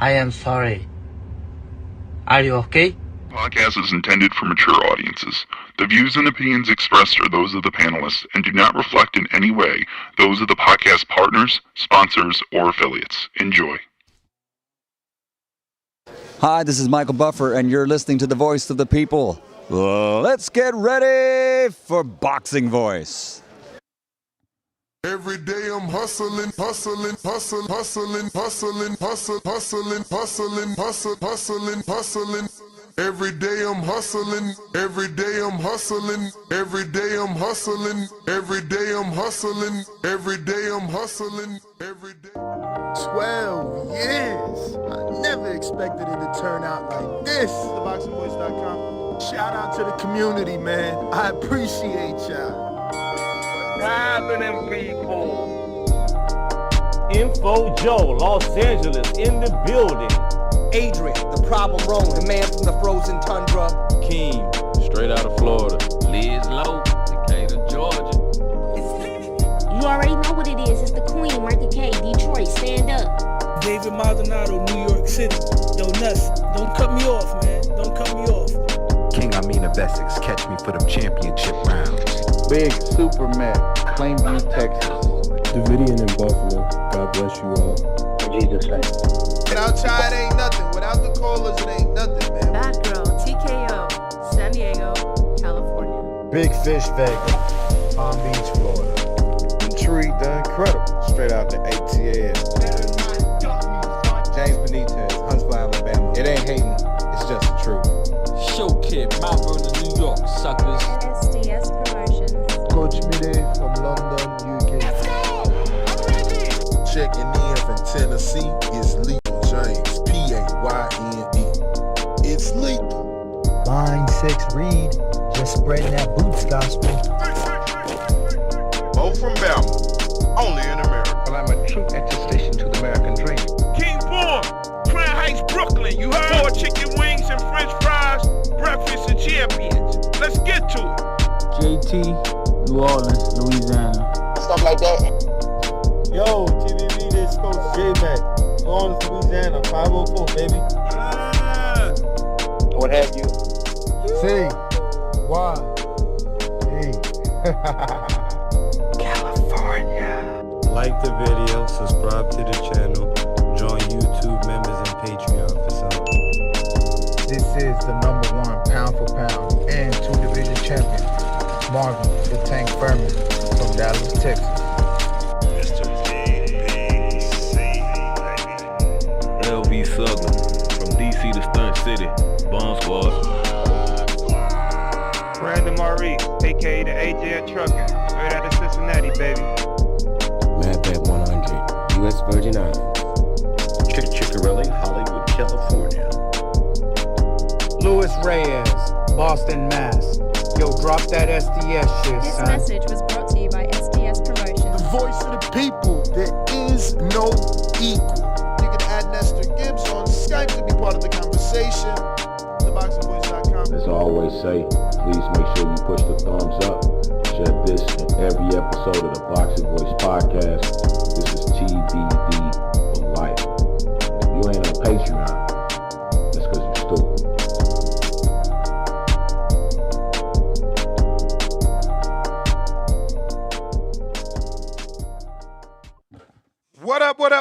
I am sorry. Are you okay? Podcast is intended for mature audiences. The views and opinions expressed are those of the panelists and do not reflect in any way those of the podcast partners, sponsors, or affiliates. Enjoy. Hi, this is Michael Buffer, and you're listening to the Voice of the People. Let's get ready for Boxing Voice. Every day I'm hustling. Every day I'm hustling. Every day I'm hustling. Every day I'm hustling. Every day I'm hustling. Every day I'm hustling. Every day. 12 years. I never expected it to turn out like this. TheBoxingVoice.com. Shout out to the community, man. I appreciate y'all. What's happening, people? Info Joe, Los Angeles, in the building. Adrian, the problem wrong, the man from the frozen tundra. Keem, straight out of Florida. Liz Lowe, Decatur, Georgia. You already know what it is. It's the Queen, Martha K, Detroit, stand up. David Maldonado, New York City. Yo, Nuss, don't cut me off, man. Don't cut me off. King Amin of Essex, catch me for them championship rounds. Big Super Mac, Plainview, Texas. Davidian in Buffalo. God bless you all. In Jesus' name. Without Chai, it ain't nothing. Without the callers, it ain't nothing, man. Bad Girl, TKO, San Diego, California. Big Fish, Vegas, Palm Beach, Florida. Intrigue, the Incredible, straight out the ATL. James Benitez, Huntsville, Alabama. It ain't hating, it's just the truth. Show Kid, Mount Vernon, New York, suckers. SDS Promotions. Coach Mide from London, UK. Let's go! I'm ready! Checking in from Tennessee is Lethal James, P-A-Y-N-E. It's lethal. Line 6 Reed, just spreading that Boots gospel. Bo from Bama, only in America. Well, I'm a true attestation to the American dream. King Born, Crown Heights, Brooklyn. You heard? 4 chicken wings and french fries, breakfast of champions. Let's get to it. JT, New Orleans, Louisiana. Stuff like that. Yo, TVV, this Coach J-Mac. New Orleans, Louisiana, 504, baby. What have you? C. Y. E. California. Like the video, subscribe to the channel, join YouTube members and Patreon for some. This is the #1 pound for pound and 2-division champion, Marvin the Tank Furman from Dallas, Texas. LV Sugler, from DC to Stunt City, Bomb Squad. Brandon Maurice, a.k.a. the AJ at Trucking, straight out of Cincinnati, baby. Madbat 100, U.S. Virgin Islands. Chickarelli, Hollywood, California. Louis Reyes, Boston, Mass. Yo, drop that SDS shit, This son. message was brought to you by SDS Promotions. The voice of the people. There is no equal. You can add Nestor Gibbs on Skype to be part of the conversation. TheBoxingVoice.com. As I always say, please make sure you push the thumbs up. Share this in every episode of the Boxing Voice podcast. This is TBV for life. If you ain't on Patreon, that's because you're stupid.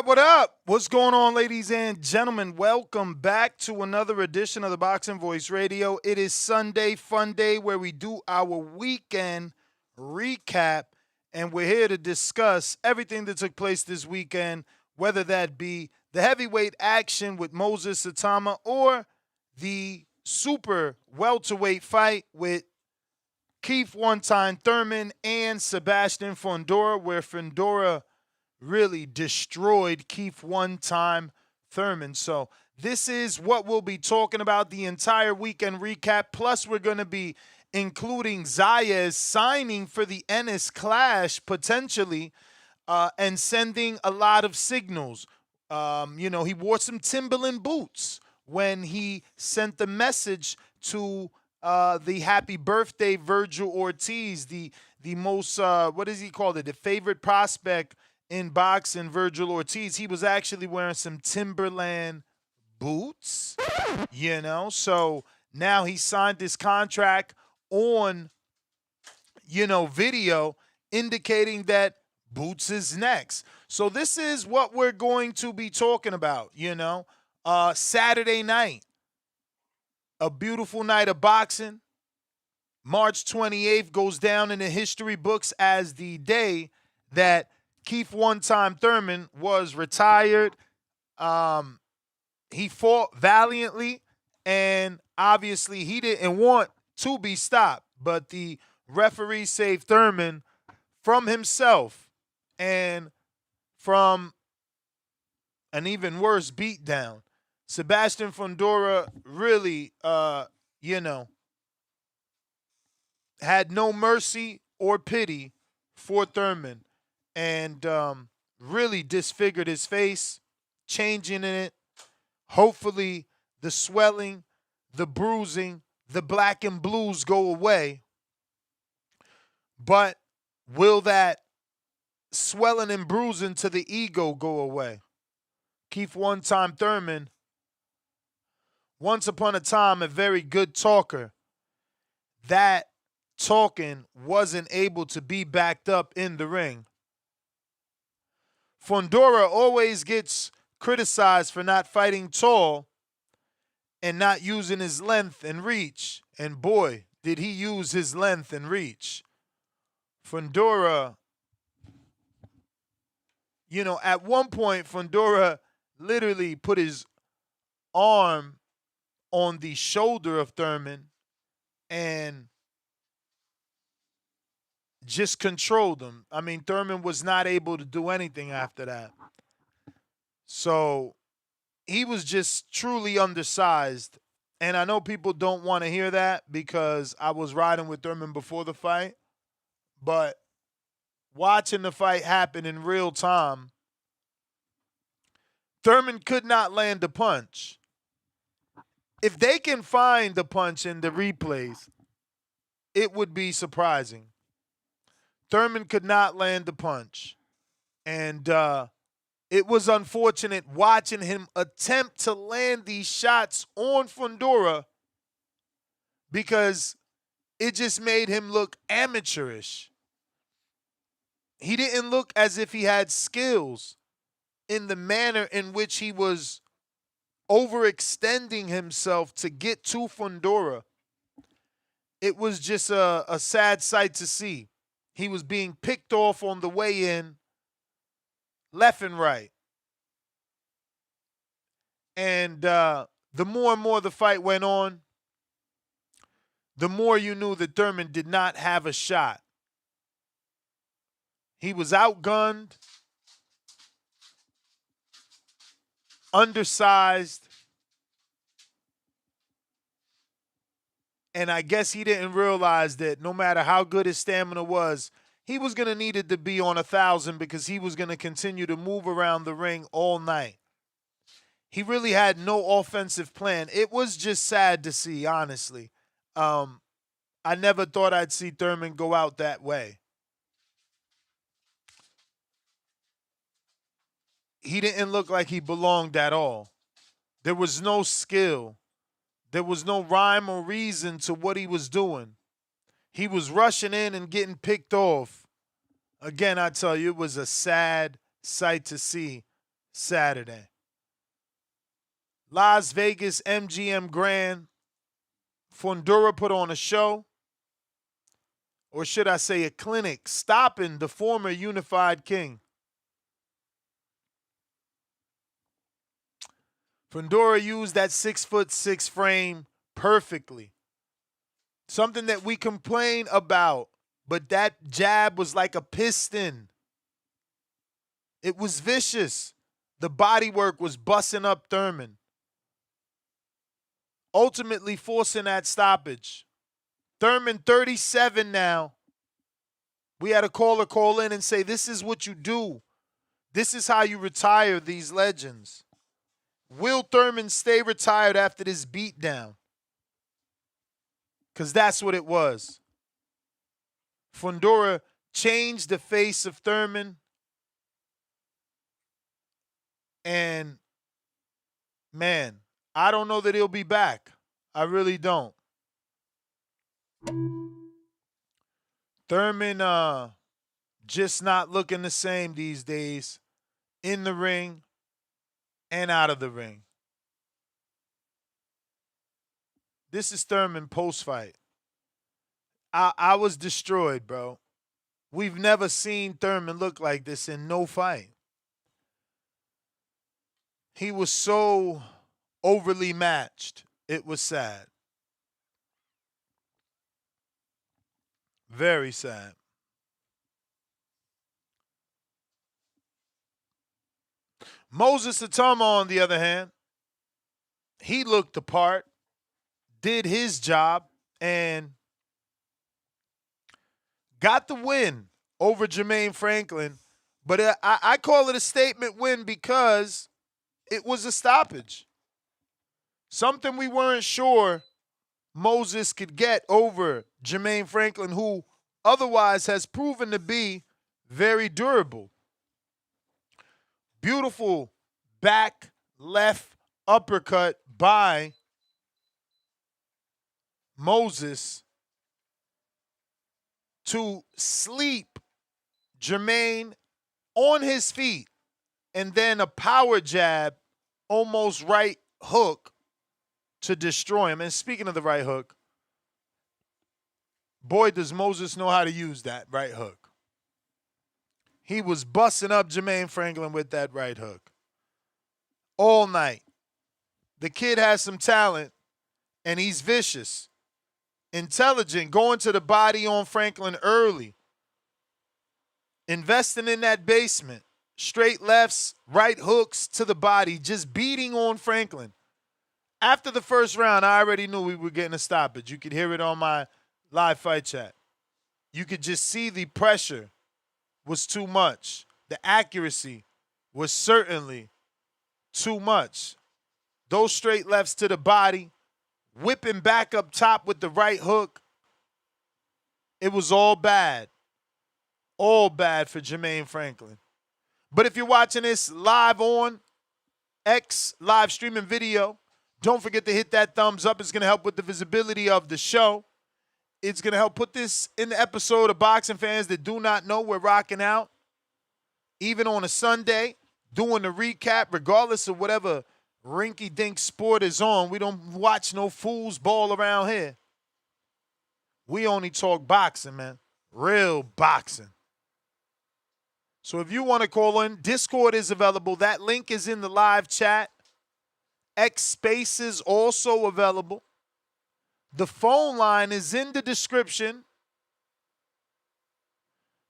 What up? What's going on, ladies and gentlemen? Welcome back to another edition of the Boxing Voice Radio. It is Sunday Fun Day where we do our weekend recap, and we're here to discuss everything that took place this weekend, whether that be the heavyweight action with Moses Itauma or the super welterweight fight with Keith one-time Thurman and Sebastian Fundora, where Fondora really destroyed Keith one-time Thurman. So this is what we'll be talking about, the entire weekend recap. Plus, we're going to be including Zayas signing for the Ennis clash potentially and sending a lot of signals. He wore some Timberland boots when he sent the message to the happy birthday Virgil Ortiz, the most, what does he call it, the favorite prospect in boxing, Virgil Ortiz. He was actually wearing some Timberland Boots, so now he signed this contract on, video indicating that Boots is next. So this is what we're going to be talking about, Saturday night, a beautiful night of boxing. March 28th goes down in the history books as the day that Keith one-time Thurman was retired. He fought valiantly, and obviously he didn't want to be stopped, but the referee saved Thurman from himself and from an even worse beatdown. Sebastian Fundora really, had no mercy or pity for Thurman and really disfigured his face, changing it. Hopefully the swelling, the bruising, the black and blues go away. But will that swelling and bruising to the ego go away? Keith one-time Thurman, once upon a time a very good talker, that talking wasn't able to be backed up in the ring. Fondora always gets criticized for not fighting tall and not using his length and reach. And boy, did he use his length and reach. Fondora, at one point, Fondora literally put his arm on the shoulder of Thurman and just controlled him. I mean, Thurman was not able to do anything after that. So he was just truly undersized. And I know people don't want to hear that because I was riding with Thurman before the fight. But watching the fight happen in real time, Thurman could not land a punch. If they can find the punch in the replays, it would be surprising. Thurman could not land the punch. And it was unfortunate watching him attempt to land these shots on Fondora because it just made him look amateurish. He didn't look as if he had skills in the manner in which he was overextending himself to get to Fondora. It was just a sad sight to see. He was being picked off on the way in, left and right. And the more and more the fight went on, the more you knew that Thurman did not have a shot. He was outgunned, undersized, and I guess he didn't realize that no matter how good his stamina was, he was going to need it to be on 1,000 because he was going to continue to move around the ring all night. He really had no offensive plan. It was just sad to see, honestly. I never thought I'd see Thurman go out that way. He didn't look like he belonged at all. There was no skill. There was no rhyme or reason to what he was doing. He was rushing in and getting picked off. Again, I tell you, it was a sad sight to see Saturday. Las Vegas MGM Grand. Fondora put on a show, or should I say a clinic, stopping the former unified king. Fondora used that 6'6" frame perfectly. Something that we complain about, but that jab was like a piston. It was vicious. The bodywork was busting up Thurman, ultimately forcing that stoppage. Thurman 37 now. We had a caller call in and say, this is what you do. This is how you retire these legends. Will Thurman stay retired after this beatdown? Because that's what it was. Fondora changed the face of Thurman. And, man, I don't know that he'll be back. I really don't. Thurman just not looking the same these days in the ring and out of the ring. This is Thurman post-fight. I was destroyed, bro. We've never seen Thurman look like this in no fight. He was so overly matched. It was sad. Very sad. Moses Itauma, on the other hand, he looked the part, did his job, and got the win over Jermaine Franklin. But I call it a statement win because it was a stoppage. Something we weren't sure Moses could get over Jermaine Franklin, who otherwise has proven to be very durable. Beautiful back left uppercut by Moses to sleep Jermaine on his feet, and then a power jab, almost right hook to destroy him. And speaking of the right hook, boy, does Moses know how to use that right hook. He was busting up Jermaine Franklin with that right hook all night. The kid has some talent, and he's vicious, intelligent, going to the body on Franklin early, investing in that basement, straight lefts, right hooks to the body, just beating on Franklin. After the first round, I already knew we were getting a stoppage. You could hear it on my live fight chat. You could just see the pressure was too much. The accuracy was certainly too much. Those straight lefts to the body, whipping back up top with the right hook. It was all bad. All bad for Jermaine Franklin. But if you're watching this live on X live streaming video, don't forget to hit that thumbs up. It's going to help with the visibility of the show. It's going to help put this in the episode of boxing fans that do not know we're rocking out. Even on a Sunday, doing the recap, regardless of whatever rinky-dink sport is on. We don't watch no fool's ball around here. We only talk boxing, man. Real boxing. So if you want to call in, Discord is available. That link is in the live chat. X Space is also available. The phone line is in the description.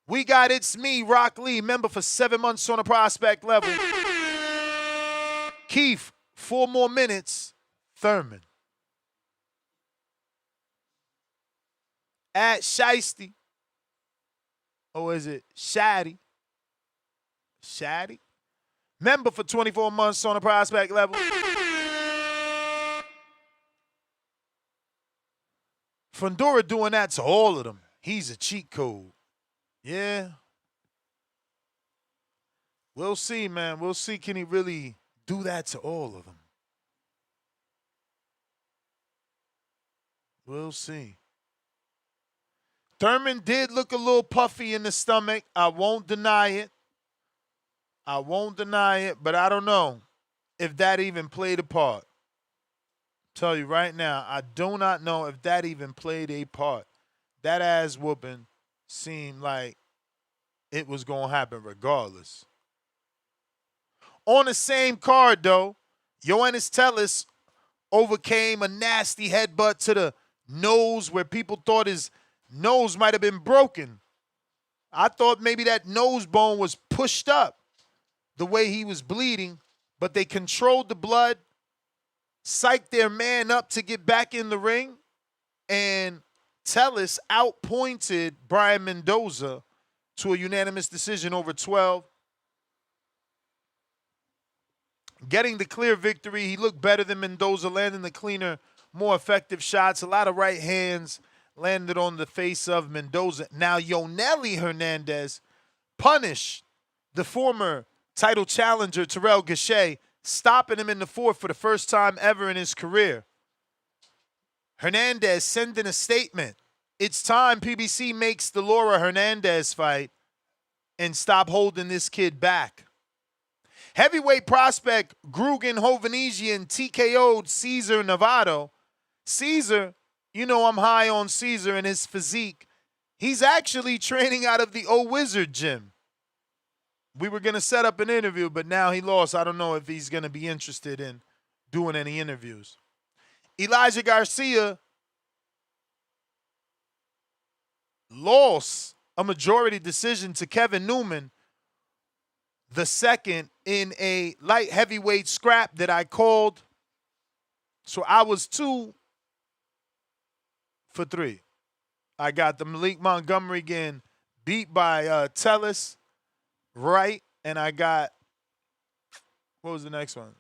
We got It's Me, Rock Lee, member for 7 months on a prospect level. Keith, 4 more minutes. Thurman. At Shiesty. Or is it Shaddy? Shaddy? Member for 24 months on a prospect level. Fondora doing that to all of them. He's a cheat code. Yeah. We'll see, man. We'll see. Can he really do that to all of them? We'll see. Thurman did look a little puffy in the stomach. I won't deny it. I won't deny it, but I don't know if that even played a part. Tell you right now, I do not know if that even played a part. That ass whooping seemed like it was going to happen regardless. On the same card, though, Ioannis Tellis overcame a nasty headbutt to the nose where people thought his nose might have been broken. I thought maybe that nose bone was pushed up the way he was bleeding, but they controlled the blood, psyched their man up to get back in the ring, and Tellis outpointed Brian Mendoza to a unanimous decision over 12. Getting the clear victory, he looked better than Mendoza, landing the cleaner, more effective shots. A lot of right hands landed on the face of Mendoza. Now, Yoneli Hernandez punished the former title challenger Terrell Gausha stopping him in the fourth for the first time ever in his career. Hernandez sending a statement. It's time PBC makes the Laura Hernandez fight and stop holding this kid back. Heavyweight prospect Grugan Hovhannissian TKO'd Cesar Novato. Cesar, you know I'm high on Cesar and his physique. He's actually training out of the O Wizard gym. We were going to set up an interview, but now he lost. I don't know if he's going to be interested in doing any interviews. Elijah Garcia lost a majority decision to Kevin Newman, the second in a light heavyweight scrap that I called. So I was 2 for 3. I got the Malik Montgomery getting beat by Tellis, right? And I got, what was the next one?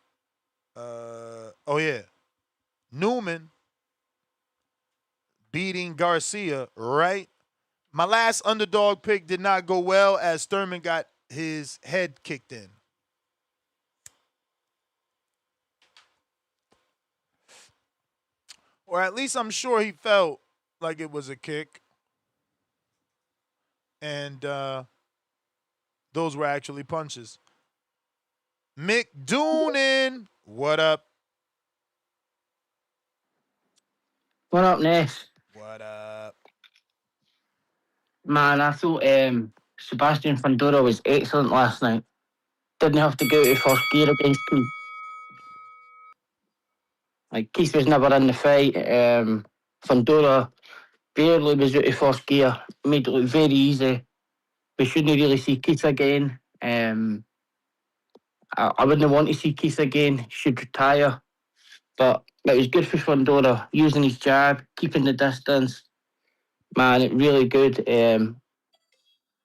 Newman beating Garcia, right? My last underdog pick did not go well as Thurman got his head kicked in. Or at least I'm sure he felt like it was a kick. And those were actually punches. Mick Doonan, what up? What up, Ness? What up? Man, I thought Sebastian Fundora was excellent last night. Didn't have to go to first gear against Keith. Like, Keith was never in the fight. Fundora barely was out of first gear. Made it look very easy. We shouldn't really see Keith again. I wouldn't want to see Keith again. He should retire. But it was good for Fondora, using his jab, keeping the distance. Man, it really good.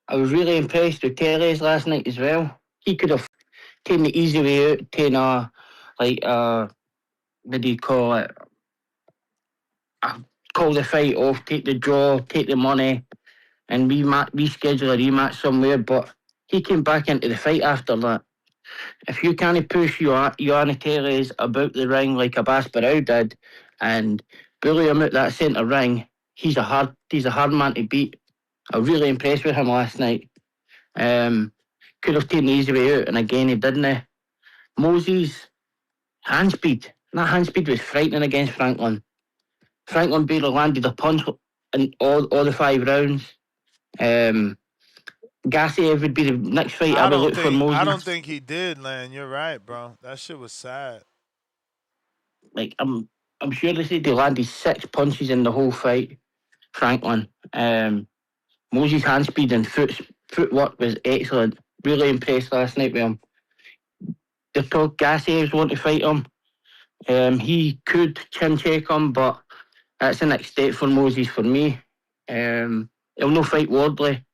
I was really impressed with Teles last night as well. He could have taken the easy way out, taken what do you call it? Call the fight off, take the draw, take the money, and reschedule a rematch somewhere. But he came back into the fight after that. If you can't push Joanna Teles about the ring like Abbas Barrow did, and bully him out that centre ring, he's a hard man to beat. I was really impressed with him last night. Could have taken the easy way out, and again he didn't. Moses, hand speed. That hand speed was frightening against Franklin. Franklin barely landed a punch in all the 5 rounds. Gassiev would be the next fight I would look for Moses. I don't think he did, Lan. You're right, bro. That shit was sad. Like, I'm sure they said he landed 6 punches in the whole fight, Franklin. Moses' hand speed and footwork was excellent. Really impressed last night with him. The talk Gassiev's want to fight him. He could chin check him, but that's the next step for Moses for me. He'll no fight Wardley.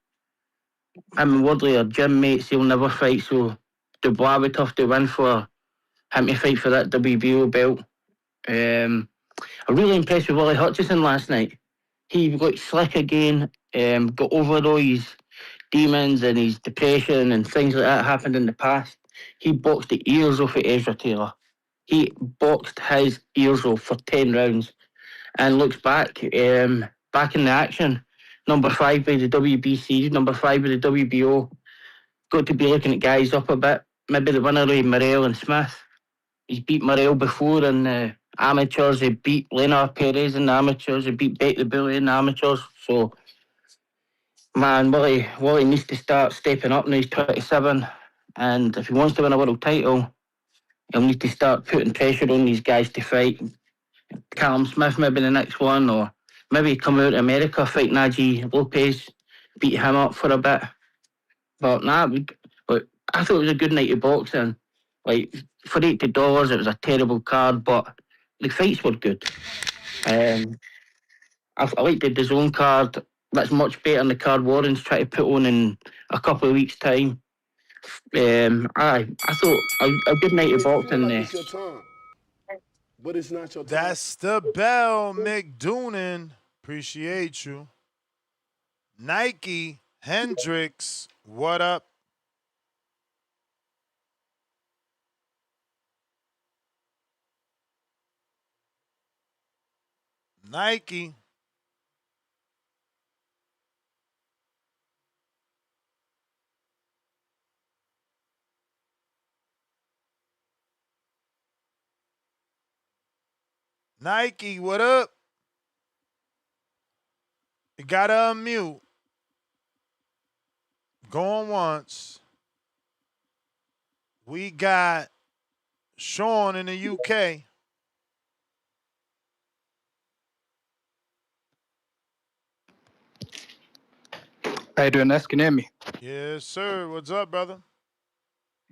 Him and Wardley are gym mates. He'll never fight, so Dubois would have to win for him to fight for that WBO belt. I'm really impressed with Willie Hutchison last night. He looked slick again, got over all his demons and his depression and things like that happened in the past. He boxed the ears off of Ezra Taylor. He boxed his ears off for 10 rounds and looks back in the action. Number 5 by the WBC, number 5 by the WBO. Got to be looking at guys up a bit. Maybe the winner of Morrell and Smith. He's beat Morrell before in the amateurs. He beat Leonard Perez in the amateurs. He beat Bet the Bully in the amateurs. So, man, Willie needs to start stepping up now. He's 27. And if he wants to win a world title, he'll need to start putting pressure on these guys to fight. Callum Smith maybe the next one, or maybe come out to America, fight Najee Lopez, beat him up for a bit. But I thought it was a good night of boxing. Like, for $80, it was a terrible card, but the fights were good. I like the DAZN card. That's much better than the card Warren's trying to put on in a couple of weeks' time. I thought a good night of boxing there. But it's not your time. That's the bell, McDoonan. Appreciate you. Nike, Hendricks, what up? Nike. Nike, what up? You gotta unmute. Going once. We got Sean in the UK. How you doing, Ness? Can you hear me? Yes, sir. What's up, brother?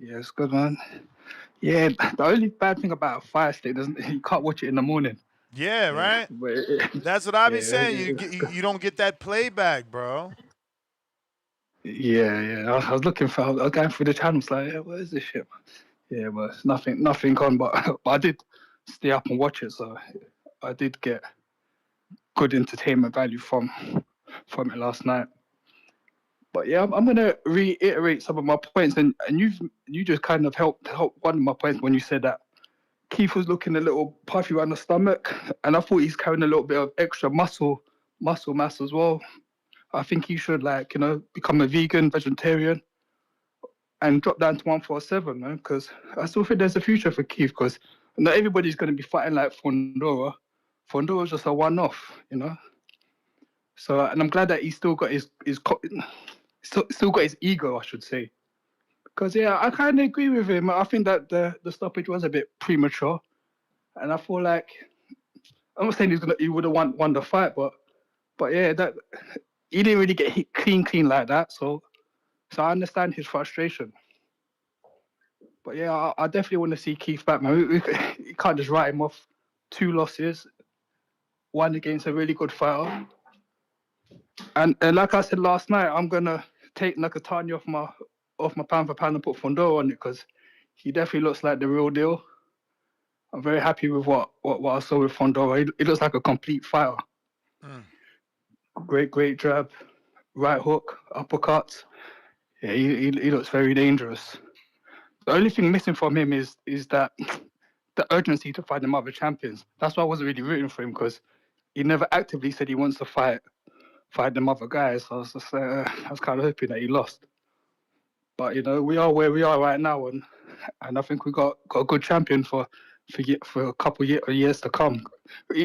Yeah, it's good, man. Yeah, the only bad thing about a fire stick doesn't you can't watch it in the morning. Yeah, right? But That's what I be saying. You don't get that playback, bro. Yeah. I was looking for. I was going through the channels like, what is this shit? Yeah, but it's nothing on. But I did stay up and watch it, so I did get good entertainment value from it last night. But yeah, I'm gonna reiterate some of my points, and you just kind of helped one of my points when you said that Keith was looking a little puffy around the stomach, and I thought he's carrying a little bit of extra muscle mass as well. I think he should become a vegetarian, and drop down to 147, man. Because I still think there's a future for Keith. Because not everybody's going to be fighting like Fondora. Fondora's just a one-off, So, and I'm glad that he's still got still got his ego, I should say. Because yeah, I kind of agree with him. I think that the stoppage was a bit premature, and I feel like I'm not saying he would have won the fight, but yeah, that he didn't really get hit clean like that. So I understand his frustration. But yeah, I definitely want to see Keith back, man. You can't just write him off. 2 losses, 1 against a really good fighter. And like I said last night, I'm gonna take Nakatani off my pound for pound and put Fondora on it because he definitely looks like the real deal. I'm very happy with what I saw with Fondora. He looks like a complete fighter. Great jab, right hook, uppercuts. Yeah, he looks very dangerous. The only thing missing from him is that the urgency to fight them other champions. That's why I wasn't really rooting for him because he never actively said he wants to fight them other guys. So I was just I was kind of hoping that he lost. But we are where we are right now, and I think we got a good champion for a couple years to come.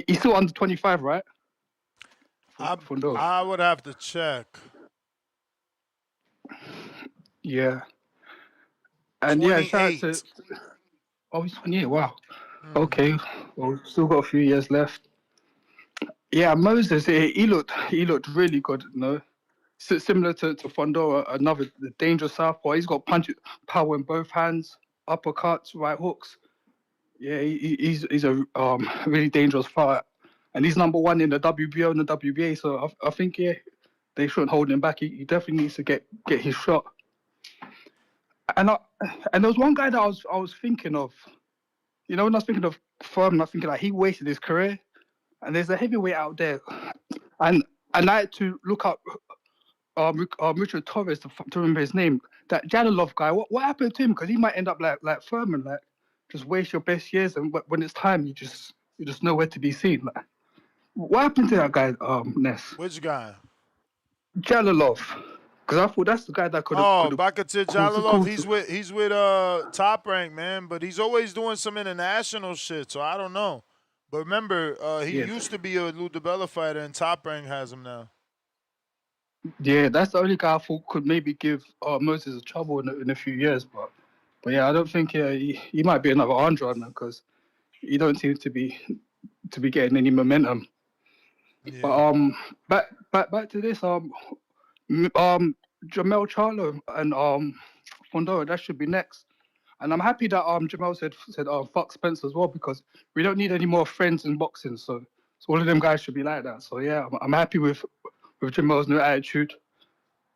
He's still under 25, right? I would have to check. Yeah. And 28. Yeah, shout out to. Oh, he's 28. Wow. Okay. Well, still got a few years left. Yeah, Moses, he looked really good. Similar to Fondora, another dangerous southpaw. He's got power in both hands, uppercuts, right hooks. Yeah, he's a really dangerous fighter, and he's number 1 in the WBO and the WBA. So I think they shouldn't hold him back. He definitely needs to get his shot. And there was one guy that I was thinking of. When I was thinking of Thurman, I was thinking like he wasted his career. And there's a heavyweight out there, and I like to look up Richard Torres to remember his name. That Janilov guy. What happened to him? Because he might end up like Thurman, like just waste your best years, and when it's time, you just nowhere to be seen. Like, what happened to that guy, Ness? Which guy? Janilov. Because I thought that's the guy that could have. Oh, Bakatir Jalilov. He's with Top Rank, man. But he's always doing some international shit, so I don't know. But remember, he used to be a Lou DiBella fighter, and Top Rank has him now. Yeah, that's the only guy I thought could maybe give Moses a trouble in a few years. But yeah, I don't think he might be another Andre because he don't seem to be getting any momentum. Yeah. But back to this Jermall Charlo and Fondora, that should be next. And I'm happy that Jermall said fuck Spence as well because we don't need any more friends in boxing. So all of them guys should be like that. So yeah, I'm happy with Jermall's new attitude.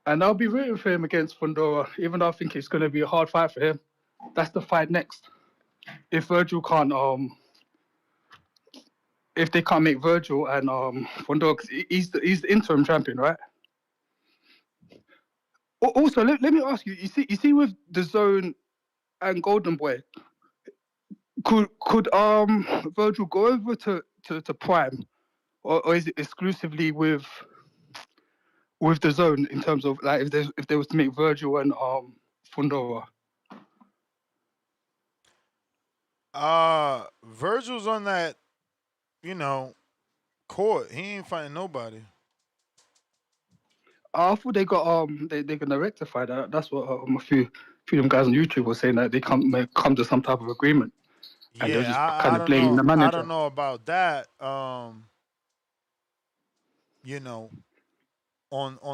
And I'll be rooting for him against Fondora, even though I think it's going to be a hard fight for him. That's the fight next. If Virgil can't, if they can't make Virgil and Fondora, cause he's the interim champion, right? Also, let me ask you. You see with the Zone and Golden Boy, could Virgil go over to Prime or is it exclusively with the zone in terms of like if they was to make Virgil and Fundora? Virgil's on that, court. He ain't fighting nobody. I thought they got they're gonna rectify that. That's what a few of them guys on YouTube were saying, that they may come to some type of agreement, and they're Yeah, just I kind of don't blaming know. the I manager. don't know about that. On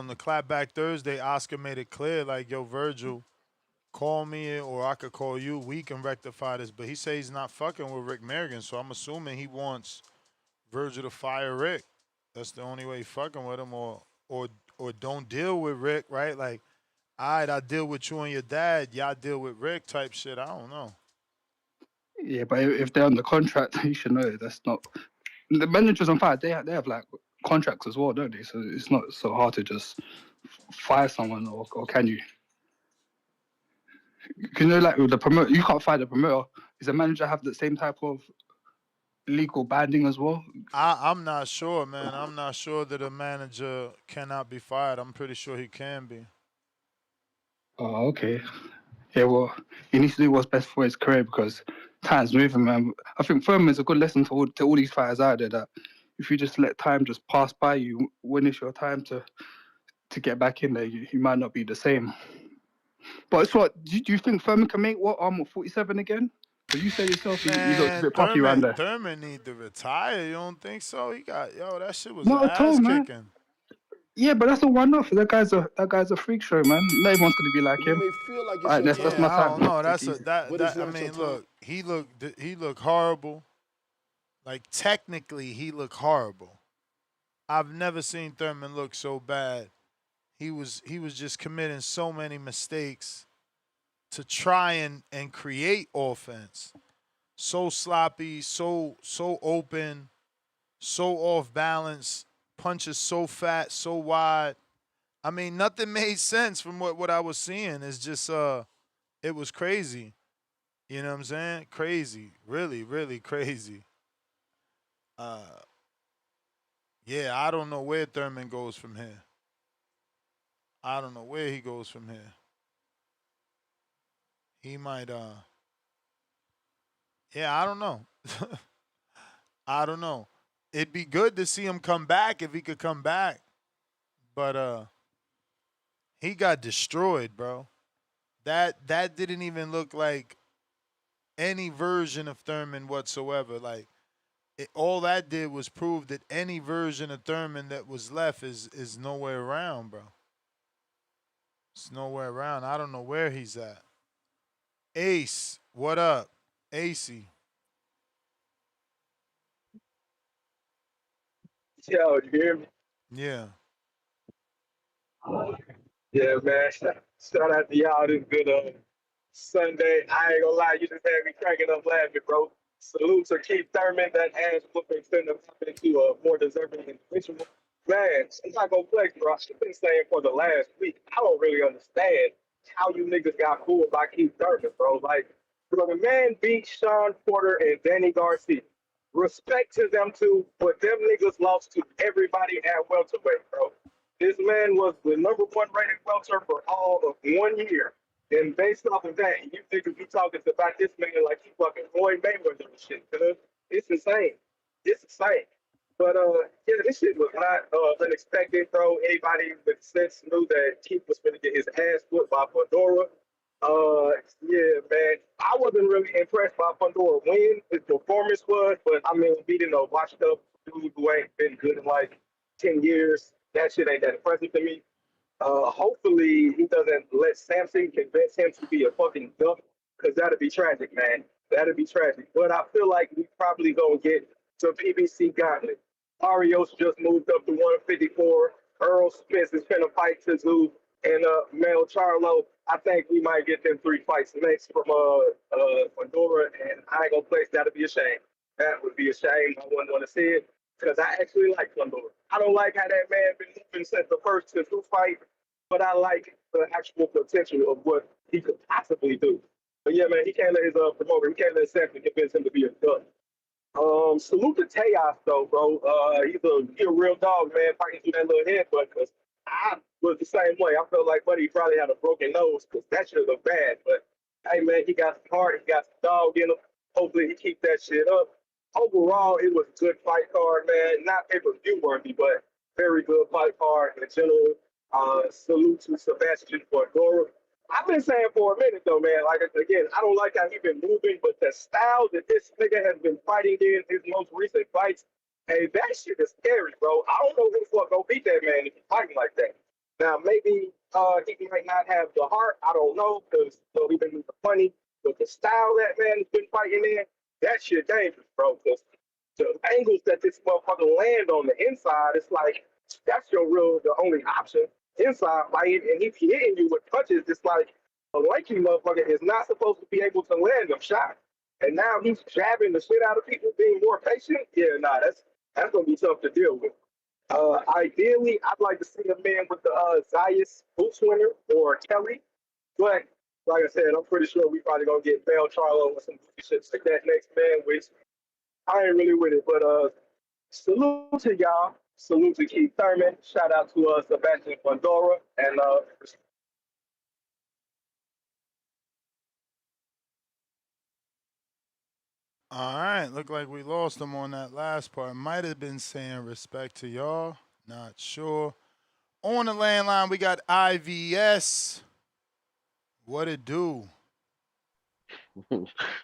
the clapback Thursday, Oscar made it clear, like, yo, Virgil, call me or I could call you. We can rectify this. But he says he's not fucking with Rick Merrigan, so I'm assuming he wants Virgil to fire Rick. That's the only way he's fucking with him, or don't deal with Rick, right? Like, all right, I deal with you and your dad. Y'all deal with Rick type shit. I don't know. Yeah, but if they're on the contract, you should know that's not the managers on fire. They have like contracts as well, don't they? So it's not so hard to just fire someone, or can you? Like with the promoter, you can't fire the promoter. Does the manager have the same type of legal banding as well? I'm not sure, man. I'm not sure that a manager cannot be fired. I'm pretty sure he can be. Oh, okay. Yeah, well, he needs to do what's best for his career, because time's moving, man. I think Thurman is a good lesson to all these fighters out there, that if you just let time just pass by you, when it's your time to get back in there, you might not be the same. But it's what, do you think Thurman can make 47 again? Because you said yourself he looked a bit puffy around there. Thurman need to retire. You don't think so? That shit was Not at all, ass man. kicking. Yeah, but that's a one-off. That guy's a freak show, man. No everyone's gonna be like him. You may feel like it's All right, your that's time. my time. I don't know. Take it easy. Look, he looked horrible. Like, technically, he looked horrible. I've never seen Thurman look so bad. He was just committing so many mistakes to try and create offense. So sloppy, so open, so off balance, punches so fat, so wide. I mean, nothing made sense from what I was seeing. It's just it was crazy. You know what I'm saying? Crazy. Really, really crazy. Yeah, I don't know where Thurman goes from here. I don't know where he goes from here. He might yeah, I don't know. I don't know. It'd be good to see him come back if he could come back. But he got destroyed, bro. That didn't even look like any version of Thurman whatsoever. Like, all that did was prove that any version of Thurman that was left is nowhere around, bro. It's nowhere around. I don't know where he's at. Ace, what up? Acey. Yo, you hear me? Yeah. Yeah, man. Shout out to y'all. This good Sunday. I ain't gonna lie, you just had me cracking up laughing, bro. Salute to Keith Thurman. That ass whooping send him into a more deserving individual. Man, I'm not gonna flex, bro. I've been saying for the last week, I don't really understand how you niggas got fooled by Keith Thurman, bro. Like, bro, the man beat Sean Porter and Danny Garcia. Respect to them two, but them niggas lost to everybody at welterweight, bro. This man was the number one rated welter for all of 1 year. And based off of that, you niggas be talking about this man like he fucking Floyd Mayweather and shit, cuz it's insane. It's insane. But yeah, this shit was not unexpected, bro. Anybody with sense knew that Keith was gonna get his ass whooped by Fondora. Yeah, man. I wasn't really impressed by Fondora win. His performance was, but I mean, beating a washed up dude who ain't been good in like 10 years, that shit ain't that impressive to me. Hopefully he doesn't let Samson convince him to be a fucking duck, because that'd be tragic, man. That'd be tragic. But I feel like we probably gonna get to PBC Gauntlet. Arios just moved up to 154. Earl Spence is finna fight Tazoo and Jermall Charlo. I think we might get them 3 fights next from Fondora, and I ain't gonna place. That'd be a shame. That would be a shame. I wouldn't want to see it, because I actually like Fondora. I don't like how that man been moving since the first Tazoo fight, but I like the actual potential of what he could possibly do. But yeah, man, he can't let his promoter, he can't let Samson convince him to be a duck. Salute to Tejas, though, bro. He a real dog, man, fighting through that little headbutt. Because I was the same way. I felt like Buddy probably had a broken nose because that shit looked bad. But, hey, man, he got some heart. He got some dog in him. Hopefully he keep that shit up. Overall, it was a good fight card, man. Not pay-per-view worthy, but very good fight card in general. Salute to Sebastian Fundora. I've been saying for a minute though, man. Like again, I don't like how he been moving, but the style that this nigga has been fighting in his most recent fights, hey, that shit is scary, bro. I don't know who the fuck gonna beat that man if he's fighting like that. Now maybe he might not have the heart. I don't know because he been moving funny, but the style that man has been fighting in, that shit dangerous, bro. Because the angles that this motherfucker land on the inside, it's like that's the only option. Inside fight, and he's hitting you with punches. It's like a lanky motherfucker is not supposed to be able to land them shots. And now he's jabbing the shit out of people, being more patient. Yeah, nah, that's gonna be tough to deal with. Ideally, I'd like to see a man with the Zayas Boots winner or Kelly, but like I said, I'm pretty sure we probably gonna get Jermall Charlo or some shit like that next, man. Which I ain't really with it, but salute to y'all. Salute to Keith Thurman. Shout out to Sebastian Fundora. And All right, look like we lost him on that last part. Might have been saying respect to y'all. Not sure. On the landline, we got IVS. What it do?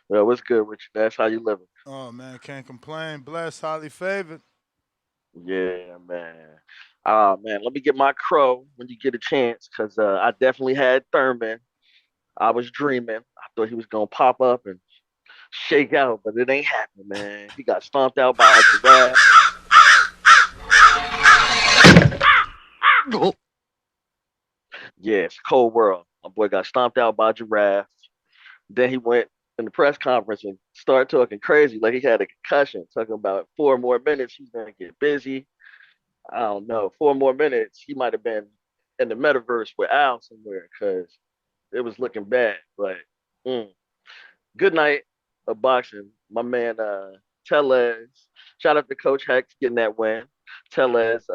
Well, what's good, Richard? That's how you living. Oh, man, can't complain. Blessed, highly favored. Yeah, man. Man, let me get my crow when you get a chance, because I definitely had Thurman. I was dreaming. I thought he was going to pop up and shake out, but it ain't happening, man. He got stomped out by a giraffe. Yeah, it's a cold world. My boy got stomped out by a giraffe. Then he went in the press conference and started talking crazy like he had a concussion, talking about 4 more minutes, he's going to get busy. I don't know, 4 more minutes, he might have been in the metaverse with Al somewhere because it was looking bad. But good night of boxing. My man Tellez, shout out to Coach Hex getting that win. Tellez,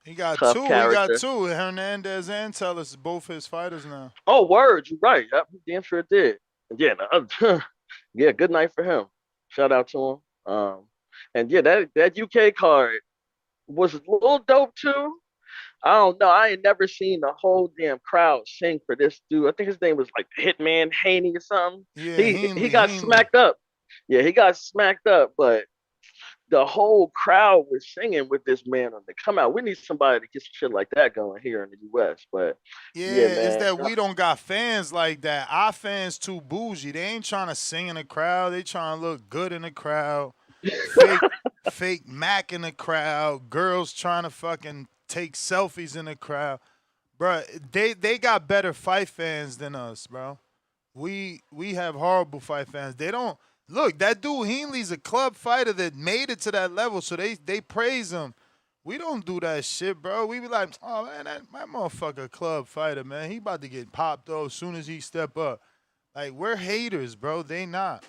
he got tough two. character. He got two. Hernandez and Tellez, both his fighters now. Oh, word, you're right. Yep, he damn sure did. Yeah, yeah, good night for him. Shout out to him. And yeah, that UK card was a little dope too. I don't know. I ain't never seen the whole damn crowd sing for this dude. I think his name was like Hitman Haney or something. Yeah, he got smacked up. Yeah, he got smacked up, but the whole crowd was singing with this man on the come out. We need somebody to get some shit like that going here in the US. But yeah, man, it's that we don't got fans like that. Our fans too bougie. They ain't trying to sing in the crowd. They trying to look good in the crowd. Fake Mac in the crowd. Girls trying to fucking take selfies in the crowd. Bro, they got better fight fans than us, bro. We have horrible fight fans. They don't look, that dude Henley's a club fighter that made it to that level, so they praise him. We don't do that shit, bro. We be like, oh man, that motherfucker club fighter, man. He about to get popped though as soon as he step up. Like, we're haters, bro. They not.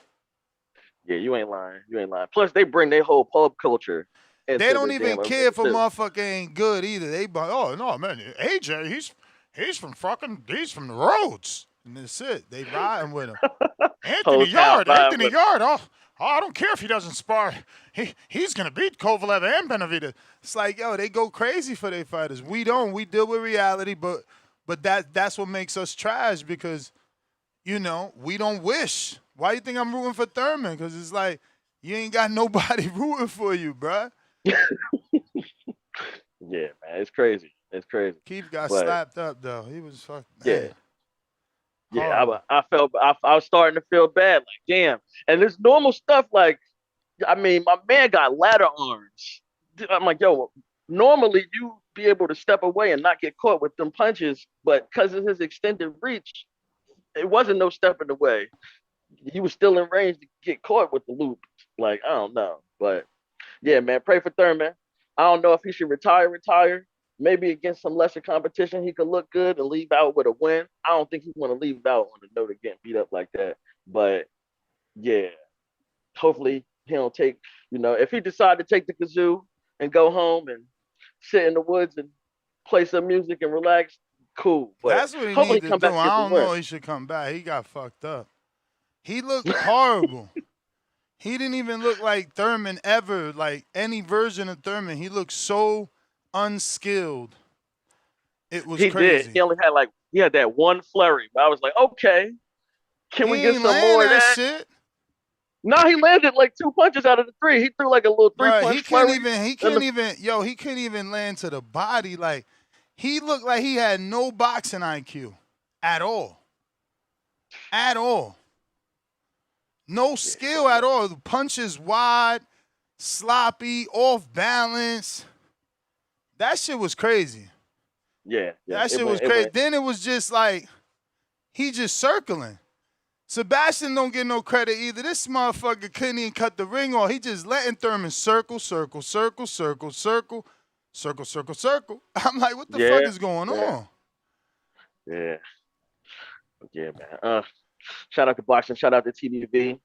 Yeah, you ain't lying. You ain't lying. Plus, they bring their whole pub culture. They don't even care if a motherfucker ain't good either. They oh no, man, AJ, he's from the roads. And that's it. They riding with him. Anthony Yard. Oh, I don't care if he doesn't spar. He's gonna beat Kovalev and Benavidez. It's like, yo, they go crazy for their fighters. We don't. We deal with reality, but that's what makes us trash because, you know, we don't wish. Why you think I'm rooting for Thurman? Because it's like you ain't got nobody rooting for you, bruh. Yeah, man, it's crazy. It's crazy. Keith got slapped up though. He was fucking. Yeah. Yeah, I was starting to feel bad. Like, damn. And there's normal stuff like, I mean, my man got ladder arms. I'm like, yo, normally you be able to step away and not get caught with them punches, but because of his extended reach, it wasn't no stepping away. He was still in range to get caught with the loop. Like, I don't know. But yeah, man, pray for Thurman. I don't know if he should retire. Maybe against some lesser competition, he could look good and leave out with a win. I don't think he want to leave out on a note of getting beat up like that. But yeah, hopefully he don't take, if he decide to take the kazoo and go home and sit in the woods and play some music and relax, cool. But that's what he hopefully needs to come do. back I don't and know. He should come back. He got fucked up. He looked horrible. He didn't even look like Thurman ever, like any version of Thurman. He looked so unskilled. It was crazy. He only had that one flurry. But I was like, okay, can we get some more of that? Shit. No, he landed like 2 punches out of the 3. He threw like a little 3-punch flurry. He couldn't even land to the body. Like, he looked like he had no boxing IQ at all. At all. No skill at all. The punches wide, sloppy, off balance. That shit was crazy. Yeah. That shit was crazy. Then it was just like, he just circling. Sebastian don't get no credit either. This motherfucker couldn't even cut the ring off. He just letting Thurman circle. I'm like, what the fuck is going on? Yeah, man. Shout out to boxing. Shout out to TDV.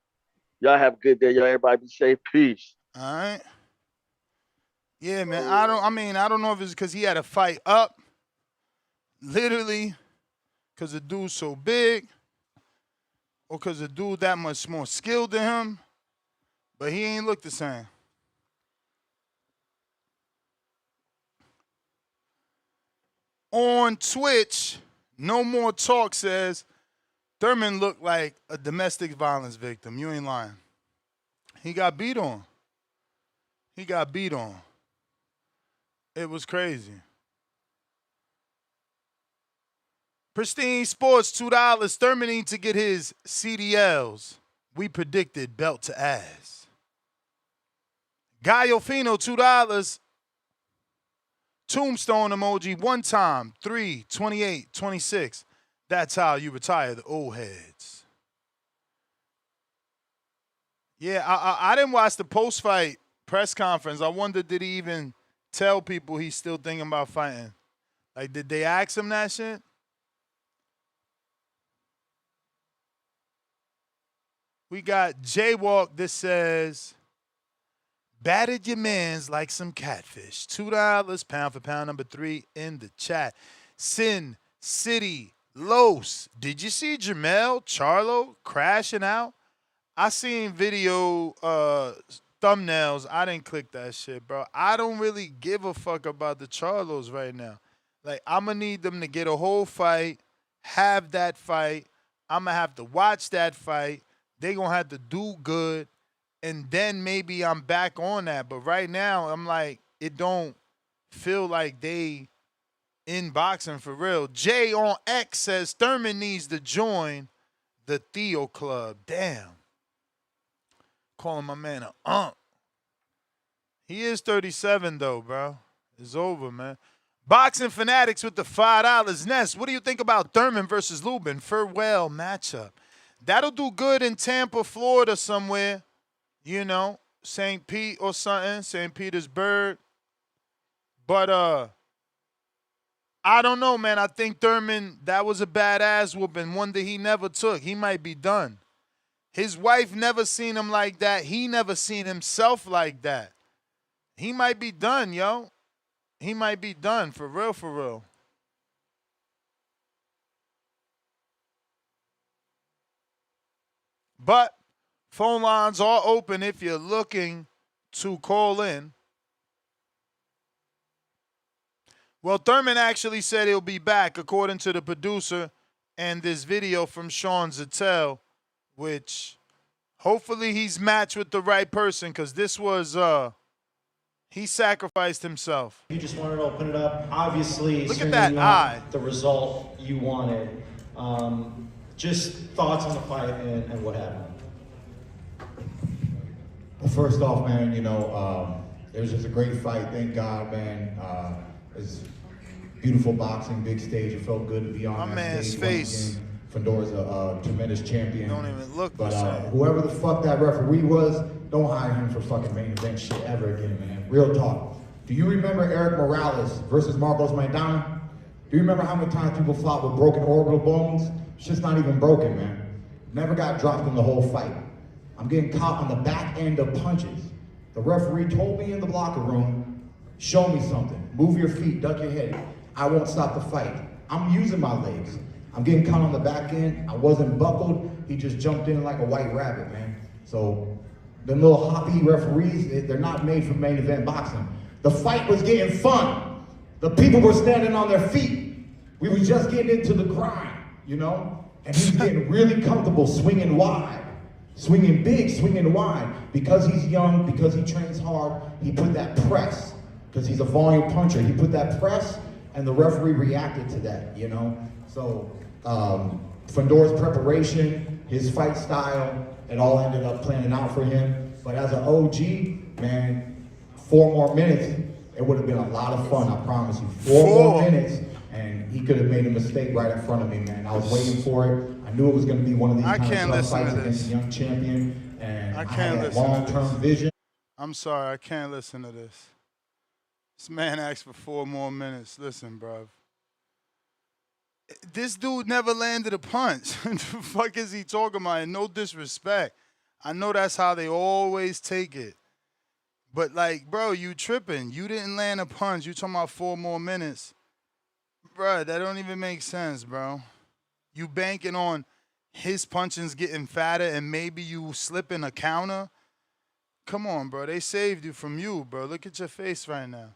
Y'all have a good day. Y'all everybody be safe. Peace. All right. Yeah, man. I don't know if it's because he had a fight up. Literally, because the dude's so big. Or because the dude that much more skilled than him. But he ain't look the same. On Twitch, No More Talk says, Thurman looked like a domestic violence victim. You ain't lying. He got beat on. It was crazy. Pristine Sports, $2. Thurman needs to get his CDLs. We predicted belt to ass. Gallo Fino, $2. Tombstone emoji, one time, 3/28/26. That's how you retire the old heads. Yeah, I didn't watch the post-fight press conference. I wonder, did he even tell people he's still thinking about fighting? Like, did they ask him that shit? We got Jaywalk that says, batted your mans like some catfish. $2, pound for pound, number 3 in the chat. Sin City Los. Did you see Jermall Charlo crashing out? I seen video thumbnails. I didn't click that shit, bro. I don't really give a fuck about the Charlos right now. Like, I'm going to need them to get a whole fight, have that fight. I'm going to have to watch that fight. They going to have to do good, and then maybe I'm back on that. But right now, I'm like, it don't feel like they in boxing for real. Jay on X says Thurman needs to join the Theo Club. Damn. Calling my man a ump. He is 37, though, bro. It's over, man. Boxing Fanatics with the $5. Ness, what do you think about Thurman versus Lubin? Farewell matchup. That'll do good in Tampa, Florida somewhere. You know, St. Pete or something, St. Petersburg. But I don't know, man. I think Thurman, that was a badass whooping, one that he never took. He might be done. His wife never seen him like that. He never seen himself like that. He might be done, yo. He might be done, for real, for real. But phone lines are open if you're looking to call in. Well, Thurman actually said he'll be back, according to the producer, and this video from Sean Zattel, which hopefully he's matched with the right person, because this was, he sacrificed himself. You just wanted to open it up. Obviously, look at that eye. The result you wanted. Just thoughts on the fight and what happened. Well, first off, man, you know, it was just a great fight. Thank God, man. It's beautiful boxing, big stage. It felt good to be on my that man's stage. face. Fondora's a tremendous champion. Don't even look but the same. Whoever the fuck that referee was, don't hire him for fucking main event shit ever again, man. Real talk. Do you remember Eric Morales versus Marcos Maidana? Do you remember how many times people fought with broken orbital bones? It's just not even broken, man. Never got dropped in the whole fight. I'm getting caught on the back end of punches. The referee told me in the locker room, show me something. Move your feet, duck your head. I won't stop the fight. I'm using my legs. I'm getting caught on the back end. I wasn't buckled. He just jumped in like a white rabbit, man. So the little hoppy referees, they're not made for main event boxing. The fight was getting fun. The people were standing on their feet. We were just getting into the grind, you know? And he was getting really comfortable swinging wide, swinging big, swinging wide. Because he's young, because he trains hard, he put that press. Because he's a volume puncher, he put that press, and the referee reacted to that, you know? So, Fondora's preparation, his fight style, it all ended up planning out for him. But as an OG, man, 4 more minutes, it would have been a lot of fun, I promise you. 4 more minutes, and he could have made a mistake right in front of me, man. I was waiting for it. I knew it was going to be one of these kind of tough fights against a young champion, and I had a long-term vision. I'm sorry, I can't listen to this. This man asked for 4 more minutes. Listen, bro. This dude never landed a punch. What the fuck is he talking about? And no disrespect. I know that's how they always take it. But, like, bro, you tripping. You didn't land a punch. You talking about 4 more minutes. Bro, that don't even make sense, bro. You banking on his punchings getting fatter and maybe you slipping a counter. Come on, bro. They saved you from you, bro. Look at your face right now.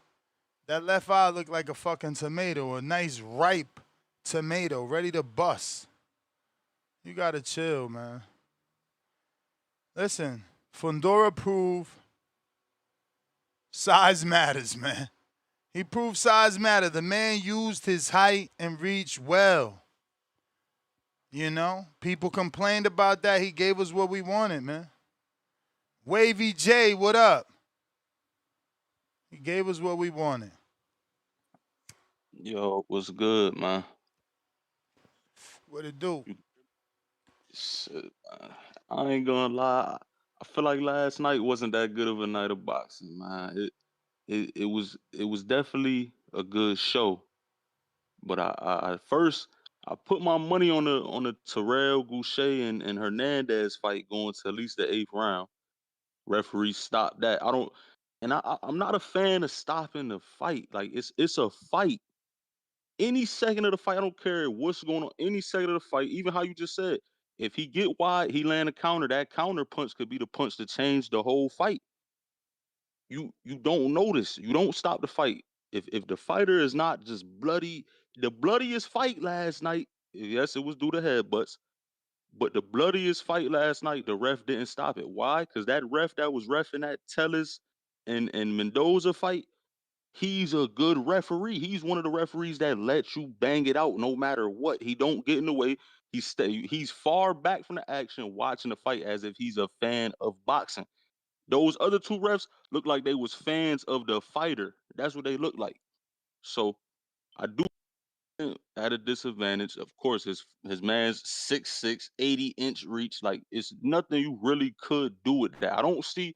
That left eye looked like a fucking tomato, a nice ripe tomato, ready to bust. You gotta chill, man. Listen, Fondora proved size matters, man. He proved size matter. The man used his height and reach well. You know, people complained about that. He gave us what we wanted, man. Wavy J, what up? He gave us what we wanted. Yo, what's good, man? What it do? Shit, I ain't gonna lie. I feel like last night wasn't that good of a night of boxing, man. It was definitely a good show, but I first I put my money on the Terrell Goucher and Hernandez fight going to at least the 8th round. Referee stopped that. I'm not a fan of stopping the fight. Like it's a fight. Any second of the fight, I don't care what's going on. Any second of the fight, even how you just said, if he get wide, he land a counter. That counter punch could be the punch to change the whole fight. You don't notice. You don't stop the fight. If the fighter is not just bloody, the bloodiest fight last night, yes, it was due to headbutts, but the bloodiest fight last night, the ref didn't stop it. Why? Because that ref that was reffing that Tellez and Mendoza fight, he's a good referee. He's one of the referees that lets you bang it out no matter what. He don't get in the way. He's far back from the action watching the fight as if he's a fan of boxing. Those other 2 refs look like they was fans of the fighter. That's what they look like. So I do at a disadvantage. Of course, his man's 6'6", 80-inch reach. Like it's nothing you really could do with that. I don't see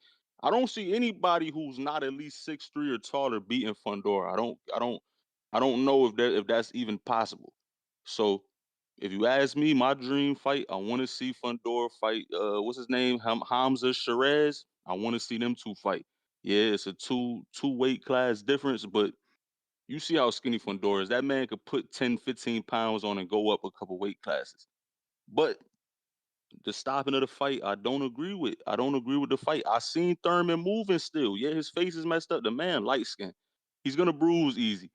anybody who's not at least 6'3" or taller beating Fondora. I don't know if that's even possible. So if you ask me, my dream fight, I want to see Fondora fight what's his name? Hamza Sherez. I want to see them 2 fight. Yeah, it's a two weight class difference, but you see how skinny Fondora is. That man could put 10, 15 pounds on and go up a couple weight classes. But the stopping of the fight, I don't agree with. I don't agree with the fight. I seen Thurman moving still. Yeah, his face is messed up. The man light skin. He's gonna bruise easy.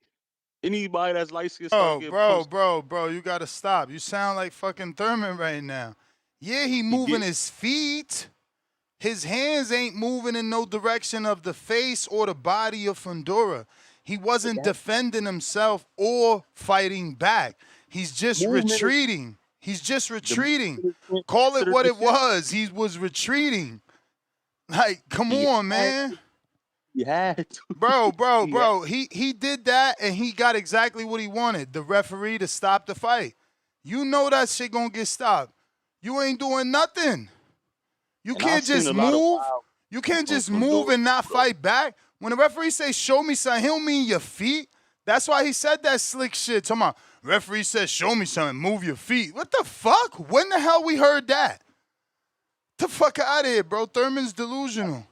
Anybody that's light skin start getting punched. Bro, you gotta stop. You sound like fucking Thurman right now. Yeah, he moving his feet. His hands ain't moving in no direction of the face or the body of Fondora. He wasn't defending himself or fighting back. He's just retreating. He's just retreating. Call it what it was. He was retreating. Like, come on, man. He had to. Bro. He did that and he got exactly what he wanted. The referee to stop the fight. You know that shit gonna get stopped. You ain't doing nothing. You can't just move. You can't just move and not fight back. When the referee say, show me something, he don't mean your feet. That's why he said that slick shit. Talking about, referee says, show me something, move your feet. What the fuck? When the hell we heard that? The fuck out of here, bro. Thurman's delusional.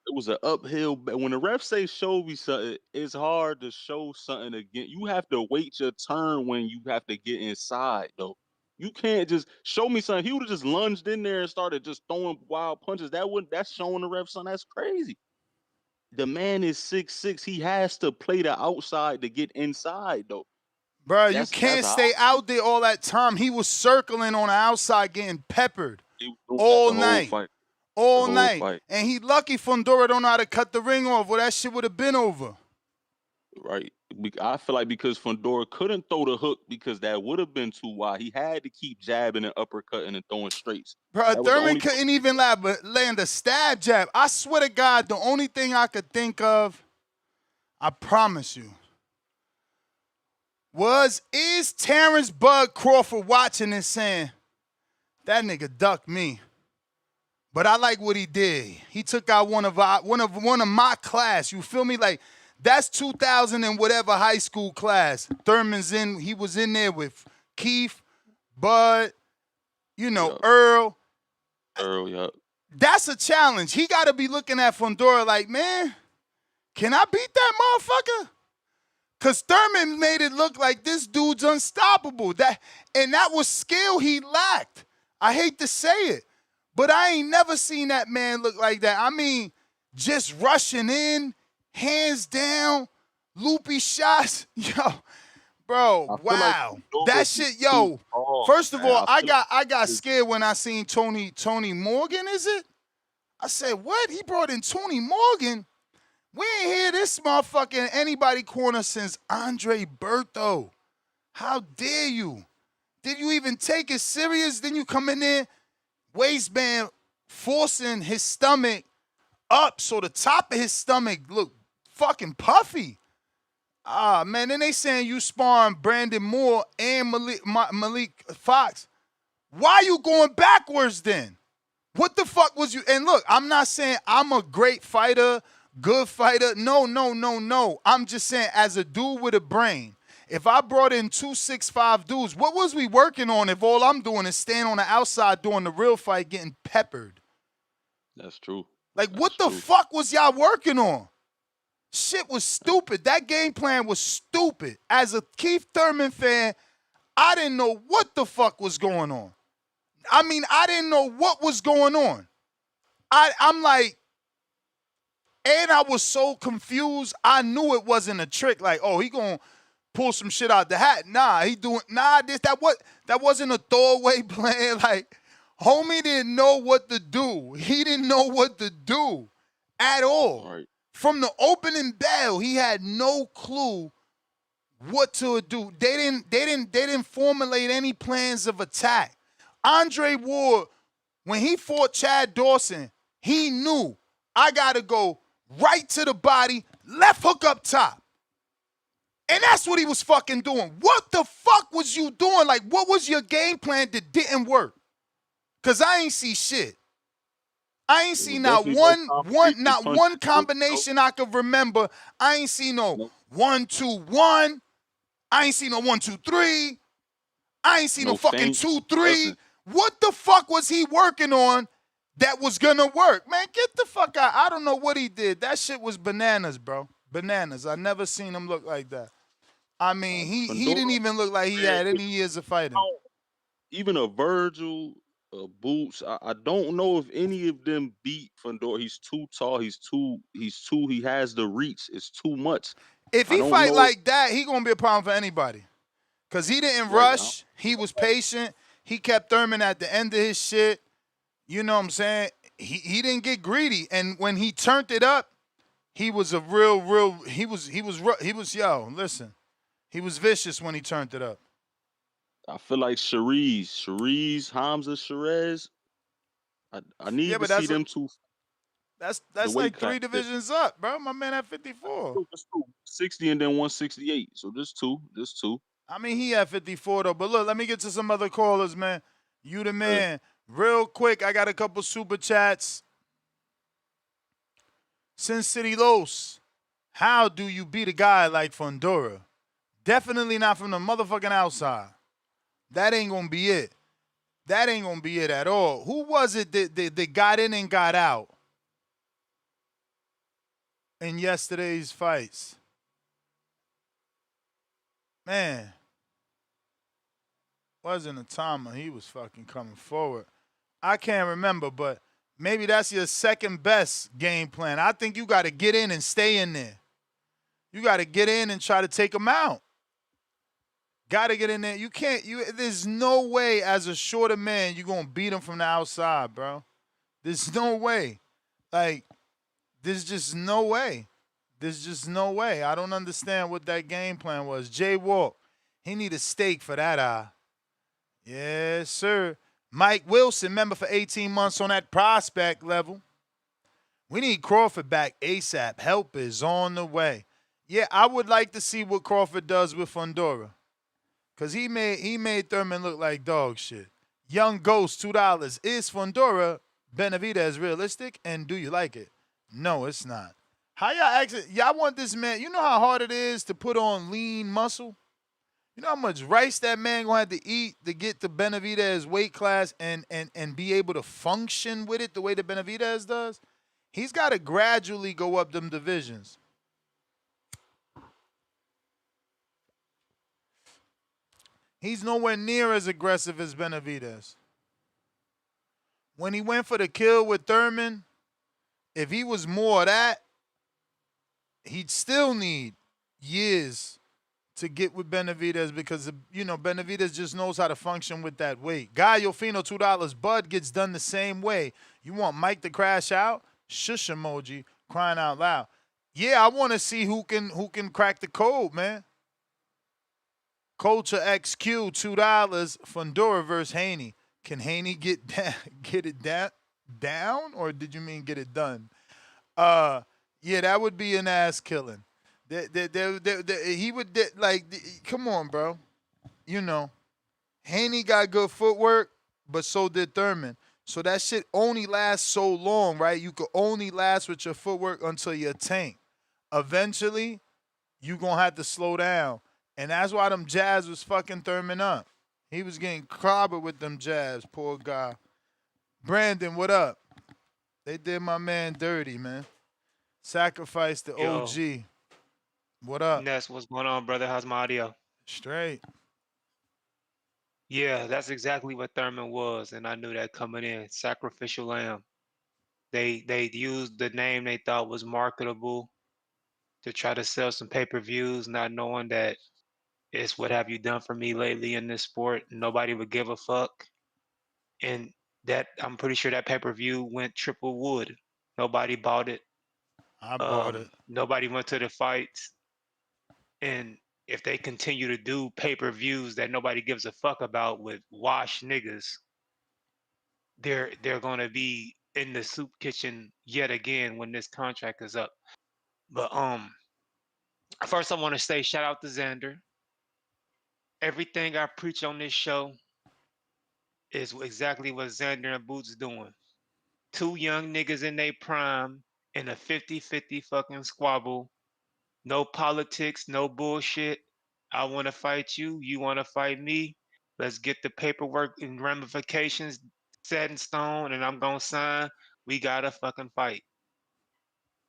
It was an uphill. When the ref say show me something, it's hard to show something again. You have to wait your turn when you have to get inside, though. You can't just show me something. He would have just lunged in there and started just throwing wild punches. That's showing the ref something. That's crazy. The man is 6'6". He has to play the outside to get inside, though. Bro, you can't stay out there all that time. He was circling on the outside getting peppered all night. All night. And he lucky Fondora don't know how to cut the ring off. Well, that shit would have been over. Right. I feel like because Fondora couldn't throw the hook because that would have been too wide. He had to keep jabbing and uppercutting and throwing straights. Bro, Thurman couldn't even land a stab jab. I swear to God, the only thing I could think of, I promise you, is Terrence Bud Crawford watching this saying, that nigga ducked me. But I like what he did. He took out one of my class. You feel me? Like, that's 2000 and whatever high school class. Thurman's in. He was in there with Keith, Bud, Earl. Earl, yeah. That's a challenge. He got to be looking at Fondora like, man, can I beat that motherfucker? Because Thurman made it look like this dude's unstoppable. That was skill he lacked. I hate to say it. But I ain't never seen that man look like that. I mean, just rushing in, hands down, loopy shots. Yo, bro, wow. Like that shit, yo. First of all, I got scared when I seen Tony Morgan, is it? I said, what? He brought in Tony Morgan? We ain't hear this motherfucker in anybody corner since Andre Berto. How dare you? Did you even take it serious? Then you come in there, waistband forcing his stomach up so the top of his stomach look fucking puffy. Ah, man, then they saying you sparring Brandon Moore and Malik Fox. Why you going backwards then? What the fuck was you? And look, I'm not saying I'm a great fighter, good fighter. No. I'm just saying as a dude with a brain, if I brought in 265 dudes, what was we working on if all I'm doing is staying on the outside doing the real fight getting peppered? That's true. Like, what the fuck was y'all working on? Shit was stupid. That game plan was stupid. As a Keith Thurman fan, I didn't know what the fuck was going on. I mean, I didn't know what was going on. I'm like, and I was so confused. I knew it wasn't a trick. Like, oh, he gonna pull some shit out the hat. That wasn't a throwaway plan. Like, homie didn't know what to do. He didn't know what to do at all. Right. From the opening bell, he had no clue what to do. They didn't formulate any plans of attack. Andre Ward, when he fought Chad Dawson, he knew I gotta go right to the body, left hook up top. And that's what he was fucking doing. What the fuck was you doing? Like, what was your game plan that didn't work? Because I ain't see shit. I ain't see not one combination I could remember. I ain't see no 1-2-1. I ain't see no 1-2-3. I ain't see no fucking 2-3. What the fuck was he working on that was gonna work? Man, get the fuck out. I don't know what he did. That shit was bananas, bro. Bananas. I never seen him look like that. I mean, he didn't even look like he had any years of fighting. Even a Virgil, Boots, I don't know if any of them beat Fondora. He's too tall. He has the reach. It's too much. If he fight like that, he gonna be a problem for anybody. Cause he didn't rush. He was patient. He kept Thurman at the end of his shit. You know what I'm saying? He didn't get greedy. And when he turned it up, he was a he was listen. He was vicious when he turned it up. I feel like Shariz, Hamza, Sherez. I need to see them two. That's like 3 divisions up, bro. My man at 54. Just 60 and then 168. So just two. I mean, he had 54 though. But look, let me get to some other callers, man. You the man. Real quick, I got a couple super chats. Sin City Los, how do you beat a guy like Fondora? Definitely not from the motherfucking outside. That ain't gonna be it. That ain't gonna be it at all. Who was it that got in and got out in yesterday's fights? Man, wasn't Itauma. He was fucking coming forward. I can't remember, but maybe that's your second best game plan. I think you got to get in and stay in there. You got to get in and try to take them out. Got to get in there. You can't. There's no way as a shorter man you're gonna beat him from the outside, bro. There's no way. Like, there's just no way. There's just no way. I don't understand what that game plan was. Jay Walk, he need a steak for that eye. Yes, sir. Mike Wilson, member for 18 months on that prospect level. We need Crawford back ASAP. Help is on the way. Yeah, I would like to see what Crawford does with Fondora. Because he made Thurman look like dog shit. Young Ghost, $2. Is Fondora Benavidez realistic? And do you like it? No, it's not. How y'all actually, y'all want this man, you know how hard it is to put on lean muscle? You know how much rice that man gonna have to eat to get to Benavidez weight class and be able to function with it the way that Benavidez does? He's got to gradually go up them divisions. He's nowhere near as aggressive as Benavidez. When he went for the kill with Thurman, if he was more of that, he'd still need years to get with Benavidez because, you know, Benavidez just knows how to function with that weight. Gallo Fino, $2. Bud gets done the same way. You want Mike to crash out? Shush emoji, crying out loud. Yeah, I want to see who can crack the code, man. Culture XQ, $2. Fondora versus Haney. Can Haney get it down, or did you mean get it done? Yeah, that would be an ass killing. He would come on, bro. You know, Haney got good footwork, but so did Thurman. So that shit only lasts so long, right? You could only last with your footwork until you tank. Eventually, you gonna have to slow down. And that's why them jabs was fucking Thurman up. He was getting clobbered with them jabs, poor guy. Brandon, what up? They did my man dirty, man. Sacrificed the Yo. OG. What up? Ness, what's going on, brother? How's my audio? Straight. Yeah, that's exactly what Thurman was, and I knew that coming in. Sacrificial lamb. They used the name they thought was marketable to try to sell some pay-per-views, not knowing that it's what have you done for me lately in this sport. Nobody would give a fuck. And that I'm pretty sure that pay-per-view went triple wood. Nobody bought it. I bought it. Nobody went to the fights. And if they continue to do pay-per-views that nobody gives a fuck about with wash niggas, they're gonna be in the soup kitchen yet again when this contract is up. But first I want to say shout out to Xander. Everything I preach on this show is exactly what Xander and Boots doing. Two young niggas in their prime in a 50-50 fucking squabble. No politics, no bullshit. I want to fight you. You want to fight me. Let's get the paperwork and ramifications set in stone, and I'm going to sign. We got to fucking fight.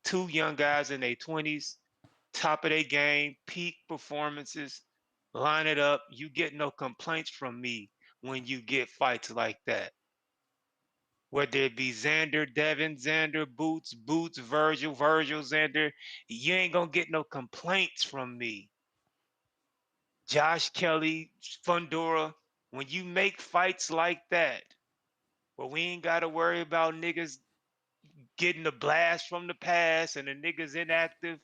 Two young guys in their 20s, top of their game, peak performances. Line it up. You get no complaints from me when you get fights like that. Whether it be Xander, Devin, Xander, Boots, Virgil, Xander, you ain't gonna get no complaints from me. Josh Kelly, Fundora, when you make fights like that, where we ain't gotta worry about niggas getting a blast from the past and the niggas inactive,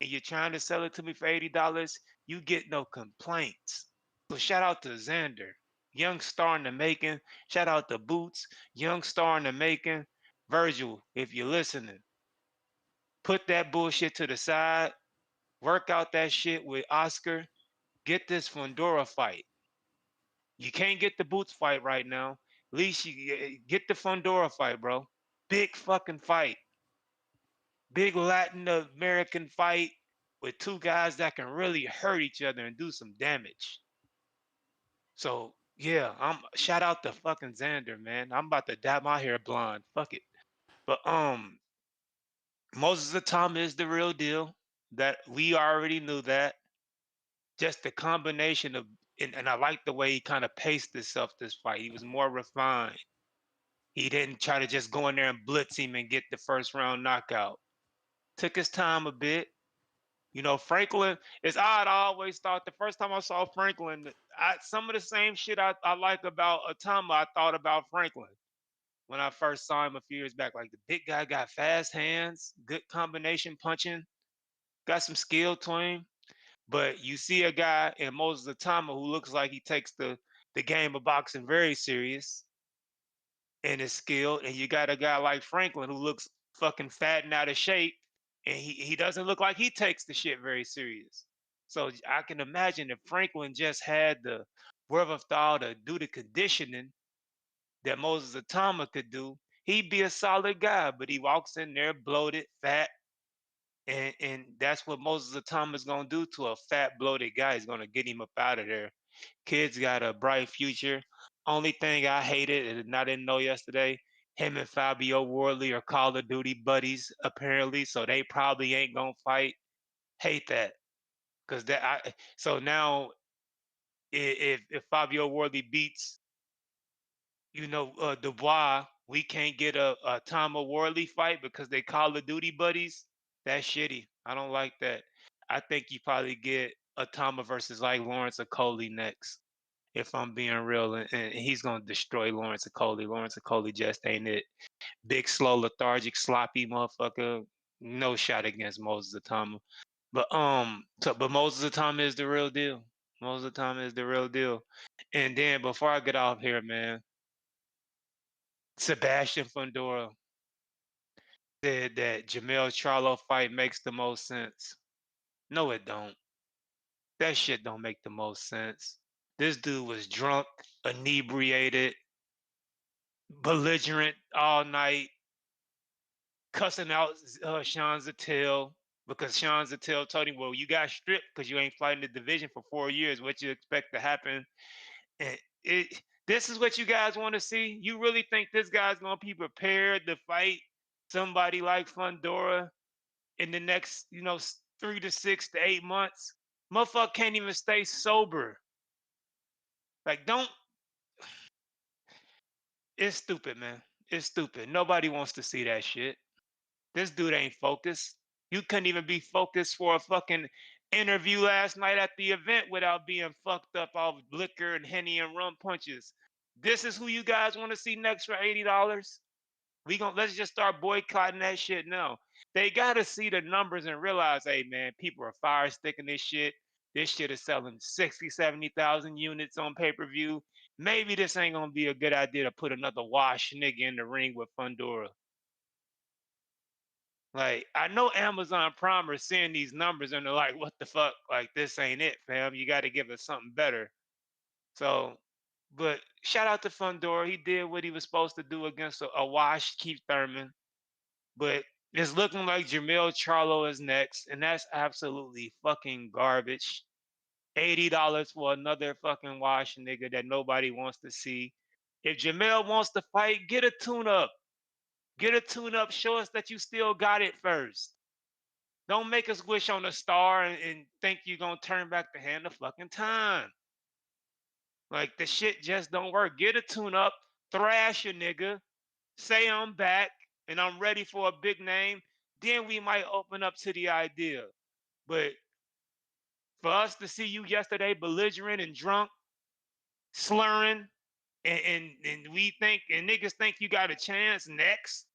and you're trying to sell it to me for $80, you get no complaints. So shout out to Xander, young star in the making. Shout out to Boots, young star in the making. Virgil, if you're listening, put that bullshit to the side. Work out that shit with Oscar. Get this Fondora fight. You can't get the Boots fight right now. At least you get the Fondora fight, bro. Big fucking fight. Big Latin American fight with two guys that can really hurt each other and do some damage. So Yeah, shout out to fucking Xander, man. I'm about to dye my hair blonde. Fuck it. But Moses Itauma is the real deal. That we already knew that. Just the combination of and I like the way he kind of paced himself this fight. He was more refined. He didn't try to just go in there and blitz him and get the first round knockout. Took his time a bit. You know, Franklin, it's odd. I always thought the first time I saw Franklin, some of the same shit I like about Itauma, I thought about Franklin when I first saw him a few years back. Like the big guy got fast hands, good combination punching, got some skill to him. But you see a guy in Moses Itauma who looks like he takes the game of boxing very serious and is skilled. And you got a guy like Franklin who looks fucking fat and out of shape, and he doesn't look like he takes the shit very serious. So I can imagine if Franklin just had the wherewithal to do the conditioning that Moses Itauma could do, he'd be a solid guy. But he walks in there bloated, fat, and that's what Moses Itauma is gonna do to a fat, bloated guy. He's gonna get him up out of there. Kid's got a bright future. Only thing I hated and I didn't know yesterday, him and Fabio Wardley are Call of Duty buddies apparently, so they probably ain't gonna fight. Hate that, cause so now if Fabio Wardley beats Dubois, we can't get a Tama Wardley fight because they Call of Duty buddies. That's shitty. I don't like that. I think you probably get a Tama versus like Lawrence Okoli next, if I'm being real, and he's gonna destroy Lawrence Okoli. Lawrence Okoli just ain't it. Big, slow, lethargic, sloppy motherfucker. No shot against Moses Itauma. But but Moses Itauma is the real deal. Moses Itauma is the real deal. And then before I get off here, man, Sebastian Fundora said that Jermall Charlo fight makes the most sense. No, it don't. That shit don't make the most sense. This dude was drunk, inebriated, belligerent all night, cussing out Sean Zattel because Sean Zattel told him, well, you got stripped because you ain't fighting the division for 4 years. What you expect to happen? And this is what you guys want to see? You really think this guy's going to be prepared to fight somebody like Fondora in the next, 3 to 6 to 8 months? Motherfucker can't even stay sober. Like, it's stupid, man. It's stupid. Nobody wants to see that shit. This dude ain't focused. You couldn't even be focused for a fucking interview last night at the event without being fucked up off liquor and Henny and rum punches. This is who you guys want to see next for $80? Let's just start boycotting that shit now. They gotta see the numbers and realize, hey man, people are fire sticking this shit. This shit is selling 60, 70,000 units on pay-per-view. Maybe this ain't gonna be a good idea to put another wash nigga in the ring with Fondora. Like, I know Amazon Prime are seeing these numbers and they're like, what the fuck? Like, this ain't it, fam. You got to give us something better. So, but shout out to Fondora. He did what he was supposed to do against a washed Keith Thurman. But it's looking like Jermall Charlo is next, and that's absolutely fucking garbage. $80 for another fucking wash nigga that nobody wants to see. If Jermall wants to fight, get a tune-up. Get a tune-up. Show us that you still got it first. Don't make us wish on a star and think you're going to turn back the hand of fucking time. Like, the shit just don't work. Get a tune-up. Thrash a nigga. Say I'm back and I'm ready for a big name. Then we might open up to the idea. But for us to see you yesterday belligerent and drunk, slurring, and we think, and niggas think you got a chance next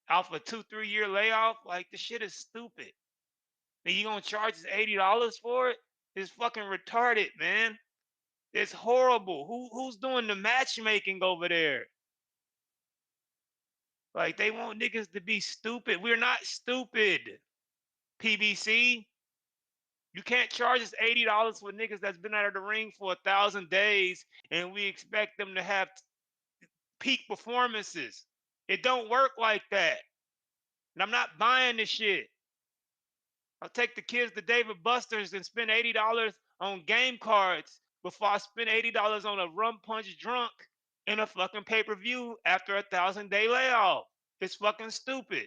off a 2-3 year layoff, like, the shit is stupid. And you gonna charge us $80 for it? It's fucking retarded, man. It's horrible. Who's doing the matchmaking over there? Like, they want niggas to be stupid. We're not stupid. PBC. You can't charge us $80 for niggas that's been out of the ring for 1,000 days and we expect them to have peak performances. It don't work like that. And I'm not buying this shit. I'll take the kids to David Buster's and spend $80 on game cards before I spend $80 on a rum punch drunk in a fucking pay-per-view after a 1,000-day layoff. It's fucking stupid.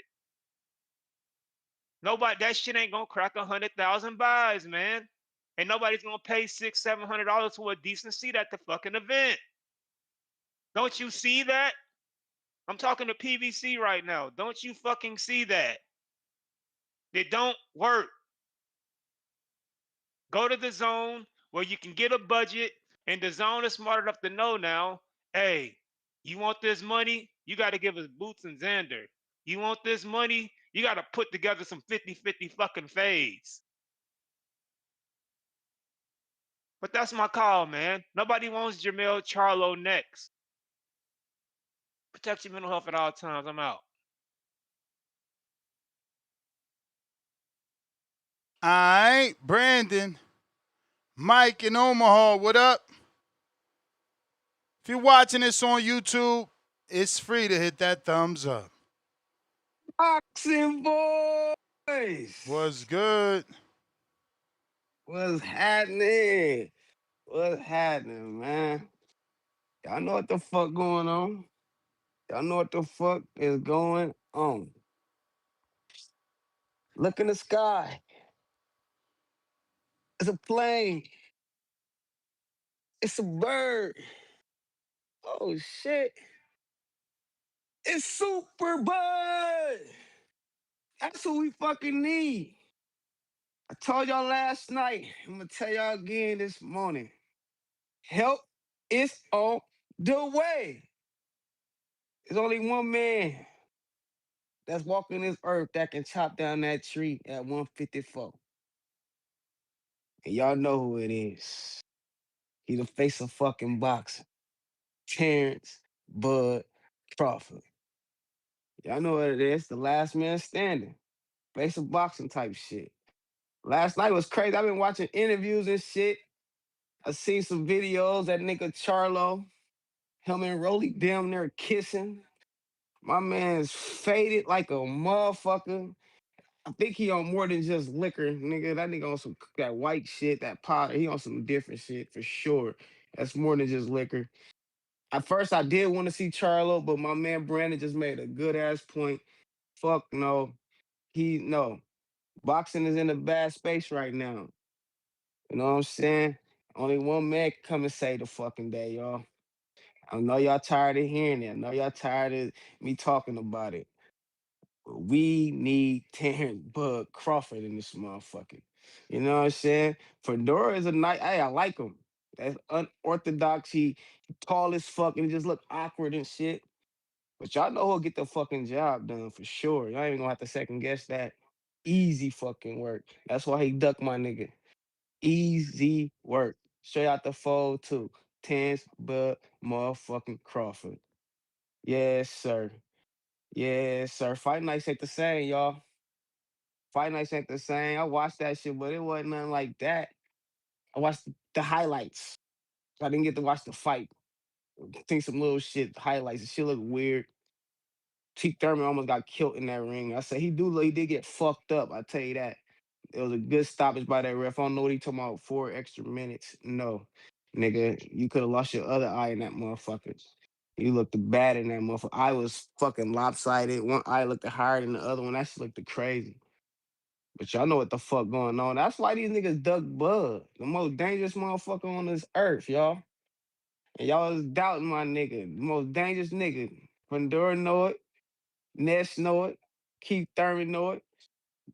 Nobody, that shit ain't gonna crack 100,000 buys, man. And nobody's gonna pay $600-700 for a decent seat at the fucking event. Don't you see that? I'm talking to PVC right now. Don't you fucking see that? It don't work. Go to the zone where you can get a budget, and the zone is smart enough to know now, hey, you want this money? You got to give us Boots and Xander. You want this money? You got to put together some 50-50 fucking fades. But that's my call, man. Nobody wants Jermall Charlo next. Protect your mental health at all times. I'm out. All right, Brandon. Mike in Omaha, what up? If you're watching this on YouTube, it's free to hit that thumbs up. Boxing boys. What's good? What's happening? What's happening, man? Y'all know what the fuck going on. Y'all know what the fuck is going on. Look in the sky. It's a plane. It's a bird. Oh shit. It's Super Bud. That's what we fucking need. I told y'all last night. I'm gonna tell y'all again this morning. Help is on the way. There's only one man that's walking this earth that can chop down that tree at 154. And y'all know who it is. He the face of fucking boxing. Terrence Bud Crawford. Y'all know what it is. The last man standing. Face of boxing type shit. Last night was crazy. I've been watching interviews and shit. I seen some videos. That nigga Charlo, him and Rolly damn near kissing. My man's faded like a motherfucker. I think he on more than just liquor, nigga. That nigga on some that white shit, that powder. He on some different shit for sure. That's more than just liquor. At first, I did want to see Charlo, but my man Brandon just made a good ass point. Fuck no. No. Boxing is in a bad space right now. You know what I'm saying? Only one man can come and save the fucking day, y'all. I know y'all tired of hearing it. I know y'all tired of me talking about it. But we need Terrence Bud Crawford in this motherfucker. You know what I'm saying? Fedor is a nice. Hey, I like him. That's unorthodox. He tall as fuck and he just look awkward and shit. But y'all know he'll get the fucking job done for sure. Y'all ain't gonna have to second guess that. Easy fucking work. That's why he ducked my nigga. Easy work. Straight out the fold too. Terrence Bud motherfucking Crawford. Yes, sir. Yes, sir. Fight nights ain't the same, y'all. Fight nights ain't the same. I watched that shit, but it wasn't nothing like that. I watched the highlights. I didn't get to watch the fight. I think some little shit highlights. The shit look weird. Keith Thurman almost got killed in that ring. I said he did get fucked up. I tell you that. It was a good stoppage by that ref. I don't know what he talking about 4 extra minutes. No, nigga, you could have lost your other eye in that motherfucker. You looked bad in that motherfucker. I was fucking lopsided. One eye looked higher than the other one. That shit looked crazy. But y'all know what the fuck going on. That's why these niggas duck Bud, the most dangerous motherfucker on this earth, y'all. And y'all is doubting my nigga, the most dangerous nigga. Fondora know it. Ness know it. Keith Thurman know it.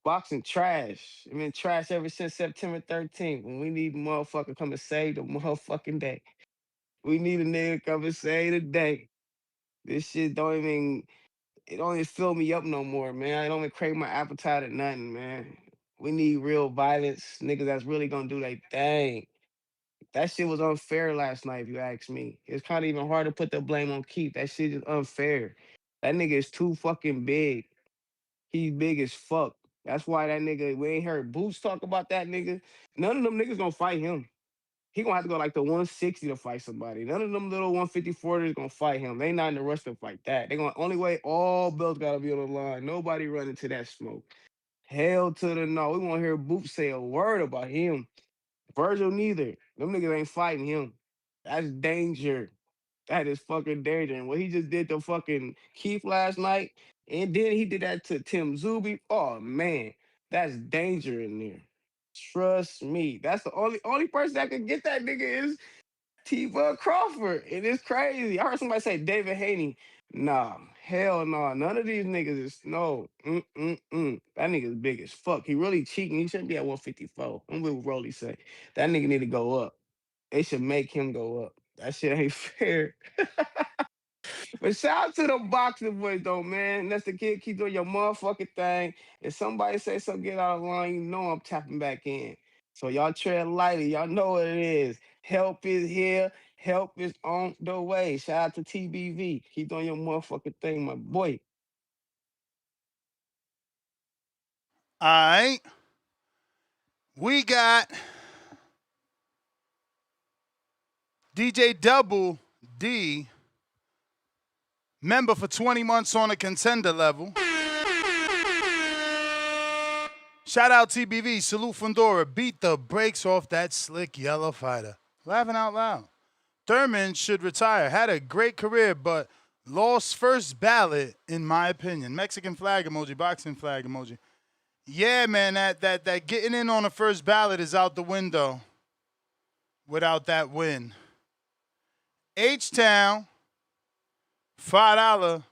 Boxing trash. I've been trash ever since September 13th when we need a motherfucker come and save the motherfucking day. We need a nigga come and save the day. This shit don't even fill me up no more, man. It don't even crave my appetite or nothing, man. We need real violence, niggas that's really gonna do their thing. That shit was unfair last night, if you ask me. It's kind of even hard to put the blame on Keith. That shit is unfair. That nigga is too fucking big. He's big as fuck. That's why that nigga, we ain't heard Boots talk about that nigga. None of them niggas gonna fight him. He gonna have to go like the 160 to fight somebody. None of them little 154ers gonna fight him. They not in the rush to fight that. They gonna only way all belts gotta be on the line. Nobody running to that smoke. Hell to the no. We won't hear Boots say a word about him. Virgil neither. Them niggas ain't fighting him. That's danger. That is fucking danger. And what he just did to fucking Keith last night, and then he did that to Tim Zuby. Oh man, that's danger in there. Trust me. That's the only person that can get that nigga is T-Bug Crawford. It is crazy. I heard somebody say David Haney. Nah, hell no. None of these niggas is no. That nigga's big as fuck. He really cheating. He shouldn't be at 154. I'm with what Rolly say. That nigga need to go up. They should make him go up. That shit ain't fair. But shout out to the boxing boys though, man. That's the kid. Keep doing your motherfucking thing. If somebody say something, get out of line, you know I'm tapping back in. So y'all tread lightly. Y'all know what it is. Help is here. Help is on the way. Shout out to TBV. Keep doing your motherfucking thing, my boy. All right. We got DJ Double D, member for 20 months on a contender level. Shout out TBV, salute Fondora, beat the brakes off that slick yellow fighter. Laughing out loud. Thurman should retire. Had a great career, but lost first ballot, in my opinion. Mexican flag emoji, boxing flag emoji. Yeah, man, that getting in on the first ballot is out the window without that win. H-Town, $5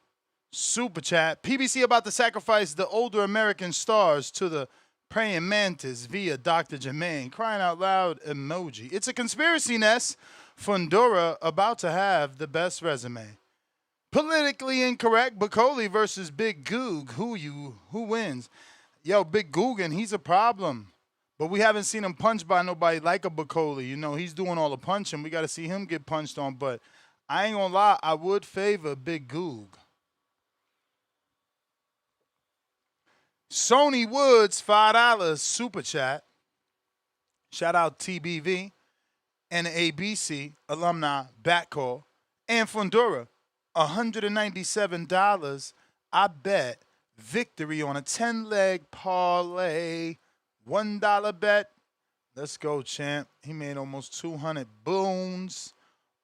super chat. PBC about to sacrifice the older American stars to the praying mantis via Dr. Jermaine. Crying out loud emoji. It's a conspiracy nest. Fondora about to have the best resume. Politically incorrect. Bacoli versus Big Goog. Who wins? Yo, Big Googan, he's a problem. But we haven't seen him punched by nobody like a Bacoli. You know, he's doing all the punching. We got to see him get punched on. But I ain't going to lie, I would favor Big Goog. Sony Woods, $5 super chat. Shout out TBV and ABC alumni backcall. And Fondora, $197. I bet victory on a 10-leg parlay. $1 bet. Let's go, champ. He made almost 200 boons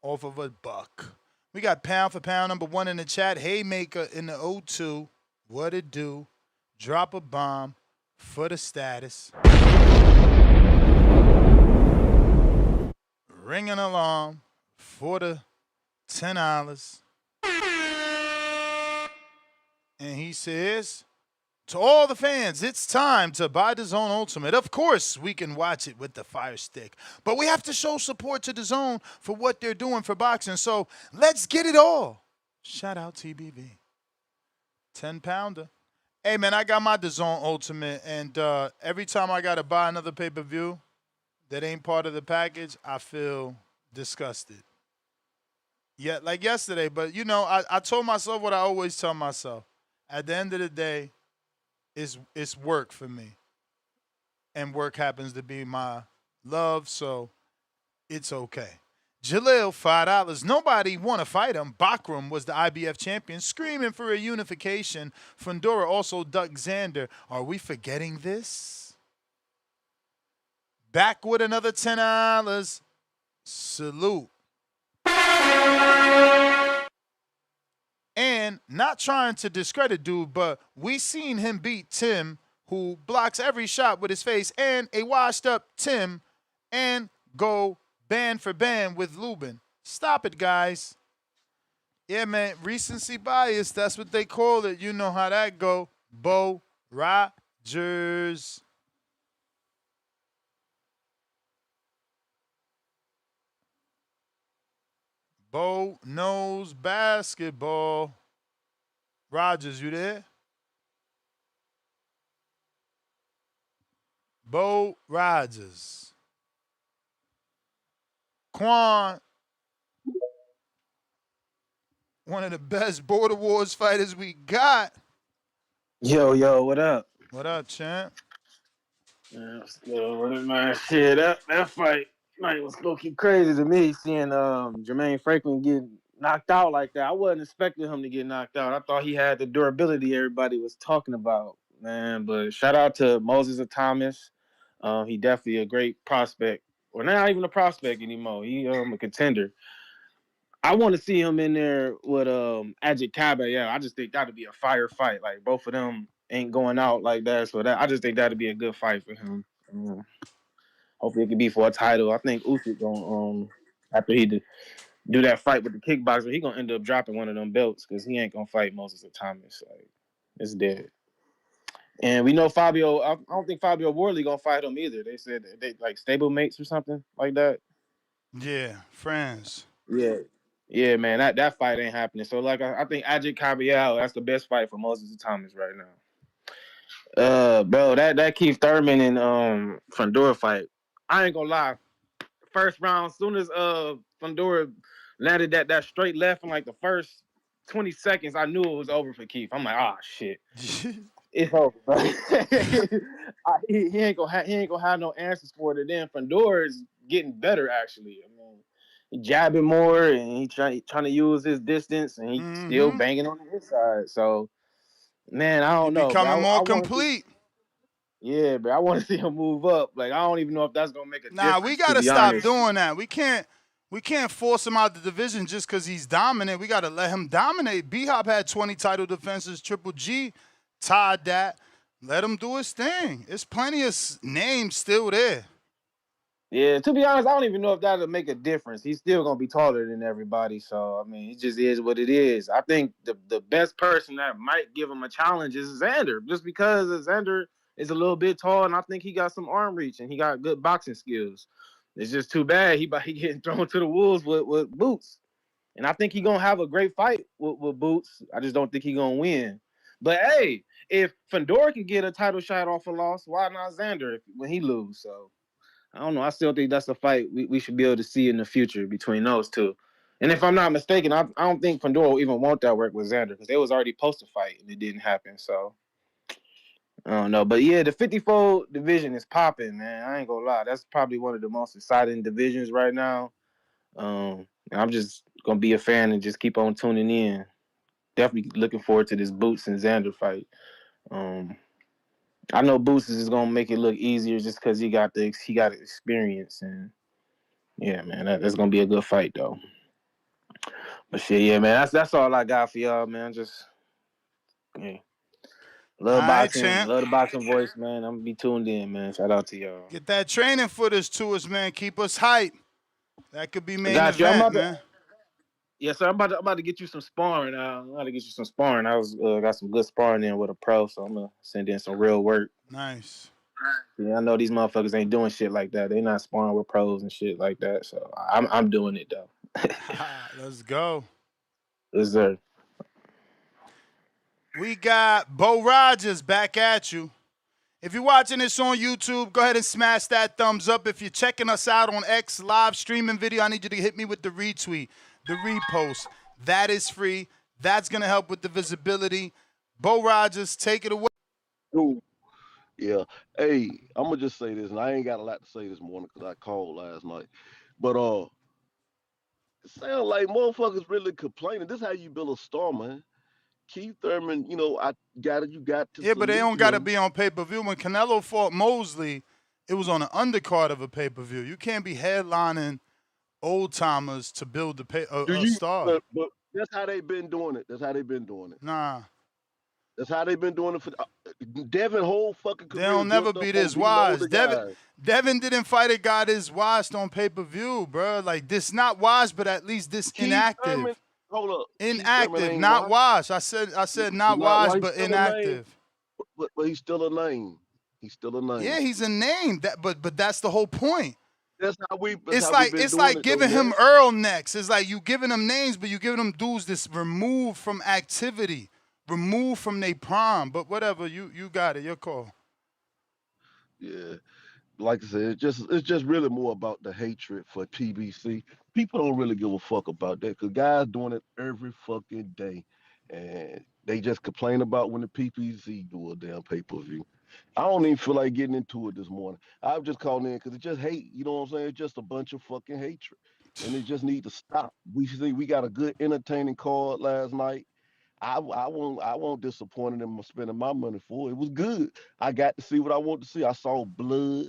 off of a buck. We got pound for pound number 1 in the chat. Haymaker in the 0-2. What it do? Drop a bomb for the status. Ring an alarm for the $10. And he says, to all the fans, it's time to buy DAZN Ultimate. Of course, we can watch it with the Fire Stick, but we have to show support to DAZN for what they're doing for boxing. So let's get it all. Shout out TBV. 10-pounder. Hey, man, I got my DAZN Ultimate, and every time I got to buy another pay-per-view that ain't part of the package, I feel disgusted. Yeah, like yesterday, but, you know, I told myself what I always tell myself. At the end of the day, it's work for me. And work happens to be my love, so it's okay. Jalil, $5. Nobody want to fight him. Bakram was the IBF champion, screaming for a unification. Fondora also ducked Xander. Are we forgetting this? Back with another $10. Salute. And not trying to discredit dude, but we seen him beat Tim, who blocks every shot with his face, and a washed up Tim, and go band for band with Lubin. Stop it, guys. Yeah, man, recency bias, that's what they call it. You know how that go. Bo Rogers. Bo knows basketball. Rogers, you there? Bo Rogers. Quan, one of the best Border Wars fighters we got. Yo, what up? What up, champ? Yeah, what's good, man? Shit, that fight was looking crazy to me, seeing Jermaine Franklin get knocked out like that. I wasn't expecting him to get knocked out. I thought he had the durability everybody was talking about, man. But shout out to Moses and Thomas. He definitely a great prospect. or not even a prospect anymore. He a contender. I want to see him in there with Ajit Kabe. Yeah, I just think that'd be a fire fight. Like both of them ain't going out like that, so I just think that'd be a good fight for him. Hopefully, it could be for a title. I think Usyk gonna after he do that fight with the kickboxer, he gonna end up dropping one of them belts because he ain't gonna fight Moses Thomas. Like it's dead. And we know Fabio. I don't think Fabio Worley gonna fight him either. They said they like stablemates or something like that. Yeah, friends. Yeah, man. That fight ain't happening. So like I think Ajit Kabayal, that's the best fight for Moses Thomas right now. Bro, that Keith Thurman and Fondora fight. I ain't gonna lie. First round, soon as Fondora landed that straight left in like the first 20 seconds, I knew it was over for Keith. I'm like, oh shit. It's over, bro. he ain't gonna have no answers for it. And then Fondora is getting better, actually. I mean, he jabbing more and he trying to use his distance, and he still banging on the inside. So, man, I don't know. Becoming more I complete. Yeah, but I want to see him move up. Like, I don't even know if that's gonna make a difference. We gotta stop doing that. We can't force him out the division just because he's dominant. We gotta let him dominate. B-Hop had 20 title defenses. Triple G tied that. Let him do his thing. There's plenty of names still there. Yeah, to be honest, I don't even know if that'll make a difference. He's still gonna be taller than everybody, so I mean, it just is what it is. I think the best person that might give him a challenge is Xander, just because Xander is a little bit tall, and I think he got some arm reach and he got good boxing skills. It's just too bad he getting thrown to the wolves with Boots, and I think he gonna have a great fight with Boots. I just don't think he gonna win. But hey, if Fedor can get a title shot off a loss, why not Xander when he lose? So. I don't know. I still think that's a fight we should be able to see in the future between those two. And if I'm not mistaken, I don't think Fondora will even want that work with Xander because they was already supposed to fight and it didn't happen. So I don't know. But yeah, the 54 division is popping, man. I ain't gonna lie. That's probably one of the most exciting divisions right now. I'm just gonna be a fan and just keep on tuning in. Definitely looking forward to this Boots and Xander fight. I know Boots is gonna make it look easier just because he got experience, and yeah, man, that's gonna be a good fight though. But shit, yeah, man, that's all I got for y'all, man. Just love boxing, love the boxing voice, man. I'm gonna be tuned in, man. Shout out to y'all. Get that training footage to us, man. Keep us hype. That could be main event, man. Yeah, so I'm about to get you some sparring. I'm about to get you some sparring. I was got some good sparring in with a pro, so I'm gonna send in some real work. Nice. Yeah, I know these motherfuckers ain't doing shit like that. They not sparring with pros and shit like that. So I'm doing it though. Let's go. Yes, sir. We got Bo Rogers back at you. If you're watching this on YouTube, go ahead and smash that thumbs up. If you're checking us out on X live streaming video, I need you to hit me with the retweet, the repost. That is free. That's going to help with the visibility. Bo Rogers, take it away. Ooh. Yeah. Hey, I'm going to just say this, and I ain't got a lot to say this morning because I called last night. But it sounds like motherfuckers really complaining. This is how you build a star, man. Keith Thurman, you got to. Yeah, but they don't got to be on pay-per-view. When Canelo fought Mosley, it was on an undercard of a pay-per-view. You can't be headlining old-timers to build a star. But that's how they've been doing it. Nah. That's how they've been doing it for Devin whole fucking career. They don't never be this wise. Devin didn't fight a guy this washed on pay-per-view, bro. Like, this not washed, but at least this inactive. Thurman, hold up. Inactive, not washed. I said not washed, but inactive. But he's still a name. Yeah, he's a name. But that's the whole point. That's how we. It's like giving him Earl next. It's like you giving him names, but you giving them dudes this removed from activity, removed from their prime. But whatever, you got it. Your call. Yeah, like I said, it's just really more about the hatred for PBC. People don't really give a fuck about that because guys doing it every fucking day, and they just complain about when the PPC do a damn pay-per-view. I don't even feel like getting into it this morning. I've just called in because it's just hate. You know what I'm saying? It's just a bunch of fucking hatred, and it just need to stop. We got a good entertaining card last night. I won't disappointed in spending my money for it. It was good. I got to see what I want to see. I saw blood.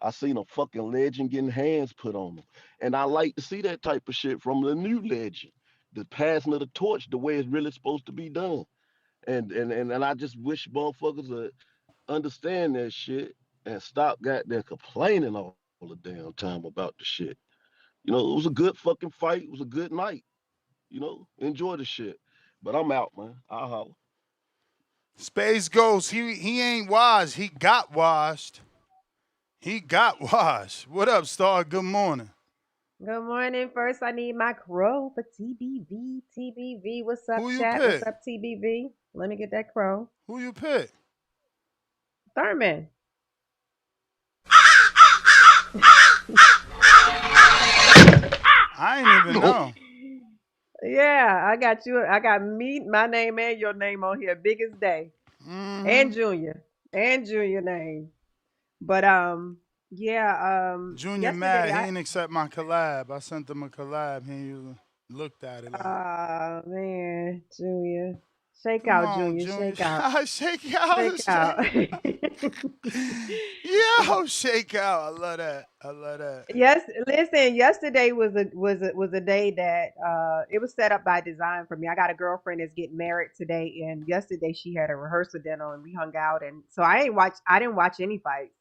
I seen a fucking legend getting hands put on them. And I like to see that type of shit from the new legend. The passing of the torch the way it's really supposed to be done. And I just wish motherfuckers would understand that shit and stop goddamn complaining all the damn time about the shit. You know, it was a good fucking fight. It was a good night. You know, enjoy the shit. But I'm out, man. I'll holler. Spades Ghost, he ain't washed. He got washed. He got washed. What up, Star? Good morning. Good morning. First, I need my crow for TBV. TBV, what's up, Who you chat? pick? What's up, TBV? Let me get that crow. Who you pick? Thurman. I ain't even know. Yeah, I got you. I got me, my name, and your name on here. Biggest day. And Junior. And Junior name. But yeah, Junior mad. He ain't accept my collab. I sent him a collab. He ain't even looked at it. Like, man, Junior. Shake Come out, on, Junior. Shake out. Shake out. Shake out. Yo, shake out. I love that. I love that. Yes, listen, yesterday was a day that it was set up by design for me. I got a girlfriend that's getting married today, and yesterday she had a rehearsal dinner and we hung out, and so I didn't watch any fights.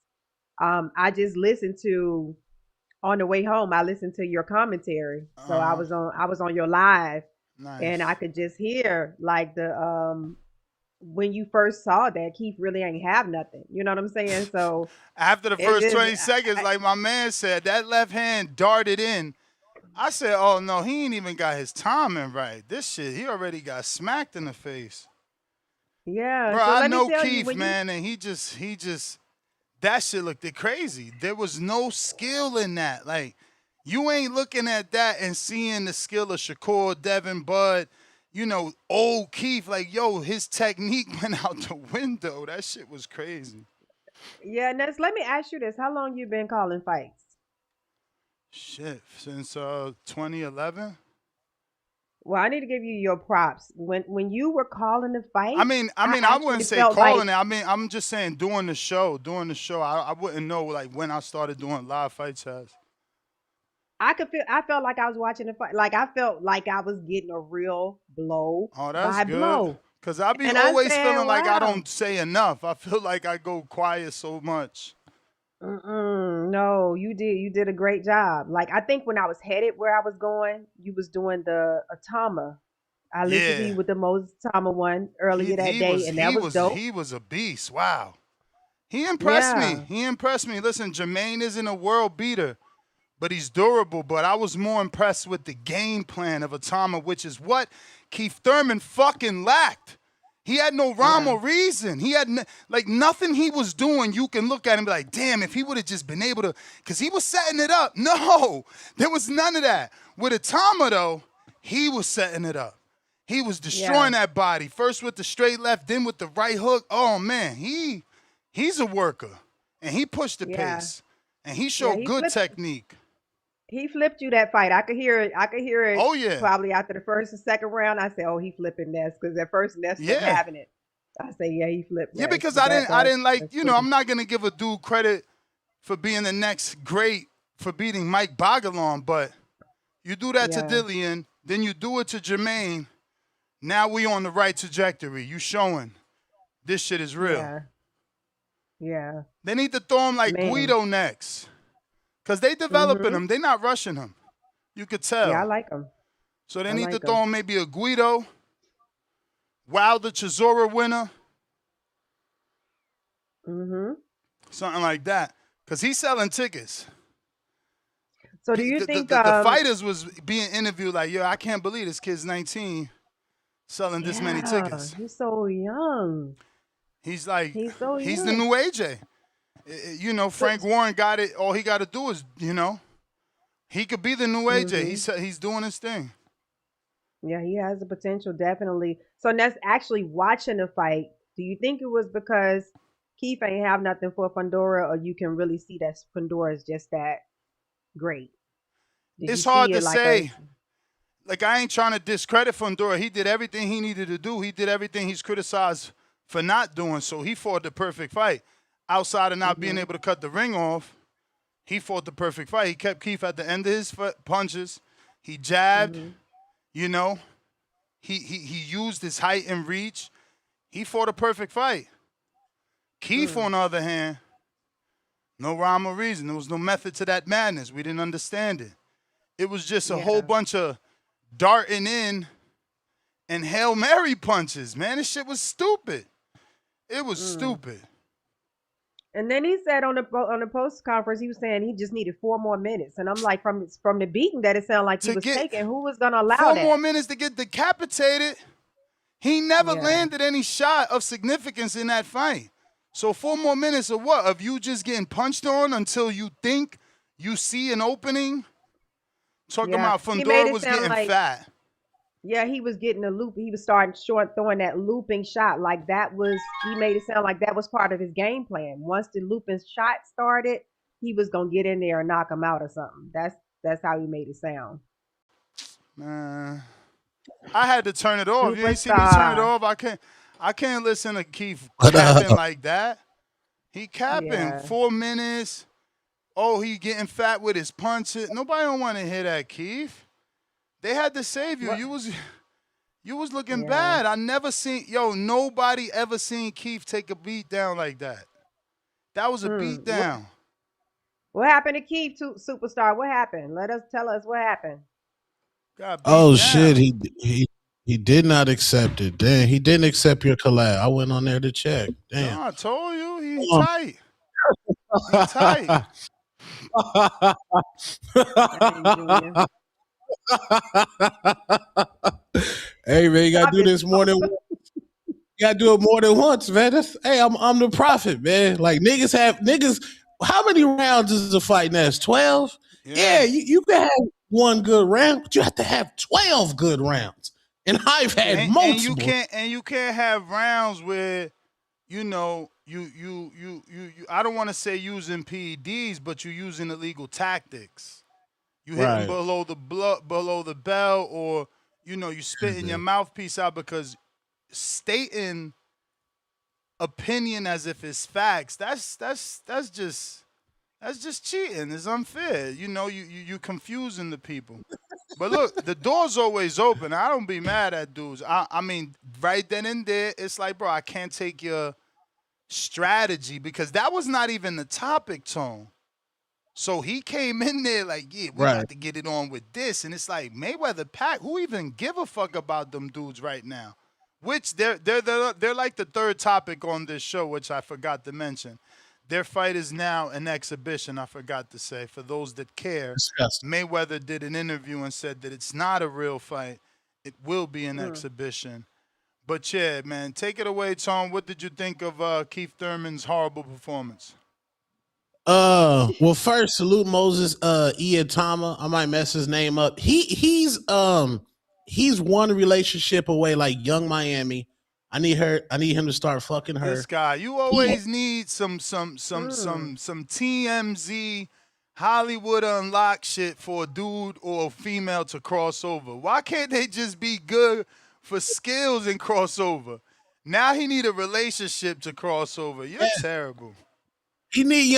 I just listened to on the way home, I listened to your commentary. So I was on your live. Nice. And I could just hear like the when you first saw that Keith really ain't have nothing. You know what I'm saying? So after the first 20 seconds, like my man said, that left hand darted in. I said, oh no, he ain't even got his timing right. This shit, he already got smacked in the face. Yeah. Bro, so I let know me tell Keith, you, man, and he just that shit looked crazy. There was no skill in that. Like, you ain't looking at that and seeing the skill of Shakur, Devin, Bud, you know, old Keith. Like, yo, his technique went out the window. That shit was crazy. Yeah, Ness, let me ask you this. How long you been calling fights? Shit, since 2011. Well, I need to give you your props. When you were calling the fight, I wouldn't say calling it. I mean, I'm just saying doing the show. I wouldn't know like when I started doing live fight chats. I felt like I was watching a fight. Like I felt like I was getting a real blow by blow. Cause I be always feeling like I don't say enough. I feel like I go quiet so much. No, you did a great job. Like I think when I was headed where I was going, you was doing the Itauma. I listened to you with the Moses Itauma one earlier that day, and that was dope. He was a beast. Wow, he impressed me. He impressed me. Listen, Jermaine isn't a world beater, but he's durable. But I was more impressed with the game plan of Itauma, which is what Keith Thurman fucking lacked. He had no rhyme or reason. He had nothing he was doing. You can look at him and be like, damn, if he would have just been able to, because he was setting it up. No, there was none of that. With Itauma, though, he was setting it up. He was destroying that body. First with the straight left, then with the right hook. Oh, man, he's a worker. And he pushed the pace. And he showed good technique. He flipped you that fight. I could hear it. Oh, yeah. Probably after the first and second round, I said, "Oh, he flipping Ness," because at first Ness was having it. I say, "Yeah, he flipped." Yeah, because I didn't like. You know, I'm not gonna give a dude credit for being the next great for beating Mike Bogalon, but you do that to Dillian, then you do it to Jermaine. Now we on the right trajectory. You showing this shit is real. Yeah. They need to throw him like Guido next. Because they developing him. They're not rushing him. You could tell. Yeah, I like him. So they need to throw him maybe a Guido, Wilder Chisora winner. Something like that. Because he's selling tickets. So do you think the fighters was being interviewed like, yo, I can't believe this kid's 19 selling this many tickets. He's so young. He's like, he's the new AJ. You know, Frank Warren got it. All he got to do is, you know, he could be the new AJ. He's doing his thing. Yeah, he has the potential, definitely. So that's actually watching the fight. Do you think it was because Keith ain't have nothing for Fondora, or you can really see that Fondora is just that great? It's hard to say. Like, I ain't trying to discredit Fondora. He did everything he needed to do. He did everything he's criticized for not doing. So he fought the perfect fight. Outside of not being able to cut the ring off, he fought the perfect fight. He kept Keith at the end of his punches. He jabbed, you know. He used his height and reach. He fought a perfect fight. Keith, on the other hand, no rhyme or reason. There was no method to that madness. We didn't understand it. It was just a whole bunch of darting in and Hail Mary punches, man. This shit was stupid. It was stupid. And then he said on the post conference, he was saying he just needed 4 more minutes. And I'm like, from the beating that it sounded like he was taking, who was gonna allow 4 that? more minutes to get decapitated. He never landed any shot of significance in that fight. So 4 more minutes of what? Of you just getting punched on until you think you see an opening? Talking about Fondora was getting fat. Yeah, he was getting a loop. He was starting throwing that looping shot. Like that was, he made it sound like that was part of his game plan. Once the looping shot started, he was gonna get in there and knock him out or something. That's how he made it sound. Man, I had to turn it off. You ain't see me turn it off. I can't listen to Keith capping like that. He capping 4 minutes. Oh, he getting fat with his punches. Nobody don't want to hear that, Keith. They had to save you. You was looking bad. I never seen nobody ever seen Keith take a beat down like that. That was a beat down. What happened to Keith, superstar? What happened? Tell us what happened. Oh shit, he did not accept it. Damn, he didn't accept your collab. I went on there to check. Damn. No, I told you he tight. He tight. Hey man, you gotta do this more than you gotta do it more than once, man. I'm the prophet, man. Like niggas. How many rounds is a fight now? 12? Yeah, you can have one good round, but you have to have 12 good rounds. And I've had multiple. And you can't have rounds where, you I don't want to say using PEDs, but you're using illegal tactics. You hitting below the belt, or you spitting your mouthpiece out because stating opinion as if it's facts. That's just cheating. It's unfair. You confusing the people. But look, the door's always open. I don't be mad at dudes. I mean, right then and there, it's like, bro, I can't take your strategy because that was not even the topic, Tone. So he came in there like, we got to get it on with this. And it's like, Mayweather Pac, who even give a fuck about them dudes right now? Which they're like the third topic on this show, which I forgot to mention. Their fight is now an exhibition, I forgot to say. For those that care, Mayweather did an interview and said that it's not a real fight. It will be an exhibition. But yeah, man, take it away, Tom. What did you think of Keith Thurman's horrible performance? Well, first, salute Moses Itauma. I might mess his name up. He's one relationship away, like Young Miami. I need him to start fucking her. This guy, you always need some TMZ Hollywood unlocked shit for a dude or a female to cross over. Why can't they just be good for skills and crossover? Now he need a relationship to cross over. You're terrible. He need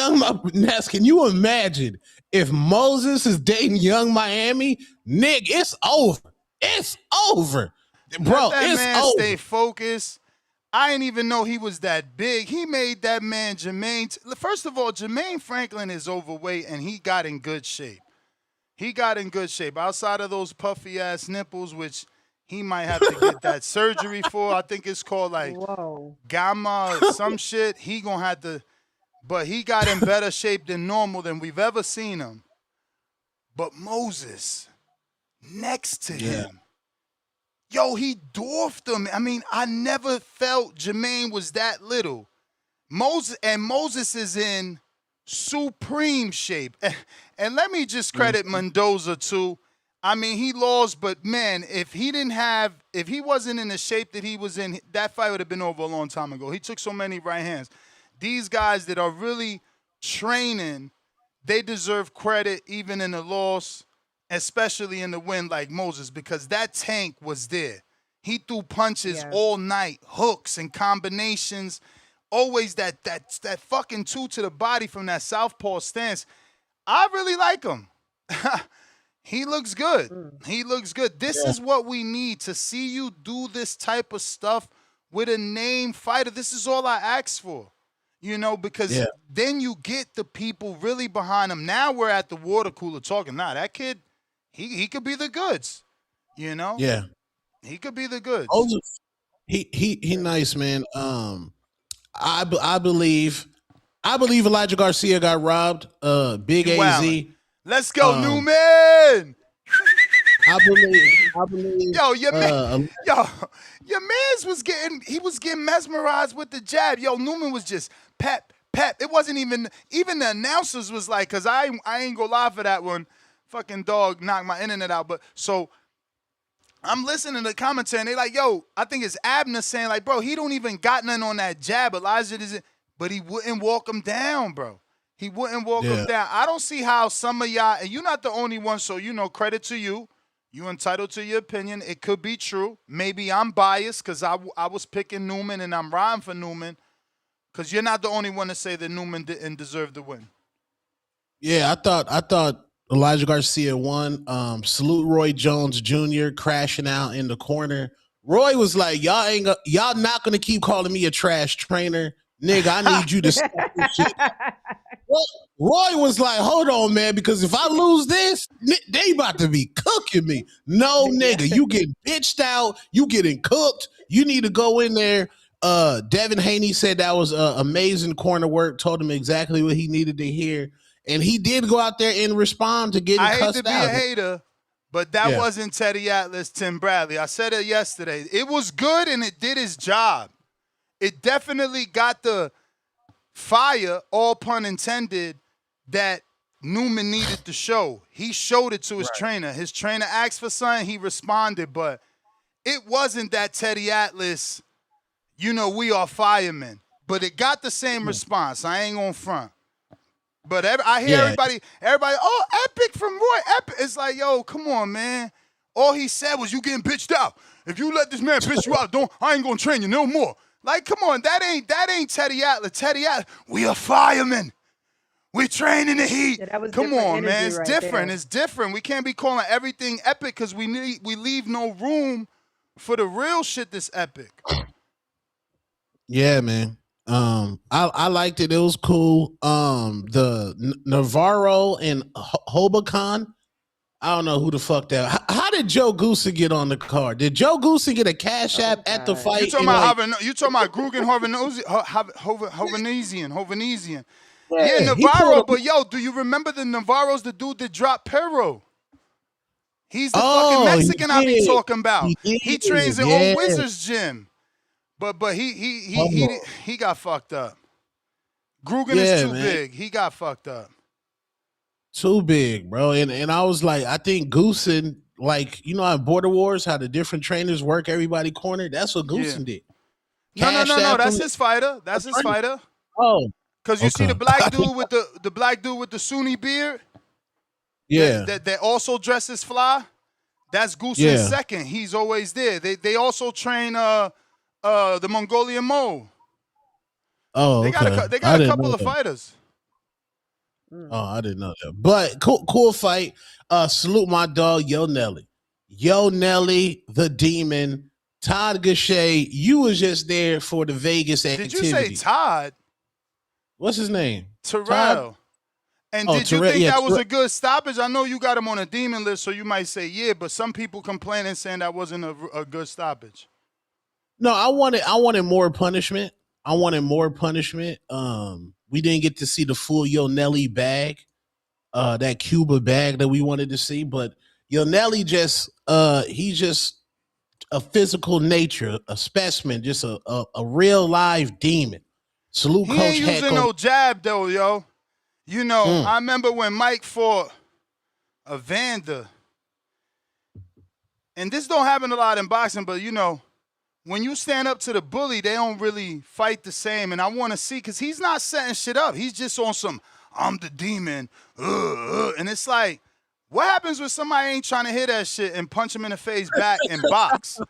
Ness, can you imagine if Moses is dating Young Miami? Nick, it's over. It's over. Bro, let that man stay focused. I didn't even know he was that big. He made that man Jermaine. First of all, Jermaine Franklin is overweight, and he got in good shape. Outside of those puffy ass nipples, which he might have to get that surgery for. I think it's called like gamma or some shit. He gonna have to, but he got in better shape than normal than we've ever seen him. But Moses, next to him. Yo, he dwarfed him. I mean, I never felt Jermaine was that little. Moses is in supreme shape. And let me just credit Mendoza too. I mean, he lost, but man, if he wasn't in the shape that he was in, that fight would have been over a long time ago. He took so many right hands. These guys that are really training, they deserve credit even in the loss, especially in the win like Moses, because that tank was there. He threw punches all night, hooks and combinations, always that fucking two to the body from that southpaw stance. I really like him. He looks good. He looks good. This is what we need to see you do this type of stuff with a name fighter. This is all I ask for. You know, because then you get the people really behind him. Now we're at the water cooler talking. Nah, that kid, he could be the goods. You know? Yeah. He could be the goods. He nice, man. I believe Elijah Garcia got robbed. Big You AZ. wildin'. Let's go, Newman. I believe. Yo, your man's was getting mesmerized with the jab. Yo, Newman was just pep. It wasn't even the announcers was like, cause I ain't gonna lie for that one. Fucking dog knocked my internet out. But so I'm listening to the commentary and they like, yo, I think it's Abner saying like, bro, he don't even got nothing on that jab. Elijah doesn't, but he wouldn't walk him down, bro. He wouldn't walk him down. I don't see how some of y'all, and you're not the only one, so you know, credit to you. You entitled to your opinion. It could be true. Maybe I'm biased because I was picking Newman and I'm riding for Newman because you're not the only one to say that Newman didn't deserve the win. Yeah, I thought Elijah Garcia won. Salute Roy Jones Jr. crashing out in the corner. Roy was like, y'all not gonna keep calling me a trash trainer. Nigga, I need you to stop this shit. Roy was like, hold on, man, because if I lose this, they about to be cooking me. No, nigga, you getting bitched out. You getting cooked. You need to go in there. Devin Haney said that was amazing corner work, told him exactly what he needed to hear. And he did go out there and respond to getting cussed out. I hate to be a hater, but that wasn't Teddy Atlas, Tim Bradley. I said it yesterday. It was good and it did its job. It definitely got the fire, all pun intended, that Newman needed to show. He showed it to his trainer. His trainer asked for something, he responded, but it wasn't that Teddy Atlas, you know, we are firemen. But it got the same response. I ain't gonna front. But I hear everybody, oh, epic from Roy, epic. It's like, yo, come on, man. All he said was, you getting bitched out. If you let this man bitch you out, I ain't gonna train you no more. Like, come on, that ain't Teddy Atlas. Teddy Atlas, we are firemen. We train in the heat. Yeah, come on, man. It's different. There. It's different. We can't be calling everything epic because we leave no room for the real shit that's epic. Yeah, man. I liked it. It was cool. The Navarro and Hobokan. I don't know who the fuck that. How did Joe Goosen get on the card? Did Joe Goosen get a cash app at the fight? You talking about Grugan Hovhanesian. Yeah, Navarro. But yo, do you remember the Navarro's the dude that dropped Perro? He's the fucking Mexican I be talking about. He trains in old Wizards gym. But he got fucked up. Grugan is too big. He got fucked up. Too big, bro. And I was like, I think Goosen, like, you know how Border Wars, how the different trainers work everybody corner? That's what Goosen did. No. That's his fighter. That's his fighter. Oh. Because you see the black dude with the black dude with the Sunni beard? Yeah. That also dresses fly? That's Goosen's second. He's always there. They also train the Mongolian Mo. Oh, They got a couple of fighters. Oh, I didn't know that. But cool fight. Salute my dog, Yo Nelly. Yo Nelly, the demon. Todd Gachet, you was just there for the Vegas activity. Did you say Todd? What's his name? Terrell. Todd? And did you think that was a good stoppage? I know you got him on a demon list, so you might say yeah, but some people complaining saying that wasn't a good stoppage. No, I wanted more punishment. We didn't get to see the full Yo Nelly bag, that Cuba bag that we wanted to see. But Yo Nelly he's just a physical nature, a specimen, just a real live demon. Salute he Coach ain't using no jab though, yo. You know, I remember when Mike fought Evander, and this don't happen a lot in boxing, but you know, when you stand up to the bully, they don't really fight the same. And I want to see, because he's not setting shit up. He's just on some, I'm the demon. And it's like, what happens when somebody ain't trying to hit that shit and punch him in the face back and box?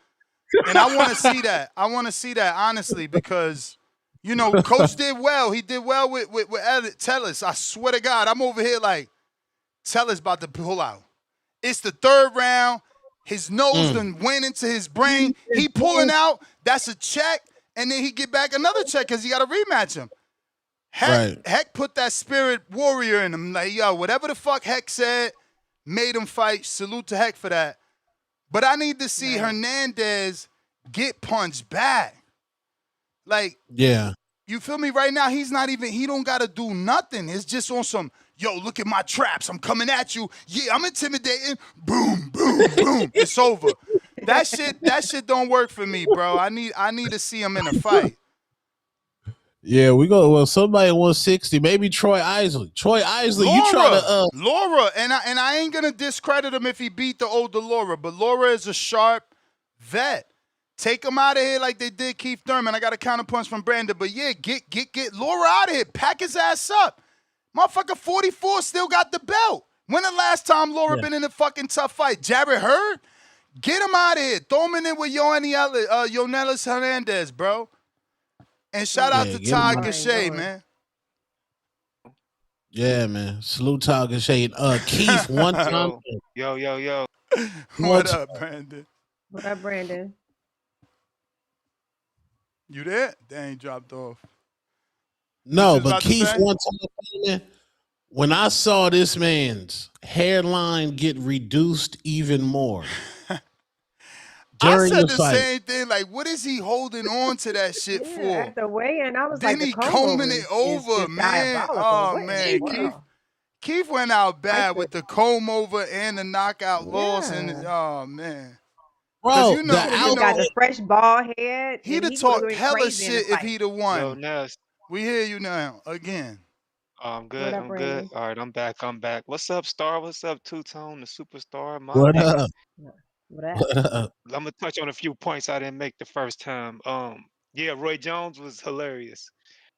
And I want to see that. I want to see that, honestly, because, you know, Coach did well. He did well with Elliot Tellis. I swear to God, I'm over here like, tell us about to pull out. It's the 3rd round. His nose done went into his brain. He pulling out. That's a check. And then he get back another check because he got to rematch him. Heck put that spirit warrior in him. Like, yo, whatever the fuck Heck said, made him fight. Salute to Heck for that. But I need to see Hernandez get punched back. Like, you feel me? Right now, he don't got to do nothing. It's just on some, yo, look at my traps. I'm coming at you. Yeah, I'm intimidating. Boom, boom, boom. It's over. That shit don't work for me, bro. I need to see him in a fight. Yeah, we go. Well, somebody at 160, maybe Troy Isley. You try to Laura, and I ain't gonna discredit him if he beat the older Laura, but Laura is a sharp vet. Take him out of here like they did Keith Thurman. I got a counterpunch from Brandon, but yeah, get Laura out of here. Pack his ass up. Motherfucker 44 still got the belt. When the last time Laura been in a fucking tough fight? Jarrett Hurd? Get him out of here. Throw him in there with Yonelis Hernandez, bro. And shout out to Todd Gachet, man. Yeah, man. Salute Todd Gachet. Keith, one time. Yo. What up, Brandon? What up, Brandon? You there? They ain't dropped off. No, but Keith, one time, when I saw this man's hairline get reduced even more. I said the same thing. Like, what is he holding on to that shit for? At the weigh-in, I was then like, he combing it over, man. Oh, man. Keith went out bad with the comb over and the knockout loss. And oh, man. Bro, he got the fresh bald head. He'd have talked hella shit if he'd have won. Yo, Ness. We hear you now again. I'm good. I'm good. All right, I'm back. What's up, Star? What's up, Two-Tone, the superstar? What up? I'm gonna touch on a few points I didn't make the first time. Yeah, Roy Jones was hilarious.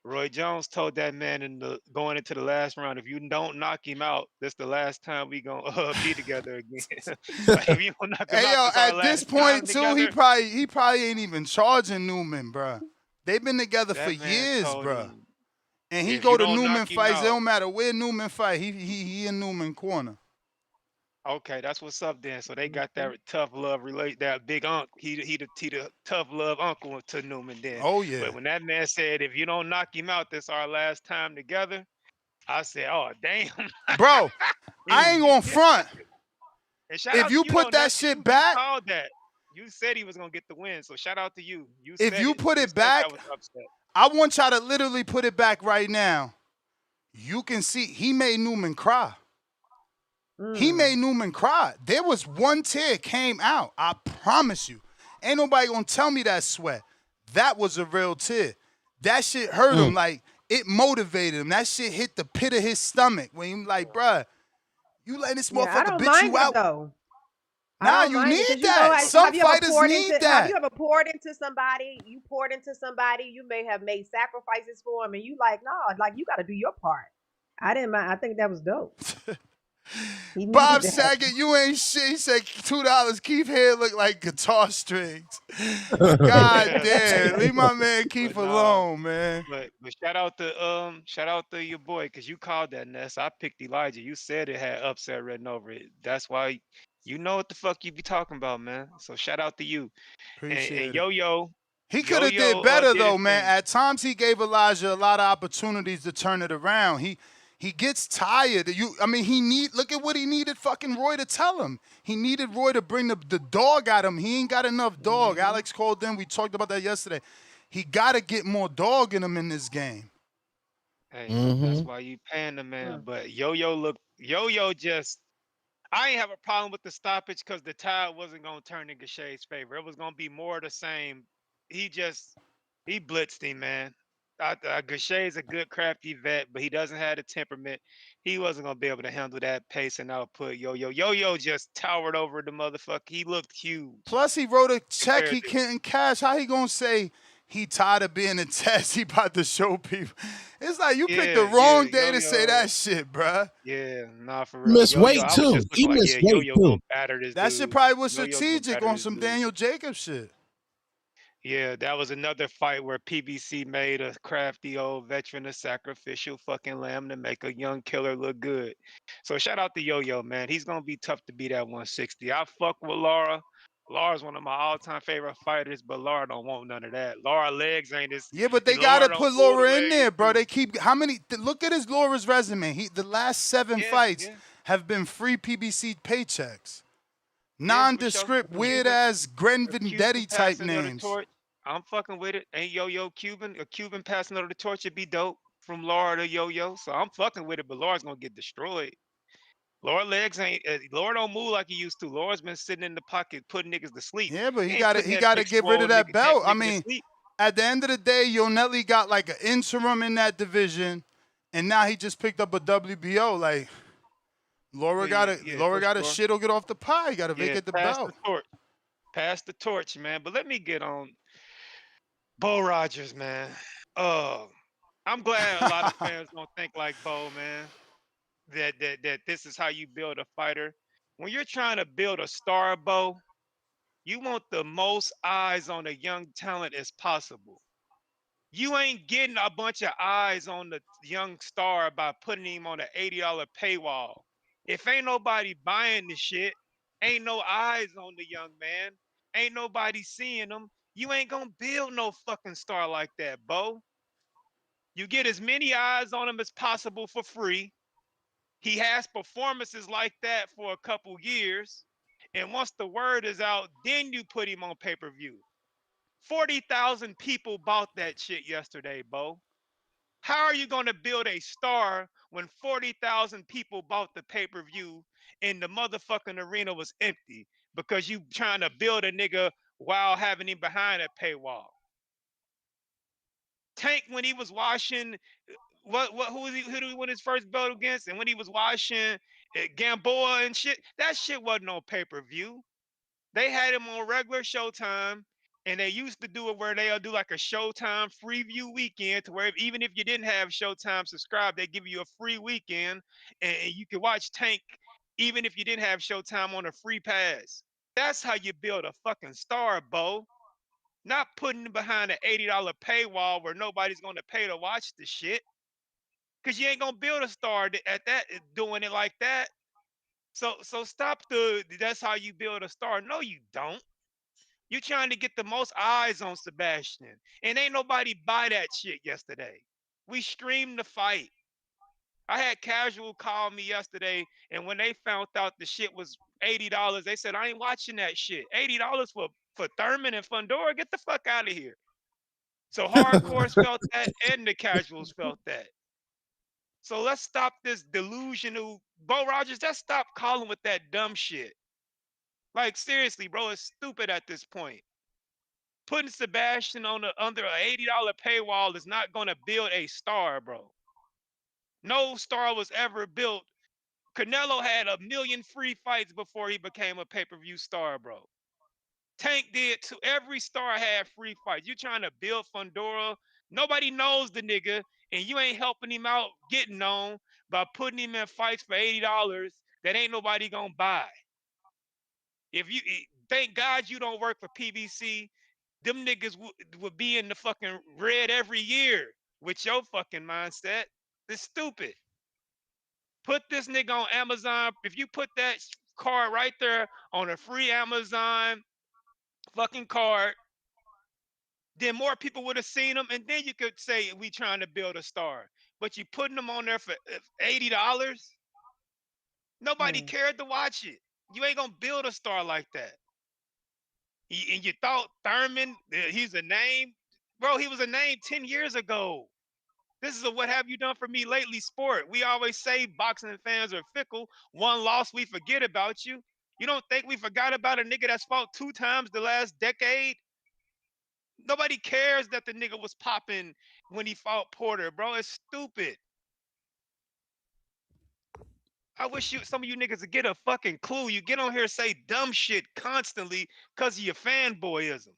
Roy Jones told that man going into the last round, if you don't knock him out, this the last time we gonna be together again. Like, if you don't knock him out, at this point too, he probably ain't even charging Newman, bro. They've been together for years, bro. And he go to Newman fights. It don't matter where Newman fight. He in Newman corner. Okay, that's what's up then. So they got that tough love that big uncle. He the tough love uncle to Newman then. Oh yeah. But when that man said, if you don't knock him out, this our last time together, I said, oh damn. Bro, I ain't gonna front. If you put that shit back, called that. You said he was gonna get the win. So shout out to you. If you put it back, I want y'all to literally put it back right now. You can see he made Newman cry. He made Newman cry. There was one tear came out. I promise you. Ain't nobody gonna tell me that sweat. That was a real tear. That shit hurt him. Like, it motivated him. That shit hit the pit of his stomach. When he like, bruh, you let this motherfucker bitch you out. Though. Nah, you need that. Some fighters need that. Have you ever poured into somebody? You poured into somebody. You may have made sacrifices for him, and you like, no, like you got to do your part. I didn't mind. I think that was dope. Bob Saget, you ain't shit. He said $2. Keith hair look like guitar strings. God damn, leave my man Keith alone, man. But shout out to your boy, because you called that, Ness. I picked Elijah. You said it had upset written over it. That's why you know what the fuck you be talking about, man. So shout out to you. And Yo-Yo. He could have did better though, man. At times he gave Elijah a lot of opportunities to turn it around. He gets tired. Look at what he needed fucking Roy to tell him. He needed Roy to bring the dog at him. He ain't got enough dog. Alex called in. We talked about that yesterday. He got to get more dog in him in this game. Hey, that's why you paying the man. But Yo-Yo just, I ain't have a problem with the stoppage because the tide wasn't going to turn in Gachet's favor. It was going to be more of the same. He blitzed him, man. Gachet is a good, crafty vet, but he doesn't have the temperament. He wasn't gonna be able to handle that pace and output. Yo-Yo just towered over the motherfucker. He looked huge. Plus, he wrote a check he couldn't cash. How he gonna say he tired of being a test? He about to show people. It's like you picked the wrong day to say that shit, bruh. Yeah, nah, for real. Missed weight too. He missed weight too. That shit probably was strategic on some Daniel Jacobs shit. Yeah, that was another fight where PBC made a crafty old veteran a sacrificial fucking lamb to make a young killer look good. So shout out to Yo-Yo, man. He's gonna be tough to beat at 160. I fuck with Laura. Laura's one of my all-time favorite fighters, but Laura don't want none of that. Laura legs ain't as Yeah, but they Laura gotta don't put pull the Laura in way. there, bro. They keep look at his Laura's resume. The last 7 Yeah, fights yeah, have been free PBC paychecks. yeah, for sure. Nondescript, weird ass Gren A Cuban Vendetti type passing of the names. torch. I'm fucking with it. Ain't Yo-Yo Cuban? A Cuban passing of the torch would be dope from Laura to Yo-Yo. So I'm fucking with it, but Laura's gonna get destroyed. Laura legs ain't Laura don't move like he used to. Laura's been sitting in the pocket putting niggas to sleep. Yeah, but He he ain't gotta putting he that gotta big get rid of swole that nigga tank belt. I nigga to mean, sleep. at the end of the day, Yonelli got like an interim in that division, and now he just picked up a WBO. Like Laura Yeah, Laura for gotta sure. shit or get off the pie. He gotta Yeah, vacate the pass the belt. torch. Pass the torch, man. But let me get on Bo Rogers, man. Uh, I'm glad a lot of fans don't think like Bo, man. That this is how you build a fighter. When you're trying to build a star, Bo, you want the most eyes on a young talent as possible. You ain't getting a bunch of eyes on the young star by putting him on an $80 paywall. If ain't nobody buying the shit, ain't no eyes on the young man, ain't nobody seeing him, you ain't gonna build no fucking star like that, Bo. You get as many eyes on him as possible for free. He has performances like that for a couple years. And once the word is out, then you put him on pay-per-view. 40,000 people bought that shit yesterday, Bo. How are you going to build a star when 40,000 people bought the pay-per-view and the motherfucking arena was empty because you trying to build a nigga while having him behind a paywall? Tank, when he was watching who did he win his first belt against? And when he was watching Gamboa and shit, that shit wasn't on pay-per-view. They had him on regular Showtime, and they used to do it where they'll do like a Showtime free view weekend to where even if you didn't have Showtime subscribed, they give you a free weekend and you can watch Tank even if you didn't have Showtime on a free pass. That's how you build a fucking star, Bo. Not putting him behind an $80 paywall where nobody's going to pay to watch the shit. Cause you ain't gonna build a star at that doing it like that. So stop that's how you build a star. No, you don't. You trying to get the most eyes on Sebastian. And ain't nobody buy that shit yesterday. We streamed the fight. I had casual call me yesterday, and when they found out the shit was $80, they said, I ain't watching that shit. $80 for Thurman and Fondora? Get the fuck out of here. So hardcores felt that and the casuals felt that. So let's stop this delusional Bo Rogers. Let's stop calling with that dumb shit. Like seriously, bro, it's stupid at this point. Putting Sebastian on under an $80 paywall is not going to build a star, bro. No star was ever built. Canelo had a million free fights before he became a pay-per-view star, bro. Tank did too. Every star had free fights. You trying to build Fondora? Nobody knows the nigga, and you ain't helping him out getting known by putting him in fights for $80 that ain't nobody gonna buy. If you thank God you don't work for PBC, them niggas would be in the fucking red every year with your fucking mindset. It's stupid. Put this nigga on Amazon. If you put that card right there on a free Amazon fucking card, then more people would have seen them, and then you could say we trying to build a star. But you putting them on there for $80. Nobody cared to watch it. You ain't gonna build a star like that. And you thought Thurman, he's a name, bro. He was a name 10 years ago. This is a what have you done for me lately sport. We always say boxing fans are fickle. One loss, we forget about you. You don't think we forgot about a nigga that's fought 2 times the last decade? Nobody cares that the nigga was popping when he fought Porter, bro. It's stupid. I wish some of you niggas would get a fucking clue. You get on here and say dumb shit constantly because of your fanboyism.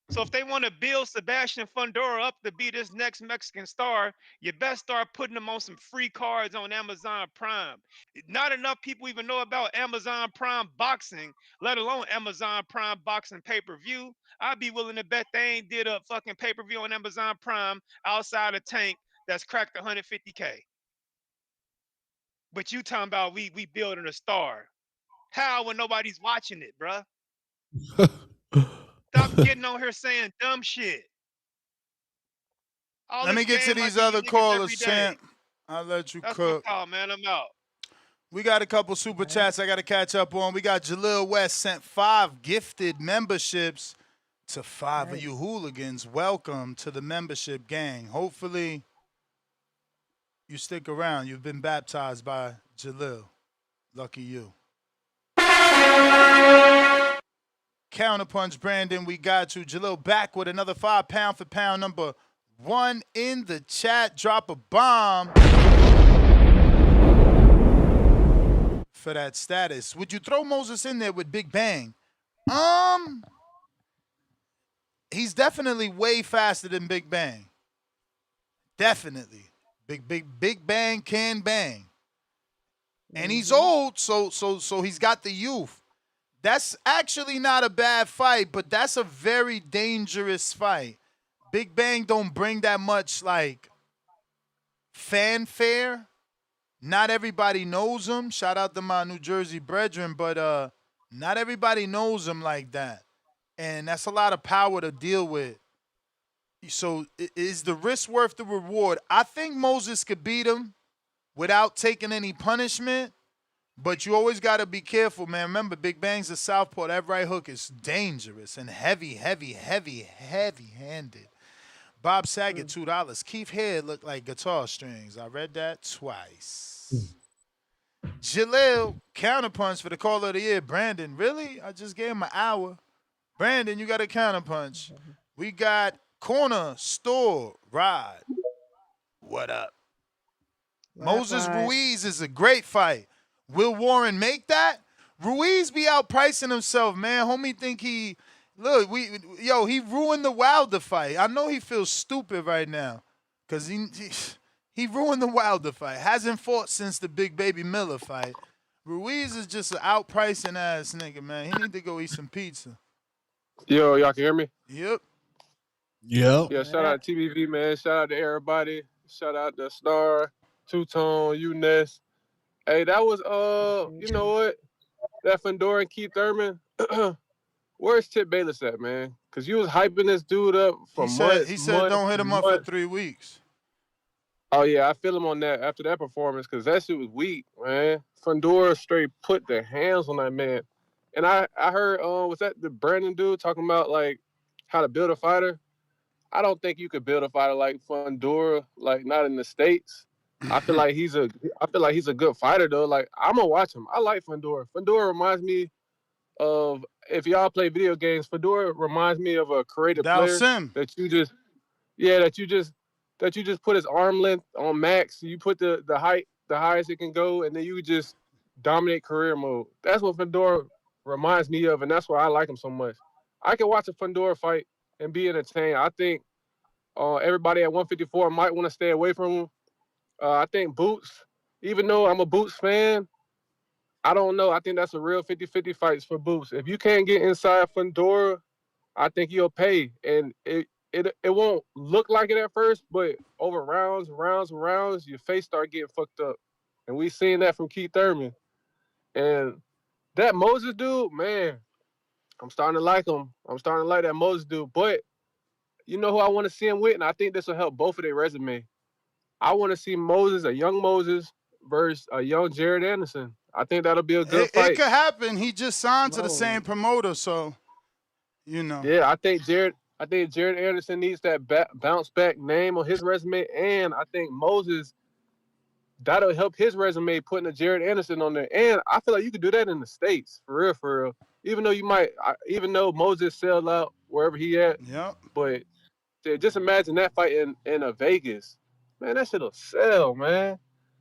So if they want to build Sebastian Fundora up to be this next Mexican star, you best start putting them on some free cards on Amazon Prime. Not enough people even know about Amazon Prime boxing, let alone Amazon Prime boxing pay-per-view. I'd be willing to bet they ain't did a fucking pay-per-view on Amazon Prime outside of Tank that's cracked 150K. But you talking about we building a star. How when nobody's watching it, bruh? Stop getting on here saying dumb shit. All Let me this get to game I these give you other niggas callers, every day. champ. I'll let you That's my cook. call, man. I'm out. We got a couple super chats I got to catch up on. We got Jalil West sent 5 gifted memberships to 5 of you hooligans. Welcome to the membership gang. Hopefully you stick around. You've been baptized by Jalil. Lucky you. Counterpunch Brandon, we got you. Jalil back with another 5 pound for pound number 1 in the chat. Drop a bomb for that status. Would you throw Moses in there with Big Bang? He's definitely way faster than Big Bang. Definitely. Big Bang can bang. And he's old, so he's got the youth. That's actually not a bad fight, but that's a very dangerous fight. Big Bang don't bring that much like fanfare. Not everybody knows him. Shout out to my New Jersey brethren, but not everybody knows him like that. And that's a lot of power to deal with. So is the risk worth the reward? I think Moses could beat him without taking any punishment, but you always got to be careful, man. Remember, Big Bang's a southpaw. That right hook is dangerous and heavy-handed. Bob Saget, $2. Keith Head looked like guitar strings. I read that twice. Jalil, counterpunch for the caller of the year. Brandon, really? I just gave him an hour. Brandon, you got a counterpunch. We got Corner Store Rod. What up? Moses Ruiz is a great fight. Will Warren make that? Ruiz be outpricing himself, man. Homie think he he ruined the Wilder fight. I know he feels stupid right now because he ruined the Wilder fight. Hasn't fought since the Big Baby Miller fight. Ruiz is just an outpricing ass nigga, man. He need to go eat some pizza. Yo, y'all can hear me? Yep. Yep. Yeah, shout out to TBV, man. Shout out to everybody. Shout out to Star, Two-Tone, UNES. Hey, that was, you know what? That Fedor and Keith Thurman. Where's Tip Bayless at, man? Because you was hyping this dude up for months. He said don't hit him up for 3 weeks. Oh, yeah, I feel him on that after that performance because that shit was weak, man. Fondora straight put their hands on that man. And I heard, was that the Brandon dude talking about, like, how to build a fighter? I don't think you could build a fighter like Fondora, like, not in the States. I feel like he's a good fighter, though. Like, I'm going to watch him. I like Fondora. Fondora reminds me of, if y'all play video games, Fedor reminds me of a creative player that you just put his arm length on max. You put the highest it can go, and then you just dominate career mode. That's what Fedor reminds me of, and that's why I like him so much. I can watch a Fedor fight and be entertained. I think everybody at 154 might want to stay away from him. I think Boots, even though I'm a Boots fan, I don't know. I think that's a real 50-50 fights for Boots. If you can't get inside Fondora, I think you'll pay. And it won't look like it at first, but over rounds, your face start getting fucked up. And we seen that from Keith Thurman. And that Moses dude, man, I'm starting to like him. I'm starting to like that Moses dude. But you know who I want to see him with? And I think this will help both of their resume. I want to see Moses, a young Moses, versus a young Jaron Anderson. I think that'll be a good fight. It could happen. He just signed to the same promoter, so you know. Yeah, I think Jaron Anderson needs that bounce back name on his resume, and I think Moses, that'll help his resume putting a Jaron Anderson on there. And I feel like you could do that in the States, for real. Even though Moses sell out wherever he at. Yeah. But just imagine that fight in a Vegas. Man, that shit'll sell, man.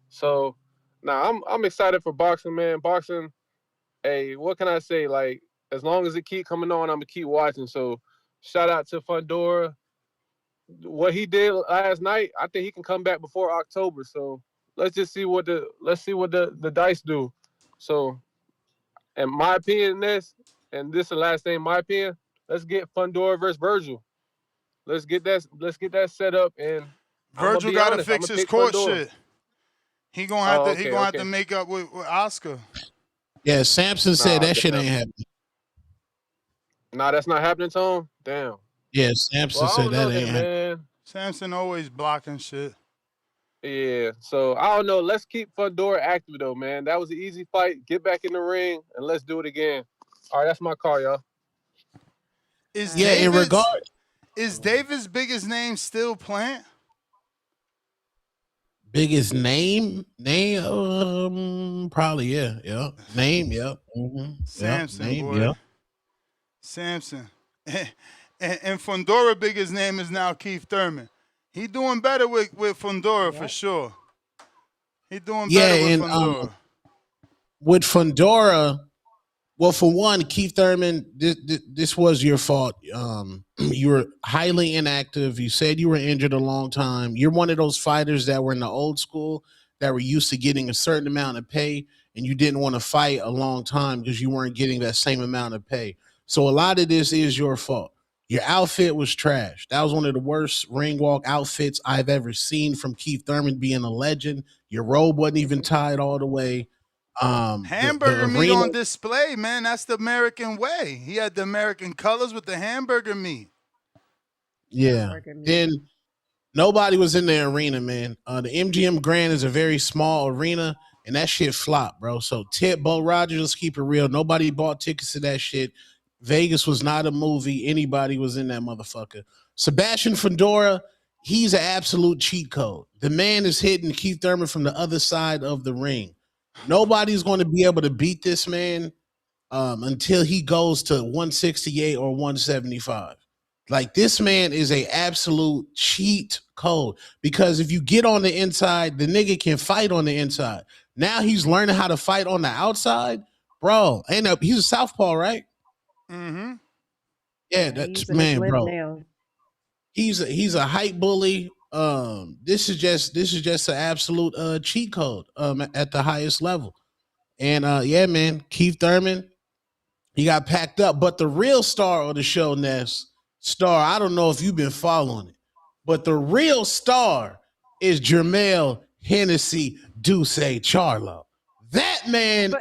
So now I'm excited for boxing, man. Boxing, hey, what can I say? Like, as long as it keep coming on, I'm gonna keep watching. So Shout out to Fondora. What he did last night, I think he can come back before October. So let's just see what the dice do. So, in my opinion, and this is the last thing, in my opinion, let's get Fondora versus Virgil. Let's get that set up, and I'm gonna Virgil be got to honest. I'm fix gonna his pick court Fondora. shit. He gonna have Oh, to. He okay, gonna have to okay. make up with Oscar. Yeah, Samson said Nah, that shit damn. ain't happening. Nah, that's not happening, Tom. Damn. Yeah, Samson Well, I said don't know that ain't then, happening. man. Samson always blocking shit. Yeah, so I don't know. Let's keep Fondora active though, man. That was an easy fight. Get back in the ring and let's do it again. All right, that's my call, y'all. Is Yeah, in regard. David's biggest name still Plant? Biggest name, probably yeah. Name, yep, Samson, name, boy. yep. Samson. And Fondora biggest name is now Keith Thurman. He doing better with Fondora for sure. He doing Yeah, better with and Fondora. with Fondora, well, for one, Keith Thurman, this was your fault. You were highly inactive. You said you were injured a long time. You're one of those fighters that were in the old school that were used to getting a certain amount of pay, and you didn't want to fight a long time because you weren't getting that same amount of pay. So a lot of this is your fault. Your outfit was trash. That was one of the worst ring walk outfits I've ever seen from Keith Thurman being a legend. Your robe wasn't even tied all the way. Hamburger The meat arena, on display, man. That's the American way. He had the American colors with the hamburger meat. yeah. Then nobody was in the arena, man. The MGM Grand is a very small arena, and that shit flopped, bro. So tip Bo Rogers, let's keep it real. Nobody bought tickets to that shit. Vegas was not a movie. Anybody was in that motherfucker. Sebastian Fundora, he's an absolute cheat code. The man is hitting Keith Thurman from the other side of the ring. Nobody's going to be able to beat this man until he goes to 168 or 175. Like, this man is a absolute cheat code, because if you get on the inside, the nigga can fight on the inside. Now he's learning how to fight on the outside, bro. He's a southpaw, right? Mm-hmm. Yeah, He's that's in his man, limp bro. now. He's a hype bully. This is just an absolute cheat code at the highest level. And yeah, man, Keith Thurman, he got packed up. But the real star of the show, Ness, I don't know if you've been following it, but the real star is Jermall Hennessy Duce Charlo. That man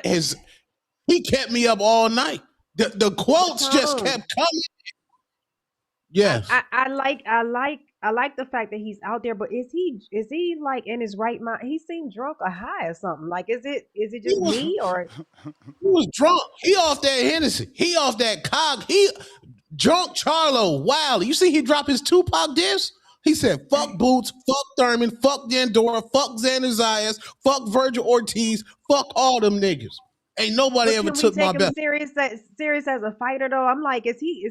he kept me up all night. The quotes just kept coming. Yes. I like the fact that he's out there, but is he like in his right mind? He seemed drunk or high or something. Like, is it just me or he was drunk? He off that Hennessy. He off that cog. He drunk Charlo. Wow. You see he dropped his Tupac disc? He said, fuck Boots, fuck Thurman, fuck Dandora, fuck Xander Zayas, fuck Virgil Ortiz, fuck all them niggas. Ain't nobody But ever can we took my take him belt. serious as a fighter though? I'm like, is he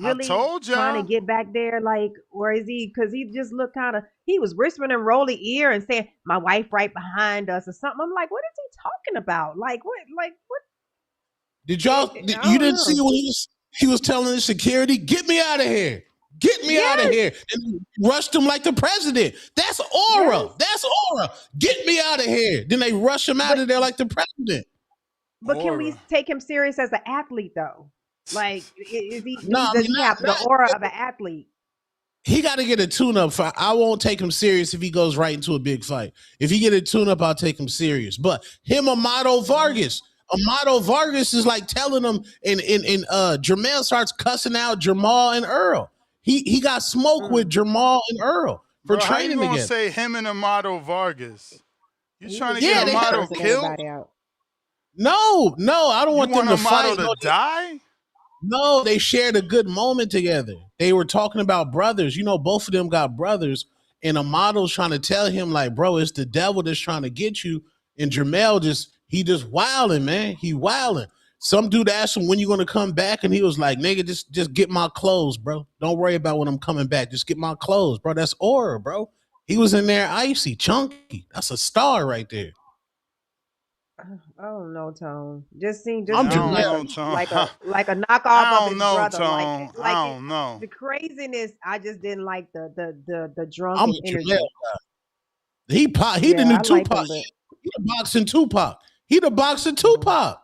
really told trying to y'all. get back there? Like, or is he? Because he just looked kind of. He was whispering in Rolly ear and saying, "My wife right behind us" or something. I'm like, what is he talking about? Like what? Like what? Did y'all? I You don't didn't see know. when he was telling the security, "Get me out of here, get me out of here," and rushed him like the president. That's aura. That's aura. Get me out of here. Then they rush him out of there like the president. But can we take him serious as an athlete though? Like, is he? No, I Does mean, he have the aura of an athlete? he got to get a tune-up. I won't take him serious if he goes right into a big fight. If he get a tune-up, I'll take him serious. But him, Amado Vargas is like telling him, and Jermall starts cussing out Jermall and Earl. He got smoke with Jermall and Earl for Bro, how you training gonna together. say him and Amado Vargas? You trying to Yeah, get they Amado cursing killed? Everybody out. No, I don't You want them want to Amado fight. to No, die? No, they shared a good moment together. They were talking about brothers. You know, both of them got brothers, and Amado's trying to tell him, like, bro, it's the devil that's trying to get you. And Jermall just wilding, man. He wilding. Some dude asked him, when you gonna come back? And he was like, nigga, just get my clothes, bro. Don't worry about when I'm coming back. Just get my clothes, bro. That's aura, bro. He was in there icy, chunky. That's a star right there. I don't know, Tone. Just seemed I'm like Jermaine. a Tone. like a knockoff I of don't his know, brother. Tone. I don't know. The craziness. I just didn't like the I'm drunken a Jermaine. energy. He the Yeah, new I like Tupac. him, but He the boxing Tupac. He the boxing Tupac.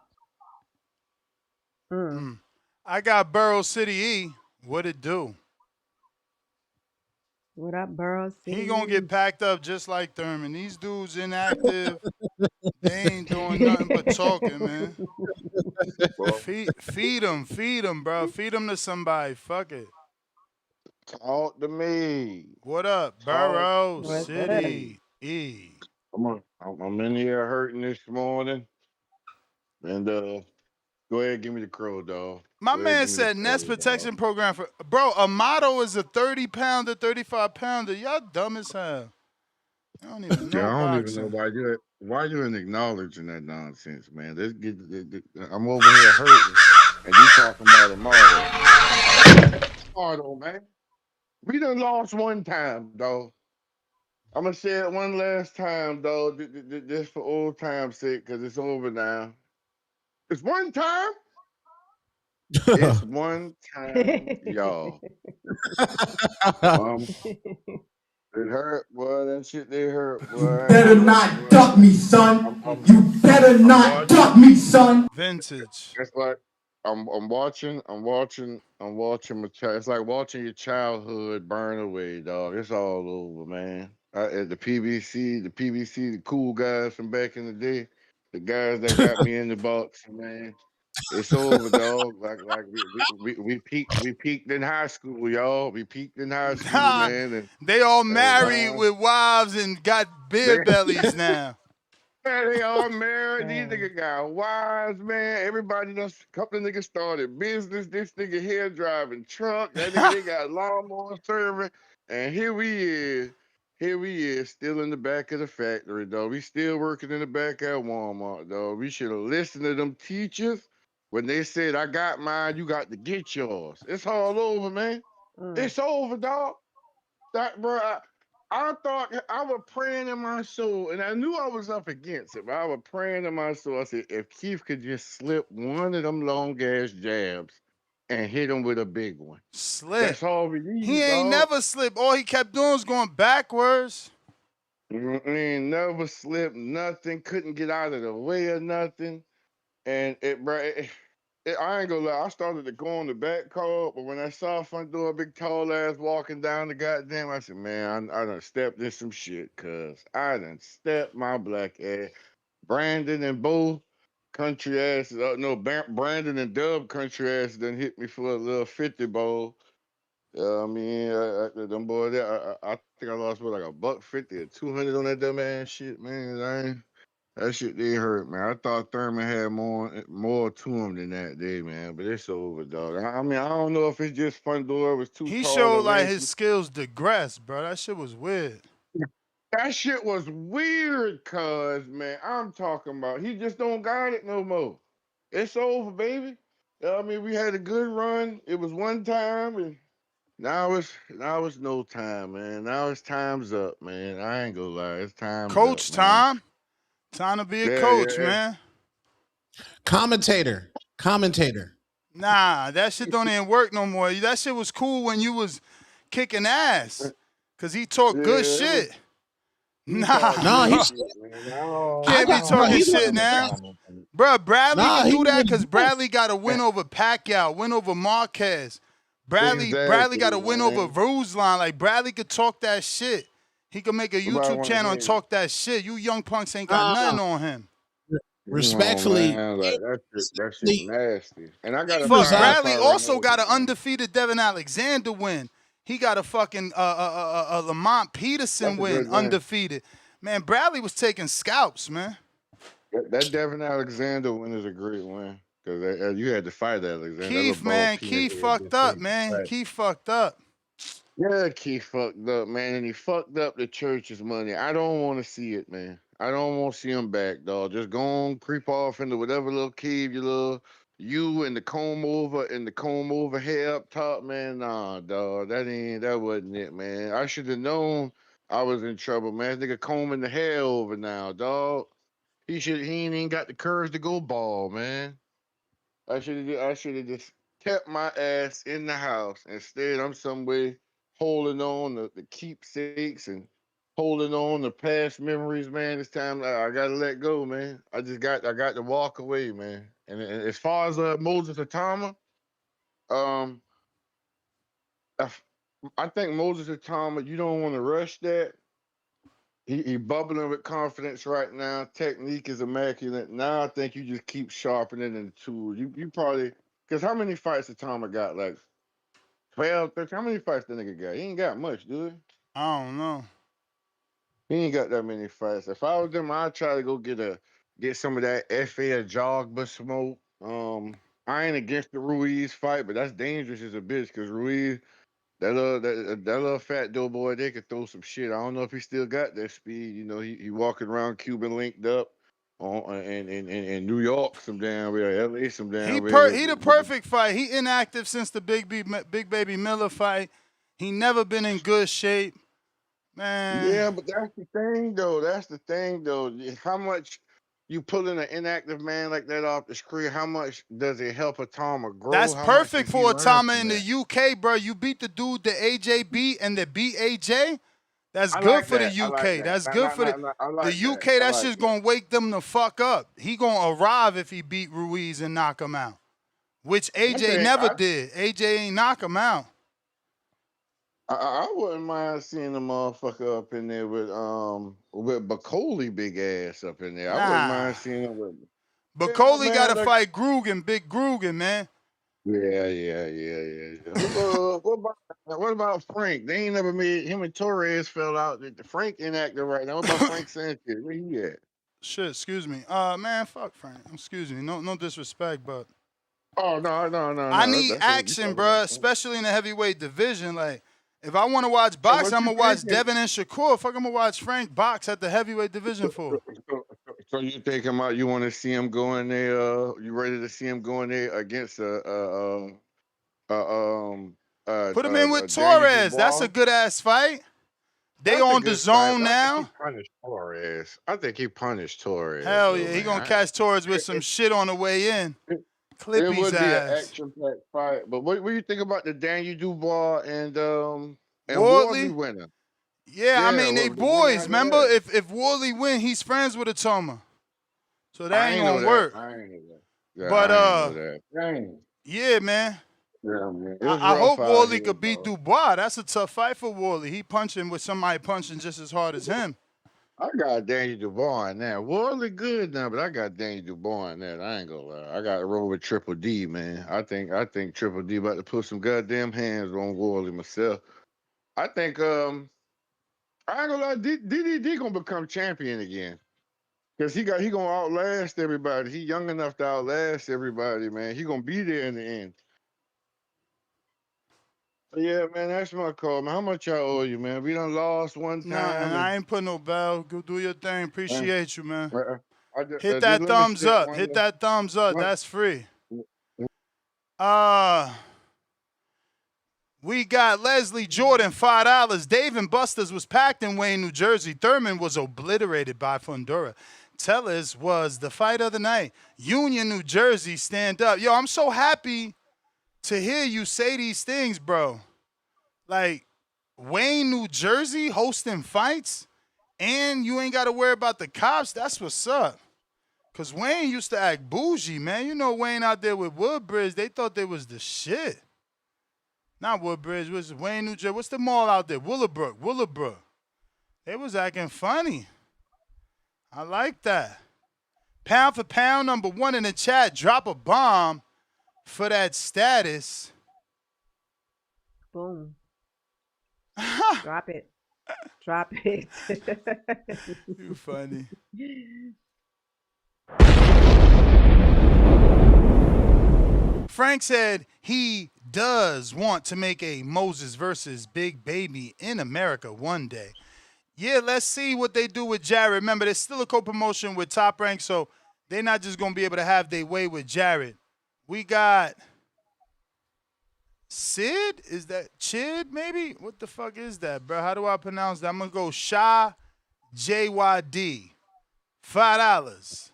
I got Burrow City E. What it do? what up, Burrow He gonna City? get packed up just like Thurman. These dudes inactive. They ain't doing nothing but talking, man. Well, Feed them, bro. Feed them to somebody. Fuck it. talk to me. What up, Talk Burrow to What's up? me. City E? I'm in here hurting this morning. And go ahead, give me the crow, dog. My Go ahead, man give me the said crow, Nest dog. protection program for bro. A motto is a 30-pounder, 35-pounder. Y'all dumb as hell. I don't even Yeah, know I don't even know boxing. why you ain't acknowledging that nonsense, man. I'm over here hurting, and you talking about a motto. Motto, man. We done lost one time, dog. I'm gonna say it one last time, dog. Just for old time's sake, cause it's over now. It's one time. It's one time, y'all. Um, it hurt, boy. That shit they hurt, boy. I ain't Better gonna lie, not boy. duck me, son. I'm You better I'm not watching. duck me, son. Vintage. It's like I'm watching my child. It's like watching your childhood burn away, dog. It's all over, man. At the PBC, the cool guys from back in the day, the guys that got me in the boxing, man. It's over, dog. Like we peaked in high school, y'all. We peaked in high school, Nah, man, and they all married man, with wives and got beer they bellies now. Man, they all married. These niggas got wives, man. Everybody done, couple of niggas started business. This nigga here driving truck. That nigga, they got lawnmower serving. And here we is, still in the back of the factory, though. We still working in the back at Walmart, though. We should have listened to them teachers when they said, I got mine, you got to get yours. It's all over, man. It's over, dog. That, bro, I thought I was praying in my soul, and I knew I was up against it, but I was praying in my soul. I said, if Keith could just slip one of them long ass jabs and hit him with a big one, Slip. that's all we He need, ain't dog. never slipped. All he kept doing was going backwards. Ain't never slipped nothing, couldn't get out of the way of nothing. And I ain't gonna lie, I started to go on the back call, but when I saw Fondora, big tall ass walking down the goddamn, I said, man, I done stepped in some shit, cuz I done stepped my black ass. Brandon and Bo country ass, no, Brandon and Dub country ass done hit me for a little 50 ball. I mean, them boys there, I think I lost what, like a $150 or 200 on that dumb ass shit, man. That shit did hurt, man. I thought Thurman had more to him than that day, man. But it's over, dog. I mean, I don't know if it's just Fundora was too He tall showed and like his lanky. skills digressed, bro. That shit was weird. That shit was weird, cuz, man. I'm talking about he just don't got it no more. It's over, baby. I mean, we had a good run. It was one time, and now it's no time, man. Now it's time's up, man. I ain't gonna lie, it's time's up, Coach man. time. Time to be a Yeah, coach, yeah. man. Commentator. Nah, that shit don't even work no more. That shit was cool when you was kicking ass. Cause he talked good Yeah, it was. shit. He Nah, talked No, good bro. he's. shit, man. I Can't be don't talking have He's shit time to now. comment. Bruh, Bradley nah, can he do that was because good. Bradley got a win over Pacquiao, win over Marquez. Bradley Exactly, got a win over man. Ruslan. Like, Bradley could talk that shit. He could make a Nobody YouTube want to channel and hear you. talk that shit. You young punks ain't got Nah, nothing on him. No, respectfully, man, like that shit nasty. And I got he a was Fuck, out. Bradley five-star ring also over, got an man. undefeated Devin Alexander win. He got a fucking Lamont Peterson That's a win, good win. undefeated. Man, Bradley was taking scalps, man. That Devin Alexander win is a great win because you had to fight Alexander. That little Keith, bald man, peanut Keith head fucked just up, couldn't man. fight. Keith fucked up. Yeah, Keith fucked up, man, and he fucked up the church's money. I don't want to see it, man. I don't want to see him back, dog. Just go on, creep off into whatever little cave you and the comb over hair up top, man. Nah, dog, that wasn't it, man. I should have known I was in trouble, man. Nigga combing the hair over now, dog. He ain't even got the courage to go ball, man. I should have just kept my ass in the house. Instead, I'm somewhere holding on the keepsakes and holding on to past memories, man. This time I gotta let go, man. I got to walk away, man. And as far as Moses Itauma, um, I think Moses Itauma, you don't want to rush that. He bubbling with confidence right now. Technique is immaculate. Now I think you just keep sharpening the tools. You probably, because how many fights Itauma got? Like 12, 13? How many fights the nigga got? He ain't got much, dude. I don't know. He ain't got that many fights. If I was them, I'd try to go get some of that FA Jogba smoke. I ain't against the Ruiz fight, but that's dangerous as a bitch because Ruiz, that little fat dough boy, they could throw some shit. I don't know if he still got that speed. You know, he walking around Cuban linked up in New York some damn way, LA some damn way. He the perfect fight. He inactive since the Big Baby Miller fight. He never been in good shape, man. Yeah, but that's the thing though. That's the thing though. How much you pulling an inactive man like that off the screen? How much does it help Itauma grow? That's How much perfect does he for learn Itauma from in that? the UK, bro. You beat the dude, the AJ beat and the BAJ. That's I good like for the that. I like UK. that. That's good for I the like that. UK. I That like shit's that. gonna wake them the fuck up. He gonna arrive if he beat Ruiz and knock him out, which AJ never did. AJ ain't knock him out. I wouldn't mind seeing the motherfucker up in there with Bacoli big ass up in there. I wouldn't Nah. mind seeing him with. Bacoli Yeah, got to man, fight Grugan, Big Grugan, man. Yeah. What about Frank? They ain't never made him and Torres fell out. Frank inactive right now. What about Frank Sanchez? Where he at? Shit, excuse me. Man, fuck Frank. Excuse me. No disrespect, but Oh no. I need That's what you action, talking about. bro, especially in the heavyweight division. Like, if I want to watch So boxing, what I'm you gonna watch thinking? Devin and Shakur. Fuck, I'm gonna watch Frank box at the heavyweight division for. So you thinking about you want to see him go in there? You ready to see him go in there against Put him in with Daniel Torres. That's a Dubois? good ass fight. They That's a on the good fight. zone But I think he now. punished Torres. I think he punished Torres, Hell though, yeah, he gonna man. catch Torres with some shit on the way in. Clip It his would be an ass. action-packed fight. But what do you think about the Daniel Dubois and Wardley Wardley. winner? Yeah, I Yeah, mean they the winner boys. out of Remember, that. if Wardley win, he's friends with Itauma, so that I ain't ain't know gonna that. work. I ain't know that. Yeah, But I ain't know that. Dang. yeah, man. Yeah, man. It's I rough hope out Wardley here, could beat bro. Dubois. That's a tough fight for Wardley. He punching with somebody punching just as hard as him. I got Daniel Dubois in there. Wardley good now, but I got Daniel Dubois in there. I ain't gonna lie. I got to roll with Triple D, man. I think Triple D about to put some goddamn hands on Wardley myself. I think I ain't gonna lie, DDD gonna become champion again. Cause he gonna outlast everybody. He young enough to outlast everybody, man. He gonna be there in the end. But yeah, man, that's my call, man. How much I owe you, man? We done lost one Nah, and time, I ain't put no bell. Go do your thing. and Appreciate you, man. Hit just that let me thumbs slip up. Hit that thumbs up. one. That's free. We got Leslie Jordan, $5. Dave and Buster's was packed in Wayne, New Jersey. Thurman was obliterated by Fondora. Tellers was the fight of the night. Union, New Jersey, stand up. Yo, I'm so happy to hear you say these things, bro. Like, Wayne, New Jersey hosting fights, and you ain't got to worry about the cops. That's what's up. Because Wayne used to act bougie, man. You know Wayne out there with Woodbridge, they thought they was the shit. Not Woodbridge, was Wayne, New Jersey. What's the mall out there? Willowbrook. They was acting funny. I like that. Pound for pound, number one in the chat. Drop a bomb for that status. Boom. Drop it. Drop it. You funny. Frank said he does want to make a Moses versus Big Baby in America one day. Yeah, let's see what they do with Jared. Remember, there's still a co-promotion with Top Rank, so they're not just going to be able to have their way with Jared. We got Sid? Is that Chid, maybe? What the fuck is that, bro? How do I pronounce that? I'm going to go Shah JYD. $5.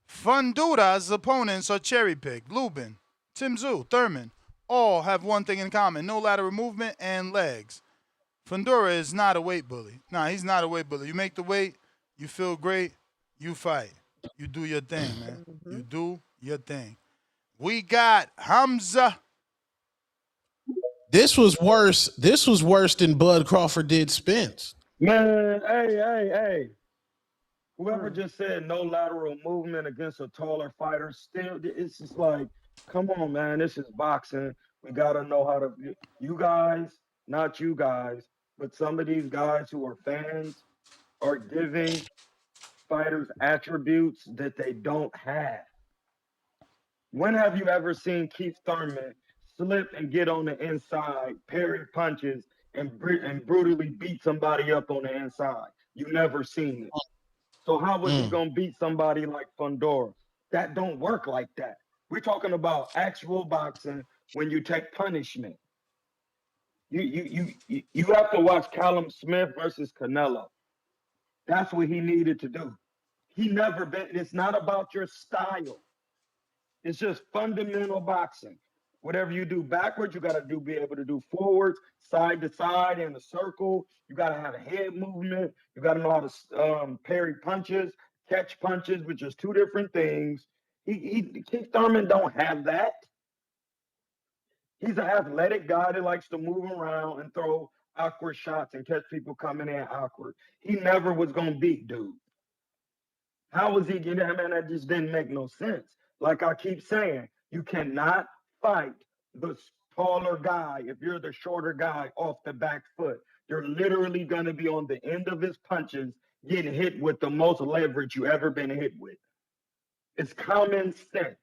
Fondora's opponents are cherry-picked. Lubin, Tim Tszyu, Thurman, all have one thing in common: no lateral movement and legs. Fondora is not a weight bully. Nah, he's not a weight bully. You make the weight, you feel great, you fight. You do your thing, man. You do your thing. We got Hamza. This was worse. This was worse than Bud Crawford did Spence. Man, hey. Whoever just said no lateral movement against a taller fighter, still, it's just like, come on, man. This is boxing. We got to know how to, you guys, not you guys, but some of these guys who are fans are giving fighters attributes that they don't have. When have you ever seen Keith Thurman slip and get on the inside, parry punches, and brutally beat somebody up on the inside? You never seen it. So how was he gonna beat somebody like Fondora? That don't work like that. We're talking about actual boxing when you take punishment. You have to watch Callum Smith versus Canelo. That's what he needed to do. He never been. It's not about your style. It's just fundamental boxing. Whatever you do backwards, you got to be able to do forwards, side to side, in a circle. You got to have a head movement. You got to know how to parry punches, catch punches, which is two different things. Keith Thurman don't have that. He's an athletic guy that likes to move around and throw awkward shots and catch people coming in awkward. He never was going to beat dude. How was he getting that? Man, that just didn't make no sense. Like I keep saying, you cannot fight the taller guy if you're the shorter guy off the back foot. You're literally going to be on the end of his punches, getting hit with the most leverage you ever been hit with. It's common sense,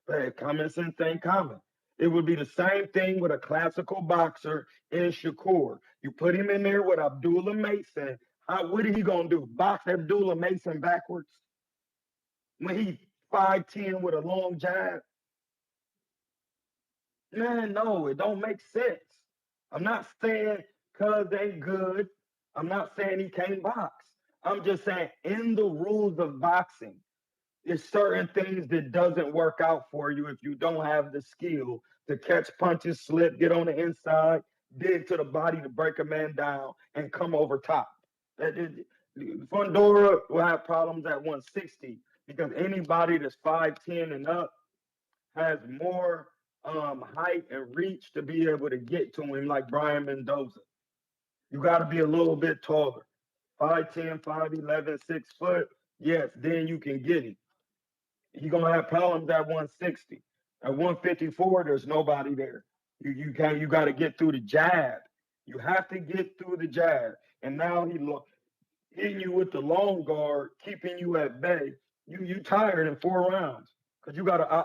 but common sense ain't common. It would be the same thing with a classical boxer in Shakur. You put him in there with Abdullah Mason. What are he going to do? Box Abdullah Mason backwards? When he 5'10" with a long jab? Man, no, it don't make sense. I'm not saying Cuz ain't good. I'm not saying he can't box. I'm just saying in the rules of boxing, there's certain things that doesn't work out for you if you don't have the skill to catch punches, slip, get on the inside, dig to the body to break a man down, and come over top. Fondora will have problems at 160 because anybody that's 5'10" and up has more height and reach to be able to get to him, like Brian Mendoza. You got to be a little bit taller. 5'10", 5'11", 6 foot, yes, then you can get him. He's going to have problems at 160. At 154, there's nobody there. You got to get through the jab. You have to get through the jab. And now he hitting you with the long guard, keeping you at bay. You tired in 4 rounds because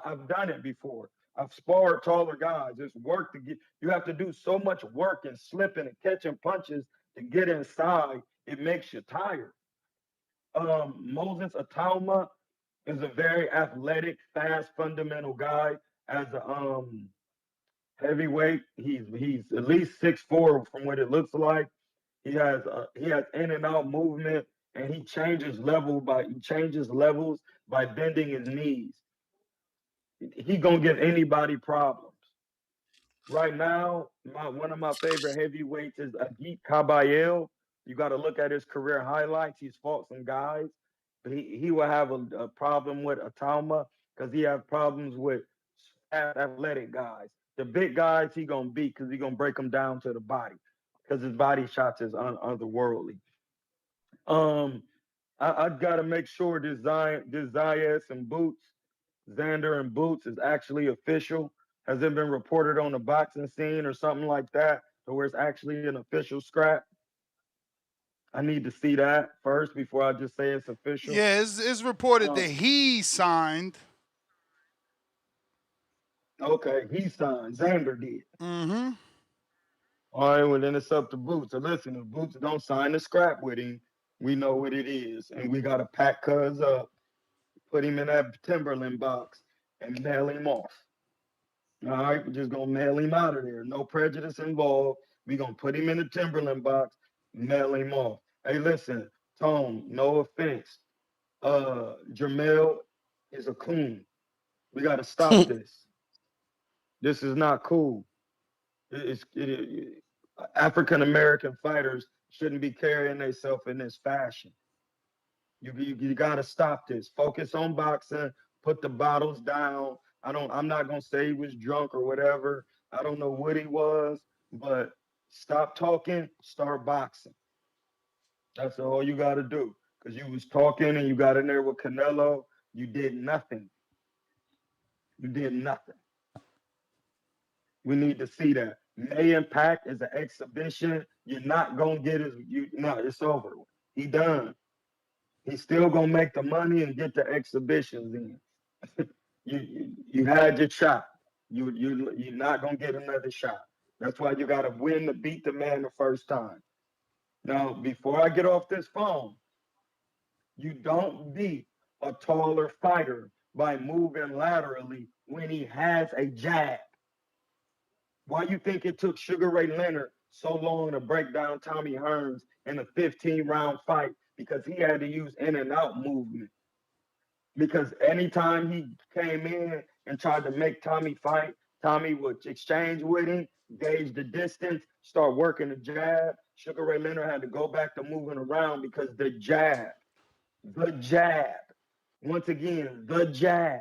I've done it before. I've sparred taller guys. It's work to get. You have to do so much work and slipping and catching punches to get inside. It makes you tired. Moses Itauma is a very athletic, fast, fundamental guy. As a heavyweight, he's at least 6'4" from what it looks like. He has in and out movement, and he changes levels by bending his knees. He gonna give anybody problems. Right now, one of my favorite heavyweights is Agit Kabayel. You got to look at his career highlights. He's fought some guys, but he will have a problem with Itauma because he has problems with athletic guys. The big guys he gonna beat because he gonna break them down to the body because his body shots is otherworldly. I got to make sure this Zayas and Boots, Xander and Boots is actually official. Has it been reported on the boxing scene or something like that, to where it's actually an official scrap? I need to see that first before I just say it's official. Yeah, it's reported that he signed. Okay, he signed. Xander did. Mm-hmm. All right, well, then it's up to Boots. So listen, if Boots don't sign the scrap with him, we know what it is. And we got to pack Cuz up, put him in that Timberland box, and mail him off. All right, we're just going to mail him out of there. No prejudice involved. We're going to put him in the Timberland box, mail him off. Hey, listen, Tone, no offense. Jermall is a coon. We got to stop this. This is not cool. African American fighters shouldn't be carrying themselves in this fashion. You got to stop this. Focus on boxing. Put the bottles down. I'm not gonna say he was drunk or whatever. I don't know what he was, but stop talking. Start boxing. That's all you got to do. Because you was talking and you got in there with Canelo. You did nothing. You did nothing. We need to see that. May and Pac is an exhibition. You're not gonna get his. No, it's over. He done. He's still gonna make the money and get the exhibitions in. you had your shot. You're not gonna get another shot. That's why you gotta win to beat the man the first time. Now, before I get off this phone, you don't beat a taller fighter by moving laterally when he has a jab. Why you think it took Sugar Ray Leonard so long to break down Tommy Hearns in a 15-round fight? Because he had to use in and out movement. Because anytime he came in and tried to make Tommy fight, Tommy would exchange with him, gauge the distance, start working the jab. Sugar Ray Leonard had to go back to moving around because the jab, once again, the jab,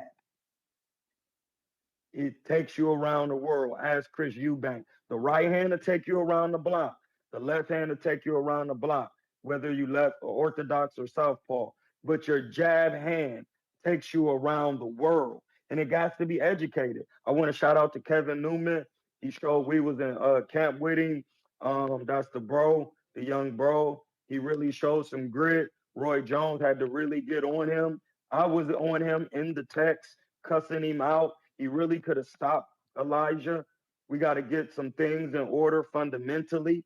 it takes you around the world. Ask Chris Eubank. The right hand will take you around the block. The left hand will take you around the block, whether you left or orthodox or southpaw. But your jab hand takes you around the world, and it got to be educated. I want to shout out to Kevin Newman. He showed we was in camp with him. That's the bro, the young bro. He really showed some grit. Roy Jones had to really get on him. I was on him in the text, cussing him out. He really could have stopped Elijah. We got to get some things in order fundamentally,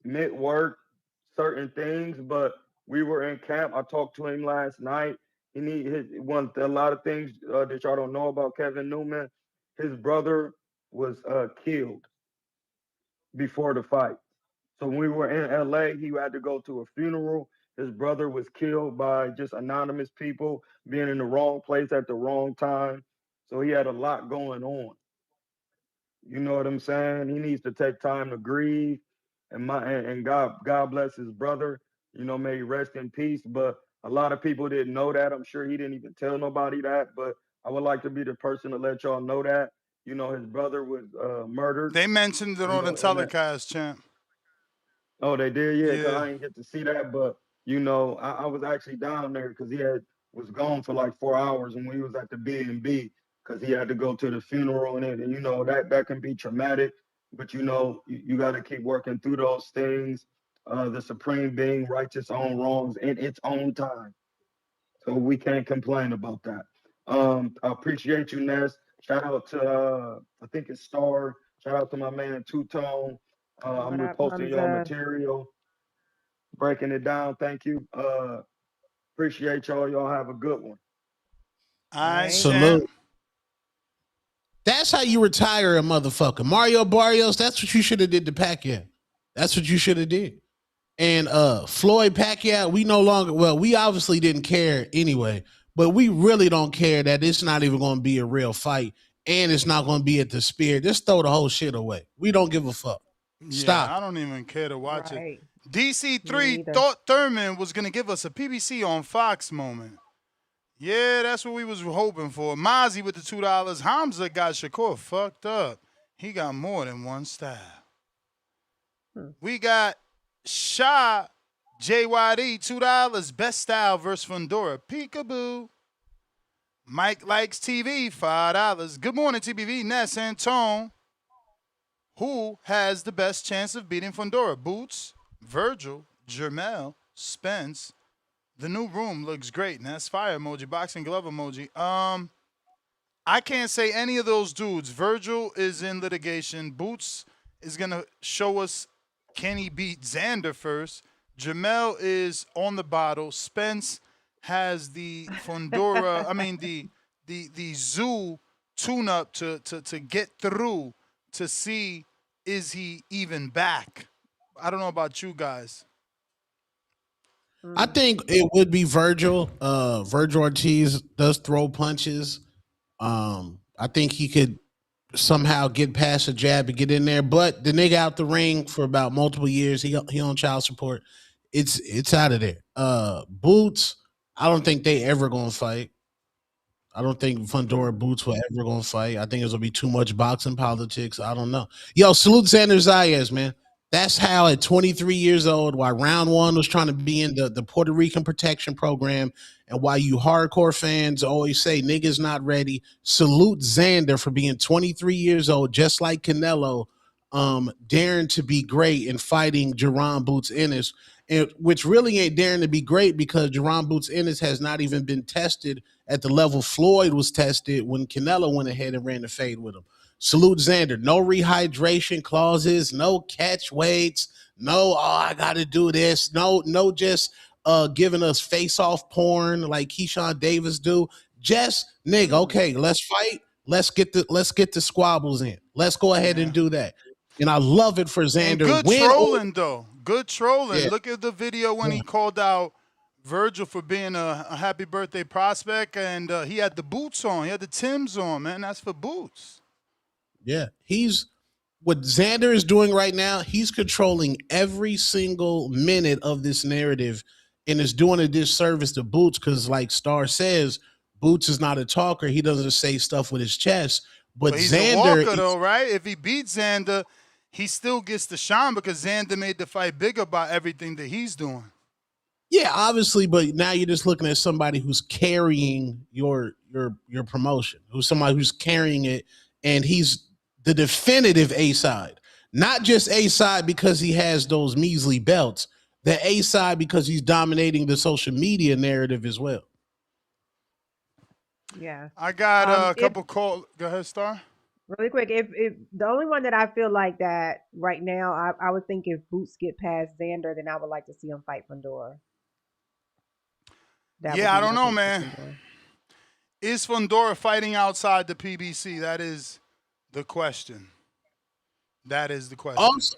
mid-work, certain things. But we were in camp. I talked to him last night. A lot of things that y'all don't know about Kevin Newman. His brother was killed before the fight. So when we were in LA, he had to go to a funeral. His brother was killed by just anonymous people being in the wrong place at the wrong time. So he had a lot going on. You know what I'm saying? He needs to take time to grieve, and God bless his brother. You know, may he rest in peace. But a lot of people didn't know that. I'm sure he didn't even tell nobody that. But I would like to be the person to let y'all know that. You know, his brother was murdered. They mentioned it on the telecast, champ. Oh, they did, yeah. Cause Yeah. I didn't get to see that, but I was actually down there because was gone for like 4 hours when we was at the B&B because he had to go to the funeral and that can be traumatic, but you got to keep working through those things. The supreme being rights its own wrongs in its own time, so we can't complain about that. I appreciate you, Ness. Shout out to I think it's Star. Shout out to my man Two Tone. I'm What up, reposting your Hamza? material, breaking it down. Thank you. Appreciate y'all. Y'all have a good one. All right, Salute. champ. That's how you retire a motherfucker. Mario Barrios, that's what you should have did to Pacquiao. That's what you should have did. And Floyd Pacquiao, we obviously didn't care anyway, but we really don't care that it's not even going to be a real fight and it's not going to be at the Spear. Just throw the whole shit away. We don't give a fuck. Stop. Yeah, I don't even care to watch it. Me DC3 neither. thought Thurman was going to give us a PBC on Fox moment. Yeah, that's what we was hoping for. Mozzie with the $2. Hamza got Shakur fucked up. He got more than one style. We got Shah JYD $2. Best style versus Fondora. Peekaboo. Mike Likes TV $5. Good morning, TBV. Ness and Tone. Who has the best chance of beating Fondora? Boots, Virgil, Jermall, Spence. The new room looks great. And that's fire emoji, boxing glove emoji. I can't say any of those dudes. Virgil is in litigation. Boots is going to show us can he beat Xander first. Jermall is on the bottle. Spence has the Fondora, the zoo tune-up to get through to see is he even back. I don't know about you guys. I think it would be Virgil. Virgil Ortiz does throw punches. I think he could somehow get past a jab and get in there. But the nigga out the ring for about multiple years, he on child support. It's out of there. Boots, I don't think they ever gonna fight. I don't think Fundora Boots will ever gonna fight. I think it's gonna be too much boxing politics. I don't know. Yo, salute Xander Zayas, man. That's how at 23 years old, while round one was trying to be in the Puerto Rican protection program, and while you hardcore fans always say niggas not ready, salute Xander for being 23 years old, just like Canelo, daring to be great and fighting Jaron Boots Ennis, and which really ain't daring to be great because Jaron Boots Ennis has not even been tested at the level Floyd was tested when Canelo went ahead and ran the fade with him. Salute Xander. No rehydration clauses, no catch weights, no, I gotta do this. No, just giving us face-off porn like Keyshawn Davis do. Just nigga, okay, let's fight. Let's get the squabbles in. Let's go ahead and do that. And I love it for Xander. And good trolling, though. Good trolling. Yeah. Look at the video when he called out Virgil for being a happy birthday prospect, and he had the boots on. He had the Timbs on, man. That's for Boots. Yeah. What Xander is doing right now, he's controlling every single minute of this narrative and is doing a disservice to Boots because, like Star says, Boots is not a talker. He doesn't say stuff with his chest. But he's Xander, a walker, though, right? If he beats Xander, he still gets the shine because Xander made the fight bigger by everything that he's doing. Yeah, obviously, but now you're just looking at somebody who's carrying your promotion, who's somebody who's carrying it, and he's the definitive A-side. Not just A-side because he has those measly belts, the A-side because he's dominating the social media narrative as well. Yeah. I got a couple calls. Go ahead, Star. Really quick, if the only one that I feel like that right now, I would think if Boots get past Xander, then I would like to see him fight Fondora. Yeah, I don't know, man. Is Fondora fighting outside the PBC? That is the question. That is the question. Also,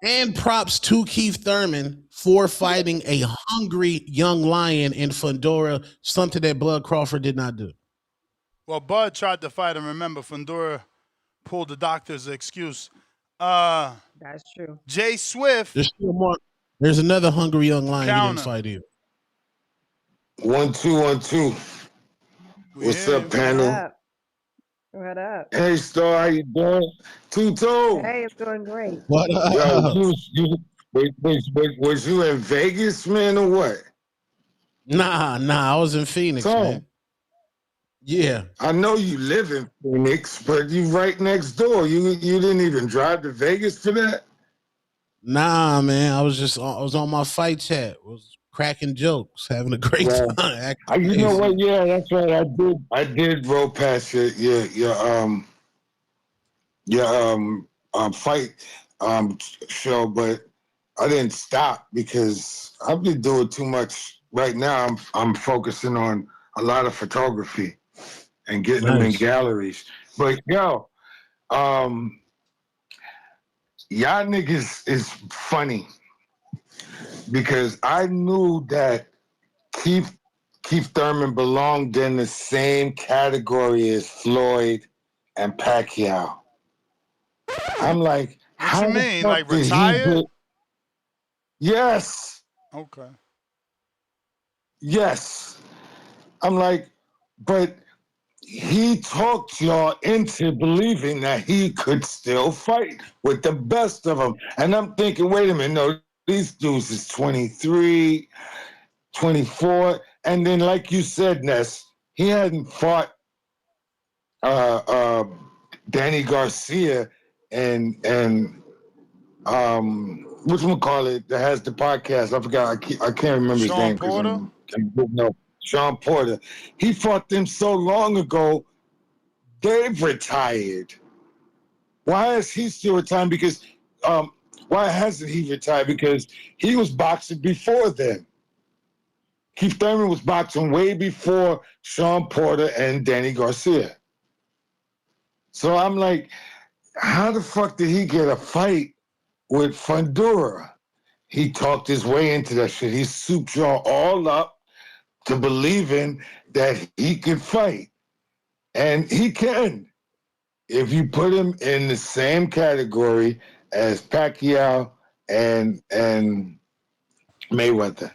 and props to Keith Thurman for fighting a hungry young lion in Fondora, something that Bud Crawford did not do. Well, Bud tried to fight him. Remember, Fondora pulled the doctor's excuse. That's true. Jay Swift. There's still more. There's another hungry young lion he didn't fight either. 1 2 1 2. What's up, panel? What up? Hey, Star, how you doing? Two-Toe. Hey, it's doing great. What up? Yo, was you in Vegas, man, or what? Nah, I was in Phoenix, man. Yeah. I know you live in Phoenix, but you right next door. You didn't even drive to Vegas for that? Nah, man. I was on my fight chat. Was cracking jokes, having a great time. You know what? Yeah, that's right. I did roll past your fight show, but I didn't stop because I've been doing too much right now. I'm focusing on a lot of photography and getting them in galleries. But yo, y'all niggas is funny because I knew that Keith Thurman belonged in the same category as Floyd and Pacquiao. I'm like, what you mean? Like retired? Yes. Okay. Yes. I'm like, but he talked y'all into believing that he could still fight with the best of them. And I'm thinking, wait a minute, no, these dudes is 23, 24. And then, like you said, Ness, he hadn't fought Danny Garcia and whatchamacallit that has the podcast. I forgot. I can't remember his name. Porter? No, Sean Porter. He fought them so long ago, they've retired. Why is he still retired? Because why hasn't he retired? Because he was boxing before then. Keith Thurman was boxing way before Sean Porter and Danny Garcia. So I'm like, how the fuck did he get a fight with Fondora? he talked his way into that shit. He souped y'all all up to believing that he could fight. And he can. If you put him in the same category as Pacquiao and Mayweather.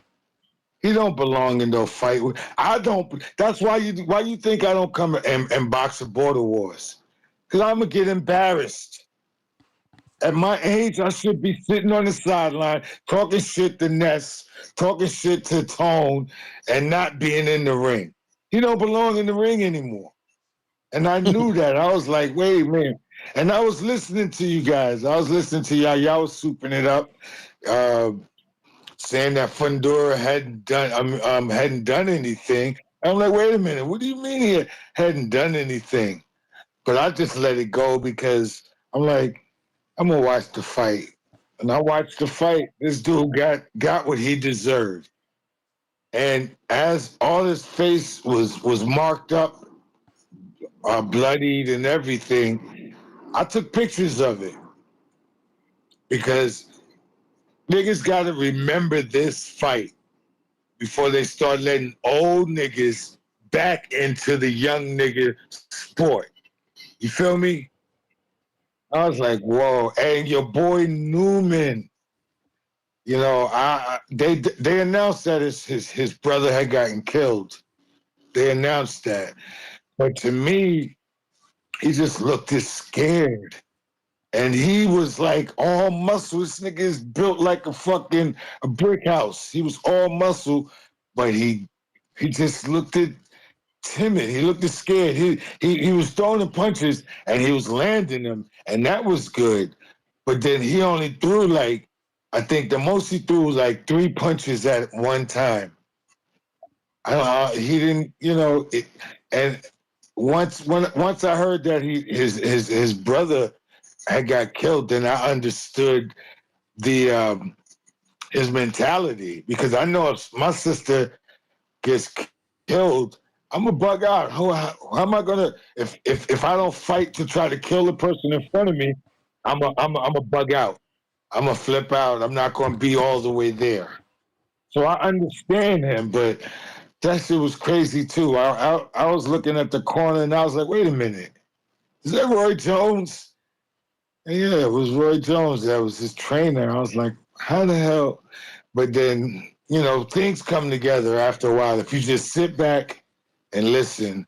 He don't belong in no fight. I don't. That's why you think I don't come and box the border wars. Because I'm going to get embarrassed. At my age, I should be sitting on the sideline talking shit to Ness, talking shit to Tone, and not being in the ring. He don't belong in the ring anymore. And I knew that. I was like, wait a minute. And I was listening to you guys. I was listening to y'all. Y'all was souping it up, saying that Fondora hadn't done anything. I'm like, wait a minute. What do you mean he hadn't done anything? But I just let it go because I'm like, I'm gonna watch the fight. And I watched the fight. This dude got what he deserved. And as all his face was marked up, bloodied and everything, I took pictures of it because niggas got to remember this fight before they start letting old niggas back into the young nigga sport. You feel me? I was like, whoa. And your boy Newman, you know, they announced that his brother had gotten killed. They announced that. But to me, he just looked as scared. And he was like all muscle. This nigga is built like a brick house. He was all muscle, but he just looked timid. He looked scared. He was throwing the punches and he was landing them, and that was good. But then he only threw I think the most he threw was 3 punches at one time. He didn't, and once I heard that his brother had got killed, then I understood his mentality, because I know if my sister gets killed, I'm gonna bug out. How am I gonna if I don't fight to try to kill the person in front of me? I'm a bug out. I'm gonna flip out. I'm not gonna be all the way there. So I understand him, but that shit was crazy too. I was looking at the corner and I was like, wait a minute, is that Roy Jones? And yeah, it was Roy Jones. That was his trainer. I was like, how the hell? But then, things come together after a while. If you just sit back and listen,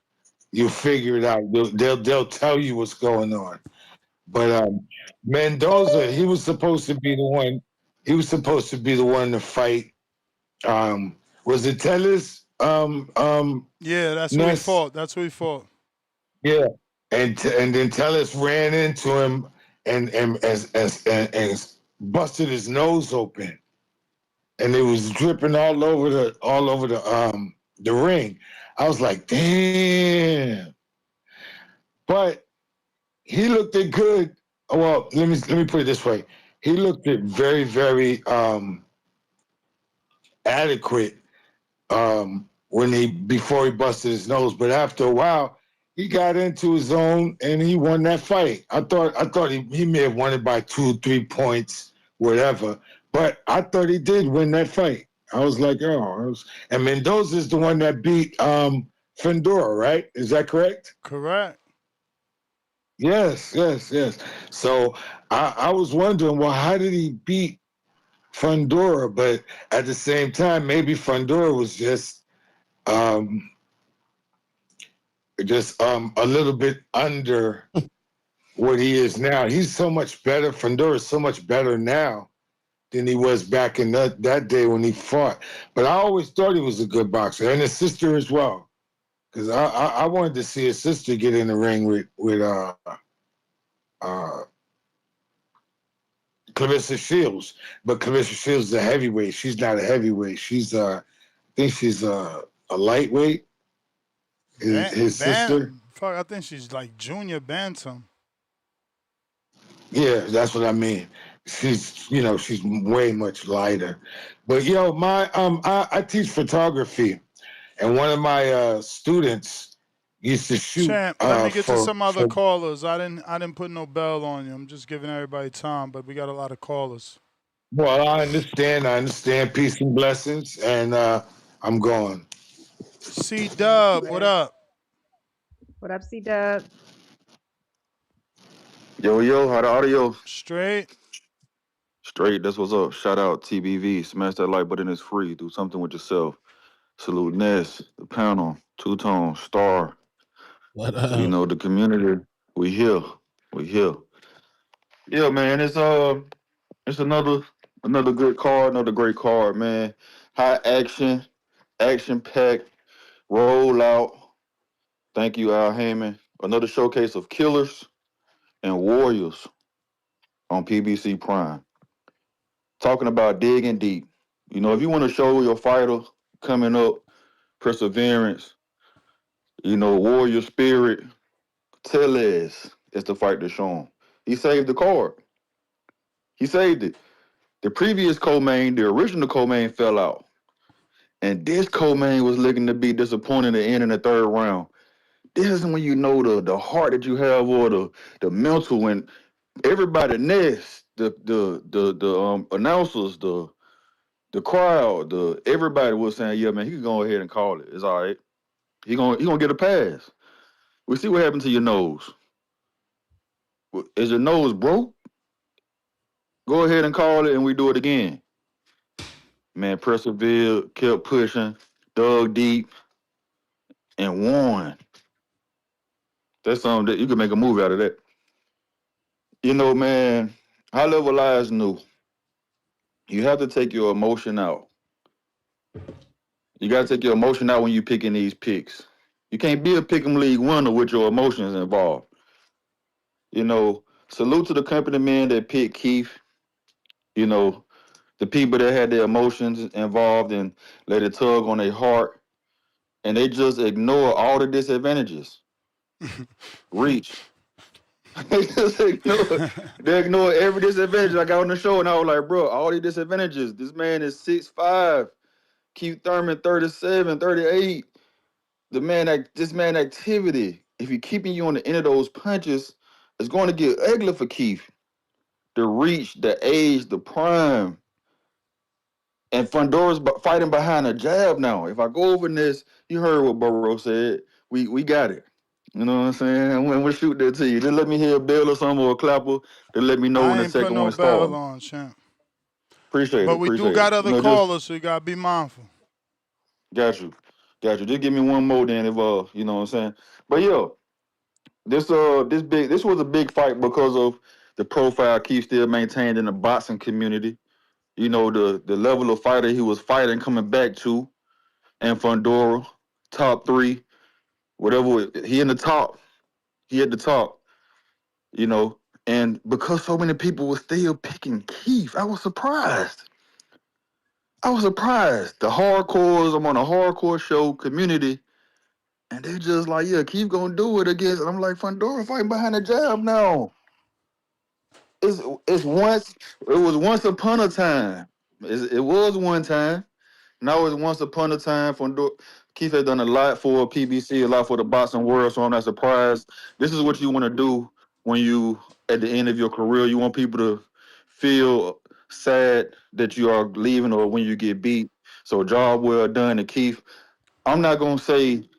you'll figure it out. They'll tell you what's going on. But Mendoza, he was supposed to be the one. He was supposed to be the one to fight. Was it Tellis? Yeah, that's who he fought. That's who he fought. Yeah, and then Tellis ran into him and busted his nose open, and it was dripping all over the ring. I was like, damn. But he looked it good. Well, let me put it this way. He looked it very, very adequate before he busted his nose. But after a while, he got into his own and he won that fight. I thought he may have won it by 2 or 3 points, whatever. But I thought he did win that fight. I was like, and Mendoza is the one that beat Fondora, right? Is that correct? Correct. Yes. So I was wondering, well, how did he beat Fondora? But at the same time, maybe Fondora was just a little bit under what he is now. He's so much better. Fondora is so much better now than he was back in that day when he fought. But I always thought he was a good boxer, and his sister as well, because I wanted to see his sister get in the ring with Clarissa Shields. But Clarissa Shields is a heavyweight. She's not a heavyweight. She's I think she's a lightweight. His sister. Fuck, I think she's like junior bantam. Yeah, that's what I mean. She's way much lighter. But I teach photography, and one of my students used to shoot. Champ, let me get to some other callers. I didn't put no bell on you. I'm just giving everybody time, but we got a lot of callers. Well, I understand. Peace and blessings, and I'm going. C-Dub, what up? What up, C-Dub? Yo, how the audio? Straight. Straight, that's what's up. Shout out TBV. Smash that like button, it's free. Do something with yourself. Salute Ness, the panel, Two-Tone, Star. What You up? know, the community. We here. We here. Yeah, man, it's another good card, another great card, man. High action packed, roll out. Thank you, Al Heyman. Another showcase of killers and warriors on PBC Prime. Talking about digging deep. You know, if you want to show your fighter coming up, perseverance, warrior spirit, Tellez is the fight to show him. He saved the card. He saved it. The previous co-main, the original co-main fell out. And this co-main was looking to be disappointing to end in the third round. This is when you know the heart that you have or the mental and everybody next, the announcers, the crowd, everybody was saying, yeah, man, he can go ahead and call it. It's all right. He gonna get a pass. We see what happened to your nose. Is your nose broke? Go ahead and call it, and we do it again. Man, persevered, kept pushing, dug deep, and won. That's something that you can make a movie out of that. You know, man, high level lies new. You have to take your emotion out. You got to take your emotion out when you're picking these picks. You can't be a pick'em league winner with your emotions involved. You know, salute to the company men that picked Keith. You know, the people that had their emotions involved and let it tug on their heart, and they just ignore all the disadvantages. Reach. They just ignore every disadvantage I got on the show, and I was like, bro, all these disadvantages. This man is 6'5", Keith Thurman 37, 38. This man activity, if he keeping you on the end of those punches, it's going to get ugly for Keith. The reach, the age, the prime. And Fondora's fighting behind a jab now. If I go over this, you heard what Burrow said. We got it. You know what I'm saying? When we shoot that to you, just let me hear a bell or something or a clapper. Then let me know when I the ain't put second no one bell starts. on, champ. Appreciate it. But we do Appreciate it. got other Just callers, so you gotta be mindful. got you. Got you. Just give me one more then if you know what I'm saying. But yeah, this was a big fight because of the profile Keith still maintained in the boxing community. You know, the level of fighter he was fighting coming back to. And Fondora, top 3, whatever. He in the top. He at the top, you know. And because so many people were still picking Keith, I was surprised. The hardcores, I'm on a hardcore show, community, and they just like, yeah, Keith gonna do it against. And I'm like, Fondora fighting behind the jab now. It was once upon a time. It was one time. Now it's once upon a time. Keith has done a lot for PBC, a lot for the boxing world, so I'm not surprised. This is what you want to do when you, at the end of your career, you want people to feel sad that you are leaving or when you get beat. So job well done to Keith. I'm not going to say,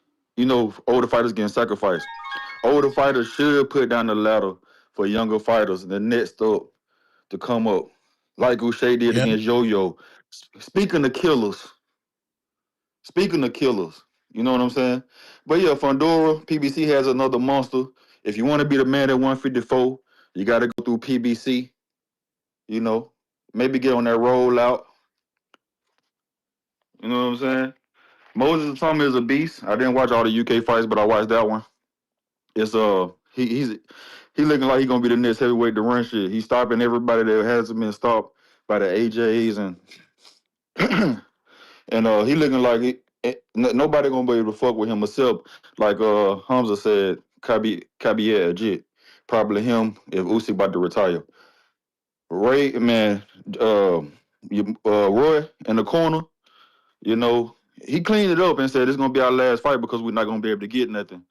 older fighters getting sacrificed. Older fighters should put down the ladder for younger fighters, the next up to come up, like Uche did Yeah. against Yo-Yo. Speaking of killers, you know what I'm saying? But yeah, Fondora, PBC has another monster. If you want to be the man at 154, you got to go through PBC, you know. Maybe get on that rollout. You know what I'm saying? Moses Itauma is a beast. I didn't watch all the UK fights, but I watched that one. It's he looking like he's gonna be the next heavyweight to run shit. He's stopping everybody that hasn't been stopped by the AJs and and he looking like nobody gonna be able to fuck with him except like Hamza said, Kabiet Ajit. Probably him if Usyk about to retire. Ray, man, Roy in the corner, you know, he cleaned it up and said it's gonna be our last fight because we're not gonna be able to get nothing.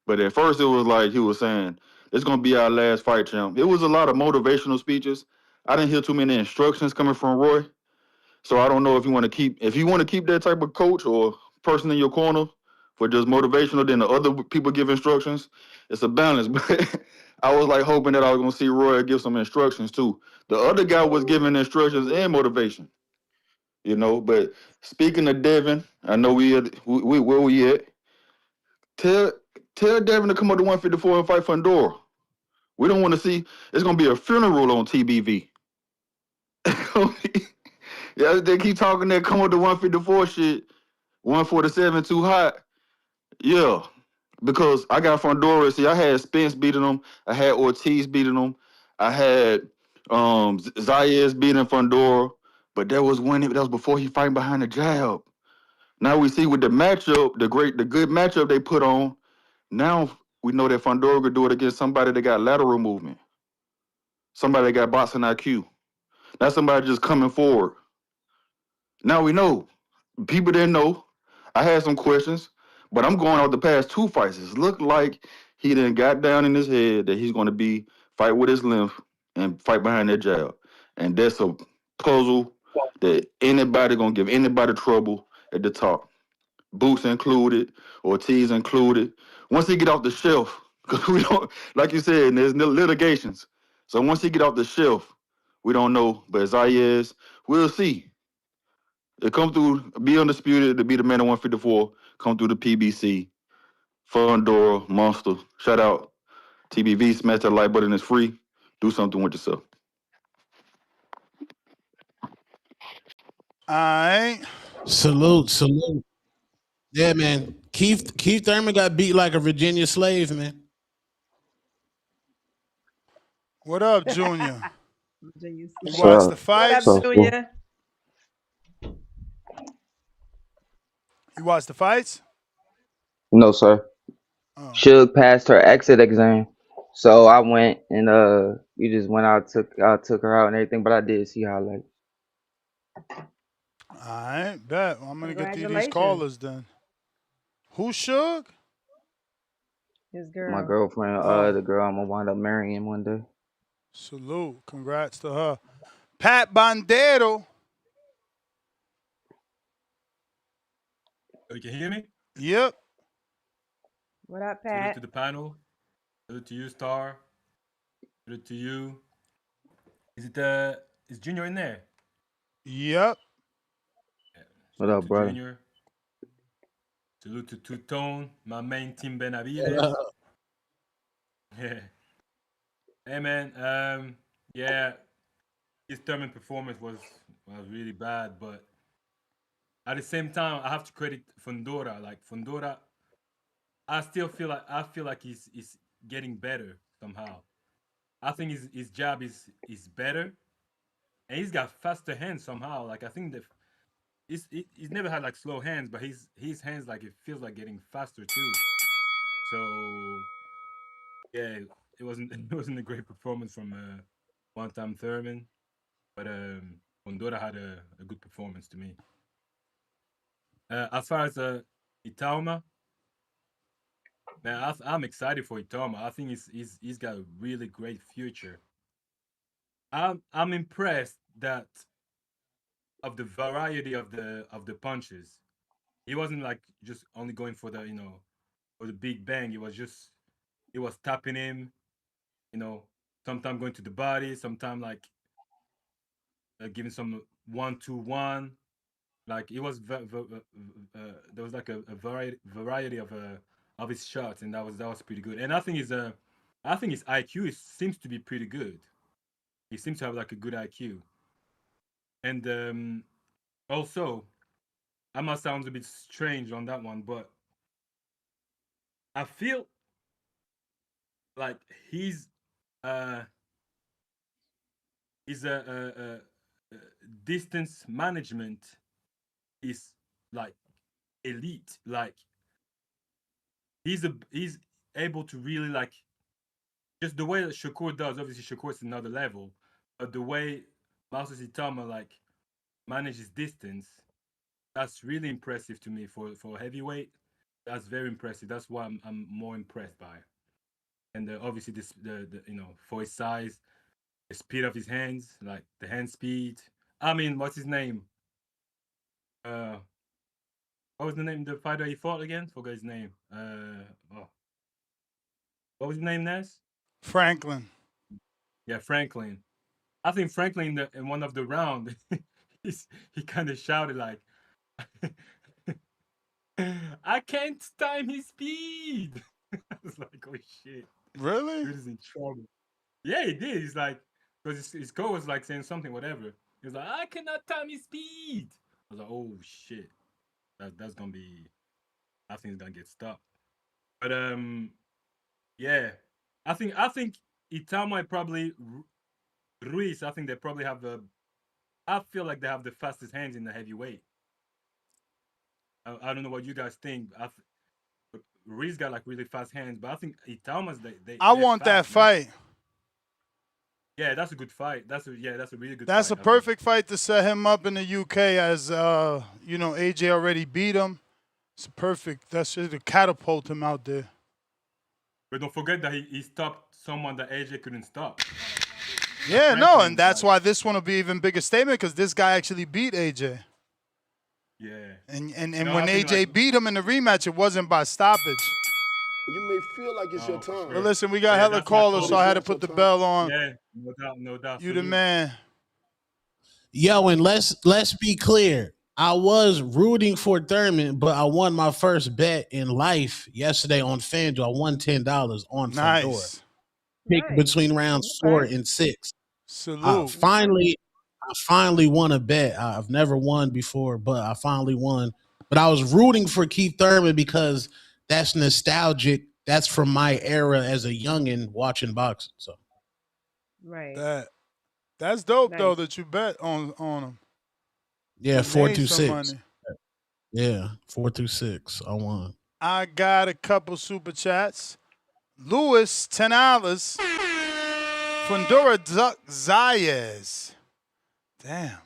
But at first it was like he was saying, it's gonna be our last fight, champ. It was a lot of motivational speeches. I didn't hear too many instructions coming from Roy. So I don't know if you want to keep that type of coach or person in your corner for just motivational, then the other people give instructions. It's a balance. But I was like hoping that I was gonna see Roy give some instructions too. The other guy was giving instructions and motivation, But speaking of Devin, I know we where we at. Tell tell Devin to come up to 154 and fight Fondora. We don't want to see. It's gonna be a funeral on TBV. Yeah, they keep talking that come up to 154 shit. 147 too hot. Yeah, because I got Fondora. See, I had Spence beating him. I had Ortiz beating him. I had Zayas beating Fondora. But that was before he fighting behind the jab. Now we see with the matchup, the good matchup they put on. Now we know that Fondora could do it against somebody that got lateral movement, somebody that got boxing IQ. Not somebody just coming forward. Now we know. People didn't know. I had some questions, but I'm going off the past two fights. It looked like he done got down in his head that he's going to be fight with his length and fight behind that jab. And that's a puzzle that anybody going to give anybody trouble at the top. Boots included, Ortiz included. Once he get off the shelf, because we don't, like you said, there's no litigations. So once he get off the shelf, we don't know. But Zayas, we'll see. It come through, be undisputed to be the man at 154, come through the PBC, Fondora, Monster. Shout out TBV, smash that like button, it's free. Do something with yourself. All right. Salute. Yeah, man. Keith Thurman got beat like a Virginia slave, man. What up, Junior? Virginia You Slave. watched the What up, fights? Junior? You watched the fights? No, sir. Oh. Suge passed her exit exam, so I went and we just went out, took her out and everything. But I did see highlights. All right, bet. Well, I'm gonna get these Congratulations. callers then. Who Suge? His My girl. girlfriend, Oh. the girl I'm gonna wind up marrying one day. Salute. Congrats to her. Pat Bandero. You can hear me? Yep. What up, Salute Pat? to the panel. Salute to you, Star. Salute to you. Is Junior in there? Yep. What Salute up, to brother? Junior. Salute to Two Tone, my main Team Benavides. Yeah. Hey man, yeah, his Thurman performance was really bad, but at the same time, I have to credit Fondora. Like Fondora, I feel like he's getting better somehow. I think his jab is better, and he's got faster hands somehow. Like I think that he's never had like slow hands, but his hands like it feels like getting faster too. So yeah, it wasn't it wasn't a great performance from one time Thurman, but Fondora had a good performance to me. As far as Itauma, man, I'm excited for Itauma. I think he's got a really great future. I'm impressed that of the variety of the punches. He wasn't like just only going for for the big bang. He was tapping him, sometimes going to the body, sometimes like giving some 1-2-1. Like it was there was like a variety of his shots, and that was pretty good. And I think his IQ seems to be pretty good. He seems to have like a good IQ. And also, I must sound a bit strange on that one, but I feel like uh his distance management is like elite. Like he's able to really like just the way that Shakur does. Obviously, Shakur's another level, but the way Mausa Itama like manages distance, that's really impressive to me for heavyweight. That's very impressive. That's why I'm more impressed by. And obviously this the for his size, the speed of his hands, like the hand speed. I mean, what's his name? Uh, what was the name of the fighter he fought again? Forgot his name. Oh, what was his name, Ness? Franklin. Yeah, Franklin. I think Franklin in one of the round, he kind of shouted like, "I can't time his speed." I was like, "Oh shit, Really? dude is in trouble." Yeah, he did. He's like, because his coach was like saying something, whatever. He was like, "I cannot time his speed." I was like, "Oh shit, that's gonna be. I think it's gonna get stopped." But yeah, I think Itauma probably Ruiz. I think they probably have the. I feel like they have the fastest hands in the heavyweight. I don't know what you guys think. Ruiz got like really fast hands, but I think Itauma's I they're want that fast, man. fight. Yeah, that's a good fight. That's a really good That's fight. a I think. perfect fight to set him up in the UK as AJ already beat him. It's perfect. That's just to catapult him out there. But don't forget that he stopped someone that AJ couldn't stop. Yeah, no, Franklin and is that's like, why this one will be even bigger statement because this guy actually beat AJ. yeah. And No, when I think like, AJ beat him in the rematch, it wasn't by stoppage. You may feel like it's your oh, for time, But sure. listen, we got Yeah, hella that's my callers, but so call. it's I had to not your put the time. bell on. Yeah, no doubt. You the Salute. man. Yo, and let's be clear. I was rooting for Thurman, but I won my first bet in life yesterday on FanDuel. I won $10 on Fondora. Nice. Pick Nice. between rounds 4 Okay. and 6. I Salute. finally won a bet. I've never won before, but I finally won. But I was rooting for Keith Thurman because that's nostalgic. That's from my era as a youngin watching boxing. So Right. That's dope though Nice. that you bet on him. yeah, You four made through some six. money. Yeah, 4 through 6. I won. I got a couple super chats. Lewis, $10. Fundora Zayas. Damn.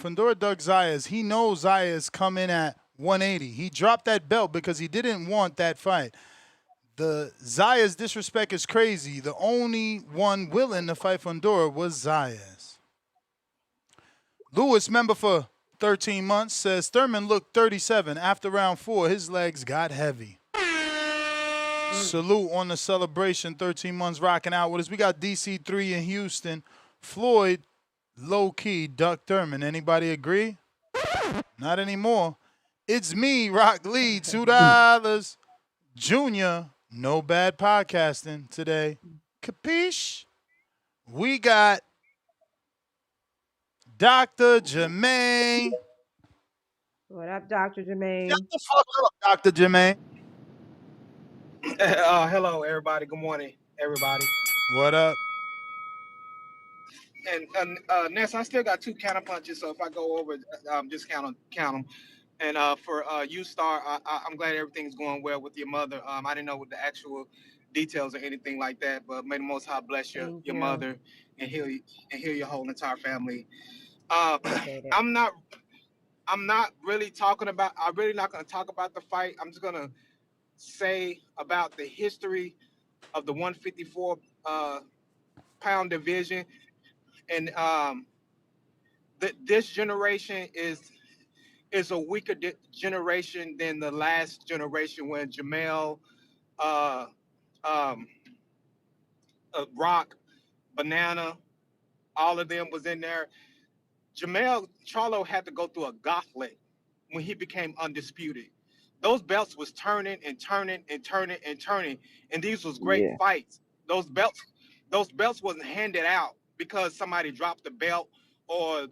Fundora Doug Zayas. He knows Zayas come in at 180. He dropped that belt because he didn't want that fight. The Zayas disrespect is crazy. The only one willing to fight Fundora was Zayas. Lewis, member for 13 months, says Thurman looked 37. After round 4, his legs got heavy. Salute on the celebration. 13 months rocking out with us. We got DC3 in Houston. Floyd, low-key, Duck Thurman. Anybody agree? Not anymore. It's me, Rock Lee, $2. Junior, no bad podcasting today. Capiche? We got Dr. Jermaine. What up, Dr. Shut Jermaine? the fuck up, Dr. Jermaine. Hello, everybody. Good morning, everybody. What up? And Ness, I still got 2 counter punches, so if I go over, just count them. And for you, Star, I'm glad everything's going well with your mother. I didn't know what the actual details or anything like that, but may the Most High bless your Thank you. mother and heal your whole entire family. Appreciate it. I'm not really talking about. I'm really not going to talk about the fight. I'm just going to say about the history of the 154 pound division. And this generation is a weaker generation than the last generation when Jermall, uh, um, Rock, Banana, all of them was in there. Jermall Charlo had to go through a gauntlet when he became undisputed. Those belts was turning and turning and turning and turning, and these was great Yeah. fights. Those belts wasn't handed out because somebody dropped the belt or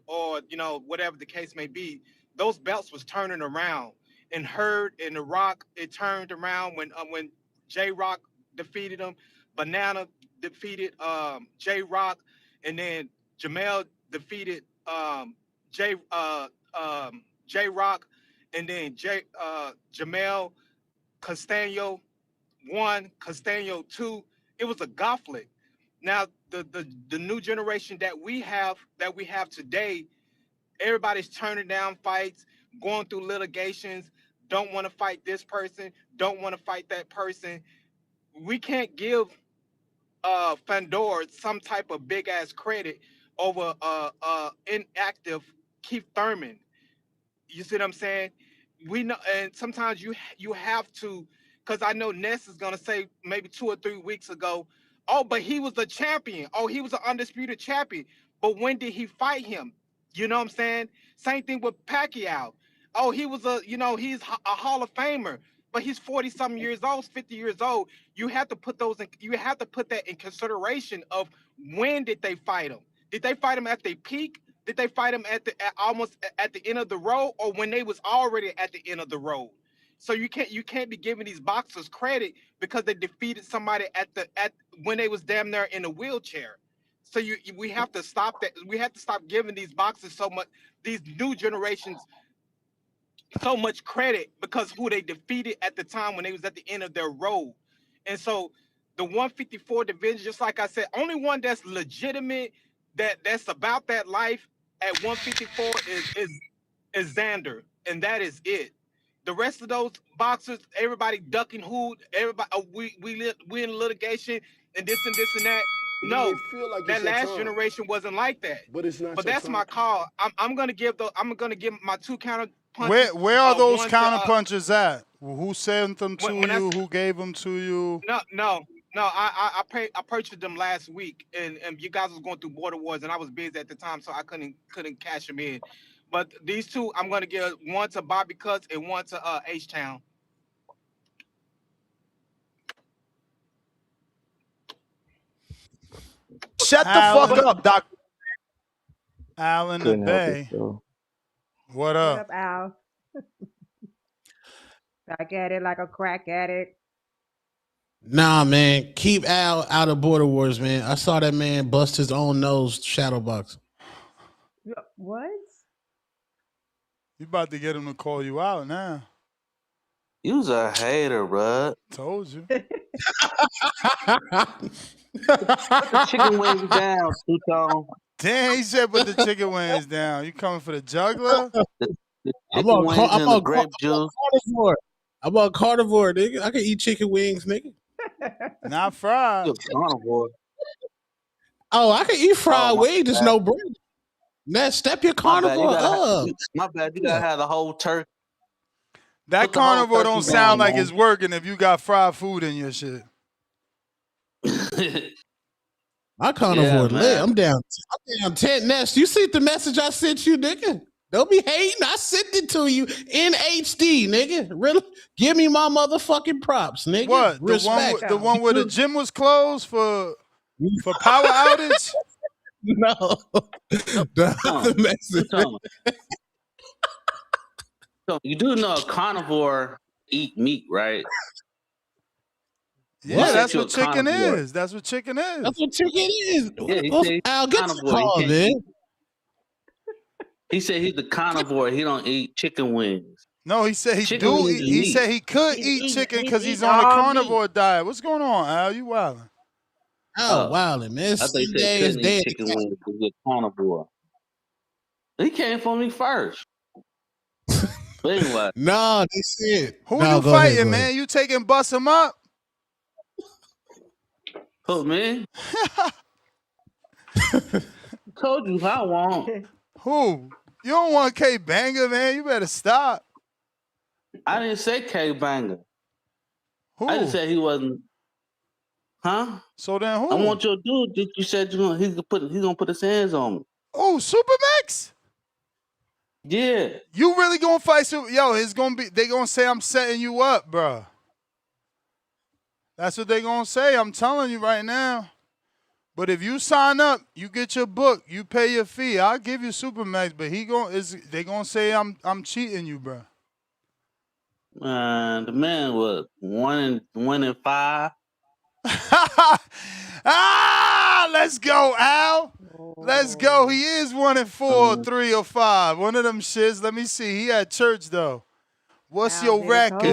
whatever the case may be. Those belts was turning around. And Hurd and The Rock, it turned around when J Rock defeated him. Banana defeated J Rock, and then Jermall defeated J J Rock, and then Jermall Castano 1, Castano 2. It was a gauntlet. Now the new generation that we have today, everybody's turning down fights, going through litigations, don't want to fight this person, don't want to fight that person. we can't give Fedor some type of big ass credit over inactive Keith Thurman. You see what I'm saying? We know, and sometimes you have to, because I know Ness is gonna say maybe 2 or 3 weeks ago, oh, but he was a champion. Oh, he was an undisputed champion. But when did he fight him? You know what I'm saying? Same thing with Pacquiao. Oh, he was he's a Hall of Famer, but he's 40 something years old, 50 years old. You have to put that in consideration of when did they fight him? Did they fight him at their peak? Did they fight him almost at the end of the road, or when they was already at the end of the road? So you can't be giving these boxers credit because they defeated somebody at when they was damn near in a wheelchair. So we have to stop that. We have to stop giving these boxers these new generations so much credit because who they defeated at the time when they was at the end of their road. And so the 154 division, just like I said, only one that's legitimate, that's about that life at 154 is Xander, and that is it. The rest of those boxers, everybody ducking hood, everybody we in litigation and this and that. No, like that last generation wasn't like that. But that's my call. I'm gonna give my 2 counter punches. Where are those one counter to, punches at? Who sent them to when you? Who gave them to you? No. I purchased them last week, and you guys was going through Border Wars, and I was busy at the time, so I couldn't cash them in. But these 2, I'm gonna give one to Bobby Cuts and one to H Town. Shut the fuck up, Doc. Al in the Couldn't help Bay. it, so. What up? What up, Al? Back at it like a crack addict. Nah, man. Keep Al out of Border Wars, man. I saw that man bust his own nose shadow box. What? You about to get him to call you out now. You was a hater, bud. Told you. Put the chicken wings down, Tuto. Damn, he said put the chicken wings down. You coming for the juggler? I'm on carnivore. I'm on carnivore, nigga. I can eat chicken wings, nigga. Not fried. Carnivore. Oh, I can eat fried wings. There's no bread. Now step your carnivore up. My bad. You gotta have the whole turkey. That carnivore don't sound like it's working if you got fried food in your shit. My carnivore lit. I'm down 10 nests. You see the message I sent you, nigga? Don't be hating. I sent it to you in HD, nigga. Really? Give me my motherfucking props, nigga. What? Respect. The one where the gym was closed for power outage? No. The message. So you do know a carnivore eat meat, right? Yeah, that's what chicken is. That's what chicken is. That's what chicken is. Yeah, Al, get the call, man. He said he's the carnivore. He don't eat chicken wings. No, he said he said he could eat chicken because he's on a carnivore diet. What's going on, Al? You wildin'? Oh, wildin', man. I think he couldn't eat chicken wings because he's a carnivore. He came for me first. But anyway. No, they said. Who you fighting, man? You taking bust him up? Who, me? Told you I want. Who? You don't want K Banger, man. You better stop. I didn't say K Banger. Who? I just said he wasn't. Huh? So then who? I want your dude. You said he's gonna put his hands on me. Oh, Supermax? Yeah. You really gonna fight Super? Yo, they gonna say I'm setting you up, bro. That's what they gonna say. I'm telling you right now. But if you sign up, you get your book, you pay your fee. I'll give you Supermax, but they gonna say I'm cheating you, bro. The man was 1-5. Let's go, Al. Let's go. He is 1-4, 3 or 5. One of them shits. Let me see. He at church though. What's your record?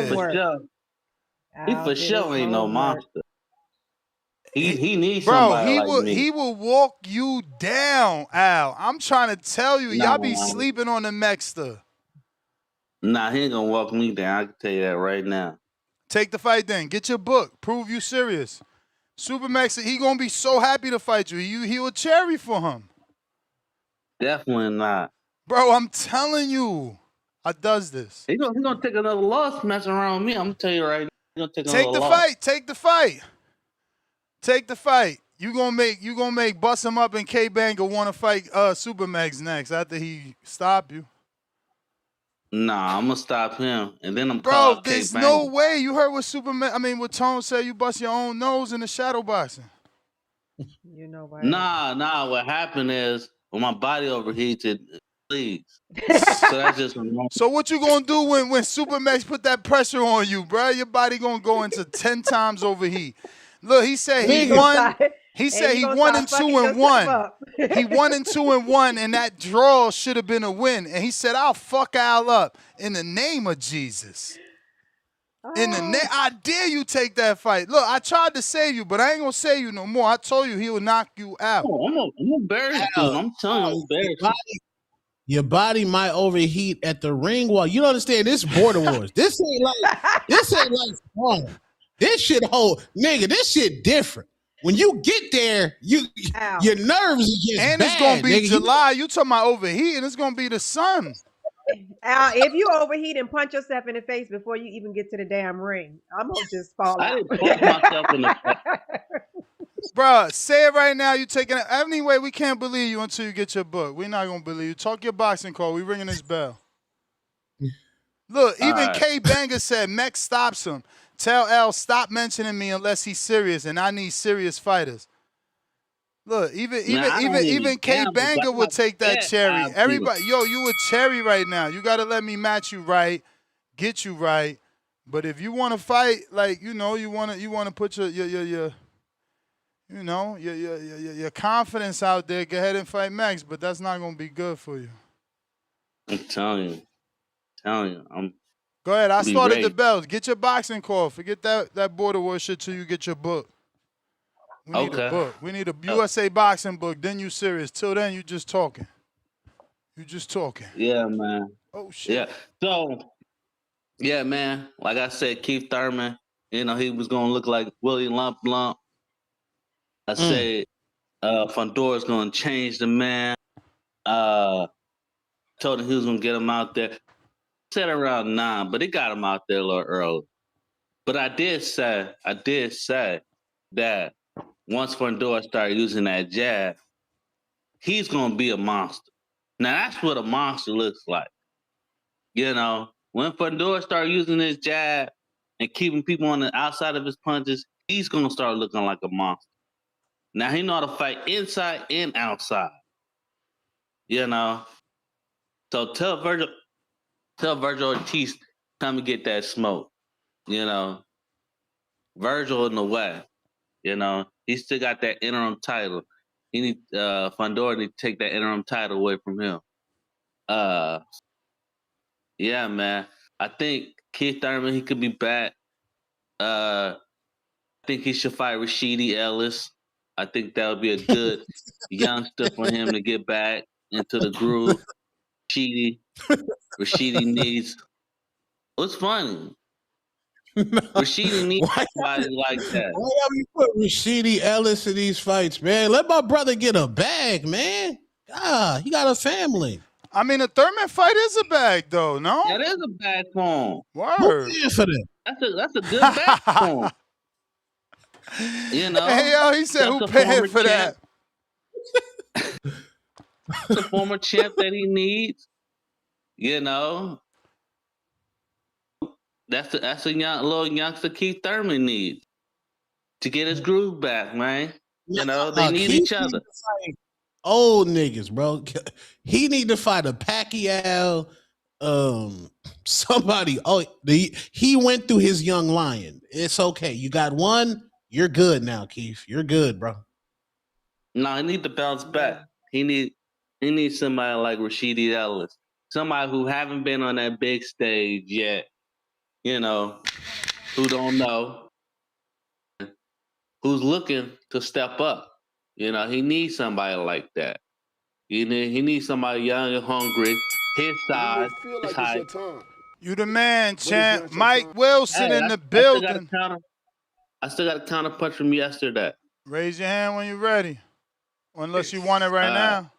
He for sure ain't no monster. He needs somebody like me. He will walk you down, Al. I'm trying to tell you, y'all be sleeping on the Mexter. Nah, he ain't gonna walk me down. I can tell you that right now. Take the fight then. Get your book. Prove you serious. Supermax, he gonna be so happy to fight you. He will cherry for him. Definitely not. Bro, I'm telling you. I does this. He gonna take another loss messing around with me. I'm gonna tell you right now. He gonna take another Take the loss. fight. Take the fight. Take the fight. You gonna make bust him up and K Banger want to fight Supermax next after he stop you. Nah, I'm gonna stop him, and then I'm Bro, call there's K-Bang. no way. You heard what what Tone said. You bust your own nose in the shadow boxing. You know what? Nah. What happened is when my body overheats, it bleeds. So that's just So what you gonna do when Supermax put that pressure on you, bro? Your body gonna go into 10 times overheat. Look, he said he won. He said he won in 2-1. He won in 2-1, and that draw should have been a win. And he said, "I'll fuck Al up in the name of Jesus." I dare you take that fight. Look, I tried to save you, but I ain't gonna save you no more. I told you he will knock you out. Oh, I'm gonna bury this dude. I'm telling you, I'm gonna bury Your body might overheat at the ring wall. You don't understand? This border wars. This ain't like fun. This shit nigga. This shit different. When you get there, your nerves are just and bad, it's gonna be nigga. July. You talking about overheating? It's gonna be the sun. Al, if you overheat and punch yourself in the face before you even get to the damn ring, I'm gonna just fall out. I didn't punch myself in the face. Bruh, say it right now. You taking it. Anyway, we can't believe you until you get your book. We're not gonna believe you. Talk your boxing call. We ringing this bell. Look, even K Banger said Mex stops him. Tell L stop mentioning me unless he's serious, and I need serious fighters. Look, even K Banger would take that cherry. Everybody, you a cherry right now. You gotta let me match you right, get you right. But if you want to fight, like you want to put your confidence out there, go ahead and fight Max. But that's not gonna be good for you. I'm telling you. Go ahead. I started the bells. Get your boxing call. Forget that border war shit till you get your book. We need a book. We need a USA boxing book. Then you serious. Till then, you just talking. You just talking. Yeah, man. Oh shit. Yeah. So, yeah, man. Like I said, Keith Thurman. He was gonna look like Willie Lump. I said, Fondora's gonna change the man. Told him he was gonna get him out there. Said around 9, but he got him out there a little early. But I did say that once Fondora started using that jab, he's gonna be a monster. Now that's what a monster looks like. When Fondora started using his jab and keeping people on the outside of his punches, he's gonna start looking like a monster. Now he know how to fight inside and outside. So tell Virgil Ortiz time to get that smoke. Virgil in the way. He still got that interim title. He need Fondora to take that interim title away from him. Yeah, man. I think Keith Thurman, he could be back. I think he should fight Rashidi Ellis. I think that would be a good youngster for him to get back into the groove. Rashidi needs. What's funny? Rashidi needs somebody like that. Why have you put Rashidi Ellis in these fights, man? Let my brother get a bag, man. God, he got a family. I mean, a Thurman fight is a bag, though, no? That is a bag for him. Word. For them. That's a good bag for him. Hey, yo, he said who paying for that? It's a former champ that he needs. That's a little youngster Keith Thurman needs to get his groove back, man. They need each other. Old niggas, bro. He need to fight a Pacquiao, somebody. He went through his young lion. It's okay. You got one. You're good now, Keith. You're good, bro. No, he need to bounce back. He needs somebody like Rashidi Ellis, somebody who haven't been on that big stage yet. Who don't know, who's looking to step up. He needs somebody like that. He needs somebody young and hungry, his size, his height. You the man, What is champ. yours, Mike Hassan? Wilson Hey, in the I still got a building. counter. I still got a counter punch from yesterday. Raise your hand when you're ready. Unless you want it right Uh, now.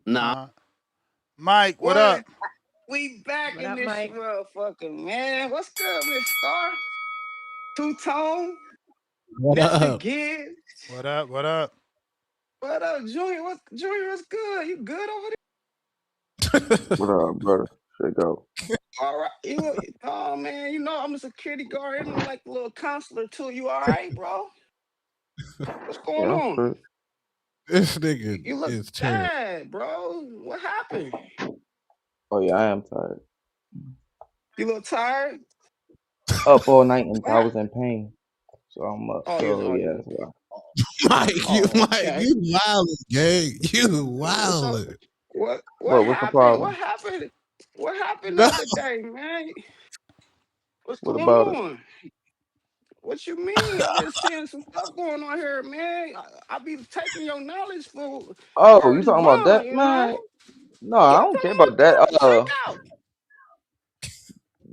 nah. Mike, what What? up? We back What in up, this Mike? motherfucker, man. What's good, Miss Star? Two-tone? What Nestor up? Gibbs? What up? What up? What up, Junior? Junior, what's good? You good over What up, brother? Shit go. there? All right. Oh, man, you know I'm a security guard and I'm like a little counselor, too. You all right, bro? What's going Yeah, I'm on? straight. This nigga You look is terrible. bad, bro. What happened? Oh yeah, I am tired. You look tired? Up all night and What I was happened? in pain, so I'm up. Oh, So oh, yeah, you. that's why. Mike, Okay. you wildin', gang. You So wildin'. what What's the happened? What problem? happened? What happened the No. other day, man? What's What going about it? on? What you mean? I've been seeing some stuff going on here, man. I be taking your knowledge for Oh, word you is talking about bond, that, you know? man? No, I Yeah, don't come care on about that. through. Check out.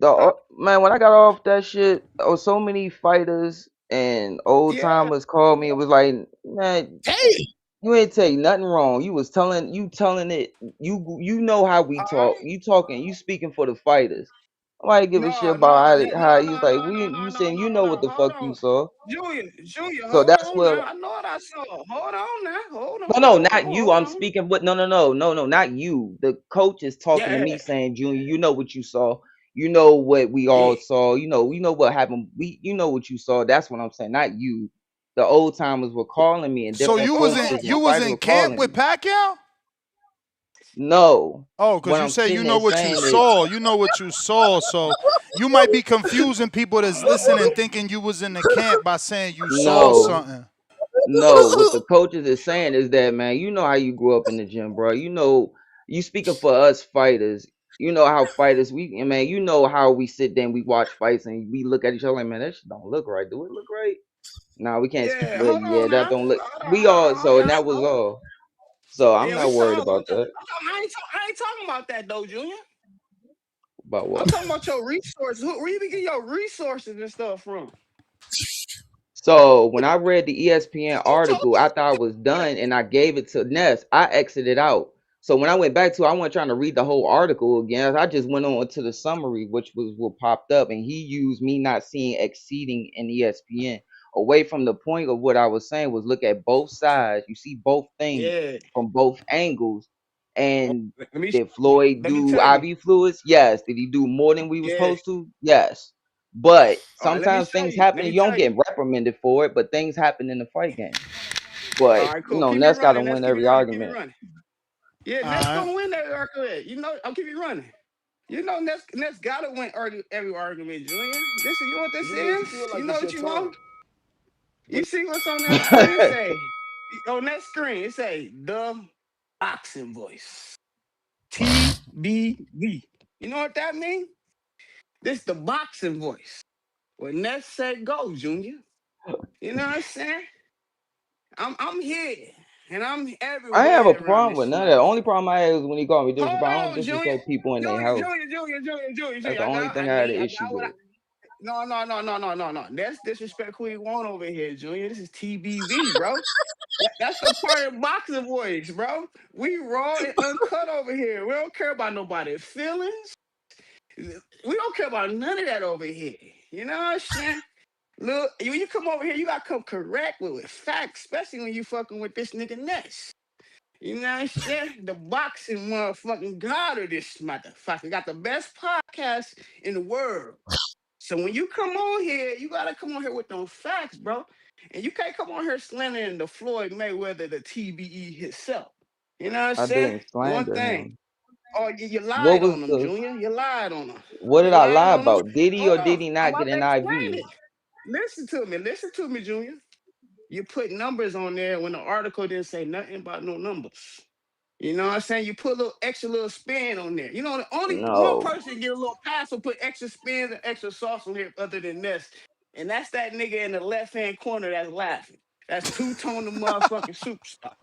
Huh? Man, when I got off that shit, so many fighters and old Yeah. timers called me. It was like, man, Hey. you ain't take nothing wrong. You was telling it. You know how we All talk. right. You speaking for the fighters. Nobody give a shit No, about no, how no, you no, like. no, no, no, You no, saying you no, know no. what the Hold fuck you on. saw. Junior, So hold that's on what. now. I know what I saw. Hold on now. No, not you. Hold I'm on. speaking. But no, not you. The coach is talking to Yeah. me, saying, "Junior, you know what you saw. You know what we all Yeah. saw. You know what happened. You know what you saw. That's what I'm saying. Not you. The old timers were calling me, and So different coaches you and was fighters in were camp calling with me. Pacquiao? No, Oh, because what you I'm say you sitting know there what you saying is saw. You know what you saw. So you might be confusing people that's listening, thinking you was in the camp by saying you saw no. something. No, what the coaches is saying is that, man, you know how you grew up in the gym, bro. You know, you speaking for us fighters. You know how fighters man, you know how we sit there and we watch fights and we look at each other like, man, that shit don't look right. Do it look right? Nah, we can't speak, Yeah. but Hold yeah, on that now. don't look. Hold on. We all Hold on. so, and Yeah. that was all. So I'm Yeah, we not worried saw. about that. I ain't talking about that though, Junior. About I'm what? talking about your resources. Where you be getting your resources and stuff from? So when I read the ESPN Who told article you after I was that? done and I gave it to Ness, I exited out. So when I went back to, I wasn't trying to read the whole article again. I just went on to the summary, which was what popped up, and he used me not seeing exceeding in ESPN. Away from the point of what I was saying was look at both sides. You see both things Yeah. from both angles. And Let me did Floyd let me do tell you. IV fluids? Yes. Did he do more than we was Yeah. supposed to? Yes. But All right. Let me sometimes show things you. happen Let and me you don't tell get you. reprimanded for it, but things happen in the fight game. All But right. Cool. Keep it Ness got to running. Let's win keep it every running. Keep it argument. running. Yeah. All Ness right. gonna win that argument. You know. I'll keep it running. You know, Ness gotta win every argument, Junior. You know what this You may is? feel You like know it's what your you turn. want? You see what's on that screen? It say on that screen. It say the boxing voice. TBV. You know what that means? This the boxing voice. When Ness said go, Junior. You know what I'm saying? I'm here. And I'm I have a everywhere around problem with this none of that. The only motherfucker. problem I had is when he called me Hold disrespect. I don't on, Junior. disrespect people in their Junior, house. Junior, Junior, Junior, Junior, That's Junior. the only thing I had an I issue got what I. with. No. That's disrespect who you want over here, Junior. This is TBV, bro. That's the part of boxing voice, bro. We raw and uncut over here. We don't care about nobody's feelings. We don't care about none of that over here. You know what I'm saying? Look, when you come over here, you gotta come correct with facts, especially when you fucking with this nigga Ness. You know what I'm saying? The boxing motherfucking god of this motherfucker. Got the best podcast in the world. So when you come on here, you gotta come on here with those facts, bro. And you can't come on here slandering the Floyd Mayweather, the TBE himself. You know what I'm I saying? didn't One slander thing. him. Oh, you What lied was on him, the? Junior. You lied on him. What You did I lied lie on him. about? Did he Hold or did on. he I'm not about get to an explain IV? it. Listen to me. Listen to me, Junior. You put numbers on there when the article didn't say nothing about no numbers. You know what I'm saying? You put a little extra little spin on there. You know, the only one No. person get a little pass will put extra spins and extra sauce on here other than this. And that's that nigga in the left-hand corner that's laughing. That's two-tone the motherfucking superstar.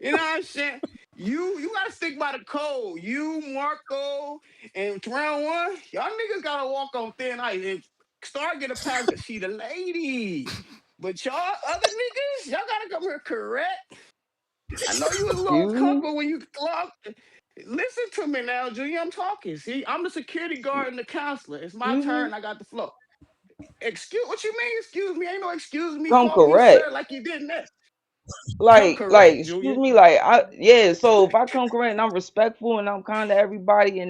You know what I'm saying? You gotta stick by the code. You, Marco, and round one, y'all niggas gotta walk on thin ice and start get a pass because she the lady. But y'all other niggas, y'all gotta come here correct. I know you was a little Excuse me? uncomfortable when you clocked. Listen to me now, Junior. I'm talking. See, I'm the security guard and the counselor. It's my Excuse me? turn. I got the floor. Excuse what you mean? Excuse me? Ain't no excuse me. Come Call me correct. sir like you did next. Come Like, correct, excuse Junior. me, like yeah, so if I come correct and I'm respectful and I'm kind to everybody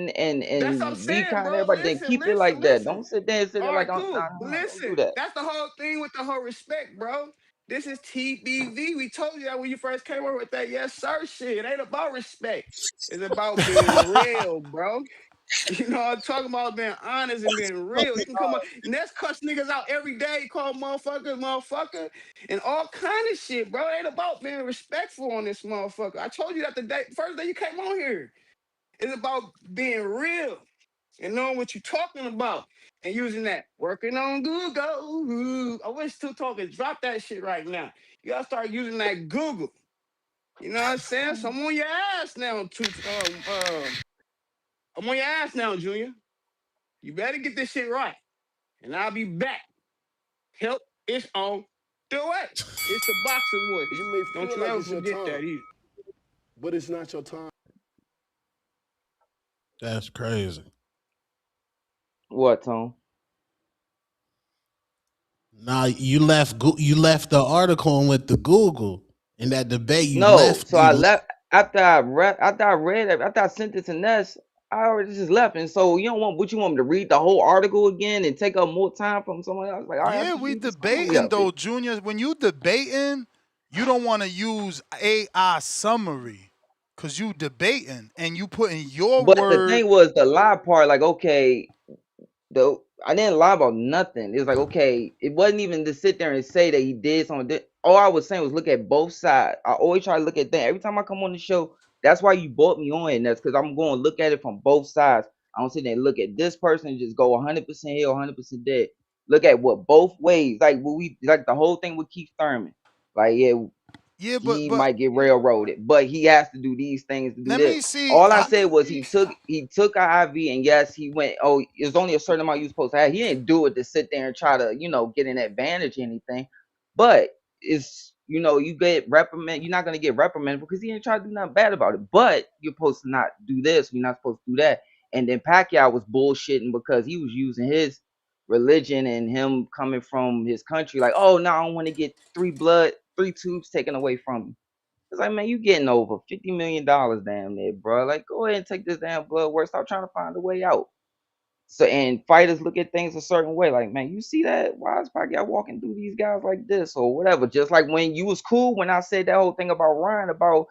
That's what I'm and be saying, kind to bro. everybody, then keep it like that. Don't sit there and sit there All like right, I'm cool. nah, don't do Listen, that. that's the whole thing with the whole respect, bro. This is TBV. We told you that when you first came over with that yes sir shit. It ain't about respect. It's about being real, bro. You know, I'm talking about being honest and being real. You can come up, Ness cuss niggas out every day, call motherfucker, and all kind of shit, bro. It ain't about being respectful on this motherfucker. I told you that first day you came on here. It's about being real and knowing what you're talking about and using that. Working on Google. I wish Two Talkers drop that shit right now. You gotta start using that Google. You know what I'm saying? So I'm on your ass now, I'm on your ass now, Junior. You better get this shit right. And I'll be back. Help is on the way. It's the boxing voice. You may Don't feel you like ever it's your forget time, that either. but it's not your time. That's crazy. What, Tom? Now you left the article and went to Google in that debate. You No, left so I you left after I read it, after I sent it to Ness, I already just left. And so you don't want what you want me to read the whole article again and take up more time from someone else? Like, all right, I'll Yeah, just we read the summary debating of though, it. Junior. When you debating, you don't want to use AI summary because you debating and you putting your But the word. thing was the lie part, like, okay, though I didn't lie about nothing. It was like, okay, it wasn't even to sit there and say that he did something. All I was saying was look at both sides. I always try to look at that. Every time I come on the show, that's why you brought me on, and that's because I'm going to look at it from both sides. I don't sit there and look at this person and just go 100% here, 100% there. Look at what both ways, like what we like the whole thing with Keith Thurman. Like, yeah, Yeah, he but might get railroaded, but he has to do these things to do let this. me see. All I said was he took an IV, and yes, he went. Oh, it's only a certain amount you're supposed to have. He didn't do it to sit there and try to, get an advantage or anything. But it's you get reprimand. You're not gonna get reprimanded because he didn't try to do nothing bad about it. But you're supposed to not do this. You're not supposed to do that. And then Pacquiao was bullshitting because he was using his religion and him coming from his country. Like, oh no, I don't want to get three tubes taken away from me. It's like, man, you getting over $50 million damn near, bro. Like, go ahead and take this damn blood work. Stop trying to find a way out. So, and fighters look at things a certain way. Like, man, you see that? Why is Pacquiao walking through these guys like this or whatever? Just like when you was cool when I said that whole thing about Ryan, about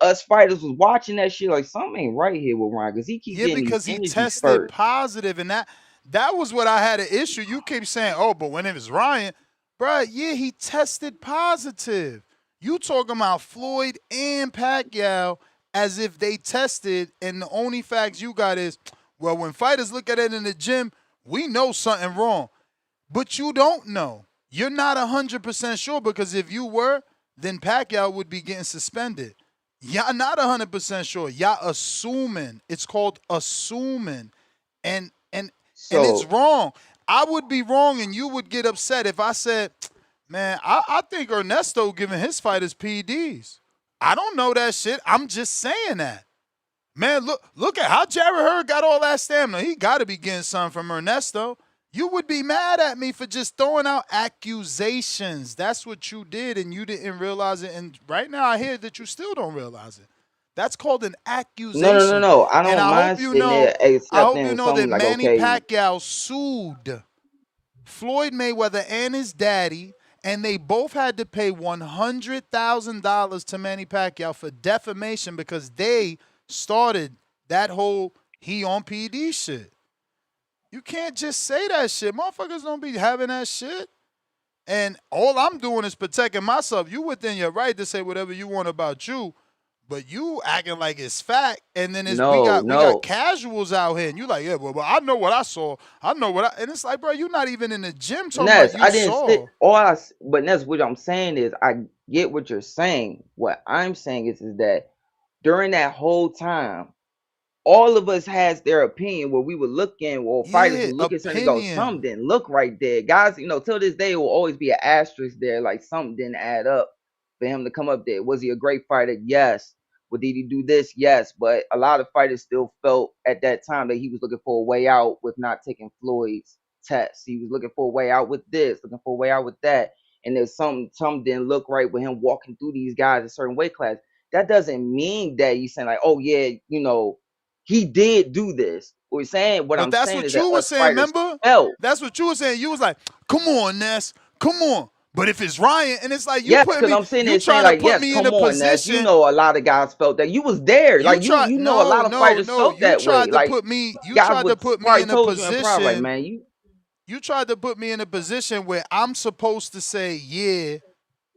us fighters was watching that shit. Like, something ain't right here with Ryan because he keep Yeah, getting these because he energy tested spurts. positive, and that was what I had an issue. You keep saying, "Oh, but when it was Ryan, bruh, yeah, he tested positive." You talking about Floyd and Pacquiao as if they tested, and the only facts you got is, well, when fighters look at it in the gym, we know something wrong, but you don't know. You're not 100% sure because if you were, then Pacquiao would be getting suspended. Y'all not 100% sure. Y'all assuming. It's called assuming. And it's So, wrong. I would be wrong and you would get upset if I said, man, I think Ernesto giving his fighters PEDs. I don't know that shit. I'm just saying that. Man, look at how Jared Hurd got all that stamina. He got to be getting something from Ernesto. You would be mad at me for just throwing out accusations. That's what you did, and you didn't realize it. And right now, I hear that you still don't realize it. That's called an accusation. no. I And don't mind sitting there I hope you accepting know that something like, Manny okay, Pacquiao sued Floyd Mayweather and his daddy, and they both had to pay $100,000 to Manny Pacquiao for defamation because they started that whole he on PD shit. You can't just say that shit. Motherfuckers don't be having that shit. And all I'm doing is protecting myself. You within your right to say whatever you want about you, but you acting like it's fact. And then we got no. casuals out here, and you like, yeah, well, I know what I saw. I know what I, and it's like, bro, you're not even in the gym talking about Ness, you I didn't saw. sit. But Ness, what I'm saying is, I get what you're saying. What I'm saying is that during that whole time, all of us has their opinion where we were looking, or fighters Yeah, were looking, something go, opinion. something didn't look right there. Guys, till this day, it will always be an asterisk there, like something didn't add up for him to come up there. Was he a great fighter? Yes. Well, did he do this? Yes. But a lot of fighters still felt at that time that he was looking for a way out with not taking Floyd's test. He was looking for a way out with this, looking for a way out with that. And there's something didn't look right with him walking through these guys a certain weight class. That doesn't mean that he's saying like, oh yeah, he did do this. What But I'm that's saying is what that you were us saying, fighters remember? felt. That's what you were saying. You was like, come on, Ness, come on. But if it's Ryan, and it's like Yes, because I'm sitting you there saying trying to like, put yes, me in come a on, Ness. position. A lot of guys felt that. You was there. You Like try, a lot of fighters no. felt You that way. tried to Like put me. You guys tried would to put me probably in a told you in private, like, position. man, You tried to put me in a position where I'm supposed to say yeah,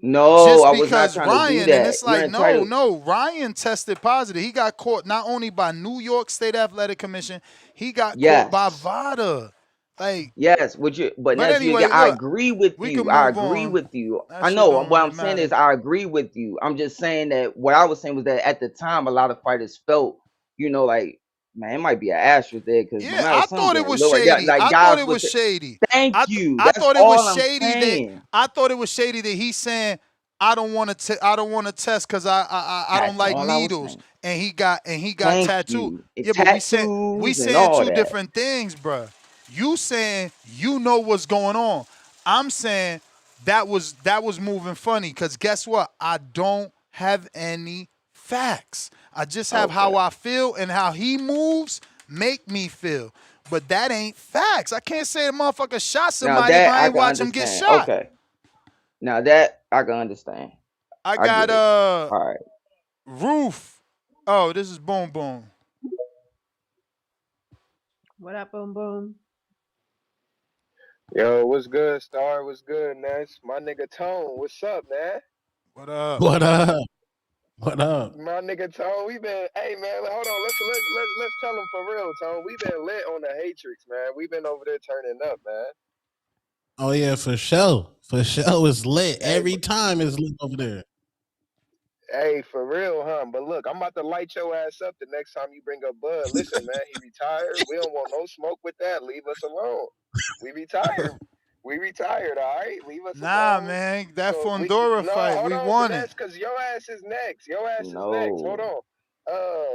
no, just I was not because trying to do Ryan, and that. it's You're like, entitled. no, Ryan tested positive. He got caught not only by New York State Athletic Commission, he got caught by Yes. VADA. Like, Yes, but but Ness, anyway, I look, agree with we can you. I move agree on. with you. That I shit know don't what really I'm saying is matter. I agree with you. I'm just saying that what I was saying was that at the time, a lot of fighters felt, like, man, it might be an asterisk there because no Yeah, matter I something thought it didn't was look right. shady. Like I thought guys it would was say, shady. thank you. I That's thought it was all I'm shady that saying. he's saying I don't want to test because I don't That's like all I was needles, saying. and he got Thank tattooed. you. Yeah, but we Tattoos and saying all two that. different things, bruh. You saying you know what's going on. I'm saying that was moving funny because guess what? I don't have any facts. I just have Okay. how I feel, and how he moves make me feel. But that ain't facts. I can't say the motherfucker shot Now somebody if that I I ain't can watch him get understand. shot. Okay. Now that I can understand. I I got get it. All right. Roof. Oh, this is Boom Boom. What up, boom boom? Yo, what's good, Star? What's good, Ness? My nigga Tone, what's up, man? What up? What up? What up? My nigga Tone, we been, hey man, hold on, let's tell him for real, Tone. We been lit on the Hatrix, man. We been over there turning up, man. Oh yeah, for sure. For sure, it's lit. Hey, Every time it's lit over there. hey, for real, huh? But look, I'm about to light your ass up the next time you bring up Bud. Listen, man, he retired. We don't want no smoke with that. Leave us alone. We retired. We retired, all right? Leave us Nah, alone. man. That We Fondora no, fight, hold we on, but won it. that's because your ass is next. Your ass is next. Hold No. on.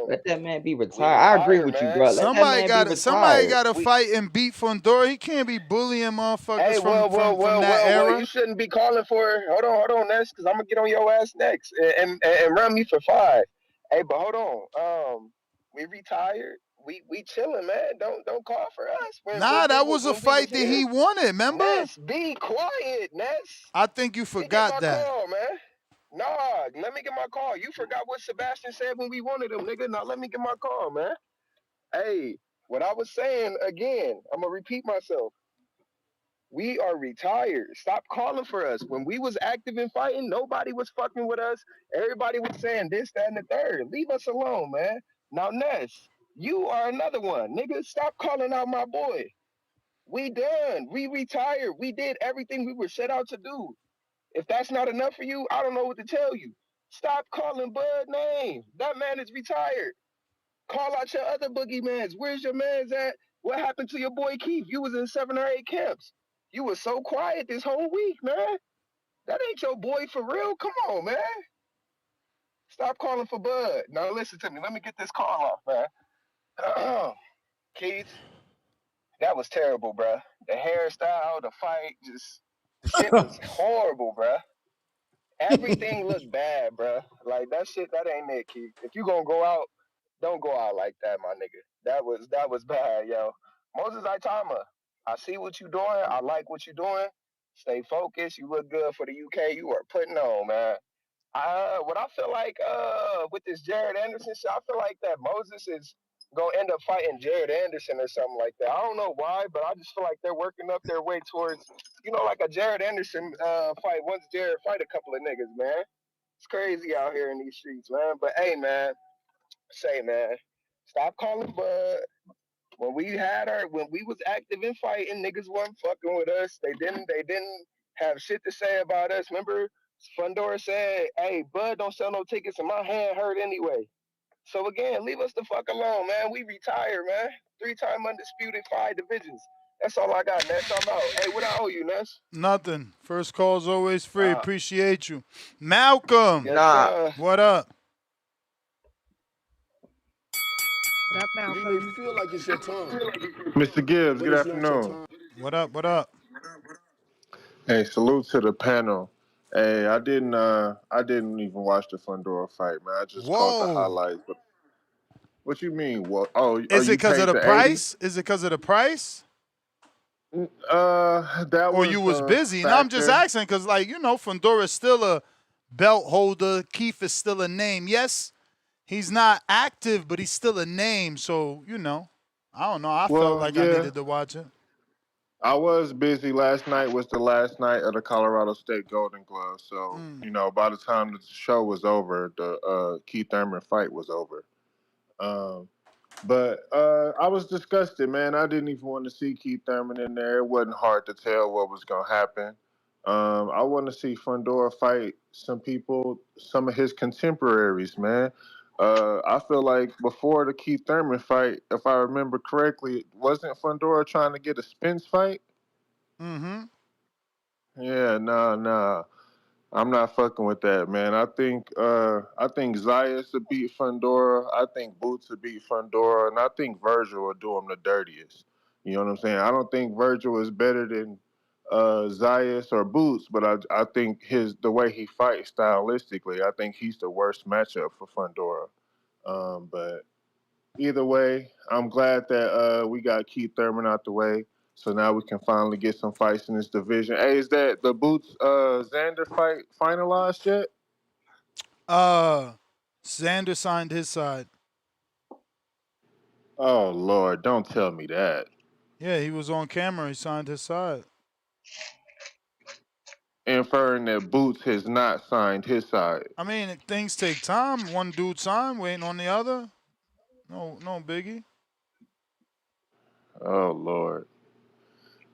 Let that man be We retired. I agree retired, with you, man. bro. Let that man be Somebody retired. got to We fight and beat Fondora. He can't be bullying motherfuckers Hey, from that you era. shouldn't be calling for. Hold on, Ness, because I'm gonna get on your ass next and run me for 5. Hey, but hold on. We retired. We chilling, man. Don't call for us Nah, that was a when we was fight that here. he wanted. Remember? Ness, be quiet, Ness. I think you Let me get forgot my that. call, man. Nah, let me get my call. You forgot what Sebastian said when we wanted him, nigga. Now let me get my call, man. Hey, what I was saying again, I'm gonna repeat myself. We are retired. Stop calling for us. When we was active in fighting, nobody was fucking with us. Everybody was saying this, that, and the third. Leave us alone, man. Now, Ness, you are another one. Nigga, stop calling out my boy. We done. We retired. We did everything we were set out to do. If that's not enough for you, I don't know what to tell you. Stop calling Bud name. That man is retired. Call out your other boogeyman's. Where's your man's at? What happened to your boy Keith? You was in 7 or 8 camps. You was so quiet this whole week, man. That ain't your boy for real. Come on, man. Stop calling for Bud. Now listen to me. Let me get this call off, man. Keith, that was terrible, bruh. The hairstyle, the fight, just the shit was horrible, bruh. Everything looked bad, bruh. Like that shit, that ain't it, Keith. If you gonna go out, don't go out like that, my nigga. That was bad, yo. Moses Itauma, I see what you doing. I like what you doing. Stay focused. You look good for the UK. You are putting on, man. What I feel like with this Jared Anderson shit, I feel like that Moses is gonna end up fighting Jared Anderson or something like that. I don't know why, but I just feel like they're working up their way towards, like a Jared Anderson fight. Once Jared fight a couple of niggas, man. It's crazy out here in these streets, man. But hey, man, man, stop calling Bud. When we was active in fighting, niggas wasn't fucking with us. They didn't have shit to say about us. Remember, Fondora said, "Hey, Bud don't sell no tickets, and my hand hurt anyway." So again, leave us the fuck alone, man. We retired, man. 3-time undisputed, 5 divisions. That's all I got, Ness. I'm out. Hey, what I owe you, Ness? Nothing. First call's always free. Appreciate you. Malcolm. Yes, sir. What up? What up, You may Malcolm? feel like it's your time, Mr. Gibbs, but good it's not your afternoon. time. What up? What up? Hey, salute to the panel. Hey, I didn't even watch the Fondora fight, man. I just caught the Whoa. highlights. But what you mean? What? Oh, Is it you because of paid the the 80? price? Is it because of the price? That Or you was was a busy? No, I'm just factor. asking because, like, you know, Fondora's still a belt holder. Keith is still a name. Yes, he's not active, but he's still a name. So, you know, I don't know. I felt Well, like I yeah, needed to watch it. I was busy. Last night was the last night of the Colorado State Golden Glove. So, Mm. you know, by the time the show was over, the Keith Thurman fight was over. Um, But I was disgusted, man. I didn't even want to see Keith Thurman in there. It wasn't hard to tell what was going to happen. I want to see Fundora fight some people, some of his contemporaries, man. I feel like before the Keith Thurman fight, if I remember correctly, wasn't Fundora trying to get a Spence fight? Mm-hmm. Yeah, nah. I'm not fucking with that, man. I think Zayas would beat Fundora. I think Boots would beat Fundora, and I think Virgil will do him the dirtiest. You know what I'm saying? I don't think Virgil is better than Zayas or Boots, but I think the way he fights stylistically, I think he's the worst matchup for Fundora. But either way, I'm glad that we got Keith Thurman out the way. So now we can finally get some fights in this division. Hey, is that the Boots Xander fight finalized yet? Xander signed his side. Oh Lord, don't tell me that. Yeah, he was on camera. He signed his side. Inferring that Boots has not signed his side. I mean, things take time. One dude signed, waiting on the other. No biggie. Oh Lord.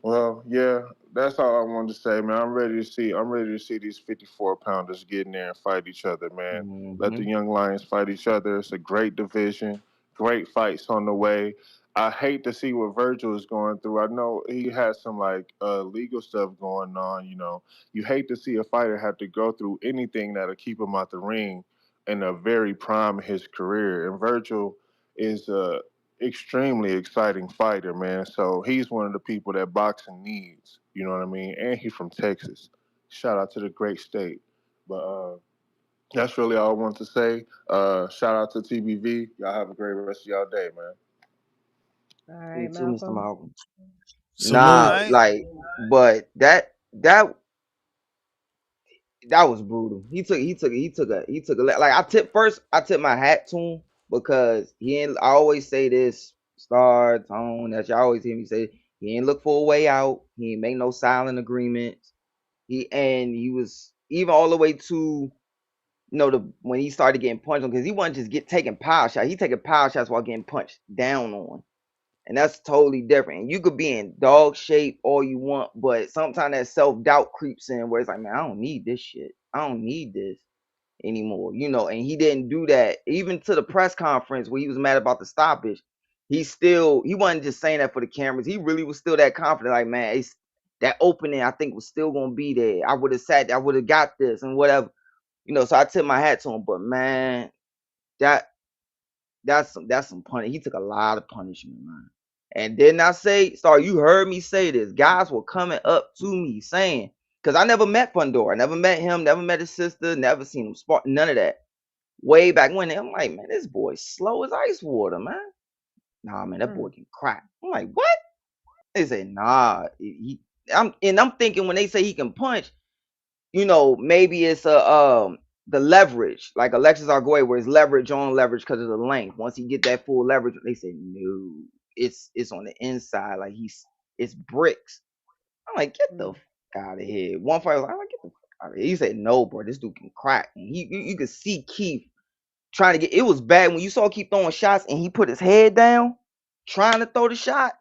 Well, yeah, that's all I wanted to say, man. I'm ready to see these 54-pounders get in there and fight each other, man. Let the Mm-hmm. young lions fight each other. It's a great division, great fights on the way. I hate to see what Virgil is going through. I know he has some like legal stuff going on. You know, you hate to see a fighter have to go through anything that'll keep him out the ring in a very prime of his career. And Virgil is extremely exciting fighter, man. So he's one of the people that boxing needs. You know what I mean? And he's from Texas. Shout out to the great state. But that's really all I want to say. Shout out to TBV. Y'all have a great rest of y'all day, man. All You right, too, Mr. Malcolm. Malcolm. Salute. Nah, I like, but that was brutal. Like I tip my hat to him because he ain't. I always say this, Star Tone, that you always hear me say. He ain't look for a way out. He ain't make no silent agreements. He was even all the way to when he started getting punched on because he wasn't just taking power shots. He taking power shots while getting punched down on. And that's totally different. And you could be in dog shape all you want, but sometimes that self-doubt creeps in where it's like, man, I don't need this shit. I don't need this anymore. And he didn't do that. Even to the press conference where he was mad about the stoppage, he wasn't just saying that for the cameras. He really was still that confident. Like, man, it's that opening I think was still gonna be there. I would have got this and whatever. So I tip my hat to him. But man, that that's some punishment. He took a lot of punishment, man. And then I say, sorry, you heard me say this. Guys were coming up to me saying, because I never met Fundora, never met him, never met his sister, never seen him spar, none of that. Way back when, I'm like, man, this boy's slow as ice water, man. Nah, man, that boy can crack. I'm like, what? They say, nah. I'm thinking when they say he can punch, maybe it's the leverage, like Alexis Arguello, where it's leverage on leverage because of the length. Once he get that full leverage, they say no, it's on the inside, like it's bricks. I'm like, get the fuck out of here. One fight, I'm like, get the fuck out of here. He said, no, bro, this dude can crack. And you could see Keith trying to get. It was bad when you saw Keith throwing shots and he put his head down trying to throw the shot.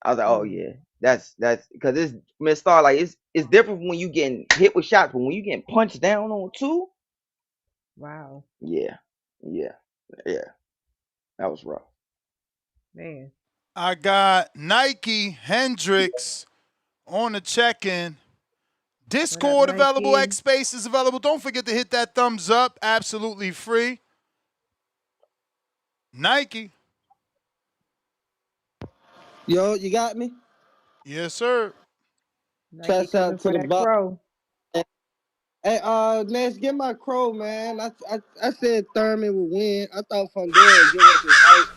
I was like, oh yeah, that's because it's Miss Star, like it's different when you getting hit with shots, but when you getting punched down on too, Wow. yeah. Yeah, that was rough. Man. I got Nike Hendrix on the check-in. What up, Discord available. Nike? X Space is available. Don't forget to hit that thumbs up. Absolutely free. Nike. Yo, you got me? Yes, sir. Nike Shouts coming out to for the that box. crow. Hey, Ness, get my crow, man. I said Thurman would win. I thought Fondora would give up his height.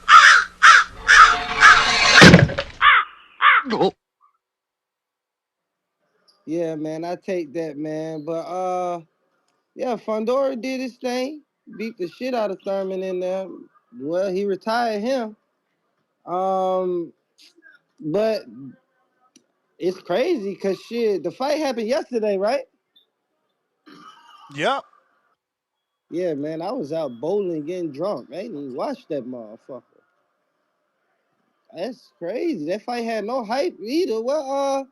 Yeah, man, I take that, man. But yeah, Fondora did his thing, beat the shit out of Thurman in there. Well, he retired him. But it's crazy because shit, the fight happened yesterday, right? Yep. Yeah, man, I was out bowling getting drunk. I ain't even watched that motherfucker. That's crazy. That fight had no hype either. What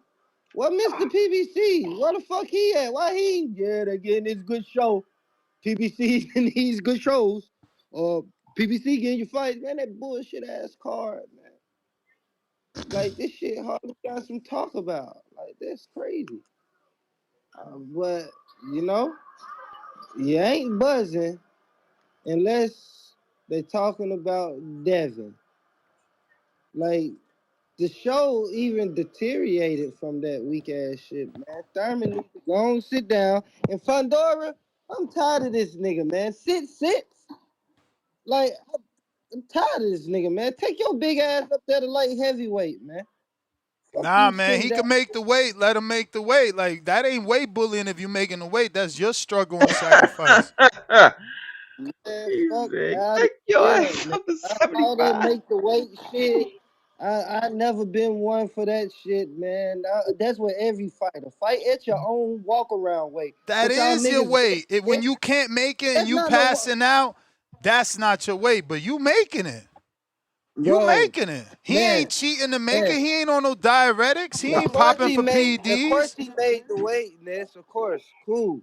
Mr. PBC? Where the fuck he at? Why he? Yeah, they're getting this good show. PBC and these good shows. PBC getting your fight, man. That bullshit ass card, man. Like this shit hardly got some talk about. Like that's crazy. But you know, you ain't buzzing unless they talking about Devin. Like the show even deteriorated from that weak ass shit, man. Thurman needs to go and sit down. And Fondora, I'm tired of this nigga, man. Sit. Like, I'm tired of this nigga, man. Take your big ass up there to light heavyweight, man. Fuck Nah, you man, sitting he down. can make the weight. Let him make the weight. Like, that ain't weight bullying if you're making the weight. That's your struggle and sacrifice. Man, He fuck said, out of take your here, ass man. up to All that 75. make the weight shit. I never been one for that shit, man. That's what every fighter fight at your own walk around weight. That But y'all is your niggas, weight. When you can't make it and that's you not no passing out, that's not your weight. But you making it. You bro, making it. He man, ain't cheating to make man. it. He ain't on no diuretics. He ain't Of course popping he for made. Of course PEDs. he made the weight, Ness. Of course, cool.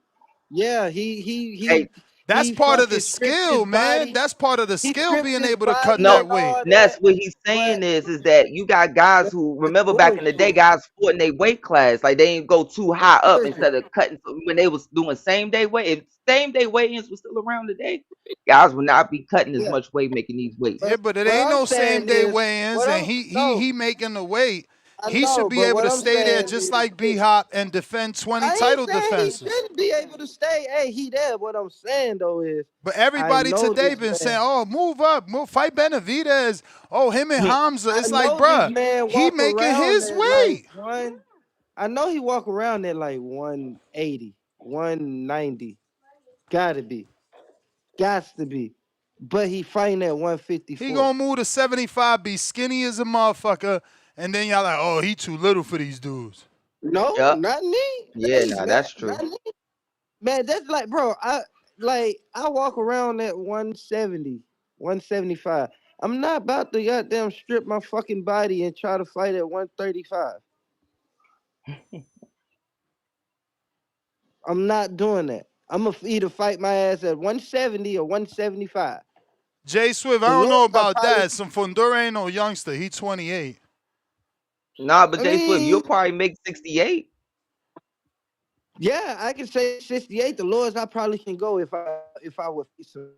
Yeah, Hey, That's he part of the fucking stripped his skill, man. body. That's part of the He skill stripped being his able to cut body no, that and weight. all Ness, that. what he's But saying is that you got guys who that's remember back in the day, bullshit. guys fought in their weight class, like they didn't go too high up Bullshit. instead of cutting when they was doing same day weight. If same day weigh-ins was still around today, guys would not be cutting as Yeah. much weight making these weights. Yeah, But but it what ain't I'm no same saying day is, weigh-ins, what and I'm no, he making the weight. I He should know, be but able what to I'm stay there saying just is like B this. Hop and defend 20 I ain't title saying he defenses. shouldn't be able to stay. Hey, he there. What I'm saying though is, But I everybody know today this been saying, man. "Oh, move up, move, fight Benavidez." Oh, him and Hamza. I It's like, know this bruh, man he walk making around his at like weight. one. I know he walk around at like 180, 190. Gotta be. Gots to be. But he fighting at He 154. gonna move to 75, be skinny as a motherfucker, and then y'all like, "Oh, he too little for these dudes." No, Yep. not me. Yeah, Hey, nah, man, that's true. not me. Man, that's like, bro, I walk around at 170, 175. I'm not about to goddamn strip my fucking body and try to fight at 135. I'm not doing that. I'm gonna either fight my ass at 170 or 175. Jay Swift, I The don't know lowest I about probably, that. Some Fondora ain't no youngster. He 28. Nah, but I Jay Swift, mean, you'll probably make 68. yeah, I can say 68. The lowest I probably can go if I would face some.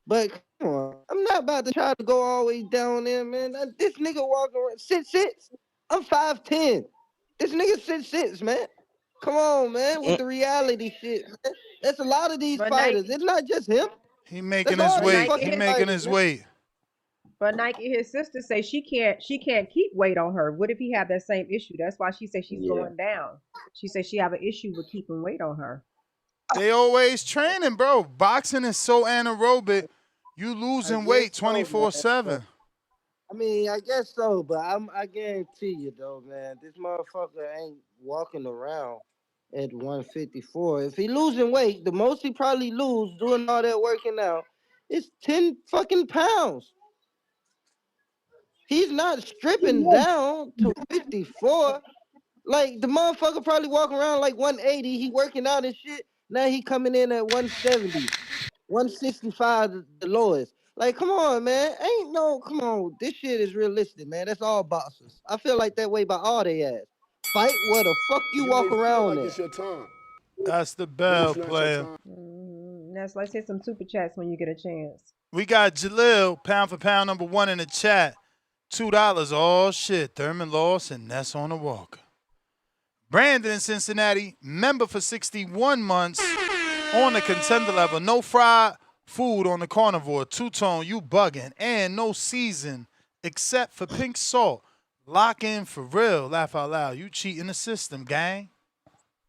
But come on, I'm not about to try to go all the way down there, man. This nigga walking around six. I'm 5'10". This nigga 6'6", man. Come on, man, with Mm. the reality shit, man. That's a lot of these But fighters. Nike, It's not just him. He That's making his all but these weight. Nike, He fucking making fighters, his man. weight. His sister say she can't keep weight on her. What if he have that same issue? That's why she said she's Yeah. going down. She said she have an issue with keeping weight on her. They always training, bro. Boxing is so anaerobic. You I losing weight guess so, man. 24/7. I mean, I guess so, but I guarantee you though, man, this motherfucker ain't walking around at 154. If he losing weight, the most he probably lose doing all that working out is 10 fucking pounds. He's not stripping down to 54. Like the motherfucker probably walking around like 180. He working out and shit. Now he coming in at 170, 165 the lowest. Like, come on, man. Come on. This shit is realistic, man. That's all boxers. I feel like that way about all they ass. Fight where the fuck you You may walk feel around like at. it's your time, That's the but bell it's not your player. time. Let's hit some super chats when you get a chance. We got Jalil, pound for pound number 1 in the chat. $2. Oh shit. Thurman lost, and that's on the walk. Brandon in Cincinnati, member for 61 months on the contender level. No fried food on the carnivore. Two-tone, you bugging. And no season except for pink salt. Lock in for real. Laugh out loud. You cheating the system, gang.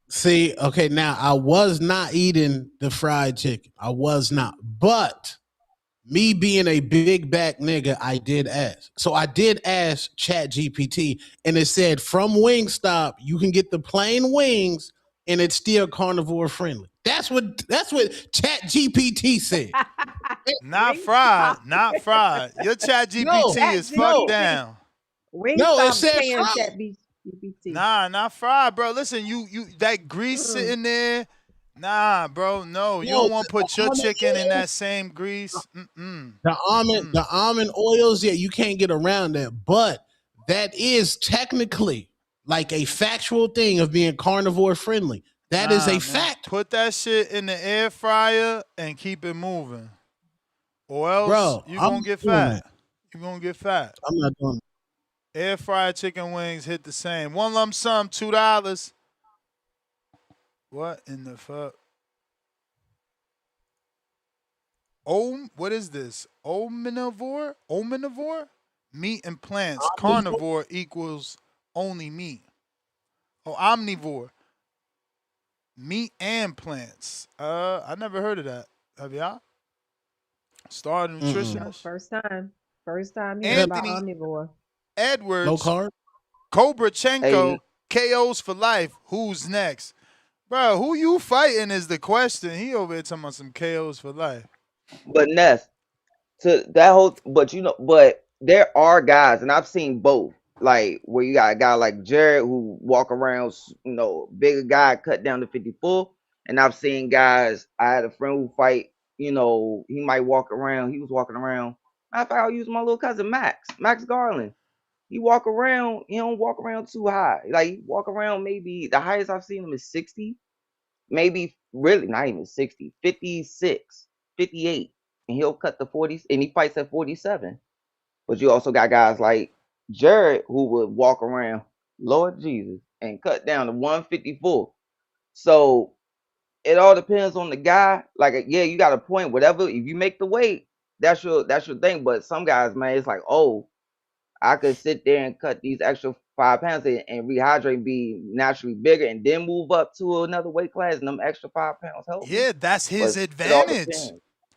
See, okay, now I was not eating the fried chicken. I was not. But me being a big back nigga, I did ask. So I did ask Chat GPT, and it said from Wingstop, you can get the plain wings and it's still carnivore friendly. That's what Chat GPT said. Not fried. Not fried. Your Chat No, GPT is fucked down. No, it Wingstop said paying fried. Chat GPT. Nah, not fried, bro. Listen, you that grease sitting there. Nah, bro. No, you No, don't want to put your chicken in that same grease. Mm-mm. The almond oils, yeah, you can't get around that. But that is technically like a factual thing of being carnivore friendly. That is Nah, a man. fact. Put that shit in the air fryer and keep it moving. Or else Bro, you're I'm going to not get doing fat. that. You're going to get fat. I'm not doing that. Air fried chicken wings hit the same. One lump sum, $2. What in the fuck? What is this? Omnivore? Omnivore? Meat and plants. Carnivore equals only meat. Oh, omnivore. Meat and plants. I never heard of that. Have y'all? Star nutritionist. First time hearing about Anthony omnivore. Edwards. Low carb. Kobrachenko. KOs for life. Who's next? Bro, who you fighting is the question. He over here talking about some KOs for life. But Ness, but there are guys, and I've seen both. Like where you got a guy like Jared who walk around, bigger guy cut down to 54, and I've seen guys. I had a friend who fight. He might walk around. He was walking around. Matter of fact, I'll use my little cousin Max Garland. He walk around. He don't walk around too high. Like he walk around maybe the highest I've seen him is 60, maybe really not even 60, 56, 58, and he'll cut the 40s, and he fights at 47. But you also got guys like Jared who would walk around, Lord Jesus, and cut down to 154. So it all depends on the guy. Like, yeah, you got a point. Whatever, if you make the weight, that's your thing. But some guys, man, it's like, oh, I could sit there and cut these extra 5 pounds and rehydrate, be naturally bigger, and then move up to another weight class, and them extra 5 pounds help me. Yeah, that's his But it all advantage. depends.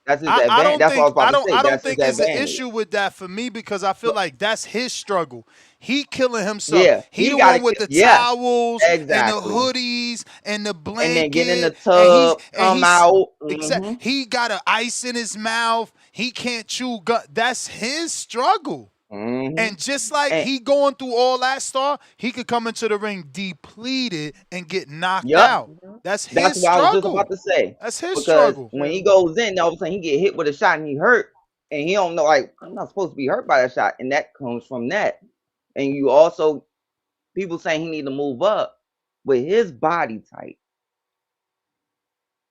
That's his I advantage. don't That's what I was think about to say. I don't That's his think it's an advantage. issue with that for me because I feel like that's his struggle. He killing himself. Yeah, He he the got one with to. the Yeah, towels and the exactly. hoodies and the And then get in the blanket tub, and come he's out. he got an ice in his mouth. He can't chew gut. That's his struggle. And just like And, he going through all that stuff, he could come into the ring depleted and get knocked yep, out. That's that's his what I was just about struggle. to say. That's his Because struggle. when he goes in, all of a sudden he get hit with a shot and he hurt, and he don't know, like, I'm not supposed to be hurt by that shot, and that comes from that. And you also, people saying he need to move up with his body type.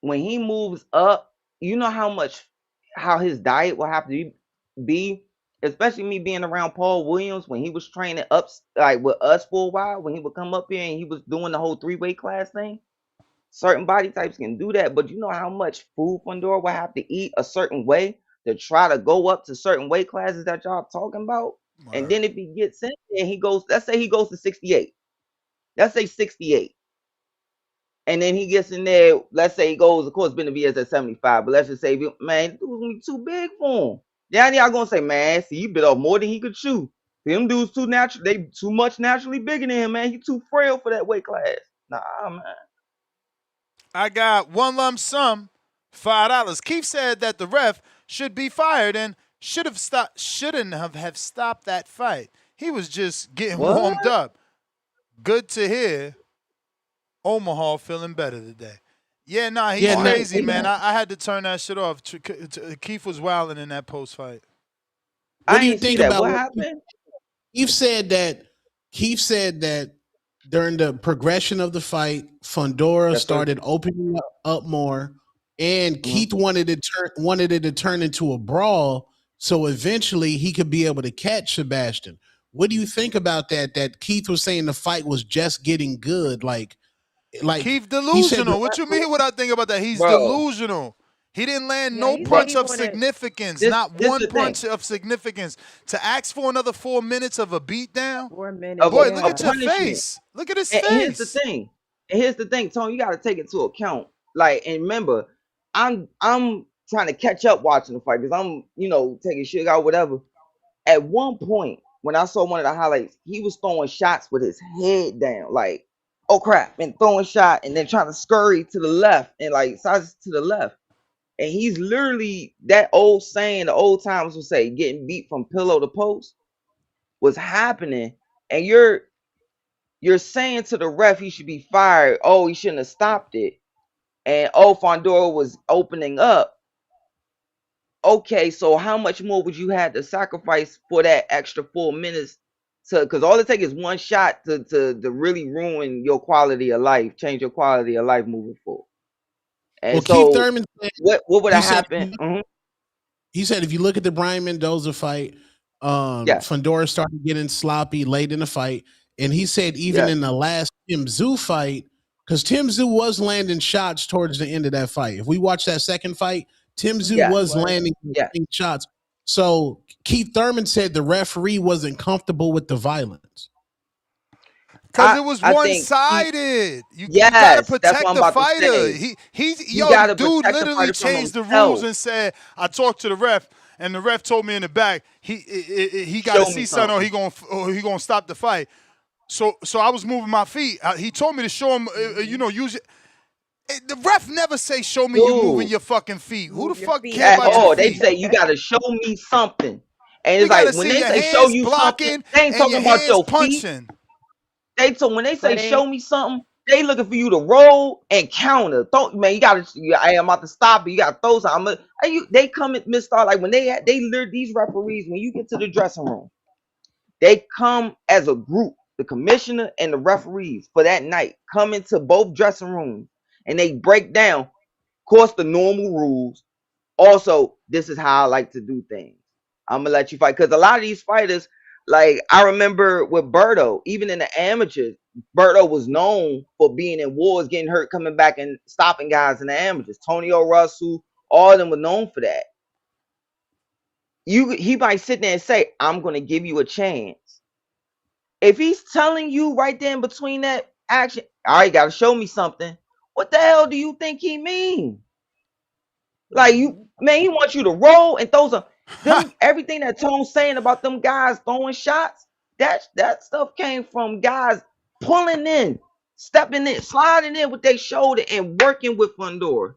When he moves up, you know how his diet will have to be, especially me being around Paul Williams when he was training up like with us for a while, when he would come up here and he was doing the whole 3-weight class thing. Certain body types can do that, but you know how much food Fondora will have to eat a certain way to try to go up to certain weight classes that y'all talking about. And then if he gets in there and he goes, let's say he goes to 68. Let's say 68. And then he gets in there, let's say he goes, of course, Benavidez at 75, but let's just say, man, dude's gonna be too big for him. Then y'all gonna say, man, see, you bit off more than he could chew. Them dudes they too much naturally bigger than him, man. He too frail for that weight class. Nah, man. I got one lump sum, $5. Keith said that the ref should be fired and shouldn't have stopped that fight. He was just getting warmed up. Good to hear. Omaha feeling better today. Yeah, nah, he's Yeah, no, crazy, man. I had to turn that shit off. Keith was wilding in that post fight. what I do you ain't see think that. about What what happened? Keith said that during the progression of the fight, Fondora Yes, sir. started opening up more, and hmm Keith wanted it to turn into a brawl, so eventually he could be able to catch Sebastian. What do you think about that? That Keith was saying the fight was just getting good, like Keith he said the delusional. What you mean? What I think about that? He's Bro, delusional. He didn't land Yeah, no he said bro. punch he of wanted significance. This Not this one the thing. punch of significance. To ask for another 4 minutes of a beatdown? 4 minutes. Of Boy, look a at Yeah. your punishment. face. Look at his And here's the face. thing. And here's the thing, Tony. You got to take it into account. Like, and remember, I'm trying to catch up watching the fight because I'm taking shit out whatever. At one point, when I saw one of the highlights, he was throwing shots with his head down, like, oh crap, and throwing shot, and then trying to scurry to the left and like size to the left. And he's literally that old saying the old times would say, getting beat from pillow to post was happening, and you're saying to the ref he should be fired. Oh, he shouldn't have stopped it. And oh, Fondora was opening up. Okay, so how much more would you have to sacrifice for that extra 4 minutes? Because all it takes is one shot to really ruin your quality of life, change your quality of life moving forward. well And Keith so Thurman said, what would he have said happened? he said if you look at the Brian Mendoza fight, Yes, Fondora started getting sloppy late in the fight, and he said even yes, in the last Tim Tszyu fight, because Tim Tszyu was landing shots towards the end of that fight. If we watch that second fight, Tim Tszyu yes, He was was. landing yes. shots. So Keith Thurman said the referee wasn't comfortable with the violence. Cause it was I one think he, sided. You gotta yes, that's what protect I'm the about to fighter. say. He's He yo, got the to dude protect the literally fighter from changed the rules himself. and said, I talked to the ref, and the ref told me in the back he got to Show me see something something. or he gonna stop the fight. So I was moving my feet. He told me to show him, use it. The ref never say, show me you moving Dude, your fucking feet. Who the Move your fuck care feet. at about your all. They feet? say you got to show me something. And We it's gotta like when see they your say show hands you something, blocking they ain't and talking your about hands your feet. punching. When they say But show ain't me something, they looking for you to roll and counter. Don't man, you gotta. Hey, I'm about to stop it. You gotta throw something. They come at Miss Star like when they lure these referees. When you get to the dressing room, they come as a group. The commissioner and the referees for that night come into both dressing rooms and they break down, of course, the normal rules. Also, this is how I like to do things. I'm gonna let you fight because a lot of these fighters, like I remember with Berto, even in the amateurs, Berto was known for being in wars, getting hurt, coming back and stopping guys in the amateurs. Tonio Russell, all of them were known for that. He might sit there and say, "I'm gonna give you a chance." If he's telling you right there in between that action, all right, gotta show me something. What the hell do you think he mean? Like you, Mhm. man, he wants you to roll and throw some them everything that Tone's saying about them guys throwing shots. That stuff came from guys pulling in, stepping in, sliding in with their shoulder and working with Fondora.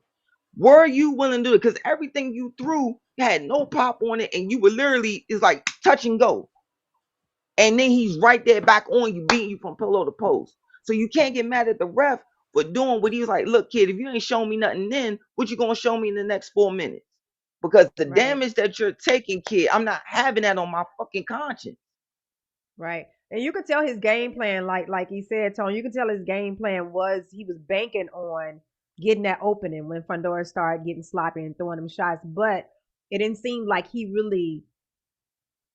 Were you willing to do it? Because everything you threw had no pop on it, and you were literally is like touch and go. And then he's right there back on you, beating you from pillow to post. So you can't get mad at the ref for doing what he was like. Look, kid, if you ain't showing me nothing then, what you gonna show me in the next 4 minutes? Because the Right. damage that you're taking, kid, I'm not having that on my fucking conscience. Right. And you could tell his game plan, like he said, Tony, you could tell his game plan was he was banking on getting that opening when Fondora started getting sloppy and throwing them shots. But it didn't seem like he really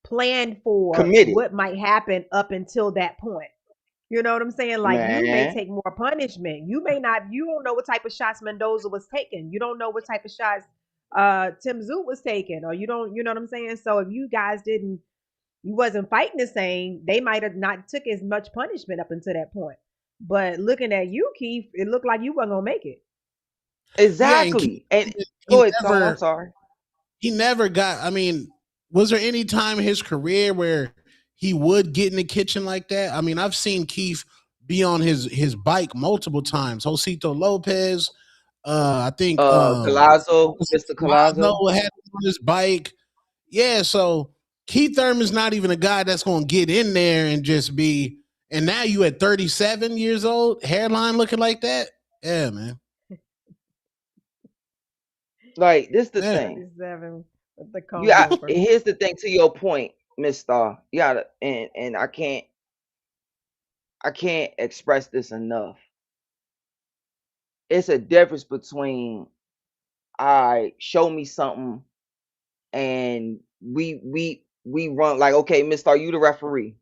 planned for Committed, what might happen up until that point. You know what I'm saying? Like you may man. take more punishment. You may not, you don't know what type of shots Mendoza was taking. You don't know what type of shots Tim Tszyu was taking, or you don't, you know what I'm saying? So if you guys didn't, you wasn't fighting the same, they might have not took as much punishment up until that point. But looking at you, Keith, it looked like you weren't gonna make it. Yeah, and Keith, Exactly. And he go ahead, Tom. I'm never sorry. he never got. I mean, was there any time in his career where he would get in the kitchen like that? I mean, I've seen Keith be on his bike multiple times. Josito Lopez, I think Collazo, was it Mr. Collazo. Collazo had him on his bike. Yeah, so Keith Thurman's not even a guy that's gonna get in there and just be. And now you at 37 years old, hairline looking like that. Yeah, man. Like this the Yeah. thing. 37 with the You comb over. here's the thing to your point, Miss Star. You gotta and I can't express this enough. It's a difference between show me something and we run like, okay, Miss Star, you the referee.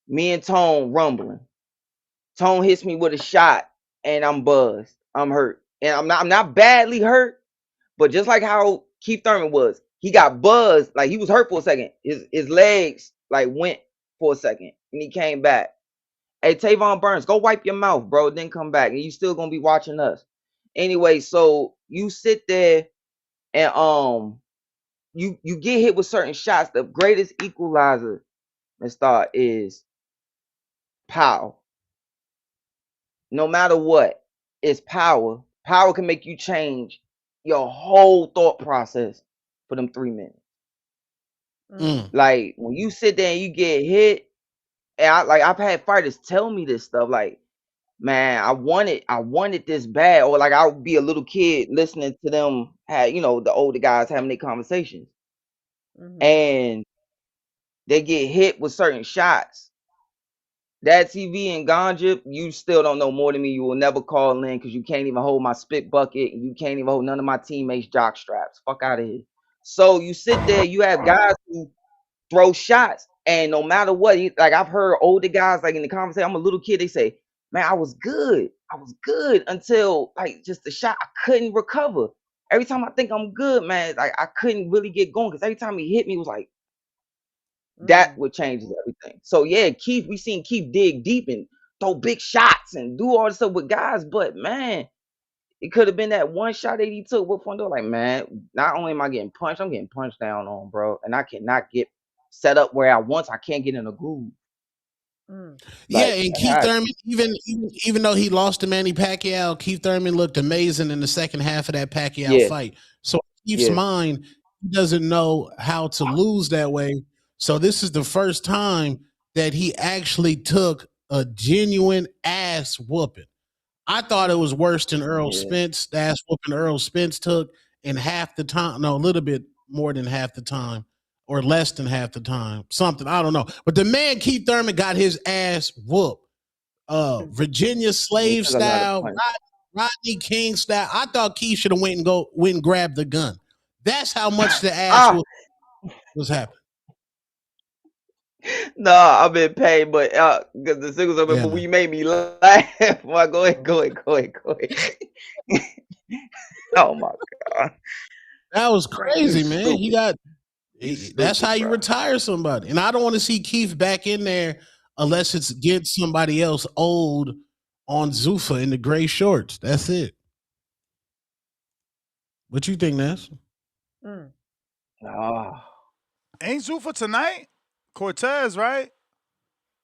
Me and Tone rumbling. Tone hits me with a shot and I'm buzzed. I'm hurt. And I'm not badly hurt, but just like how Keith Thurman was, he got buzzed, like he was hurt for a second. His legs like went for a second and he came back. Hey, Tavon Burns, go wipe your mouth, bro. Then come back, and you still gonna be watching us. Anyway, so you sit there and you get hit with certain shots. The greatest equalizer, Miss Star, is power. No matter what, it's power. Power can make you change your whole thought process for them 3 minutes. Like when you sit there and you get hit, and I've had fighters tell me this stuff, like, man, I wanted this bad, or like I'll be a little kid listening to them have, the older guys having their conversations, and they get hit with certain shots. That TV and ganja, you still don't know more than me. You will never call in because you can't even hold my spit bucket, and you can't even hold none of my teammates' jock straps. Fuck out of here. So you sit there, you have guys who throw shots, and no matter what, like I've heard older guys like in the conversation, I'm a little kid, they say, man, I was good until like just the shot, I couldn't recover. Every time I think I'm good, man, like I couldn't really get going because every time he hit me, it was like that what changes everything. So yeah, Keith, we seen Keith dig deep and throw big shots and do all this stuff with guys, but man, it could have been that one shot that he took with Fondora. Like, man, not only am I getting punched, I'm getting punched down on, bro. And I cannot get set up where I want. I can't get in a groove. Yeah, Like, and Keith Thurman, even though he lost to Manny Pacquiao, Keith Thurman looked amazing in the second half of that Pacquiao fight. So Keith's mind, he doesn't know how to lose that way. So this is the first time that he actually took a genuine ass whooping. I thought it was worse than Earl Spence. The ass whooping Earl Spence took in half the time. No, a little bit more than half the time, or less than half the time. Something, I don't know. But the man Keith Thurman got his ass whooped. Virginia slave style, Rodney King style. I thought Keith should have went and grabbed the gun. That's how much the ass was happening. No, I'm in pain, but because the singles of it, but you made me laugh. Well, go ahead. Oh my god, that was crazy, man. He got. That's how you retire somebody, and I don't want to see Keith back in there unless it's against somebody else old on Zuffa in the gray shorts. That's it. What you think, Ness? Ain't Zuffa tonight? Cortez, right?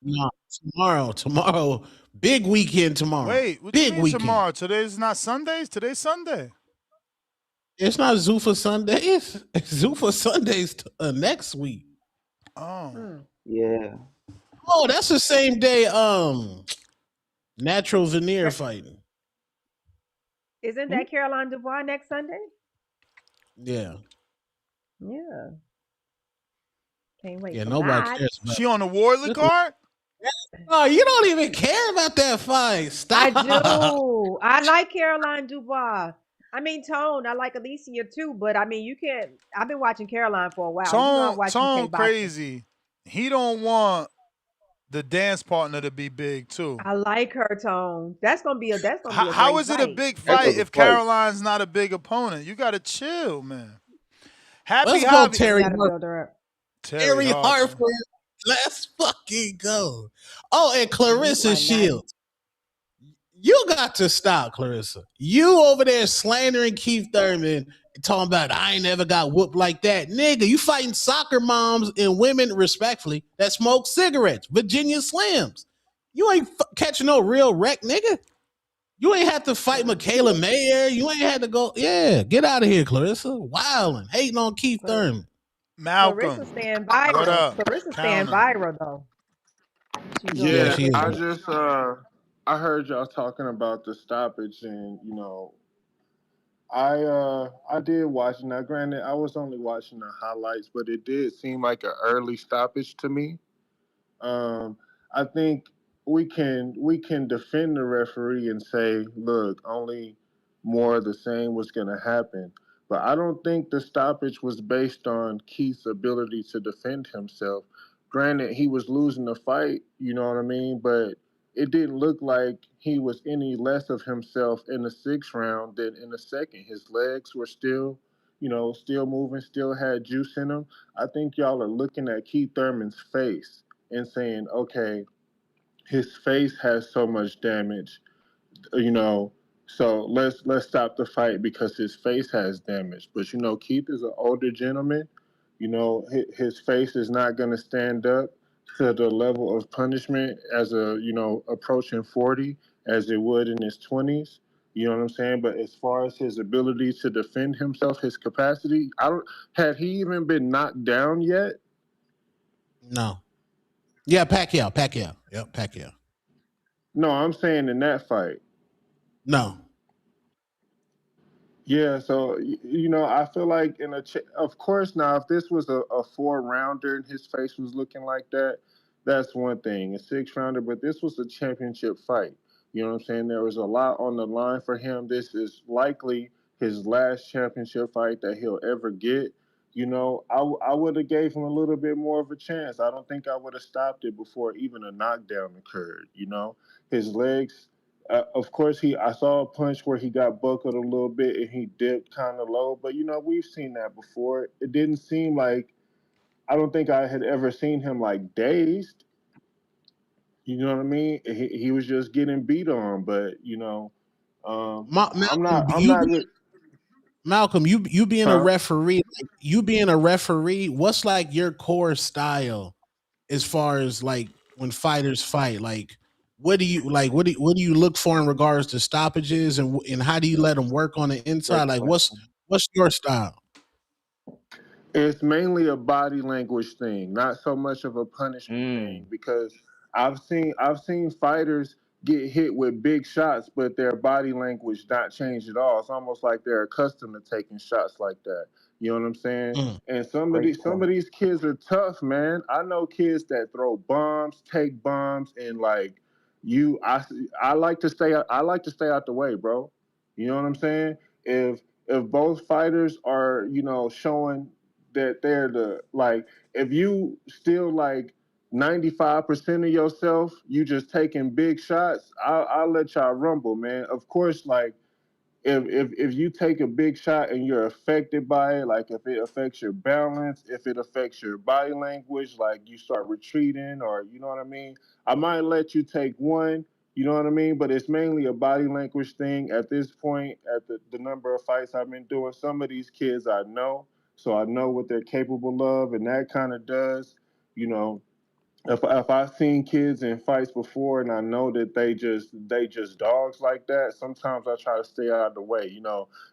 No, tomorrow. Big weekend tomorrow. Wait, what big you mean weekend tomorrow? Today's not Sundays? Today's Sunday. It's not Zuffa Sundays. Zuffa Sundays next week. Oh. Yeah. Oh, that's the same day Natural Veneer fighting. Isn't that Caroline Dubois next Sunday? Yeah. Yeah. Can't wait. Yeah, for nobody that. cares about She on the Wardley card? Oh, you don't even care about that fight. Stop. I do. I like Caroline Dubois. I mean, Tone, I like Alicia too, but I mean, you can't. I've been watching Caroline for a while. You know, I watch Tone UK boxing. crazy. He don't want the dance partner to be big too. I like her, Tone. That's gonna be a How is it a big fight if fight. Caroline's not a big opponent? You gotta chill, man. Happy Let's Hobby. go, Terry. Terry Harford. Let's fucking go. Oh, and Clarissa Shields. You got to stop, Clarissa. You over there slandering Keith Thurman and talking about I ain't never got whooped like that. Nigga, you fighting soccer moms and women, respectfully, that smoke cigarettes, Virginia Slims. You ain't catching no real wreck, nigga. You ain't have to fight Michaela Mayer. You ain't had to go. Yeah, get out of here, Clarissa. Wilding, hating on Keith Thurman. Malcolm. Clarissa staying viral. What up? Clarissa staying viral though. Yeah, she is. I just I heard y'all talking about the stoppage, and I did watch it. Now, granted, I was only watching the highlights, but it did seem like an early stoppage to me. Um, I think we can defend the referee and say, look, only more of the same was going to happen. But I don't think the stoppage was based on Keith's ability to defend himself. Granted, he was losing the fight, you know what I mean, but it didn't look like he was any less of himself in the 6th round than in the second. His legs were still, still moving, still had juice in them. I think y'all are looking at Keith Thurman's face and saying, okay, his face has so much damage, you know, so let's stop the fight because his face has damage. But Keith is an older gentleman. His face is not going to stand up to the level of punishment as a approaching 40 as it would in his 20s. You know what I'm saying? But as far as his ability to defend himself, his capacity, I don't had he even been knocked down yet? No. Yeah, Pacquiao. Yep, Pacquiao. No, I'm saying in that fight. No. Yeah, so I feel like of course now if this was a 4 rounder and his face was looking like that, that's one thing. A 6 rounder, but this was a championship fight. You know what I'm saying? There was a lot on the line for him. This is likely his last championship fight that he'll ever get. I would have gave him a little bit more of a chance. I don't think I would have stopped it before even a knockdown occurred. His legs of course, I saw a punch where he got buckled a little bit and he dipped kind of low, but we've seen that before. It didn't seem like I don't think I had ever seen him like dazed. You know what I mean? He was just getting beat on, but I'm Malcolm, not. I'm not. Malcolm, you being a Huh? referee, like you being a referee, what's like your core style as far as like when fighters fight? Like, what do you like? What do you look for in regards to stoppages, and how do you let them work on the inside? Great Like, question. what's your style? It's mainly a body language thing, not so much of a punishment Mm. thing. Because I've seen fighters get hit with big shots, but their body language not change at all. It's almost like they're accustomed to taking shots like that. You know what I'm saying? Mm. And some of Great these some point. of these kids are tough, man. I know kids that throw bombs, take bombs, and like you, I like to stay. I like to stay out the way, bro. You know what I'm saying? If both fighters are showing that they're the like if you still like 95% of yourself, you just taking big shots, I'll let y'all rumble, man. Of course, like if you take a big shot and you're affected by it, like if it affects your balance, if it affects your body language, like you start retreating or you know what I mean, I might let you take one, you know what I mean, but it's mainly a body language thing at this point. At the number of fights I've been doing, some of these kids I know, so I know what they're capable of, and that kind of does, you know, if I've seen kids in fights before and I know that they just dogs like that, sometimes I try to stay out of the way.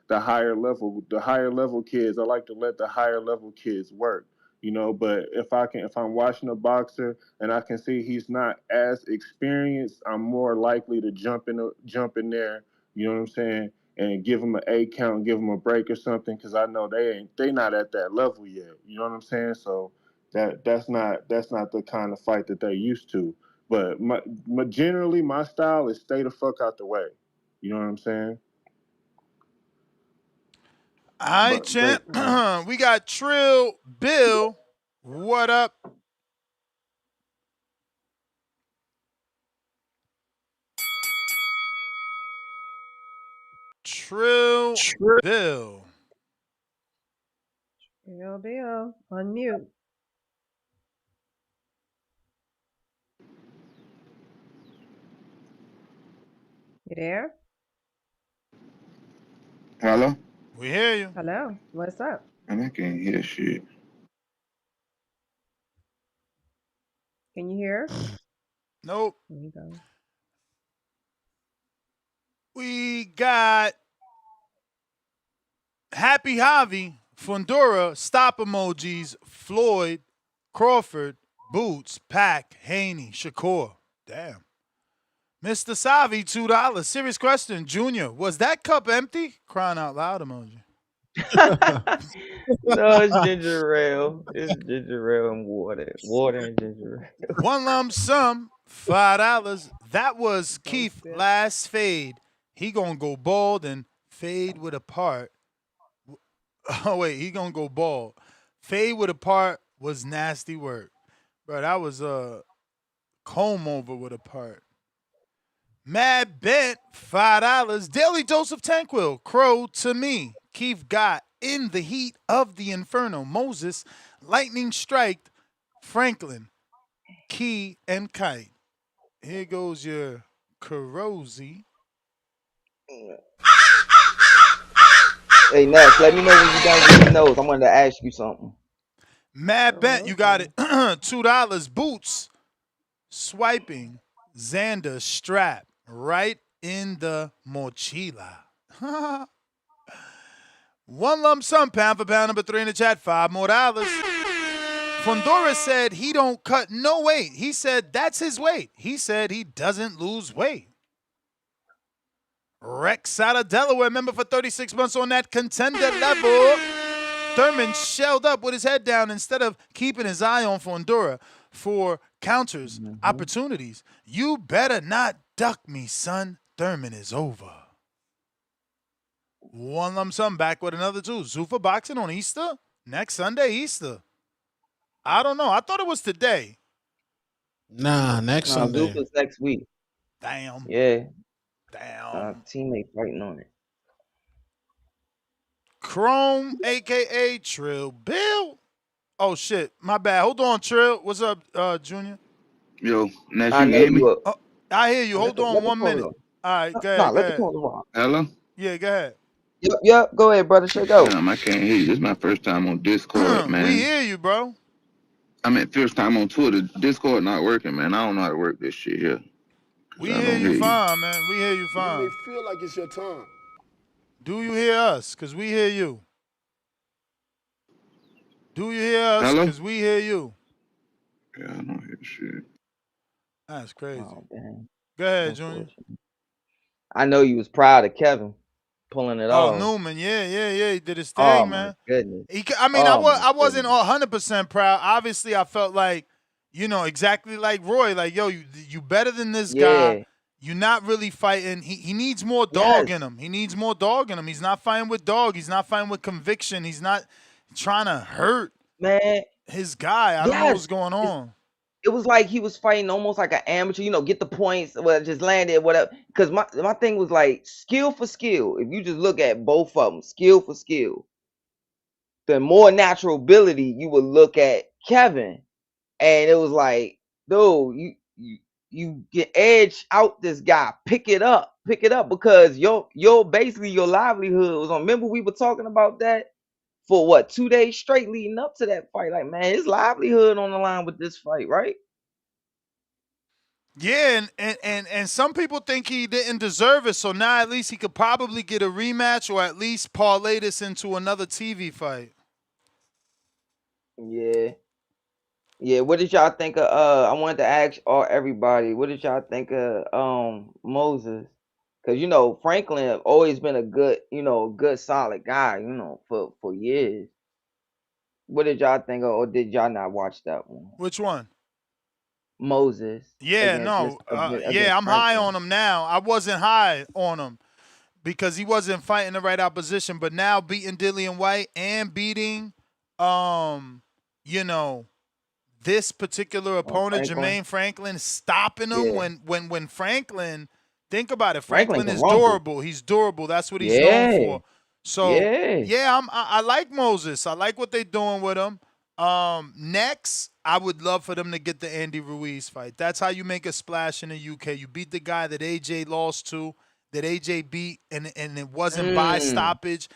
The higher level kids, I like to let the higher level kids work. But if I'm watching a boxer and I can see he's not as experienced, I'm more likely to jump in there. You know what I'm saying? And give them an A count, give them a break or something, because I know they not at that level yet. You know what I'm saying? So that's not the kind of fight that they're used to. But generally, my style is stay the fuck out the way. You know what I'm saying? All right, But great champ. point. We got Trill Bill. What up, Trill Bill? Bill, unmute. You there? Hello? We hear you. Hello. What's up? And I can't hear shit. Can you hear? Nope. There you go. We got Happy Javi, Fondora, stop emojis, Floyd, Crawford, Boots, Pack, Haney, Shakur. Damn. Mr. Savi, $2. Serious question, Junior. Was that cup empty? Crying out loud emoji. No, it's ginger ale. It's ginger ale and water. Water and ginger ale. One lump sum, $5. That was Don't Keith sip. last fade. He gonna go bald and fade with a part. Oh wait, he gonna go bald. Fade with a part was nasty work. Bro, that was a comb over with a part. Mad Bent, $5. Daily dose of Tanquil. Crow to me. Keith got in the heat of the inferno. Moses, lightning striked Franklin, Key, and Kite. Here goes your Carosi. Hey, Nash, let me know when you done with your nose. I wanted to ask you something. Mad Bent, Oh, you got okay. it. $2. Boots, swiping Xander strap right in the mochila. One lump sum, pound for pound, number 3 in the chat, $5 more. Fondora said he don't cut no weight. He said that's his weight. He said he doesn't lose weight. Rex out of Delaware, member for 36 months on that contender level. Thurman shelled up with his head down instead of keeping his eye on Fondora for counters, opportunities. You better not duck me, son. Thurman is over. One lump sum back with another two. Zuffa boxing on Easter? Next Sunday, Easter. I don't know. I thought it was today. Nah, next Nah, Sunday. Zupa's next week. Damn. Yeah. Damn. Teammate fighting on it. Chrome, a.k.a. Trill Bill. Oh, shit. My bad. Hold on, Trill. What's up, Junior? Yo, Nash, I you can know hear me? you up. Oh, I hear you. Let Hold the on 1 corner minute. rock. All right, go Nah, ahead, go let the ahead. corner rock. Hello? Yeah, go ahead. Yep. Go ahead, brother. Shake out. Damn, I can't hear you. This is my first time on Discord, We man. hear you, bro. I mean, first time on Twitter. Discord not working, man. I don't know how to work this shit here. Cause We I hear don't you hear you. fine, man. We hear you You may fine. feel like it's your time. Do you hear us? Because we hear you. Do you hear us? Hello? Because we hear you. Yeah, I don't hear shit. That's crazy. Oh, damn. Go ahead, Junior. Unfortunate. I know you was proud of Kevin pulling it Oh, off. Newman. Yeah. He did his Oh thing, my man. goodness. I mean, Oh my I wasn't goodness. 100% proud. Obviously, I felt like, exactly like Roy. Like, yo, you better than this guy. Yeah. You're not really fighting. He needs more dog Yes, in him. He needs more dog in him. He's not fighting with dog. He's not fighting with conviction. He's not trying to hurt man. his guy. I don't know what's Yes. going on. It was like he was fighting almost like an amateur, get the points, well, just landed, whatever. Because my thing was like skill for skill. If you just look at both of them, skill for skill, the more natural ability you would look at Kevin, and it was like, dude, you get edge out this guy, pick it up, because your basically your livelihood was on. Remember we were talking about that for what 2 days straight leading up to that fight. Like, man, his livelihood on the line with this fight, right? Yeah, and some people think he didn't deserve it, so now at least he could probably get a rematch or at least parlay this into another TV fight. Yeah. Yeah, what did y'all think of I wanted to ask everybody, what did y'all think of Moses? Cuz Franklin have always been a good, good solid guy, for years. What did y'all think of, or did y'all not watch that one? Which one? Moses Yeah, against no. against I'm high on Franklin. him now. I wasn't high on him because he wasn't fighting the right opposition, but now beating Dillian White and beating you know, this particular opponent, Franklin. Jermaine Franklin, stopping him Yeah. when Franklin, think about it, Franklin Franklin can is rumble. durable. He's durable. That's what he's known Yeah. for. So Yeah. yeah, I like Moses. I like what they're doing with him. Next, I would love for them to get the Andy Ruiz fight. That's how you make a splash in the UK. You beat the guy that AJ lost to, that AJ beat, and it wasn't by Mm. stoppage.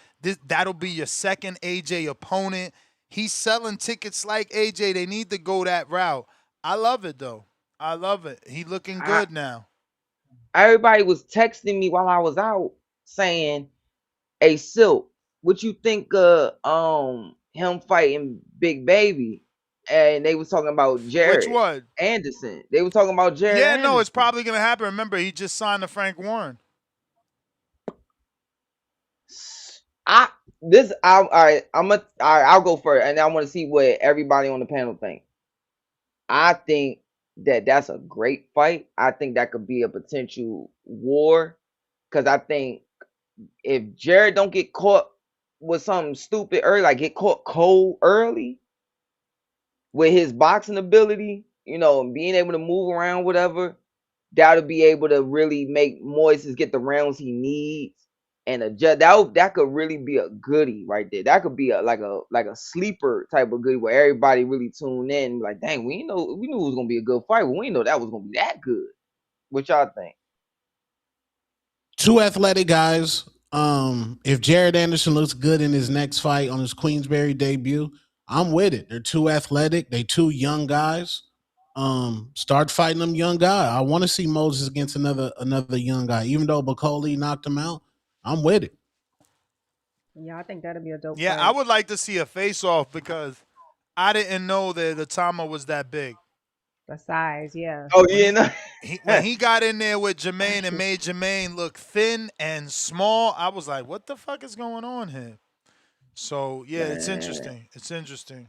That'll be your second AJ opponent. He's selling tickets like AJ. They need to go that route. I love it though. I love it. He looking I good now. Everybody was texting me while I was out saying, "Hey Silk, what you think of him fighting Big Baby?" and they was talking about Which Jared one? Anderson. They were talking about Jared Yeah, no, it's Anderson. probably gonna happen. Remember, he just signed to Frank Warren. All right. I'll go first, and I want to see what everybody on the panel think. I think that that's a great fight. I think that could be a potential war, because I think if Jared don't get caught with something stupid early, like get caught cold early with his boxing ability, and being able to move around, whatever, that'll be able to really make Moises get the rounds he needs. And that could really be a goodie right there. That could be like a sleeper type of goodie where everybody really tune in. Like, dang, we knew it was gonna be a good fight, but we didn't know that was gonna be that good. What y'all think? Two athletic guys. If Jared Anderson looks good in his next fight on his Queensberry debut, I'm with it. They're too athletic. They two young guys. Start fighting them young guy. I want to see Moses against another young guy. Even though Bacoli knocked him out, I'm with it. Yeah, I think that'll be a dope Yeah, fight. I would like to see a face-off because I didn't know that the Itauma was that big. The size, yeah. Oh When yeah, when he got in there with Jermaine and made Jermaine look thin and small, I was like, what the fuck is going on here? So yeah, it's man. interesting. It's interesting.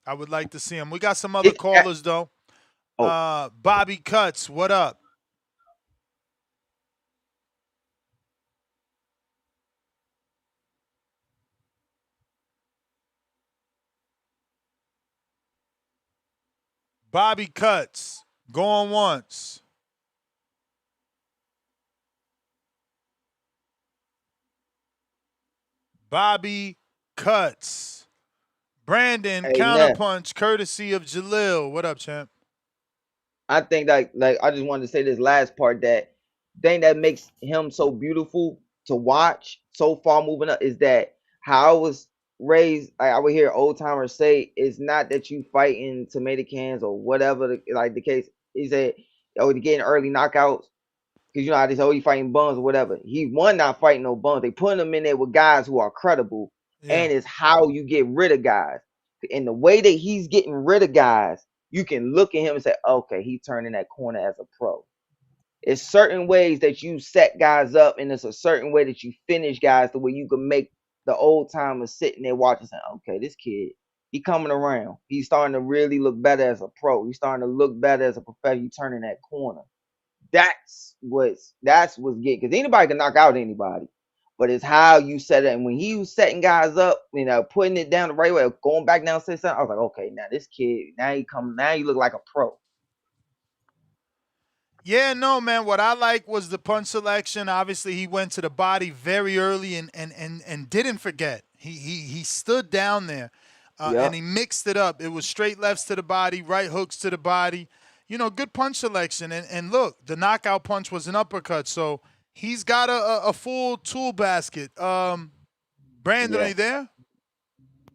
I would like to see him. We got some other It, callers though. oh, Bobby Cuts, what up? Bobby Cuts, going once. Bobby Cuts. Brandon, hey, Ness. counterpunch, courtesy of Jalil. What up, champ? I think like I just wanted to say this last part, that thing that makes him so beautiful to watch so far moving up is that how I was raised. I would hear old timers say it's not that you fighting tomato cans or whatever the case. He said, oh, to getting early knockouts, because how they say, oh, you fighting bums or whatever. He won not fighting no bums. They put him in there with guys who are credible, Yeah. and it's how you get rid of guys. And the way that he's getting rid of guys, you can look at him and say, okay, he turned in that corner as a pro. It's certain ways that you set guys up, and it's a certain way that you finish guys the way you can make the old timers sitting there watching, saying, okay, this kid, he coming around. He's starting to really look better as a pro. He's starting to look better as a professional. He turning that corner. That's what's good, because anybody can knock out anybody, but it's how you set it. And when he was setting guys up, putting it down the right way, going back down, say something, I was like, okay, now this kid, now you look like a pro. Yeah, no, man. What I like was the punch selection. Obviously, he went to the body very early and didn't forget. He stood down there and Yep. he mixed it up. It was straight lefts to the body, right hooks to the body. Good punch selection. And look, the knockout punch was an uppercut. So he's got a full tool basket. Brandon, are Yeah. you there?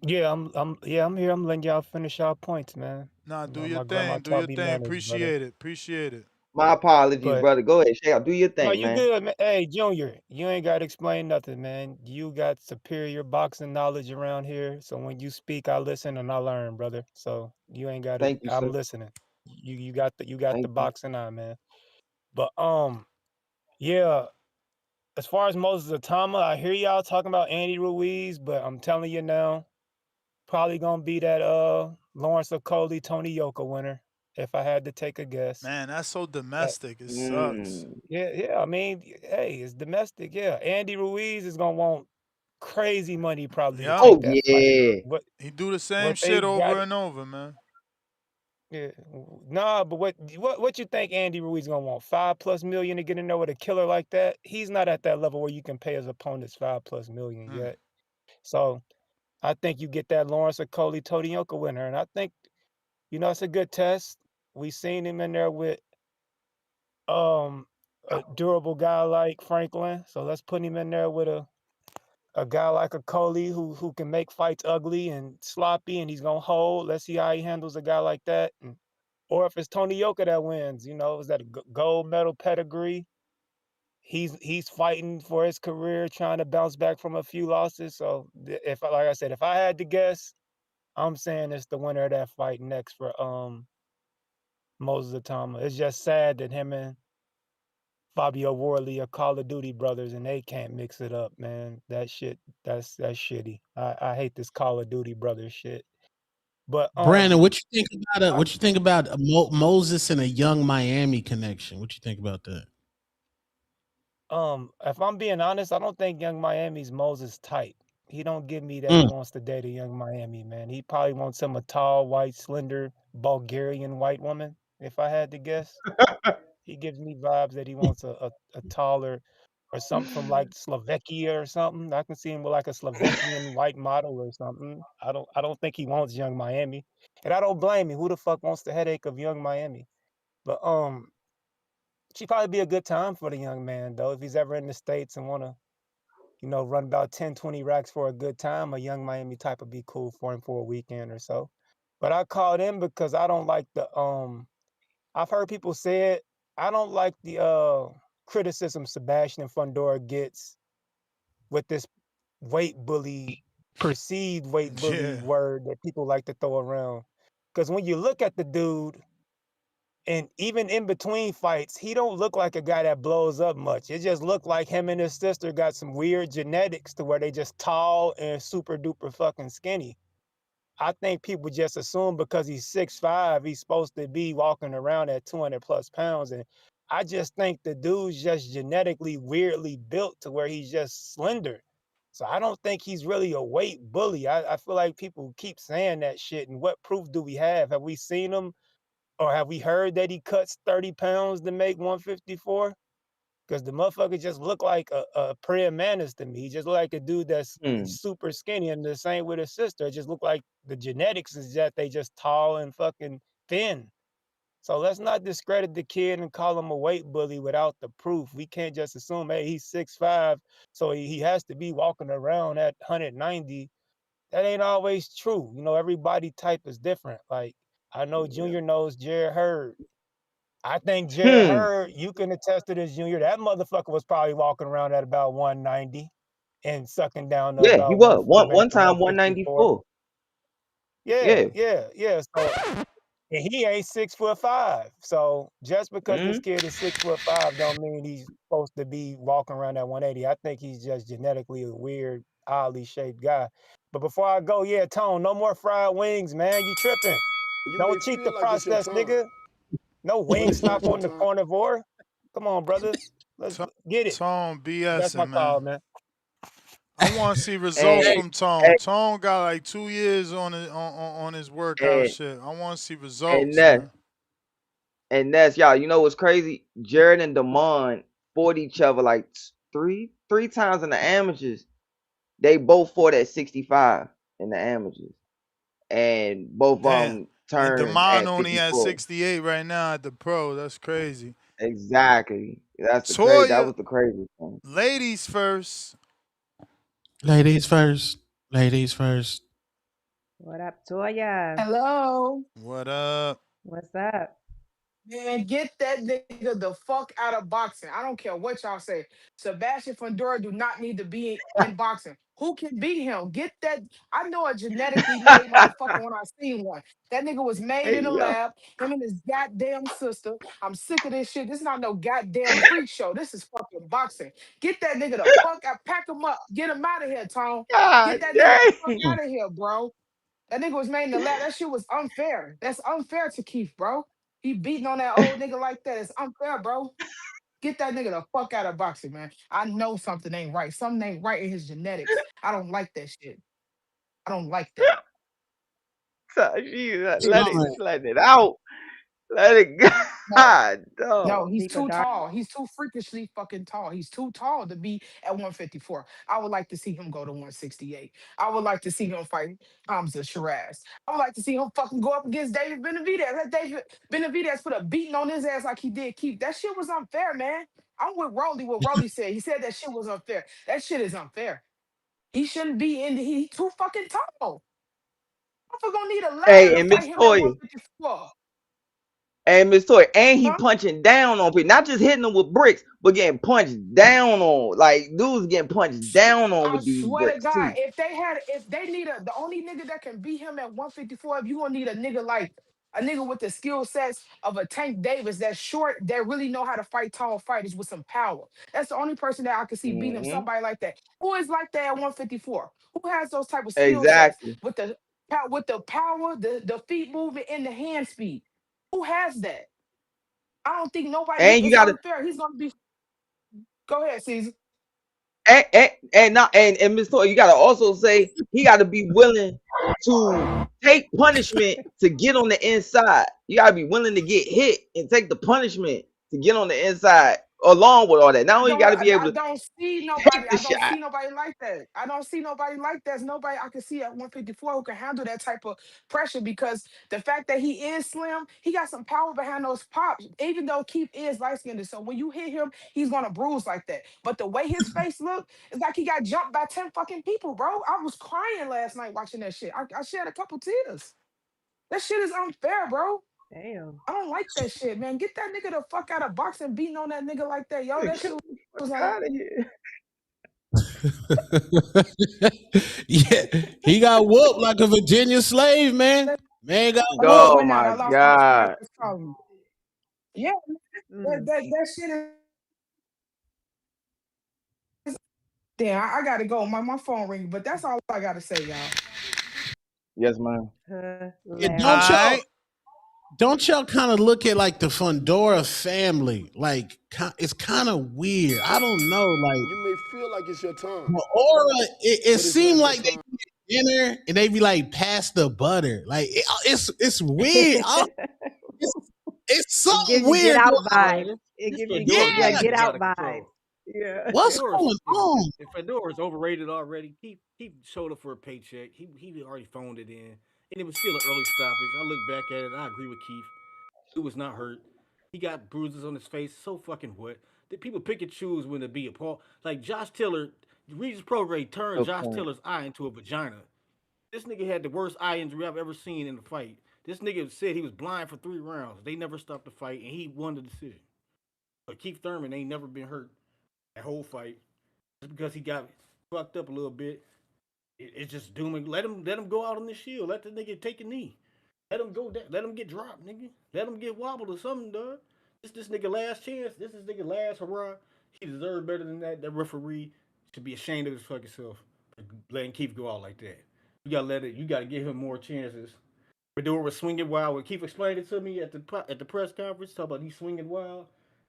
Yeah, I'm here. I'm letting y'all finish y'all points, man. Nah, do your My grandma thing. Do your taught me thing. manners, brother. Appreciate it. Appreciate it. My apologies, But brother. Go ahead, Shay. Do your no, thing, you man. good, man. Hey, Junior, you ain't got to explain nothing, man. You got superior boxing knowledge around here. So when you speak, I listen and I learn, brother. So you ain't got to. Thank you, I'm sir. listening. You got the Thank you. boxing eye, man. But yeah. As far as Moses Itauma, I hear y'all talking about Andy Ruiz, but I'm telling you now, probably gonna be that Lawrence Okoli, Tony Yoka winner, if I had to take a guess. Man, that's so That domestic. It sucks. Mm. yeah. I mean, hey, it's domestic. Yeah, Andy Ruiz is gonna want crazy money probably to Yup. take Oh that fight. yeah. What He do the same what they shit got? over and over, man. Yeah, nah. But what you think Andy Ruiz gonna want? 5+ million to get in there with a killer like that? He's not at that level where you can pay his opponents 5+ million Mm. yet. So I think you get that Lawrence Okoli, Tony Yoka winner, and I think it's a good test. We seen him in there with a durable guy like Franklin. So let's put him in there with a guy like a Coley who can make fights ugly and sloppy, and he's gonna hold. Let's see how he handles a guy like that. Or if it's Tony Yoka that wins, is that a gold medal pedigree? He's fighting for his career, trying to bounce back from a few losses. So if like I said, if I had to guess, I'm saying it's the winner of that fight next for Moses Itauma. It's just sad that him and Fabio Worley are Call of Duty brothers and they can't mix it up, man. That shit, that's shitty. I hate this Call of Duty brother shit. But Brandon, what you think about I, what you think about Moses and a Young Miami connection? What you think about that? if I'm being honest, I don't think Young Miami's Moses type. He don't give me that he Mm. wants to date a Young Miami, man. He probably wants him a tall, white, slender, Bulgarian white woman, if I had to guess. He gives me vibes that he wants a taller or something from like Slovakia or something. I can see him with like a Slovakian white model or something. I don't think he wants Young Miami. And I don't blame him. Who the fuck wants the headache of Young Miami? But she'd probably be a good time for the young man though. If he's ever in the States and wanna, run about 10, 20 racks for a good time, a Young Miami type would be cool for him for a weekend or so. But I called him because I don't like the I've heard people say it. I don't like the criticism Sebastian Fundora gets with this weight bully, perceived weight bully Yeah. word that people like to throw around. Because when you look at the dude, and even in between fights, he don't look like a guy that blows up much. It just looked like him and his sister got some weird genetics to where they just tall and super duper fucking skinny. I think people just assume because he's 6'5", he's supposed to be walking around at 200 plus pounds. And I just think the dude's just genetically weirdly built to where he's just slender. So I don't think he's really a weight bully. I feel like people keep saying that shit. And what proof do we have? Have we seen him or have we heard that he cuts 30 pounds to make 154? Because the motherfucker just look like a prayer mantis to me. He just look like a dude that's super skinny, and the same with his sister. It just look like the genetics is that they just tall and fucking thin. So let's not discredit the kid and call him a weight bully without the proof. We can't just assume, hey, he's 6'5", so he has to be walking around at 190. That ain't always true. Every body type is different. Like, I know Junior knows Jared Hurd. I think Jared Hurd, you can attest to this, Junior. That motherfucker was probably walking around at about 190 and sucking down to Yeah, he about was to make one the time 154. 194. Yeah, Yeah. yeah, yeah. So, and he ain't 6'5". So just because this Mm. kid is 6'5" don't mean he's supposed to be walking around at 180. I think he's just genetically a weird, oddly shaped guy. But before I go, yeah, Tone, no more fried wings, man. You tripping. You may Don't cheat the feel like it's your process, time, nigga. No but wing it's not stop your on the time. carnivore. Come on, brother. Let's get it. Tone That's my BSing, man. call, man. I want to see results Hey, from Tone. hey, Tone got like 2 years on his workout hey, shit. I want to see and results, Ness, man. y'all. You know what's crazy? Jared and Damon fought each other like three times in the amateurs. They both fought at 65 in the amateurs, and both of Damn. them And turned Demond at only at 54. 68 right now at the pro. That's crazy. Exactly. That Toya, was the crazy thing. ladies first. Ladies first. Ladies first. What up, Toya? Hello. What up? What's up? Man, get that nigga the fuck out of boxing. I don't care what y'all say. Sebastian Fundora do not need to be in boxing. Who can beat him? Get that. I know a genetically made motherfucker when I seen one. That nigga was made Hey in a yo. lab. Him and his goddamn sister. I'm sick of this shit. This is not no goddamn freak show. This is fucking boxing. Get that nigga the fuck out. Pack him up. Get him out of here, Tone. Get God that nigga the fuck dang. out of here, bro. That nigga was made in the lab. That shit was unfair. That's unfair to Keith, bro. He beating on that old nigga like that. It's unfair, bro. Get that nigga the fuck out of boxing, man. I know something ain't right. Something ain't right in his genetics. I don't like that shit. I don't like that. So she Slime. let it out. Let it go. No. God No, dog. he's Deeper too dark. tall. He's too freakishly fucking tall. He's too tall to be at 154. I would like to see him go to 168. I would like to see him fight Hamza Shiraz. I would like to see him fucking go up against David Benavidez. Let David Benavidez put a beating on his ass like he did Keith. That shit was unfair, man. I'm with Rolly. What Rolly said. He said that shit was unfair. That shit is unfair. He shouldn't be in. He too fucking tall. I'm gonna need a ladder Hey, to and fight Miss him at Toya. 154. And Miss Toy, and he Huh? punching down on people, not just hitting them with bricks, but getting punched down on. Like dudes getting punched down on I with these swear to bricks God, too. if they need the only nigga that can beat him at 154, if you gonna need a nigga like a nigga with the skill sets of a Tank Davis that's short, that really know how to fight tall fighters with some power. That's the only person that I can see beating him. Hmm. Somebody like that. Who is like that at 154? Who has those type of skill sets Exactly. with the power, the feet movement, and the hand speed? Who has that? I don't think nobody. And you It's gotta unfair. He's gonna be. Go ahead, Caesar. and Miss Toy, you gotta also say he gotta be willing to take punishment to get on the inside. You gotta be willing to get hit and take the punishment to get on the inside along with all that. Not only you gotta be able I to don't see take nobody. the I don't shot. see nobody like that. I don't see nobody like that. There's nobody I can see at 154 who can handle that type of pressure because the fact that he is slim, he got some power behind those pops. Even though Keith is light skinned, so when you hit him, he's gonna bruise like that. But the way his face looked, it's like he got jumped by 10 fucking people, bro. I was crying last night watching that shit. I shed a couple tears. That shit is unfair, bro. Damn. I don't like that shit, man. Get that nigga the fuck out of boxing, beating on that nigga like that. Yo, Get that shit the was fuck out of here. Yeah, he got whooped like a Virginia slave, man. Man got I just whooped. Oh went out. my I lost my train god. of thought. Yeah, Mm. that shit is. Damn, I gotta go. My phone ringing, but that's all I gotta say, y'all. Yes, man. Yeah, Hilarious. don't y'all kind of look at like the Fondora family? Like it's kind of weird. I don't know. Like You may feel like it's your time, the aura, it but it's seemed not your like they time. be at dinner and they be like pass the butter. Like it's weird. It's, it's It gives something you get weird out going on. Man, vibes. It this gives you Yeah, Fedora yeah, business get is out out of vibes. control. Yeah. what's Fedora's going on? if Fedora is overrated already, he showed up for a paycheck. He already phoned it in, and it was still an early stoppage. I look back at it. I agree with Keith. He was not hurt. He got bruises on his face. So fucking what? The people pick and choose when to be a Paul. Like Josh Taylor, Regis Prograde turned Good Josh point. Taylor's eye into a vagina. This nigga had the worst eye injury I've ever seen in a fight. This nigga said he was blind for 3 rounds. They never stopped the fight, and he won the decision. But Keith Thurman ain't never been hurt that whole fight. Just because he got fucked up a little bit, it's just dooming. Let him go out on the shield. Let the nigga take a knee. Let him go down. Let him get dropped, nigga. Let him get wobbled or something, dog. This nigga last chance. This is nigga last hurrah. He deserved better than that. That referee should be ashamed of his fucking self for letting Keith go out like that. You gotta let it. You gotta give him more chances. Fedor was swinging wild. When Keith explained it to me at the press conference, talking about he swinging wild.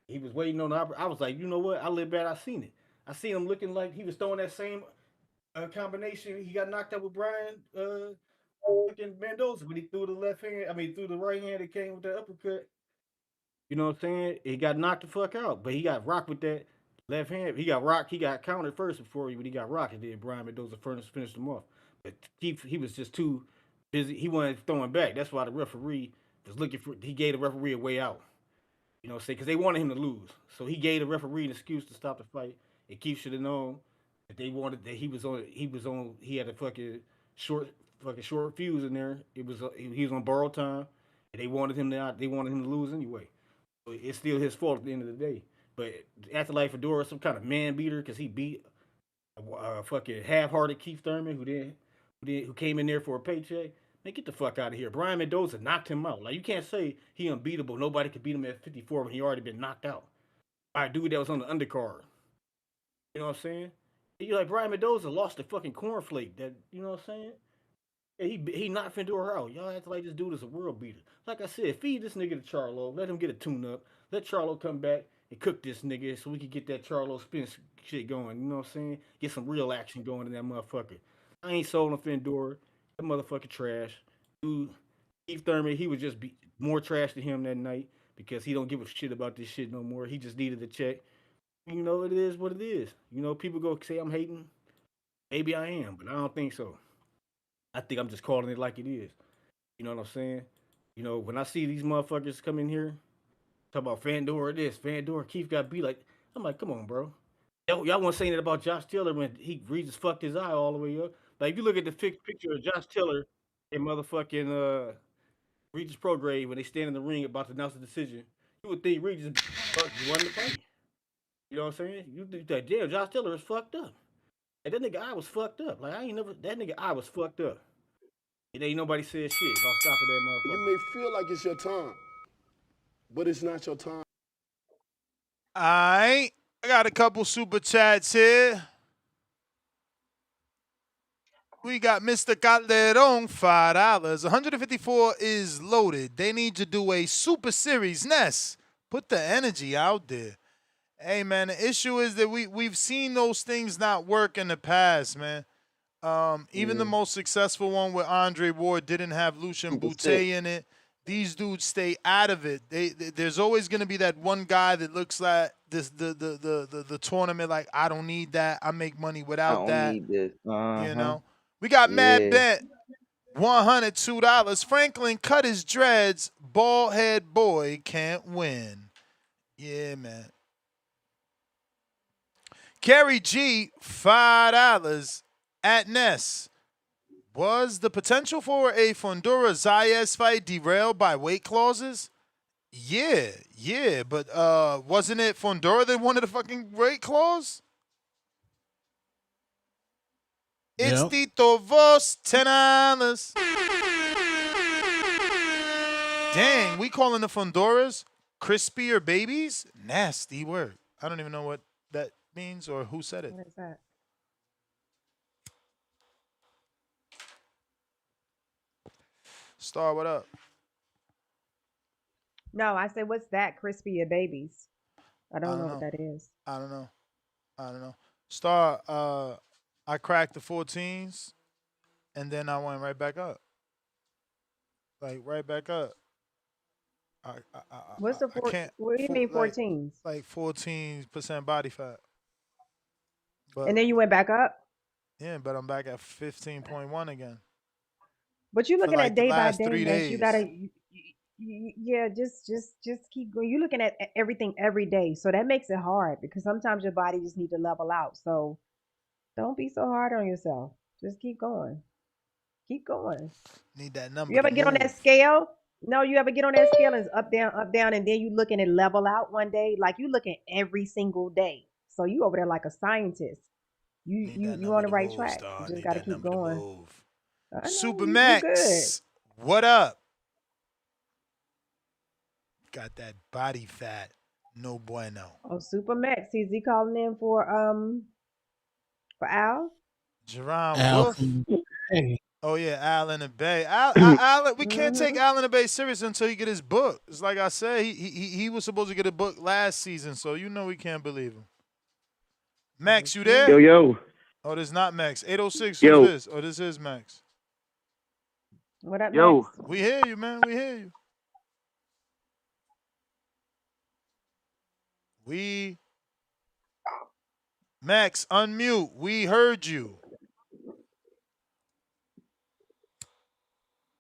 He was waiting on the. I was like, you know what? I live bad. I seen it. I seen him looking like he was throwing that same combination. He got knocked out with Brian fucking Mendoza when he threw the left hand. I mean, threw the right hand. It came with the uppercut. You know what I'm saying? He got knocked the fuck out, but he got rocked with that left hand. He got rocked. He got countered first before when he got rocked. And then Brian Mendoza finished him off. But he was just too busy. He wasn't throwing back. That's why the referee was looking for. He gave the referee a way out. You know what I'm saying? Because they wanted him to lose. So he gave the referee an excuse to stop the fight. And Keith should have known that they wanted that he had a fucking short fuse in there. He was on borrowed time. And they wanted him to lose anyway. So it's still his fault at the end of the day. But Afterlife Fedora some kind of man beater because he beat a fucking half-hearted Keith Thurman who came in there for a paycheck. Man, get the fuck out of here. Brian Mendoza knocked him out. Like you can't say he unbeatable. Nobody could beat him at 54 when he already been knocked out by a dude that was on the undercard. You know what I'm saying? You like Brian Mendoza lost the fucking cornflake. That you know what I'm saying? Yeah, he knocked Fedor out. Y'all act like this dude is a world beater. Like I said, feed this nigga to Charlo. Let him get a tune up. Let Charlo come back and cook this nigga so we can get that Charlo spin shit going. You know what I'm saying? Get some real action going in that motherfucker. I ain't sold on Fedor. That motherfucker trash. Dude, Keith Thurman, he was just more trash to him that night because he don't give a shit about this shit no more. He just needed a check. You know, it is what it is. You know, people go say I'm hating. Maybe I am, but I don't think so. I think I'm just calling it like it is. You know what I'm saying? You know, when I see these motherfuckers come in here, talk about Fandora this, Fandora Keith got beat, like, I'm like, come on, bro. Y'all want to say that about Josh Taylor when he Regis fucked his eye all the way up. Like, if you look at the picture of Josh Taylor and motherfucking Regis Prograde, when they stand in the ring about to announce the decision, you would think Regis won the fight. You know what I'm saying? You think that damn Josh Taylor is fucked up. And that nigga eye was fucked up. Like I ain't never that nigga eye was fucked up. And ain't nobody said shit about stopping that motherfucker. You may feel like it's your time, but it's not your time. All right. I got a couple super chats here. We got Mr. Calderon, $5. 154 is loaded. They need to do a super series. Ness, put the energy out there. Hey, man, the issue is that we've seen those things not work in the past, man. Even the most successful one with Andre Ward didn't have Lucian Boutte in it. These dudes stay out of it. There's always going to be that one guy that looks like the tournament like, I don't need that. I make money without that. I don't need this. You know? We got Mad Bet, $102. Franklin cut his dreads. Bald head boy can't win. Yeah, man. Kerry G, $5 at Ness. Was the potential for a Fondora Zayas fight derailed by weight clauses? Yeah, but wasn't it Fondora that wanted a fucking weight clause? It's Tito Vos, $10. Dang, we calling the Fondoras crispier babies? Nasty word. I don't even know what that means or who said it. What is that? Star, what up? No, I said, what's that? Crispy babies. I don't know what that is. I don't know. Star, I cracked the 14s, and then I went right back up. Like, right back up. What's the I can't. What do you mean 14s? Like 14% body fat. But, and then you went back up? Yeah, but I'm back at 15.1 again. But you're looking at day by day. 3 days. You gotta, yeah, just keep going. You're looking at everything every day, so that makes it hard because sometimes your body just need to level out. So don't be so hard on yourself. Just keep going. Keep going. Need that number. You ever get on that scale? No, you ever get on that scale and it's up, down, and then you looking at level out one day? Like you looking every single day. So you over there like a scientist. You on the right track. You just gotta keep going. Supermax, what up? Got that body fat, no bueno. Oh, Supermax, is he calling in for Al? Jerron Wolf. Oh yeah, Al in the Bay. Al, we can't take Al in the Bay serious until he get his book. It's like I said, he was supposed to get a book last season, so you know we can't believe him. Max, you there? Yo. Oh, this is not Max. 806. Who's this? Oh, this is Max. What up, Yo. Max? We hear you, man. We hear you. Max, unmute. We heard you.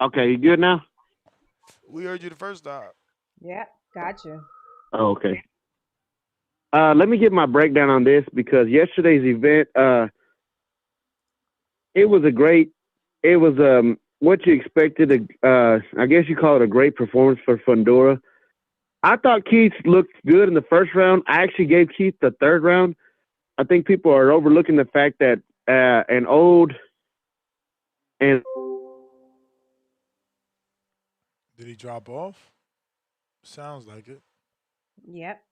Okay, you good now? We heard you the first time. Yeah, gotcha. Oh, okay. Let me give my breakdown on this because yesterday's event, it was what you expected. I guess you call it a great performance for Fondora. I thought Keith looked good in the first round. I actually gave Keith the third round. I think people are overlooking the fact that an old and did he drop off? Sounds like it. Yep.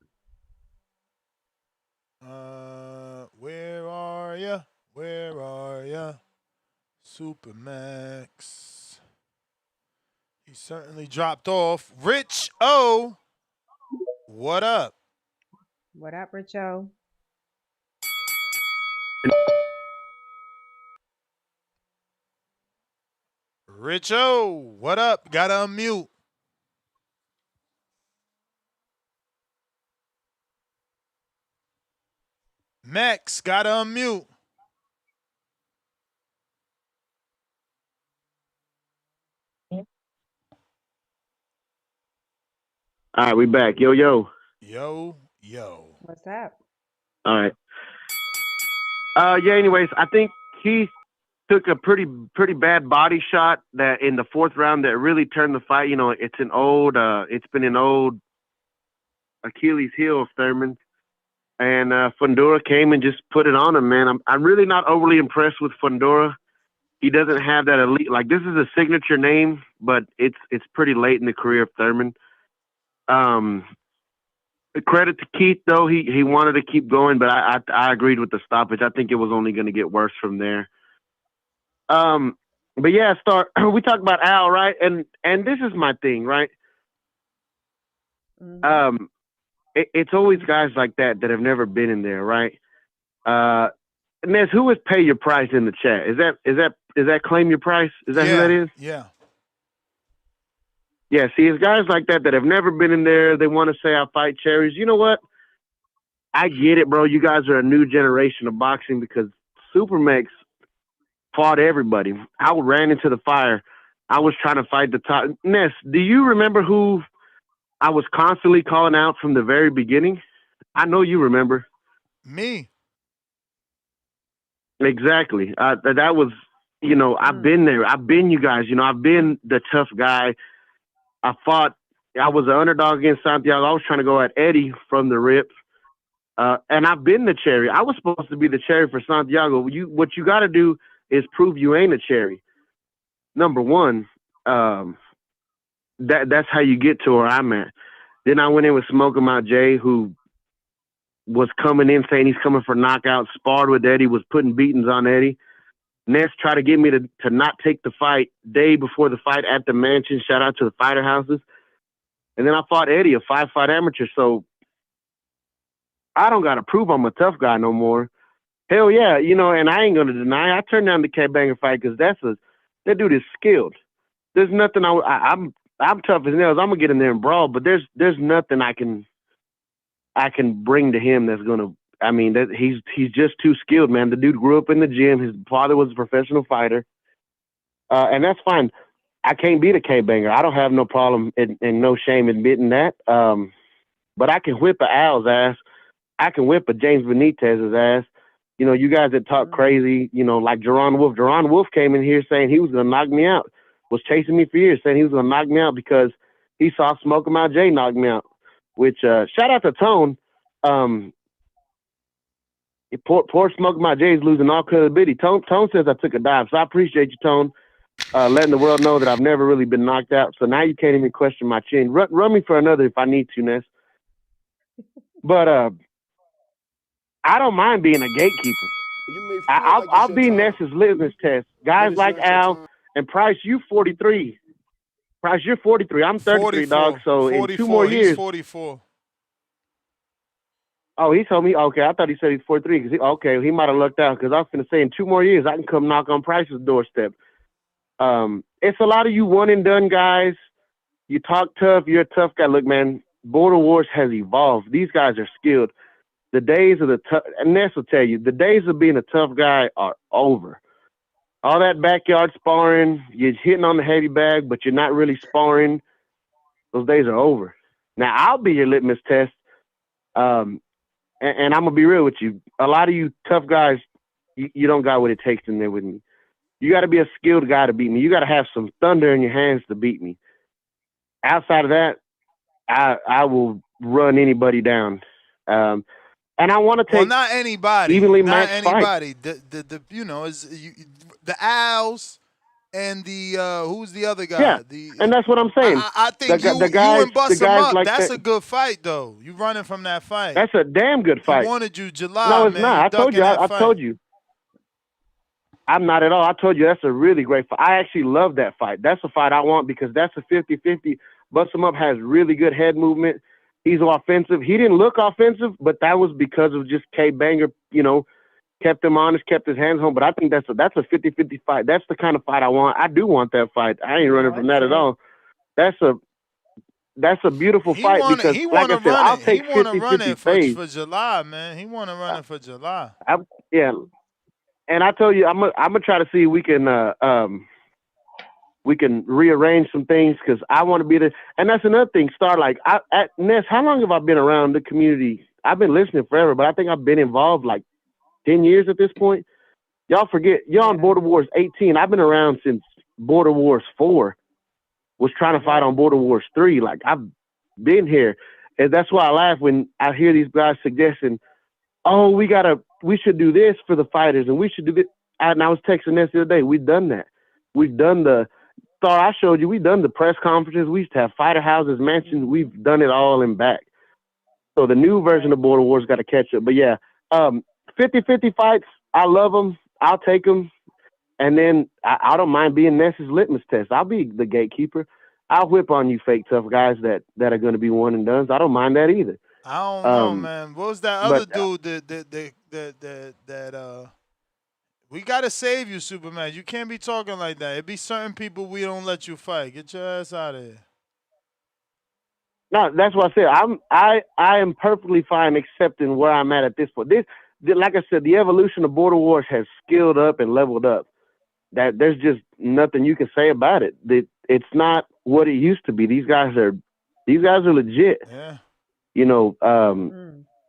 Where are ya? Where are ya? Supermax. He certainly dropped off. Rich O. What up? What up, Rich O? Rich O, what up? Gotta unmute. Max, gotta unmute. all right, we back. Yo. Yo. What's up? All right. Yeah, anyways, I think Keith took a pretty bad body shot that in the 4th round that really turned the fight. You know, it's been an old Achilles heel of Thurman. And Fondora came and just put it on him, man. I'm really not overly impressed with Fondora. He doesn't have that elite, like, this is a signature name, but it's pretty late in the career of Thurman. Credit to Keith, though. He wanted to keep going, but I agreed with the stoppage. I think it was only going to get worse from there. But yeah, we talked about Al, right? And this is my thing, right? Mm-hmm. It's always guys like that have never been in there, right? Ness, who is Pay Your Price in the chat? Is that Claim Your Price? Is that who that is? Yeah. Yeah, see, it's guys like that have never been in there. They want to say I fight cherries. You know what? I get it, bro. You guys are a new generation of boxing because Supermax fought everybody. I ran into the fire. I was trying to fight the top. Ness, do you remember who I was constantly calling out from the very beginning? I know you remember. Me. Exactly. That was, you know, I've been there. I've been you guys. You know, I've been the tough guy. I was an underdog against Santiago. I was trying to go at Eddie from the rip. And I've been the cherry. I was supposed to be the cherry for Santiago. What you got to do is prove you ain't a cherry. Number one, that's how you get to where I'm at. Then I went in with Smoking Out Jay, who was coming in saying he's coming for knockout, sparred with Eddie, was putting beatings on Eddie. Ness tried to get me to not take the fight day before the fight at the mansion. Shout out to the fighter houses. And then I fought Eddie, a 5-fight amateur. So I don't got to prove I'm a tough guy no more. Hell yeah, you know, and I ain't going to deny. I turned down the K-Banger fight because that dude is skilled. There's nothing I'm tough as nails. I'm going to get in there and brawl, but there's nothing I can bring to him that's going to, I mean, that he's just too skilled, man. The dude grew up in the gym. His father was a professional fighter. And that's fine. I can't beat a K-Banger. I don't have no problem and no shame admitting that. But I can whip a Al's ass. I can whip a James Benitez's ass. You know, you guys that talk crazy, you know, like Jaron Wolf. Jaron Wolf came in here saying he was going to knock me out, was chasing me for years, saying he was going to knock me out because he saw Smoking Out Jay knock me out, which, shout out to Tone. Poor Smoking Out Jay's losing all credibility. Tone says I took a dive, so I appreciate you, Tone, letting the world know that I've never really been knocked out. So now you can't even question my chin. Run me for another if I need to, Ness. But I don't mind being a gatekeeper. I'll be Ness's litmus test. Guys like Al and Price, you 43. Price, you're 43. I'm 33, 44, dog. So 44. in 2 more years. He's 44. Oh, he told me, okay, I thought he said he's 43. He might have lucked out because I was going to say in 2 more years, I can come knock on Price's doorstep. It's a lot of you one-and-done guys. You talk tough. You're a tough guy. Look, man, Border Wars has evolved. These guys are skilled. The days of the tough, and Ness will tell you, the days of being a tough guy are over. All that backyard sparring, you're hitting on the heavy bag, but you're not really sparring. Those days are over. Now, I'll be your litmus test. And I'm going to be real with you. A lot of you tough guys, you don't got what it takes in there with me. You got to be a skilled guy to beat me. You got to have some thunder in your hands to beat me. Outside of that, I will run anybody down. And I want to take not anybody, evenly not matched anybody. fights. The you know the Owls and the who's the other guy? Yeah, and that's what I'm saying. I think you and bust him up. Like that's a good fight though. You running from that fight. That's a damn good fight. He wanted you July. No, it's man. not. I told you. I told you. I'm not at all. I told you that's a really great fight. I actually love that fight. That's a fight I want because that's a 50-50. Bust him up has really good head movement. He's offensive. He didn't look offensive, but that was because of just K-Banger, you know, kept him honest, kept his hands home. But I think that's a 50-50 fight. That's the kind of fight I want. I do want that fight. I ain't running from that at all. That's a beautiful fight because, like I said, I'll take 50-50 fades. For July, man. He want to run it for July. Yeah. And I told you, I'm gonna try to see if we can rearrange some things because I want to be there. And that's another thing, at Ness, how long have I been around the community? I've been listening forever, but I think I've been involved like 10 years at this point. Y'all forget, you're on Border Wars 18. I've been around since Border Wars 4. Was trying to fight on Border Wars 3. Like, I've been here. And that's why I laugh when I hear these guys suggesting, oh, we should do this for the fighters and we should do this. And I was texting this the other day. We've done that. We've done I showed you, we've done the press conferences. We used to have fighter houses, mansions. We've done it all in back. So the new version of Border Wars got to catch up. But yeah, 50-50 fights, I love them. I'll take them. And then I don't mind being Ness's litmus test. I'll be the gatekeeper. I'll whip on you fake tough guys that are going to be one and dones. I don't mind that either. I don't know, man. What was that other dude that we gotta save you, Superman. You can't be talking like that. It be certain people we don't let you fight. Get your ass out of here. No, that's what I said. I am perfectly fine accepting where I'm at this point. Like I said, the evolution of Border Wars has skilled up and leveled up. That there's just nothing you can say about it. It's not what it used to be. These guys are legit. Yeah. You know,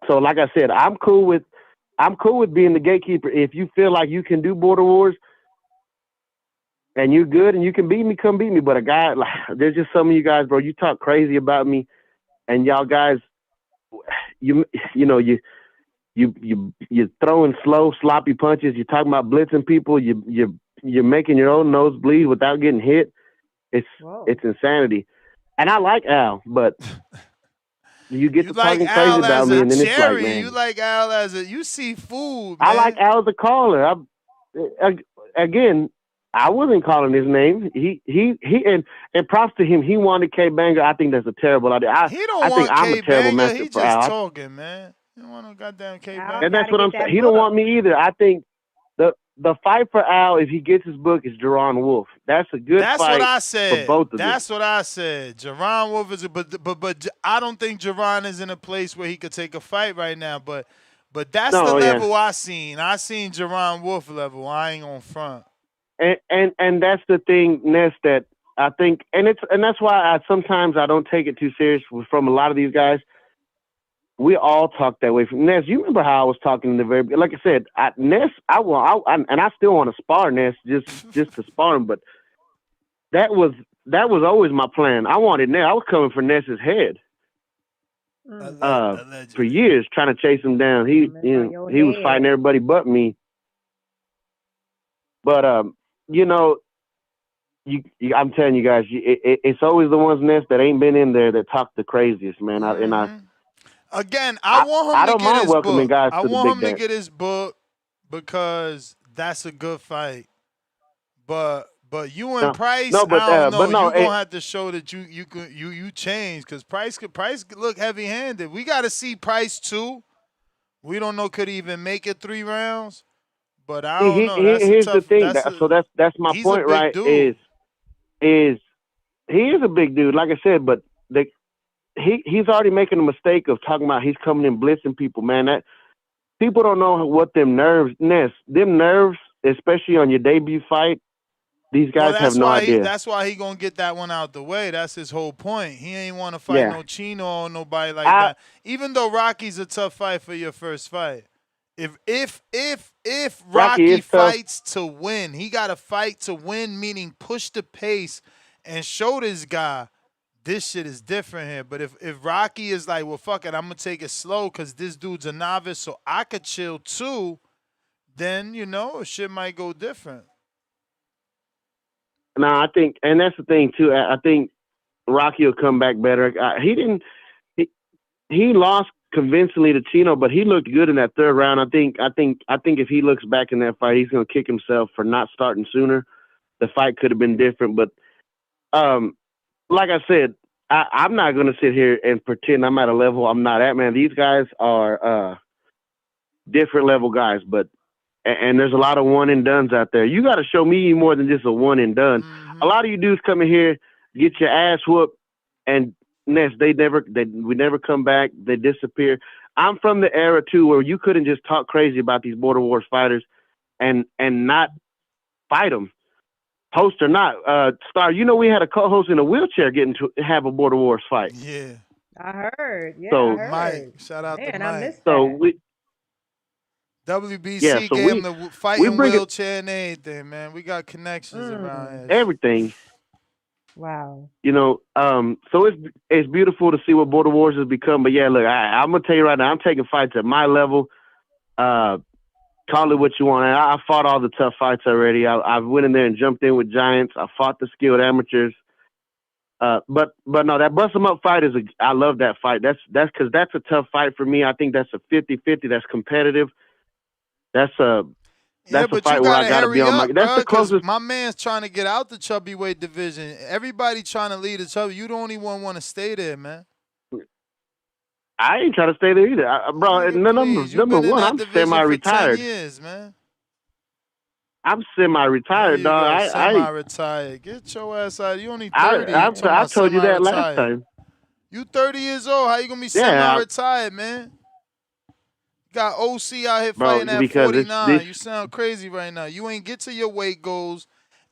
so like I said, I'm cool with being the gatekeeper. If you feel like you can do Border Wars and you're good and you can beat me, come beat me. But a guy like there's just some of you guys, bro, you talk crazy about me and y'all guys you're throwing slow, sloppy punches, you're talking about blitzing people, you're making your own nose bleed without getting hit. It's insanity. And I like Al, but you get to talking crazy about me, and then it's like, man. You like Al as you see food, man. I like Al as a caller. Again, I wasn't calling his name. He and props to him. He wanted K Banger. I think that's a terrible idea. He don't want think I'm K a terrible Banger. master He for just Al. talking, man. He don't want no goddamn K Banger. And that's what I'm saying. He don't want me either. I think the fight for Al, if he gets his book, is Jaron Wolf. That's a good fight. That's what I said. For both of That's them. what I said. Jaron Wolf is, but I don't think Jaron is in a place where he could take a fight right now. But that's the level I seen. I seen Jaron Wolf level. I ain't on front. And that's the thing, Ness, that I think, and that's why sometimes I don't take it too serious from a lot of these guys. We all talk that way. From Ness, you remember how I was talking in the very, like I said, Ness, and I still want to spar Ness just to spar him, but that was always my plan. I wanted Ness. I was coming for Ness's head for years, trying to chase him down. He was fighting everybody but me. But I'm telling you guys, it's always the ones, Ness, that ain't been in there that talk the craziest, man. Again, I want him to get his book. Guys I want him to get his book because that's a good fight. But you and Price, I don't know. You're gonna have to show that you change because Price could look heavy handed. We got to see Price too. We don't know could he even make it 3 rounds. But I don't know. Here's the thing. That's my point, right? Dude. Is he is a big dude, like I said, but he's already making a mistake of talking about he's coming in blitzing people, man. That people don't know what them nerves, especially on your debut fight. These guys have no idea. That's why he gonna get that one out the way. That's his whole point. He ain't want to fight no Chino or nobody like that. Even though Rocky's a tough fight for your first fight. If Rocky fights to win, he got to fight to win, meaning push the pace and show this guy this shit is different here. But if Rocky is like, well, fuck it, I'm going to take it slow because this dude's a novice so I could chill too, then, shit might go different. No, I think, and that's the thing too, I think Rocky will come back better. He lost convincingly to Chino, but he looked good in that 3rd round. I think if he looks back in that fight, he's going to kick himself for not starting sooner. The fight could have been different, but like I said, I'm not going to sit here and pretend I'm at a level I'm not at, man. These guys are different level guys, and there's a lot of one and dones out there. You got to show me more than just a one and done. Mm-hmm. A lot of you dudes come in here, get your ass whooped, and Ness, we never come back. They disappear. I'm from the era too where you couldn't just talk crazy about these Border Wars fighters and not fight them, host or not. Star, we had a co-host in a wheelchair getting to have a Border Wars fight. Yeah, I heard. Yeah, so I heard. Mike, shout out to Mike. I missed so that. Yeah, WBC so gave him we the we fighting bring it wheelchair and everything, man. We got connections around Mm. here. everything. Wow. You know, so it's beautiful to see what Border Wars has become. But yeah, look, I'm gonna tell you right now, I'm taking fights at my level. Call it what you want. I fought all the tough fights already. I went in there and jumped in with giants. I fought the skilled amateurs. But no, that bust 'em up fight I love that fight. That's because that's a tough fight for me. I think that's a 50-50. That's competitive. That's a Yeah, that's a but you fight where I gotta got to be hurry on my. up, That's bro, the because closest. my man's trying to get out the chubby weight division. Everybody trying to lead the chubby. You the only one want to stay there, man. I ain't trying to stay there either, bro. Nigga, please. You Number been in one, that I'm division for 10 semi-retired. years, man. I'm There semi-retired, you dog. go, semi-retired. Get your ass out. You only 30. You talking I about told you that last semi-retired. time. You 30 years old. How you gonna be Yeah, semi-retired, man? You got OC out here bro, fighting at because this. 49. You sound crazy right now. You ain't get to your weight goals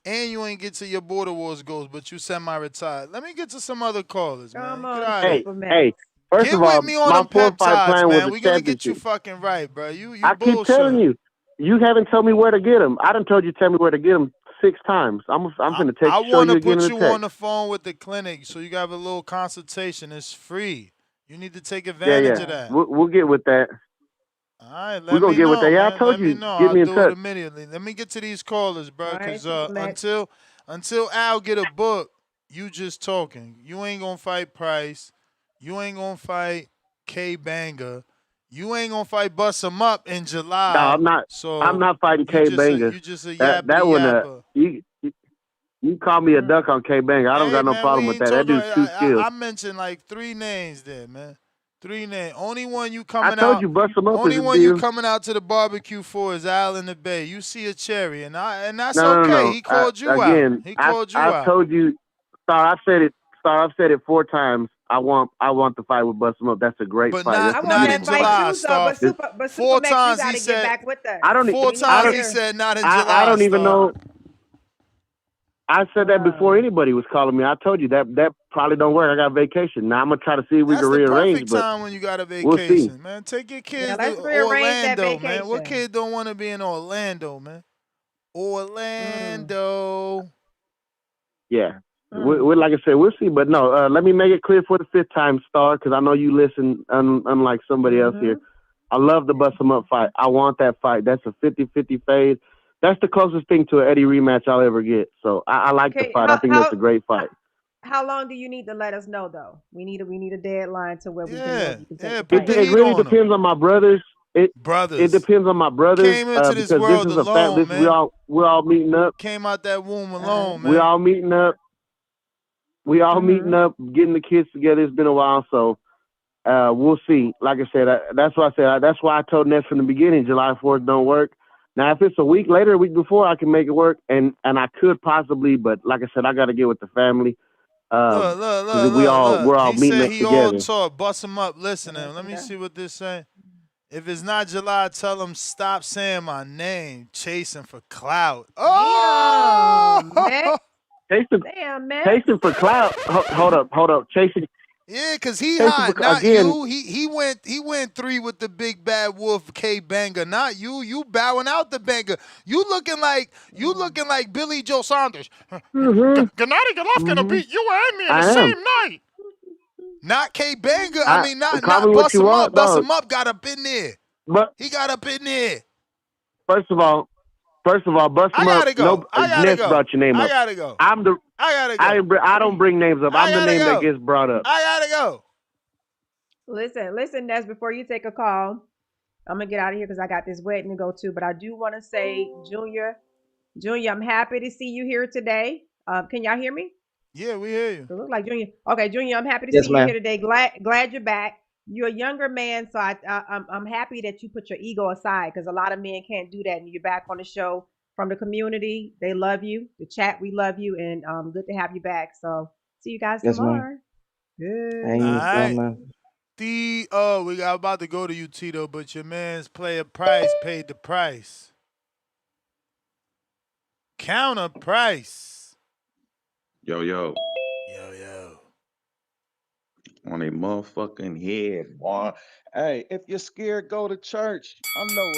and you ain't get to your Border Wars goals, but you semi-retired. Let me get to some other callers, Come man. Get on, out of here. Hey. Supermax. First Get of with all, me on my them 4-fight peptides, plan was man. a We're gonna get you championship. fucking right, bro. You I keep telling bullshit. you haven't told me where to get them. I done told you to tell me where to get them 6 times. I'm finna I show want you to again in put the you on text. the phone with the clinic so you can have a little consultation. It's free. You need to take advantage Yeah. of that. We'll get with that. All right, We're let gonna me get with know, that. Yeah, I man. told Let me you. know. Get I'll me in do it touch. immediately. Let me get to these callers, bro, All right, because Supermax. until Al get a book, you just talking. You ain't gonna fight Price. You ain't gonna fight K Banger. You ain't gonna fight Bust 'em Up in No, July. I'm not. I'm So not fighting you K just a Banger. you just a That yappity one. yapper. You call me a duck on K Banger. I don't Hey got no man, we problem with ain't that. That talking. dude's too skilled. I mentioned like 3 names there, man. 3 names. Only one you I coming told out. you, bust him up is Only a one you deal. coming out to the barbecue for is Al in the Bay. You see a cherry, and that's No. okay. He called you out. Again, He called you I've out. told you. Star, I've said it. Star, I've said it 4 times. I want the fight with Bust 'em Up. That's a great But fight. not That's I a want not that in beautiful fight fight. July, too, so Star. but Four Supermax, you times got he to get said. back with us. I don't. Four We need to I times don't. he hear. said not in I July, don't even Star. know. I said that before Uh, anybody was calling me. I told you that probably don't work. I got vacation. Now I'm gonna try to see if we can That's the rearrange, perfect but time when you got a we'll see. vacation, man. Take your yeah, kids to let's rearrange that Orlando, man. What vacation. kid don't want to be in Orlando, man? Mm, Orlando. Yeah. mm. Like I said, we'll see. But no, let me make it clear for the 5th time, Star, because I know you listen, unlike somebody else Mm-hmm. here. I love the Bust 'em Up fight. I want that fight. That's a 50-50 fade. That's the closest thing to an Eddie rematch I'll ever get. So I like the Okay, fight. I think that's a great fight. how long do you need to let us know though? We need a deadline to where we can know if Yeah, you can take yeah. the Put fight. the It heat really on them, depends on my brothers. It brothers. depends on my You brothers came into this because this world is a fact. alone, This man. we're all meeting up. Came out that womb Uh-huh. alone, We man. all meeting up. We all meeting Mm-hmm. up, getting the kids together. It's been a while, so we'll see. Like I said, that's why I said. That's why I told Ness from the beginning, July 4th don't work. Now, if it's a week later, a week before, I can make it work, and I could possibly, but like I said, I got to get with the family because we're all He meeting said up he all together. talk. Bust him up. Listen to him. Let me Okay. see what this say. If it's not July, tell him stop saying my name. Chasing for clout. Oh! Damn, Max. Chasing, Damn, Max. chasing for clout. Hold up, Yeah, cause he chasing hot, for not again. you. He went 3 with the big bad wolf K Banger, not you. You bowing out the banger. You Mm. looking like Billy Joe Saunders. Mm-hmm, Gennady Golovkin will mm-hmm. beat you and me in the I am. same night. Not K Banger. I I mean, not call me not what bust you him up. want, Bust dog. him up. Got up in there. But He got up in there. first of all, bust I them up. gotta No, go. I gotta Ness go. brought your name I up. gotta go. I'm the. I gotta go. I don't bring names up. I I'm the gotta name that go. gets brought up. I gotta go. Listen, Ness, before you take a call, I'm gonna get out of here because I got this wedding to go to. But I do want to say, Junior, I'm happy to see you here today. Can y'all hear me? Yeah, we hear you. It look like Junior. Okay, Junior, I'm happy to see Yes, you here ma'am. today. Glad you're back. You're a younger man, so I'm happy that you put your ego aside because a lot of men can't do that. And you're back on the show from the community. They love you. The chat, we love you, and good to have you back. So see you guys Yes, ma'am. tomorrow. I Good. All ain't no, right. ma'am. We got about to go to you, Tito, but your man's player Price paid the price. Counter Price. Yo, yo. Yo, yo. On a motherfucking head, boy. Hey, if you're scared, go to church. I know it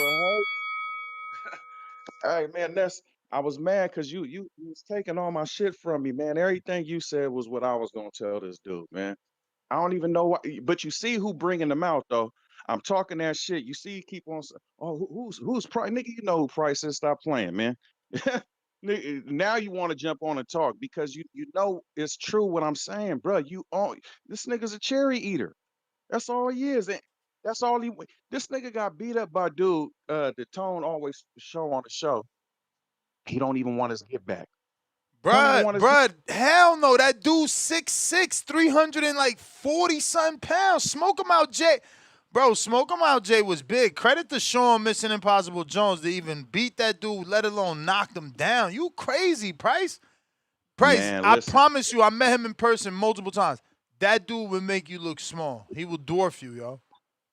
hurts. Hey, man, I was mad because you was taking all my shit from me, man. Everything you said was what I was gonna tell this dude, man. I don't even know why, but you see who bringing them out though. I'm talking that shit. You see, keep on. Oh, who's Price? Nigga, you know who Price is. Stop playing, man. Now you want to jump on and talk because you know it's true what I'm saying, bro. This nigga's a cherry eater. That's all he is. And that's all he. This nigga got beat up by dude. The tone always show on the show. He don't even want his get back. Don't even want his get. Bruh, hell no. That dude's 6'6", 340 something pounds. Smoke him out, Jay. Bro, Smoke him out, Jay was big. Credit to Sean Mission Impossible Jones to even beat that dude, let alone knock him down. You crazy, Price. Price, Man, I listen. promise you, I met him in person multiple times. That dude would make you look small. He will dwarf you, yo.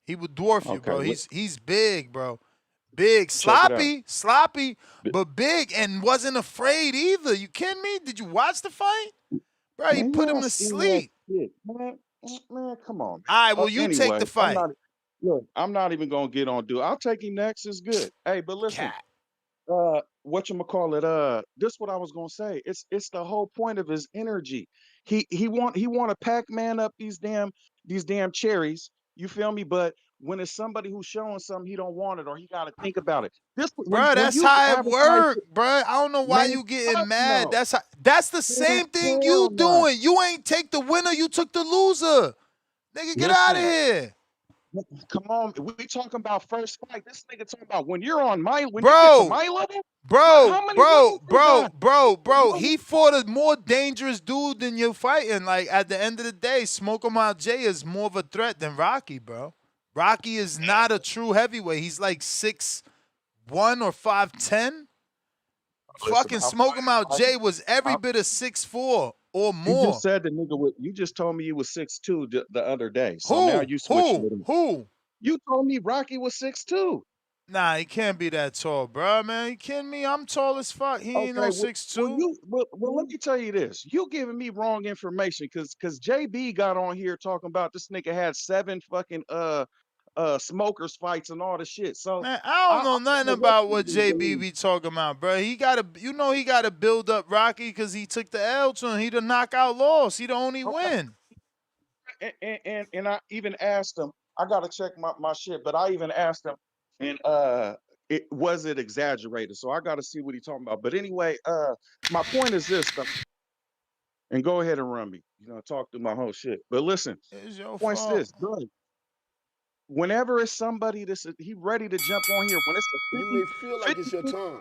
He would dwarf you, Okay, bro. He's big, bro. Big, check it out. sloppy, but big, and wasn't afraid either. You kidding me? Did you watch the fight? Bro, he Man, you put him don't to see that sleep. shit, man. Man, come on, All right, man. well, you take Anyway, the fight. I'm not even gonna get on dude. I'll take him next. It's good. Hey, but listen, Cat. whatchamacallit, this what I was gonna say. It's the whole point of his energy. He want to Pac-Man up these damn cherries. You feel me? But when it's somebody who's showing something he don't want it or he gotta think about it. This when Bro, when that's you how it advertise work, it, bro. I don't know why man, you getting fuck mad. no. That's the Man, same thing you hell no. doing. You ain't take the winner, you took the loser. Nigga, get out of Listen. here. Come on, we talking about first fight. This nigga talking about when you get to Bro, my level. Bro, How many bro, rounds we bro, got? bro, bro. He fought a more dangerous dude than you're fighting. Like, at the end of the day, Smoke 'em Out Jay is more of a threat than Rocky, bro. Rocky is not a true heavyweight. He's like 6'1" or 5'10". Listen, Fucking Smoke 'em Out Jay was every I, bit of 6'4" or you just more. said the nigga. You just told me you was 6'2" the other day. So now Who? you switching Who? with him. Who? You told me Rocky was 6'2". Nah, he can't be that tall, bro, man. You kidding me? I'm tall as fuck. He ain't no Okay, well, 6'2". let me tell you this. You giving me wrong information because JB got on here talking about this nigga had 7 fucking smokers fights and all the shit. So Man, I don't I know don't nothing know what about you what JB believe. be talking about, bro. He gotta build up Rocky because he took the L to him. He the knockout loss. He the only Okay. win. And I even asked him, I gotta check my shit, but I even asked him, and it exaggerated? So I gotta see what he's talking about. But anyway, my point is this though, and go ahead and run me. Talk through my whole shit. But listen, It's your point's fault. this, bro. Whenever it's somebody he ready to jump on here, when it's a You 50, may feel like 50, it's your time,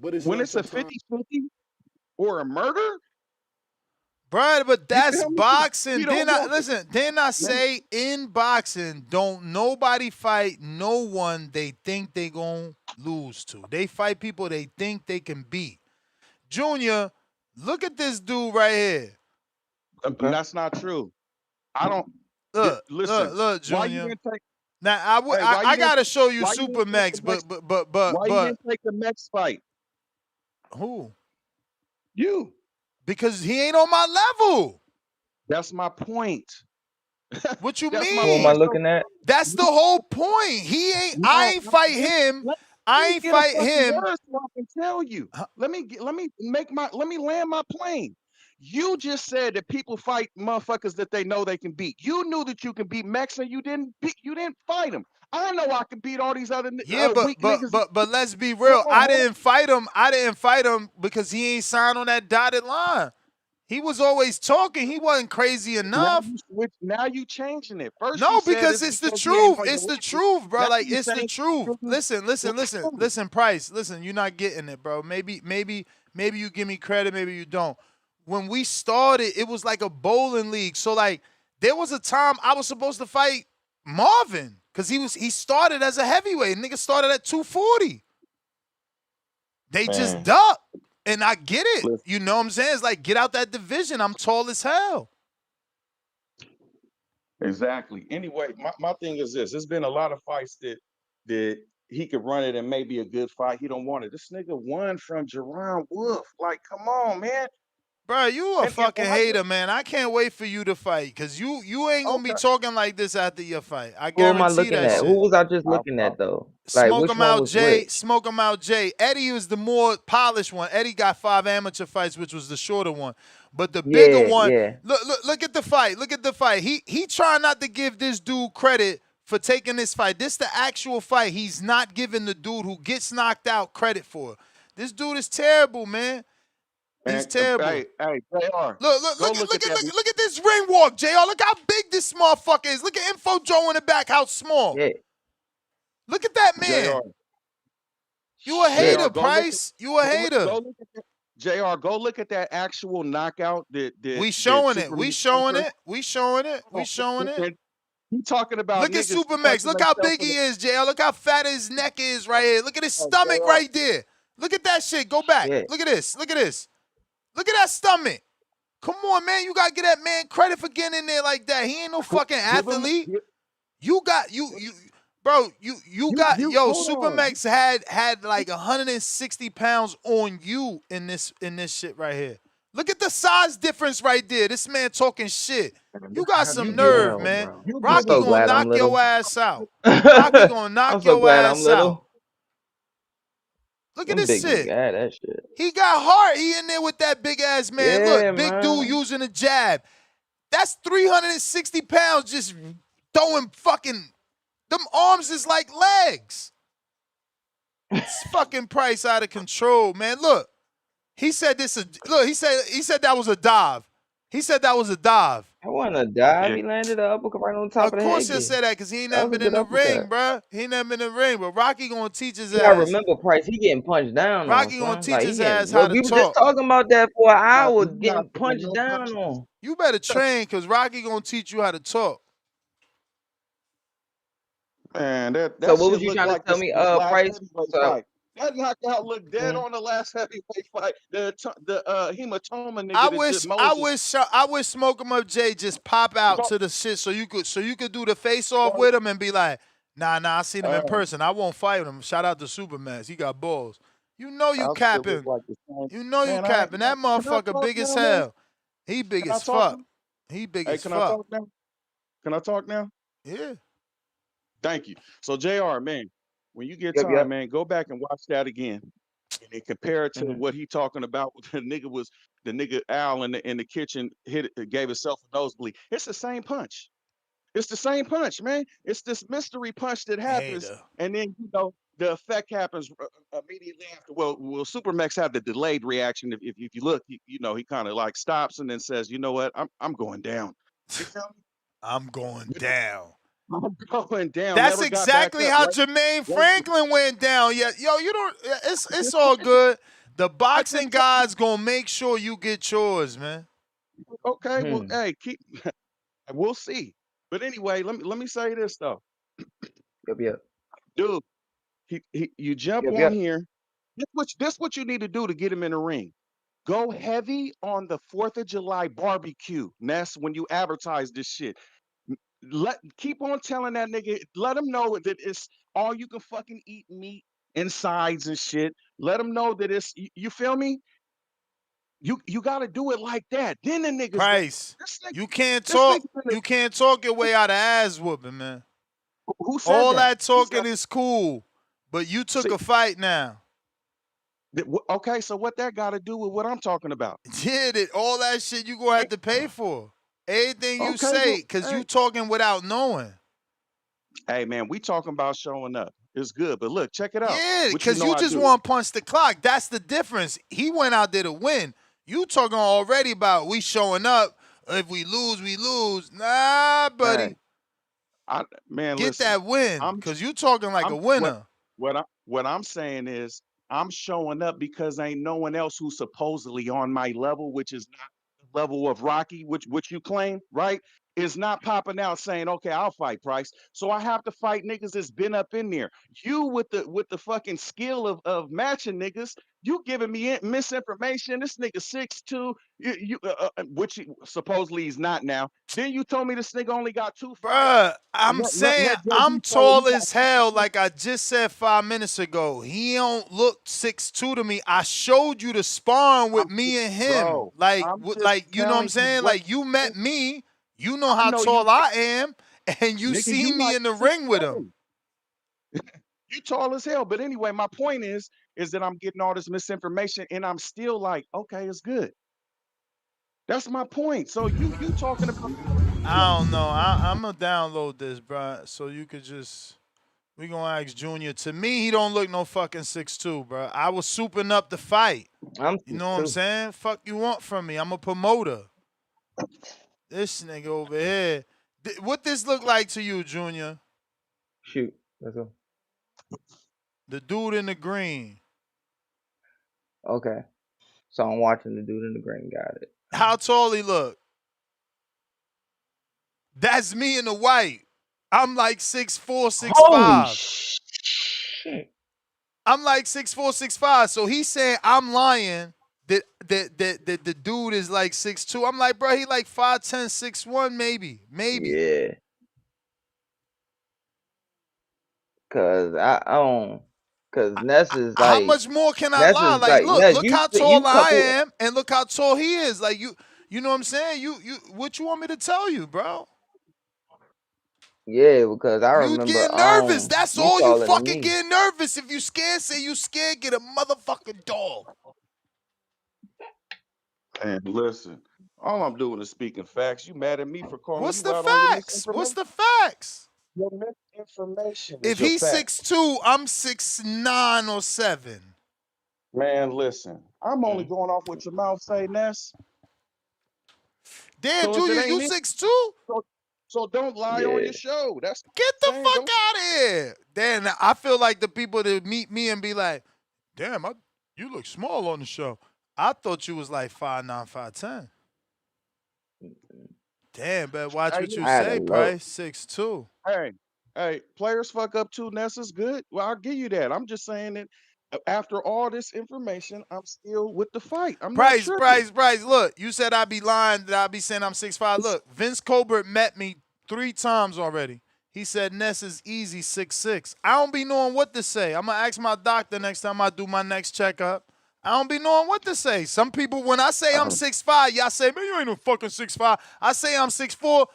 but it's when not it's a your time. 50-50 or a murder, Bro, but you that's feel me? boxing. He don't want it. Then I Let me, say in boxing, don't nobody fight no one they think they gonna lose to. They fight people they think they can beat. Junior, look at this dude right here. and that's not true. I don't. Listen, Look, why you Junior. didn't take? Now Hey, I gotta show you why you Super didn't take the Max, next? but Why you didn't take the next fight? who? You. Because he ain't on my level. That's my point. What you That's my Who am I mean? point. So looking at? That's the whole point. I no, ain't fight let, him. let I me ain't get a fight fucking him. word so I can tell you. Let me land my plane. You just said that people fight motherfuckers that they know they can beat. You knew that you can beat Mex and you didn't fight him. I know I can beat all these other Yeah, weak niggas. but let's be Hold real. on, hold on. I didn't fight him because he ain't signed on that dotted line. He was always talking. He wasn't crazy enough. Now you changing it. First you No, said because it's it's the because he ain't truth. on your It's the level. truth, bro. Now Like, you it's the saying truth. because Listen, Price. Listen, you're not getting it, bro. Maybe you give me credit, maybe you don't. When we started, it was like a bowling league. So like, there was a time I was supposed to fight Marvin because he started as a heavyweight. Nigga started at 240. They just man. ducked, and I get it. Listen, You know what I'm saying? It's like, get out that division. I'm tall as hell. exactly. Anyway, my thing is this. There's been a lot of fights that he could run it and maybe a good fight. He don't want it. This nigga won from Jaron Wolf. Like, come on, man. Bro, you a And fucking I hater, man. I can't wait for you to fight, cause you ain't gonna be okay. talking like this after your fight. I Who am I guarantee looking that at? Who shit. was I just I, looking I, at though? Like Smoke which him one out, was Jay. which? Smoke him out, Jay. Eddie was the more polished one. Eddie got 5 amateur fights, which was the shorter one. But the bigger Yeah, one, yeah. look at the fight. Look at the fight. He trying not to give this dude credit for taking this fight. This the actual fight. He's not giving the dude who gets knocked out credit for. This dude is terrible, man. He's and terrible. hey, Jr. Look, look, Go look at look look at at that. look at this ring walk, JR. Look how big this motherfucker is. Look at Info Joe in the back, how small. Yeah. Look at that man. Jr. You a Shit. hater, Jr. Price. You a hater. Go look at that. Jr. Go look at that actual knockout We that showing it. We Superman showing suffered. it. We showing it. We showing it. And he talking about Look at niggas Supermax. punching Look how themselves big in he the is, JL. Look how fat his neck is right here. Look at his stomach Jr. right there. Look at that shit. Go back. Shit. Look at this. Look at this. Look at that stomach. Come on, man. You gotta get that man credit for getting in there like that. He ain't no fucking Give him athlete. You got bro, you got you hold on. Supermax had like 160 pounds on you in this shit right here. Look at the size difference right there. This man talking shit. You got You some give him nerve, Hell, man. bro. you I'm give Rocky him so gonna glad I'm knock your little. ass out. Rocky gonna I'm knock so your glad I'm ass out. little. Look at Them this big niggas shit. had that shit. He got heart. He in there with that big ass man. Yeah, Look, big dude man. using a jab. That's 360 pounds just throwing fucking. Them arms is like legs. It's fucking Price out of control, man. Look, he said this. Look, he said that was a dive. He said that was a dive. I want to dive. yeah. He landed an uppercut right on top Of of the course head he'll gear. say that because he ain't That never was a been in good the uppercut. ring, bruh. He ain't never been in the ring, but Rocky gonna teach his You gotta ass. remember, Price. He getting punched down on, Rocky gonna son. teach Like he his getting. ass how Well, to we were just talk. talking about that for an hour, He's not getting throwing punched no down punches. on. You better train because Rocky gonna teach you how to talk. Man, So that what was shit you looked trying to like tell me, the last Price? heavyweight So fight. That knockout looked dead mm, on the last heavyweight fight. The hematoma I nigga wish Moses. I wish Smoke 'em Up Jay just pop out Mo- to the shit so you could do the face off with him and be like, nah, I seen him in Uh, person. I won't fight him. Shout out to Supermax. He got balls. You know you I still look capping. like the same. You know you Man, I capping. That can I motherfucker talk big as now, man? hell. He big Can I as talk fuck. now? He big Hey, as can I fuck. talk now? Can I talk now? Yeah. Thank you. So JR, man, when you get yep, time, yep. man, go back and watch that again. And then compare it to Mm-hmm. what he talking about. The nigga Al in the kitchen gave himself a nosebleed. It's the same punch. It's the same punch, man. It's this mystery punch that happens, Hater. and then the effect happens immediately after. Well, Supermax had the delayed reaction. If you look, he kind of like stops and then says, "You know what? I'm going down." You feel I'm going me? down. I'm going down. That's Never got back exactly up. how Right? Jermaine Right? Franklin went down. Yeah, yo, you don't. It's all good. The I just boxing told you. guys gonna make sure you get yours, man. Okay, well, Hmm. hey, we'll see. But anyway, let me say this though, Yep, yep. dude. You jump Yep, on yep. here. This what you need to do to get him in the ring. Go heavy on the 4th of July barbecue. And that's when you advertise this shit. Keep on telling that nigga, let him know that it's all you can fucking eat meat and sides and shit. Let him know that you feel me? You gotta do it like that. Then the niggas go, Price, this nigga, you can't this talk. nigga gonna, You can't talk your way out of ass whooping, man. who said All that? that talking is cool, but you took See, a fight now. okay, so what that got to do with what I'm talking about? Did it? All that shit you gonna have to pay for. Everything you Okay, say, well, cause you talking without knowing. hey man, we talking about showing up. It's good, but look, check it out. Yeah, What you because know you I just do. want to punch the clock. That's the difference. He went out there to win. You talking already about we showing up. If we lose, we lose. Nah, Hey, buddy. man, Get listen, that win. I'm Because you talking like a I'm winner. what I'm saying is I'm showing up because ain't no one else who's supposedly on my level, which is not the level of Rocky, which you claim, right? is not popping out saying, okay, I'll fight Price. So I have to fight niggas that's been up in there. You with the fucking skill of matching niggas, you giving me misinformation. This nigga 6'2", which supposedly he's not now. Then you told me this nigga only got 2 fights. Bruh, I'm saying Let I'm JB say he tall got as 2 hell, fights. like I just said 5 minutes ago. He don't look 6'2" to me. I showed you the sparring with I'm me and him. bro. Like, I'm just like you know what I'm telling you saying? what Like you met me, you know I how know you tall I am, and you nigga, see you me like in the ring with him. 6'7". You tall as hell. But anyway, my point is that I'm getting all this misinformation and I'm still like, okay, it's good. That's my point. So you talking about I don't know. I'm gonna download this, bruh, so you could just. We gonna ask Junior. To me, he don't look no fucking 6'2", bro. I was souping up the fight. I'm You know what I'm 6'2". saying? Fuck you want from me? I'm a promoter. This nigga over here. What this look like to you, Junior? Shoot. Let's go. The dude in the green. Okay. So I'm watching the dude in the green. Got it. How tall he look? That's me in the white. I'm like 6'4", Holy 6'5". shit. I'm like 6'4", 6'5". So he's saying I'm lying. That the dude is like 6'2". I'm like, bro, he like 5'10", 6'1", maybe. Yeah. Cause I don't. Cause How much more can I Ness lie? is Like, like Ness. look how You tall I couple. am, and look how tall he is. Like you know what I'm saying? What you want me to tell you, bro? Yeah, because I You remember getting nervous. That's you all you taller than fucking me. getting nervous. If you scared, say you scared, get a motherfucking dog. and listen, all I'm doing is speaking facts. You mad at me for calling What's you the out on your facts? What's misinformation? the facts? Your misinformation If is your he's facts. 6'2", I'm 6'9" or 7. Man, listen, I'm only going off what your mouth say, Ness. Damn, So if it Junior, ain't you it, 6'2"? so don't lie on Yeah. your show. That's what Get I'm the saying. fuck Don't out of here. Damn, I feel like the people that meet me and be like, damn, you look small on the show. I thought you was like 5'9", 5'10". Damn, better watch hey, what you I had a say, low. Price. 6'2". hey, hey, players fuck up too. Ness is good. Well, I'll give you that. I'm just saying that after all this information, I'm still with the fight. I'm not Price, tripping. Price, Price. Look, you said I'd be lying, that I'd be saying I'm 6'5". Look, Vince Colbert met me 3 times already. He said Ness is easy 6'6". I don't be knowing what to say. I'm going to ask my doctor next time I do my next checkup. I don't be knowing what to say. Some people, when I say I'm 6'5", y'all say, man, you ain't no fucking 6'5". I say I'm 6'4",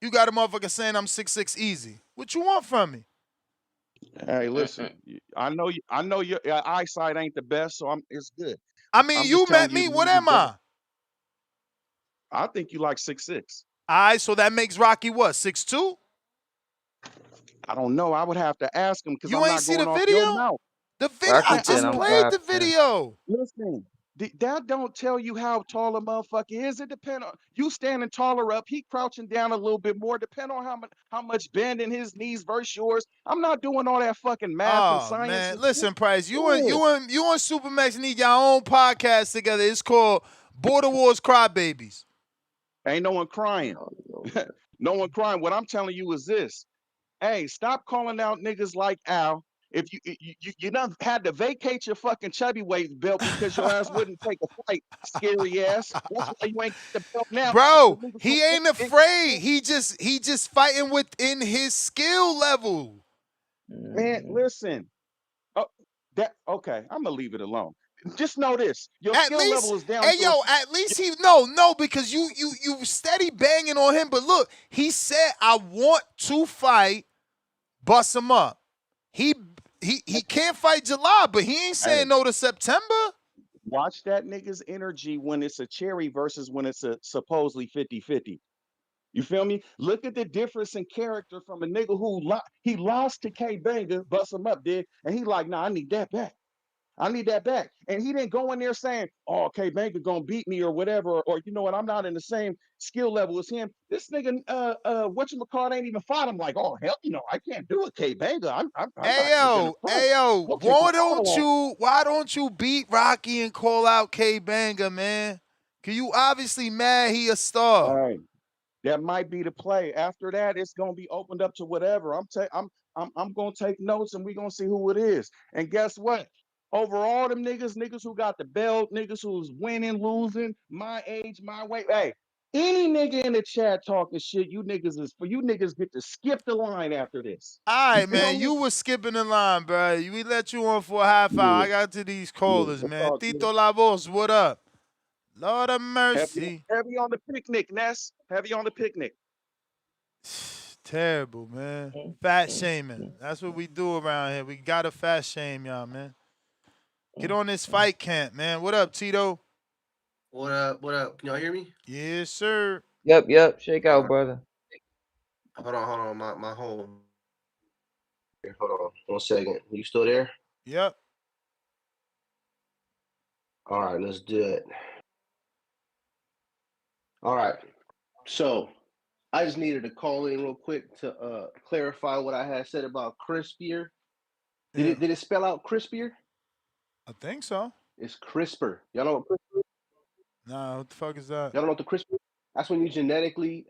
you got a motherfucker saying I'm 6'6" easy. What you want from me? Hey, listen, I know your eyesight ain't the best, so it's good. I mean, I'm just you telling met you me. the What numbers am don't. I? I think you like 6'6". All right, so that makes Rocky what, 6'2"? I don't know. I would have to ask him because You I'm ain't not see the going off your video? mouth. The video, I Rocky I said just I'm know. played the 5'10". video. Listen, that don't tell you how tall a motherfucker is. It depends on you standing taller up. He crouching down a little bit more. Depend on how much bend in his knees versus yours. I'm not doing all that fucking math and Oh science man, and shit. listen, Price. You and Yeah. you and you and Supermax need your own podcast together. It's called Border Wars Crybabies. Ain't no one crying. Oh, Lord. No one crying. What I'm telling you is this. Hey, stop calling out niggas like Al. If you done had to vacate your fucking chubby weight belt because your ass wouldn't take a fight, scary ass. That's why you ain't got the belt now. Bro, Because niggas he ain't afraid. He just fighting within his skill level. man, Mhm. listen. Oh, that okay. I'm gonna leave it alone. Just know this: your At skill least, level is down hey to a. yo, at least he no, because you steady banging on him. But look, he said I want to fight, bust him up. He he can't fight July, but he ain't Hey, saying no to September. watch that nigga's energy when it's a cherry versus when it's a supposedly 50-50. You feel me? Look at the difference in character from a nigga who he lost to K Banger, bust him up, did, and he like, nah, I need that back. I need that back. And he didn't go in there saying, oh, K Banger gonna beat me or whatever, or you know what, I'm not in the same skill level as him. This nigga, whatchamacallit ain't even fought him like, oh hell, I can't do it, K Banger. I'm not even gonna try. Hey yo, He'll take my ball off. why don't you beat Rocky and call out K Banger, man? Cause you obviously mad he a All star. right. That might be the play. After that, it's gonna be opened up to whatever. I'm gonna take notes and we're gonna see who it is. And guess what? Over all them niggas who got the belt, niggas who's winning, losing, my age, my weight. Hey, any nigga in the chat talking shit, you niggas get to skip the line after this. All You right, feel man. me? You was skipping the line, bro. We let you on for a half hour. Yeah, I got to these yeah. callers, That's man. all good. Tito La Voz, what up? Lord of mercy. Heavy on the picnic, Ness. Heavy on the picnic. Terrible, man. Fat shaming. That's what we do around here. We gotta fat shame y'all, man. Get on this fight camp, man. What up, Tito? What up? What up? Can y'all hear me? Yes, sir. Yep. Shake All out, right. brother. Hold on. My home. Here, hold on. 1 second. You still there? Yep. All right, let's do it. All right. So I just needed to call in real quick to clarify what I had said about crispier. Yeah. Did it spell out crispier? I think so. It's crisper. Y'all know what crisper is? Nah, what the fuck is that? Y'all don't know what the crisper is? That's when you genetically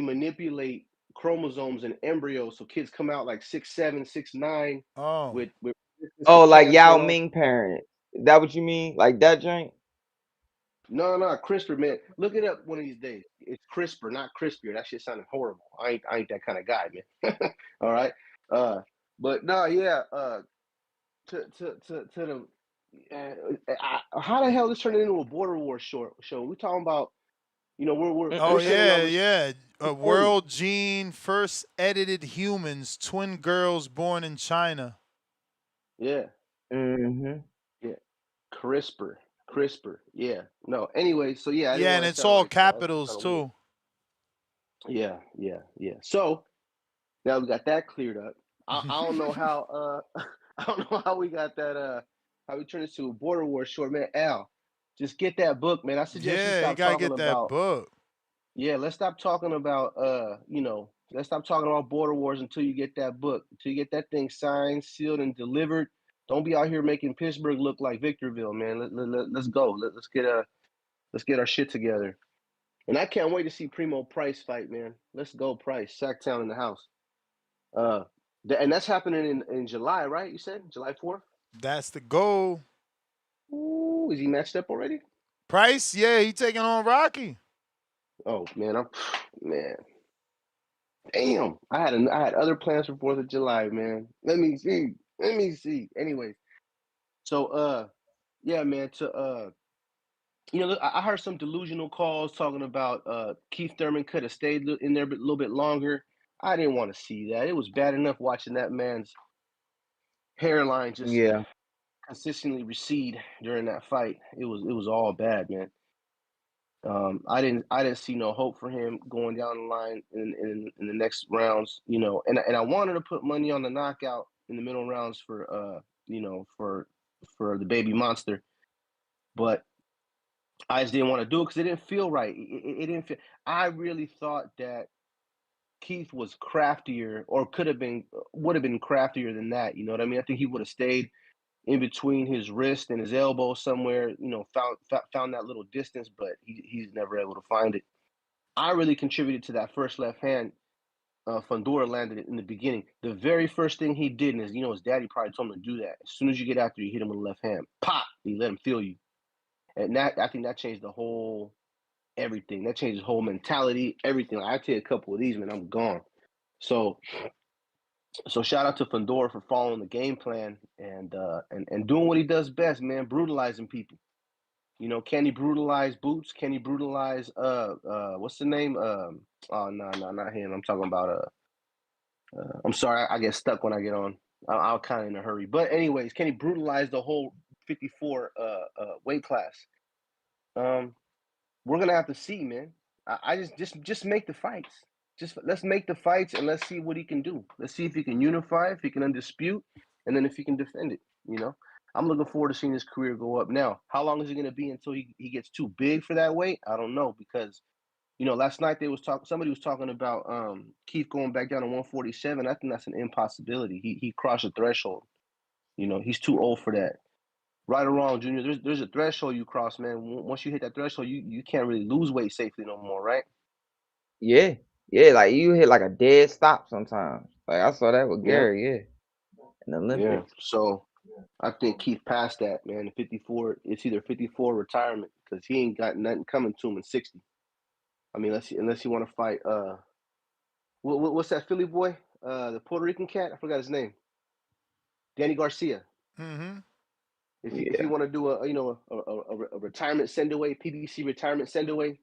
manipulate chromosomes and embryos so kids come out like 6'7", 6'9", Oh. with resistance to Oh, like cancer Yao and all. Ming parent. Is that what you mean? Like that joint? No, CRISPR, man. Look it up one of these days. It's CRISPR, not crispier. That shit sounded horrible. I ain't that kind of guy, man. All right. But no, yeah. To the how the hell this turned into a border war show? We talking about, Oh we're sending yeah, over yeah. A organs. world gene first edited humans, twin girls born in China. Yeah. Mm-hmm. Yeah. CRISPR. Yeah. No. Anyway, so yeah, I didn't Yeah, and want to it's sound all like that was capitals kind of weird. too. Yeah. So now we got that cleared up. I don't know how I don't know how we got that how we turned this to a border war short, man. Al, just get that book, man. I suggest you Yeah, you stop gotta talking get that about book. let's stop talking about let's stop talking about border wars until you get that book. Until you get that thing signed, sealed, and delivered. Don't be out here making Pittsburgh look like Victorville, man. Let's go. Let's get our shit together. And I can't wait to see Primo Price fight, man. Let's go, Price. Sacktown in the house. And that's happening in July, right? You said July 4th. That's the goal. Ooh, is he matched up already? Price, yeah, he taking on Rocky. Oh man, man. Damn, I had other plans for 4th of July, man. Let me see. Anyways, so yeah, man. Look, I heard some delusional calls talking about Keith Thurman could have stayed in there a little bit longer. I didn't want to see that. It was bad enough watching that man's hairline just Yeah. consistently recede during that fight. It was all bad, man. I didn't see no hope for him going down the line in the next rounds, and I wanted to put money on the knockout in the middle rounds for for the baby monster, but I just didn't want to do it because it didn't feel right. It didn't feel. I really thought that Keith was craftier, or would have been craftier than that. You know what I mean? I think he would have stayed in between his wrist and his elbow somewhere, found that little distance, but he's never able to find it. I really contributed to that first left hand. Fondora landed it in the beginning. The very first thing he did, and his daddy probably told him to do that. As soon as you get after you hit him with the left hand, pop, and you let him feel you. And I think that changed the whole everything. That changed his whole mentality, everything. Like, I take a couple of these, man, I'm gone. So shout out to Fedor for following the game plan and doing what he does best, man, brutalizing people. Can he brutalize Boots? Can he brutalize what's the name? Oh no, not him. I'm talking about I'm sorry, I get stuck when I get on. I'm kind of in a hurry. But anyways, can he brutalize the whole 54 weight class? We're gonna have to see, man. I just make the fights. Let's make the fights and let's see what he can do. Let's see if he can unify, if he can undispute, and then if he can defend it. I'm looking forward to seeing his career go up. Now, how long is it gonna be until he gets too big for that weight? I don't know, because last night somebody was talking about Keith going back down to 147. I think that's an impossibility. He crossed the threshold. He's too old for that. Right or wrong, Junior, there's a threshold you cross, man. Once you hit that threshold, you can't really lose weight safely no more, right? Yeah, yeah, like you hit like a dead stop sometimes. Like I saw that with Yep. Gary, yeah, in the Yeah. Olympics. So I think Keith passed that, man. The 54, it's either 54 retirement because he ain't got nothing coming to him in 60. I mean, unless you want to fight what's that Philly boy? The Puerto Rican cat? I forgot his name. Danny Garcia. Mm-hmm. If you Yeah. want to do a retirement send away, PBC retirement send away,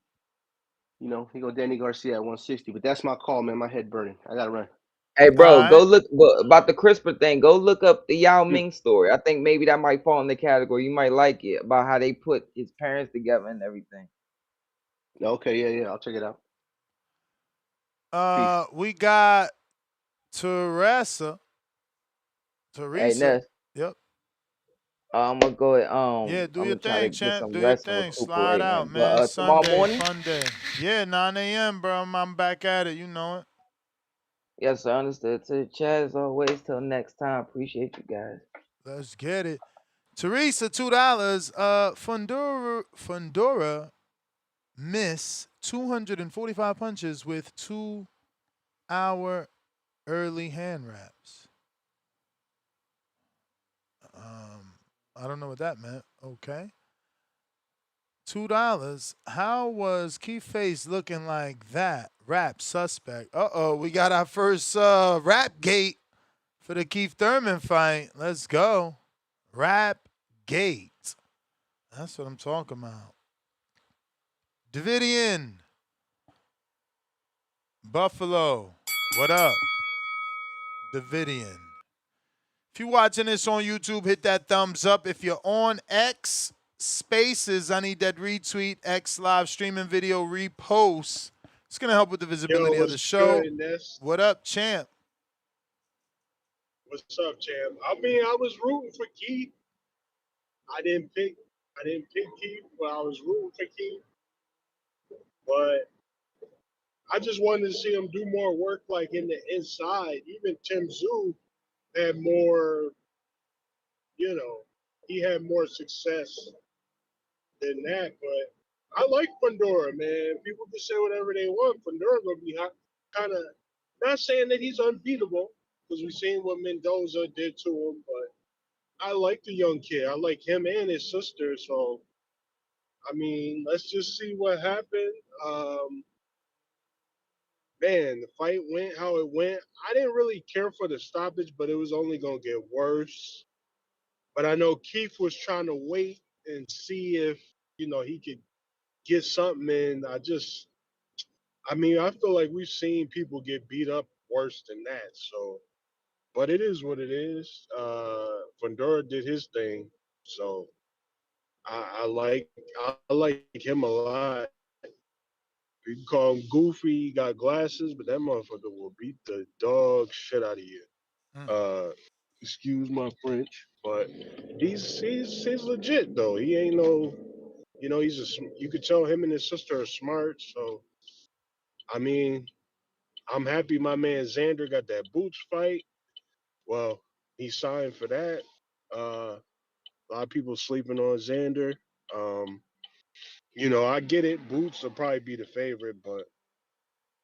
he go Danny Garcia at 160. But that's my call, man. My head burning. I gotta run. Hey, All bro, go right. look about the CRISPR thing. Go look up the Yao Yeah. Ming story. I think maybe that might fall in the category. You might like it about how they put his parents together and everything. Okay, yeah. I'll check it out. Peace. We got Hey, Teresa. Ness, Yep. I'm gonna go ahead. Yeah, do I'm your gonna try to thing, get champ. some Do your rest and thing. Slide recuperate, out, man. man. But tomorrow Sunday, morning, fun day. Yeah, 9 a.m., bro. I'm back at it. You know it. yes, sir. Understood. To the chat as always. Till next time. Appreciate you guys. Let's get it. Teresa, $2. Fondora miss 245 punches with 2-hour early hand wraps. I don't know what that meant. Okay. $2. How was Keith Face looking like that? Rap suspect. We got our first rap gate for the Keith Thurman fight. Let's go. Rap gate. That's what I'm talking about. Davidian. Buffalo. What up? Davidian. If you're watching this on YouTube, hit that thumbs up. If you're on X Spaces, I need that retweet, X live streaming video repost. It's going to help with the Yo, visibility of the what's show. good, Ness? What up, champ? What's up, champ? I mean, I was rooting for Keith. I didn't pick Keith, but I was rooting for Keith. But I just wanted to see him do more work, like in the inside. Even Tim Tszyu had more, he had more success than that. But I like Fondora, man. People can say whatever they want. Fondora gonna be kind of not saying that he's unbeatable because we've seen what Mendoza did to him, but I like the young kid. I like him and his sister. So I mean, let's just see what happened. Man, the fight went how it went. I didn't really care for the stoppage, but it was only gonna get worse. But I know Keith was trying to wait and see if he could get something in. I mean, I feel like we've seen people get beat up worse than that. So, but it is what it is. Fondora did his thing, so I like him a lot. You can call him goofy. He got glasses, but that motherfucker will beat the dog shit out of you. Mm. Uh, excuse my French, but he's legit though. He ain't no, you could tell him and his sister are smart. So I mean, I'm happy my man Xander got that Boots fight. Well, he signed for that. A lot of people sleeping on Xander. Um, I get it. Boots will probably be the favorite, but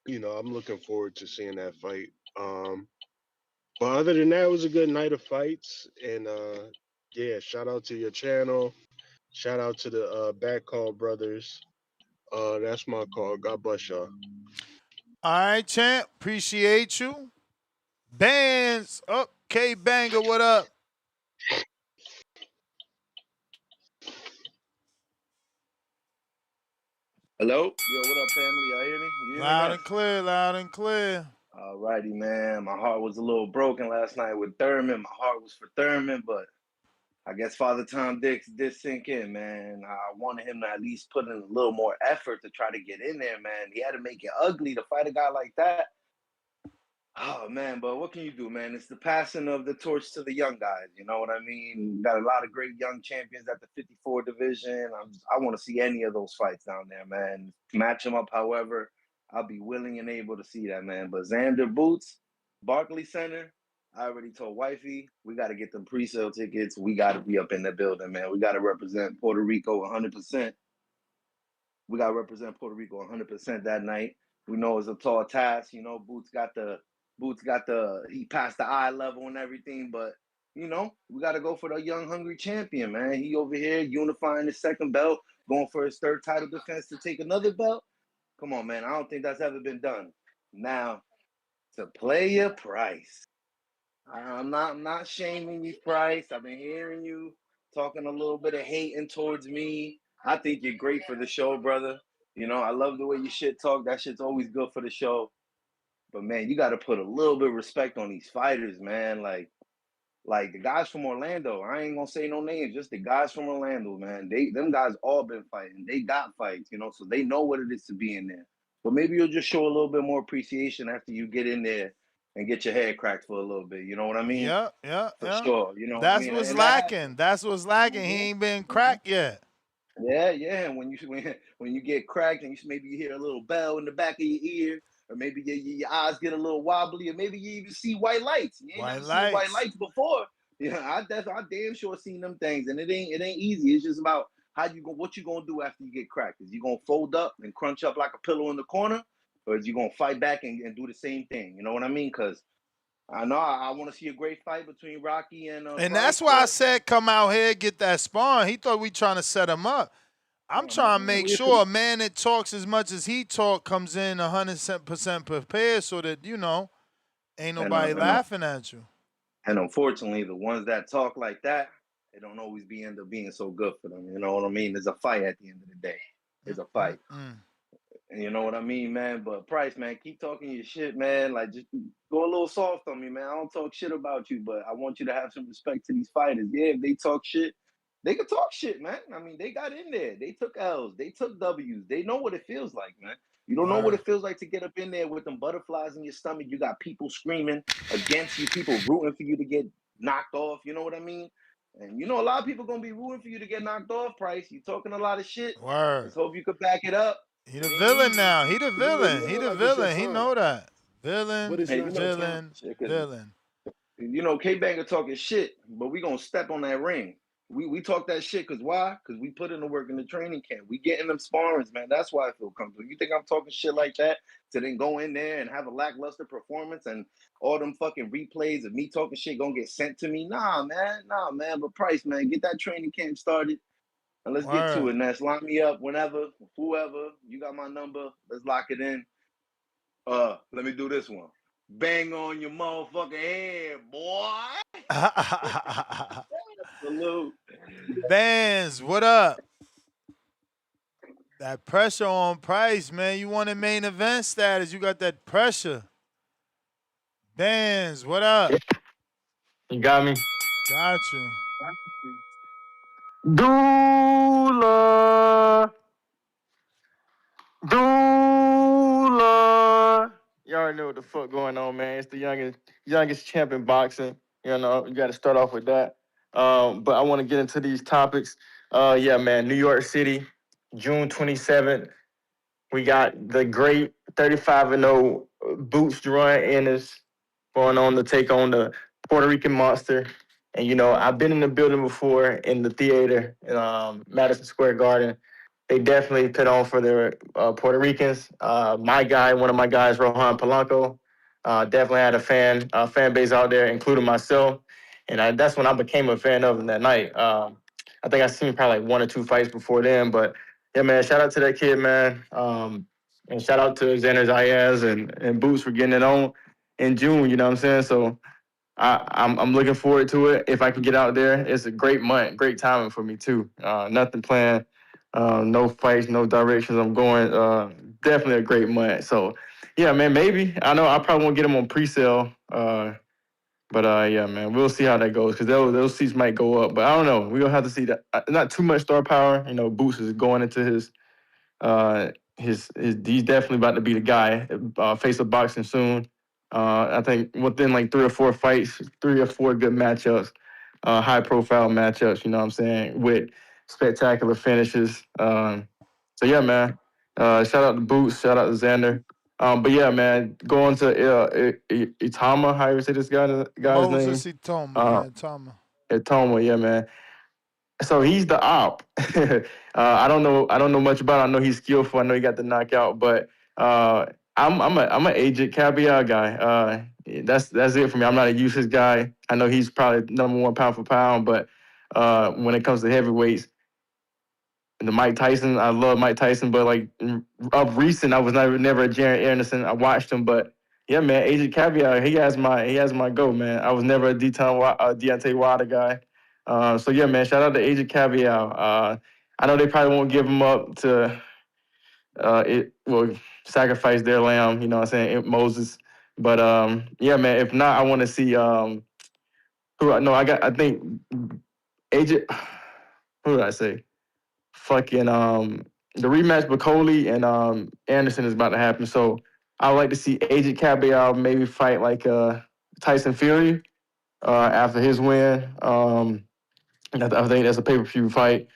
I'm looking forward to seeing that fight. But other than that, it was a good night of fights, and yeah, shout out to your channel. Shout out to the Back Call brothers. That's my call. God bless y'all. All right, champ. Appreciate you. Bands. Okay, Banger, what up? Hello? Yo, what up, family? Y'all hear me? You hear me, Loud Ness? and clear, loud and clear. Alrighty, man. My heart was a little broken last night with Thurman. My heart was for Thurman, but I guess Father Tom Dix did sink in, man. I wanted him to at least put in a little more effort to try to get in there, man. He had to make it ugly to fight a guy like that. Oh, man, but what can you do, man? It's the passing of the torch to the young guys. You know what I mean? Got a lot of great young champions at the 54 division. I want to see any of those fights down there, man. Match them up, however. I'll be willing and able to see that, man. But Xander Boots, Barclays Center, I already told wifey, we got to get them pre-sale tickets. We got to be up in the building, man. We got to represent Puerto Rico 100%. We got to represent Puerto Rico 100% that night. We know it's a tall task. You know, Boots got the, he passed the eye level and everything, but, you know, we got to go for the young, hungry champion, man. He over here unifying his second belt, going for his third title defense to take another belt. Come on, man. I don't think that's ever been done. Now, to play your price. I'm not shaming you, Price. I've been hearing you talking a little bit of hating towards me. I think you're great for the show, brother. You know, I love the way you shit talk. That shit's always good for the show. But man, you got to put a little bit of respect on these fighters, man. Like the guys from Orlando. I ain't gonna say no names, just the guys from Orlando, man. Them guys all been fighting. They got fights, you know, so they know what it is to be in there. But maybe you'll just show a little bit more appreciation after you get in there and get your head cracked for a little bit. You know what I mean? Yeah. For sure. You know what I That's mean? what's And that lacking. happens. That's what's lacking. He ain't been cracked yet. Yeah. And when you get cracked and maybe you hear a little bell in the back of your ear, or maybe your eyes get a little wobbly, or maybe you even see white lights. You ain't White never seen white lights. lights before. Yeah, I damn sure seen them things, and it ain't easy. It's just about what you gonna do after you get cracked. Is you gonna fold up and crunch up like a pillow in the corner, or is you gonna fight back and do the same thing? You know what I mean? Because I know I want to see a great fight between Rocky and And that's Price, why I but said come out here, get that sparring. He thought we trying to set him up. I'm oh, trying to man, make sure a man that talks as much as he talk comes in 100% prepared so that, you know, ain't and nobody laughing at you. and unfortunately, the ones that talk like that, they don't always end up being so good for them. You know what I mean? There's a fight at the end of the day. There's a fight. Mm-mm. And you know what I mean, man? But Price, man, keep talking your shit, man. Like, just go a little soft on me, man. I don't talk shit about you, but I want you to have some respect to these fighters. Yeah, if they talk shit, they can talk shit, man. I mean, they got in there. They took L's. They took W's. They know what it feels like, man. You don't know what Word. it feels like to get up in there with them butterflies in your stomach. You got people screaming against you, people rooting for you to get knocked off. You know what I mean? And you know, a lot of people gonna be rooting for you to get knocked off, Price. You talking a lot of shit. Word. Let's hope you could back it up. He It the ain't villain easy. now. He the villain. He Feel the like it's your villain. He time, know that. but Villain, it's Hey, not you know, your time. villain, shit, 'cause villain. you know, K Banger talking shit, but we gonna step on that ring. We talk that shit because why? Because we put in the work in the training camp. We getting them sparrings, man. That's why I feel comfortable. You think I'm talking shit like that to then go in there and have a lackluster performance and all them fucking replays of me talking shit gonna get sent to me? Nah, man. But Price, man, get that training camp started and let's get to Word. it. Ness, line me up whenever, whoever. You got my number. Let's lock it in. Let me do this one. Bang on your motherfucking head, boy. Salute. Bands, what up? That pressure on Price, man. You want a main event status. You got that pressure. Bands, what up? You got me. Got you. Dula. Dula. You already know what the fuck going on, man. It's the youngest champ in boxing. You know, you got to start off with that. But I want to get into these topics. Yeah, man. New York City, June 27th. We got the great 35-0 Boots Jaron Ennis going on to take on the Puerto Rican monster. And, you know, I've been in the building before in the theater, Madison Square Garden. They definitely put on for their Puerto Ricans. My guy, one of my guys, Rohan Polanco, definitely had a fan base out there, including myself. And that's when I became a fan of him that night. I think I seen probably like one or two fights before then. But, yeah, man, shout out to that kid, man. And shout out to Xander Zayas and Boots for getting it on in June, you know what I'm saying? So I'm looking forward to it. If I can get out there, it's a great month, great timing for me too. Nothing planned, no fights, no directions. I'm going. Definitely a great month. So yeah, man, maybe I know I probably won't get them on pre-sale. But yeah, man, we'll see how that goes because those seats might go up. But I don't know. We'll have to see that. Not too much star power. You know, Boots is going into his he's definitely about to be the guy. Face of boxing soon. I think within like 3 or 4 fights, 3 or 4 good matchups, high profile matchups. You know what I'm saying, with spectacular finishes. So yeah, man. Shout out to Boots. Shout out to Xander. But yeah, man, going to Itauma, how you say this guy's name? Moses Itauma, Uh, yeah, Itauma. Itauma, yeah, man. So he's the op. I don't know much about him. I know he's skillful. I know he got the knockout, but I'm an agent caveat guy. That's it for me. I'm not a useless guy. I know he's probably #1 pound for pound, but when it comes to heavyweights, the Mike Tyson, I love Mike Tyson, but like up recent, I was never a Jaron Ennis. I watched him, but yeah, man, Agent Caviar, he has my go, man. I was never a Deontay Wilder guy. So yeah, man, shout out to Agent Caviar. I know they probably won't give him up to sacrifice their lamb, you know what I'm saying, Moses. But yeah, man, if not, I want to see I think Agent, who did I say? Fucking the rematch with Coley and Anderson is about to happen. So I would like to see Agent Caviar maybe fight like Tyson Fury after his win. I think that's a pay-per-view fight.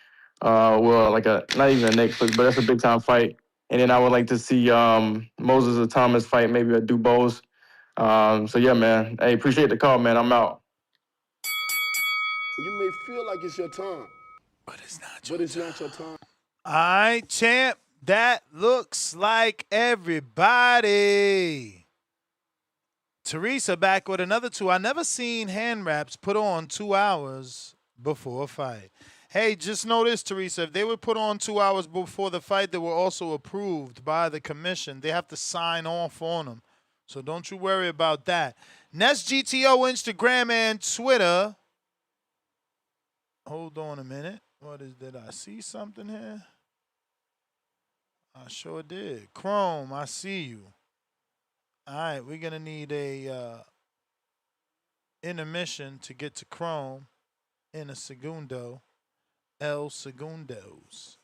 Well, like not even a Netflix, but that's a big time fight. And then I would like to see Moses or Thomas fight maybe a Dubose. So yeah, man. Hey, appreciate the call, man. I'm out. You may feel like it's your time, but it's not your time. All right, champ. That looks like everybody. Teresa back with another 2. I never seen hand wraps put on 2 hours before a fight. Hey, just notice, Teresa, if they were put on 2 hours before the fight, they were also approved by the commission. They have to sign off on them. So don't you worry about that. Nest GTO, Instagram, and Twitter. Hold on a minute. Did I see something here? I sure did. Chrome, I see you. All right, we're going to need a intermission to get to Chrome in a segundo. El Segundos.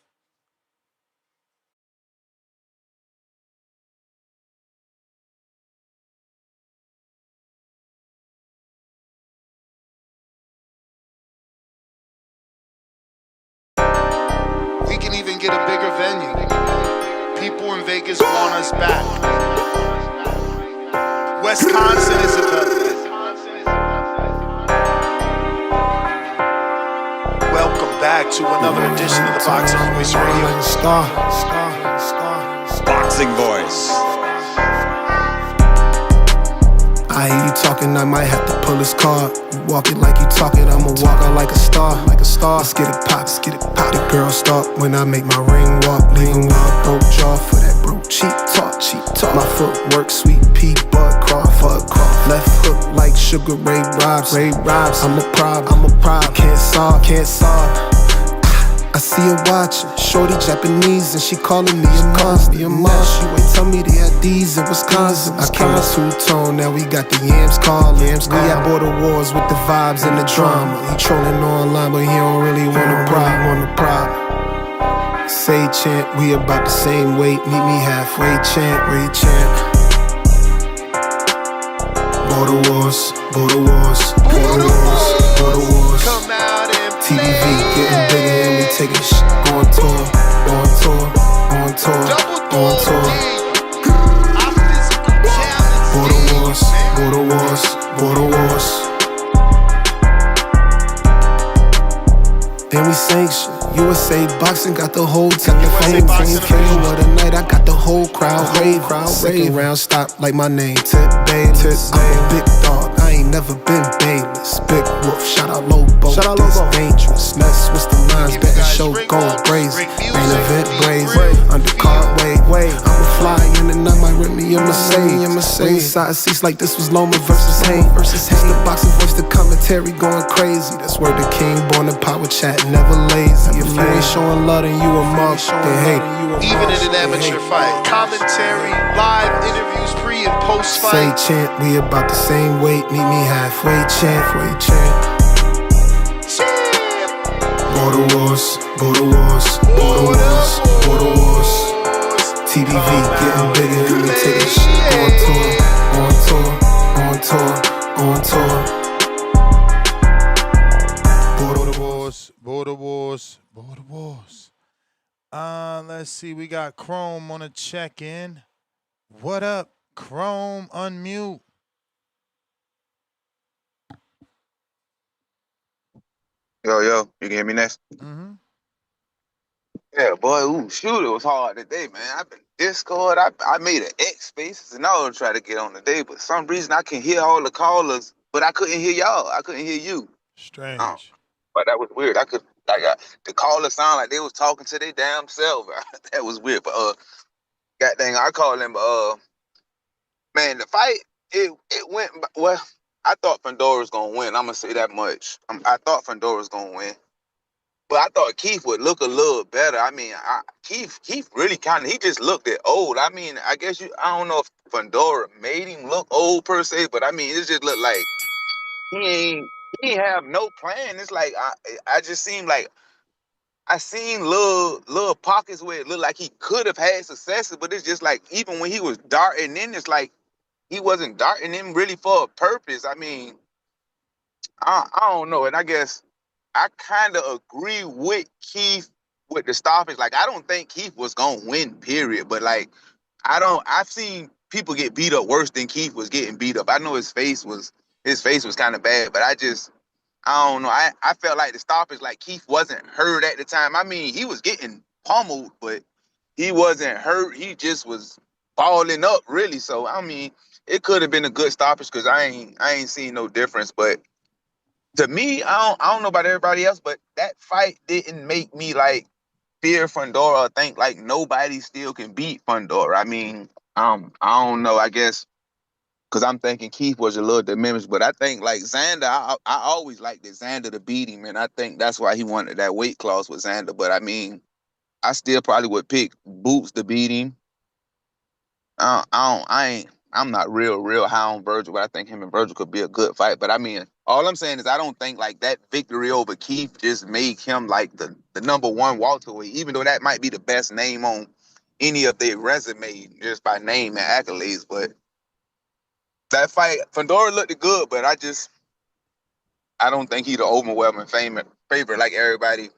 We can even get a bigger venue. People in Vegas want us back. Wisconsin is a welcome back to another edition of the Boxing Voice Radio. Boxing Voice. I hear you talking, I might have to pull his card. You walk it like you talk it, I'ma walk out like a star. Let's get it pop, The girls start when I make my ring walk. Leaving with a broke jaw for that broke cheap talk. My footwork, sweet pea, bud, Crawford. Left hook like Sugar Ray Robs. I'm a problem, can't solve. I see her watching, shorty Japanese, and she calling me a monster. She ain't tell me they had these in Wisconsin. I came a two-tone, now we got the yams calling. We at border wars with the vibes and the drama. He trolling online, but he don't really want a problem. Say chant, we about the same weight, meet me halfway, chant. Border wars. TVV getting bigger and we taking shit on tour. Border wars. Then we sanction. USA Boxing got the whole team. Fame what a night, I got the whole crowd raving. Second round stop like my name, Tip Bayless. I'm a big dog, I ain't never been Bayless. Big Wolf, shout out Lobo, this dangerous. Mess, what's the lines, betting show going crazy. Main event brazen, undercard way. I'ma fly in and I might rent me a Mercedes. Ringside seats like this was Loma versus Haynes. It's the Boxing Voice, the commentary going crazy. That's where the king born in power chat, never lazy. If you ain't showing love, then you a mug, they hate it. Even in an amateur fight, commentary, live interviews, pre and post fight. Say chant, we about the same weight, meet me halfway, chant. Border wars. TBV getting bigger and we taking shit on tour. Border wars. Let's see. We got Chrome on a check-in. What up, Chrome? Unmute. Yo, you can hear me next? Mm-hmm. Yeah, boy, shoot, it was hard today, man. I've been Discord. I made an X Spaces and all to try to get on today, but for some reason I can hear all the callers, but I couldn't hear y'all. I couldn't hear you. Strange. But that was weird. I could the callers sound like they was talking to their damn self. That was weird. But god dang, I called them. Man, the fight it went well. I thought Fondora was gonna win. I'm gonna say that much. I thought Fondora was gonna win. But I thought Keith would look a little better. I mean, Keith really he just looked at old. I mean, I guess I don't know if Fondora made him look old per se, but I mean, it just looked like he ain't have no plan. It's like I just seemed like I seen little pockets where it looked like he could have had successes, but it's just like even when he was darting in, it's like he wasn't darting in really for a purpose. I mean, I don't know, and I guess I kind of agree with Keith with the stoppage. Like, I don't think Keith was gonna win, period. But like, I've seen people get beat up worse than Keith was getting beat up. I know his face was kind of bad, but I don't know. I felt like the stoppage, like Keith wasn't hurt at the time. I mean, he was getting pummeled, but he wasn't hurt. He just was balling up, really. So I mean, it could have been a good stoppage because I ain't seen no difference, but to me, I don't know about everybody else, but that fight didn't make me like fear Fundora or think like nobody still can beat Fundora. I mean, I don't know. I guess because I'm thinking Keith was a little diminished, but I think like Xander, I always liked it, Xander to beat him, and I think that's why he wanted that weight class with Xander. But I mean, I still probably would pick Boots to beat him. I'm not real high on Virgil, but I think him and Virgil could be a good fight. But I mean, all I'm saying is I don't think like that victory over Keith just made him like the number one welterweight, even though that might be the best name on any of their resume just by name and accolades. But that fight, Fondora looked good, but I don't think he's the overwhelming favorite like everybody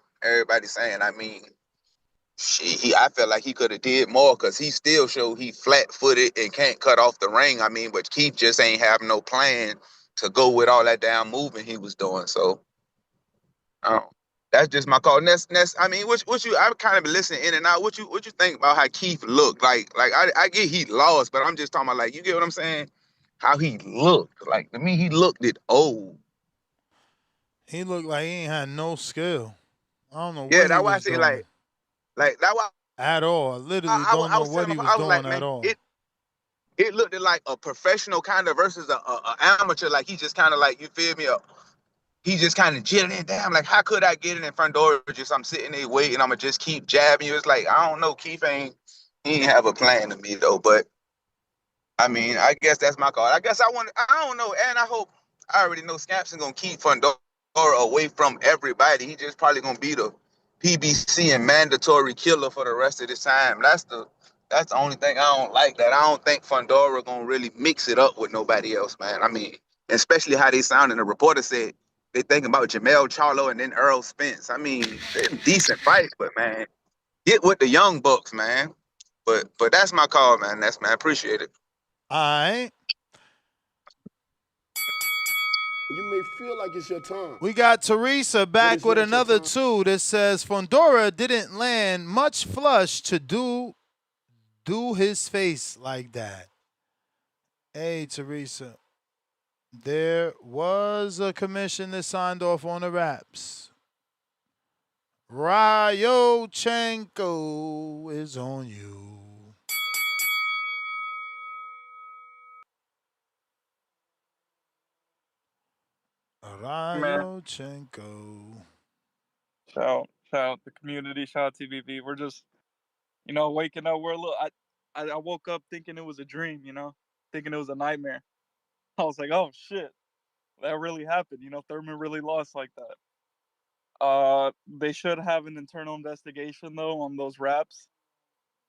saying. I mean, I felt like he could have did more because he still showed he flat-footed and can't cut off the ring. I mean, but Keith just ain't have no plan to go with all that damn movement he was doing. So, um, that's just my call. Next, I mean, what you? I've kind of been listening in and out. What you think about how Keith looked? Like I get he lost, but I'm just talking about like you get what I'm saying? How he looked? Like to me, he looked it old. He looked like he ain't had no skill. I don't know Yeah, what he that's why I was say doing like that. Why at all. I literally don't I know was what telling he him, was I was like, doing at man, all. it looked like a professional kind of versus a amateur. Like he just kind of like, you feel me? He just kind of jitting it down. Like, how could I get it in front door? Just I'm sitting there waiting. I'm gonna just keep jabbing you. It's like I don't know. He ain't have a plan to me though. But I mean, I guess that's my call. I guess I don't know, and I hope I already know Scampson gonna keep Fundora away from everybody. He just probably gonna be the PBC and mandatory killer for the rest of this time. That's the only thing I don't like. That I don't think Fundora gonna really mix it up with nobody else, man. I mean, especially how they sound. And the reporter said they thinking about Jermall Charlo and then Earl Spence. I mean, they're decent fights, but man, get with the young bucks, man. But that's my call, man. That's man. I appreciate it. All right. You may feel like it's your time, We got Teresa but back it's with not your another time. two that says Fondora didn't land much flush to do his face like that. Hey, Teresa. There was a commission that signed off on the raps. Ryochenko is on you. Man, Ryochenko. shout out the community, shout out TBV. We're just, waking up. We're a little. I woke up thinking it was a dream, thinking it was a nightmare. I was like, oh shit, that really happened. Thurman really lost like that. They should have an internal investigation though on those raps.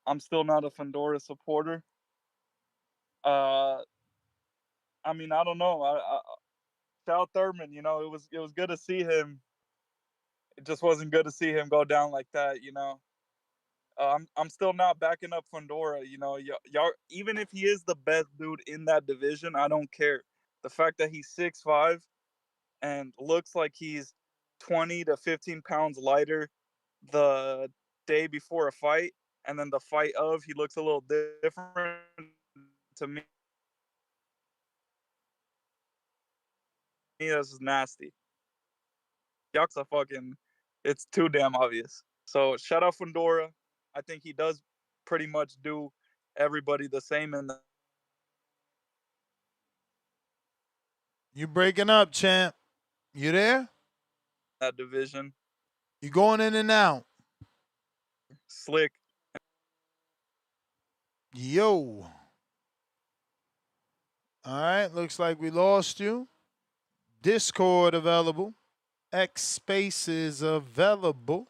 I'm still not a Fondora supporter. Uh, I mean, I don't know. Shout out Thurman. It was good to see him. It just wasn't good to see him go down like that. I'm still not backing up Fondora. You know, y'all, even if he is the best dude in that division, I don't care. The fact that he's 6'5" and looks like he's 20 to 15 pounds lighter the day before a fight, and then the fight of he looks a little different to me. That's nasty. Yuck's a fucking. It's too damn obvious. So shout out Fondora. I think he does pretty much do everybody the same in You breaking up, champ. You there? that division. You going in and out. Slick. Yo. All right, looks like we lost you. Discord available. X Spaces available.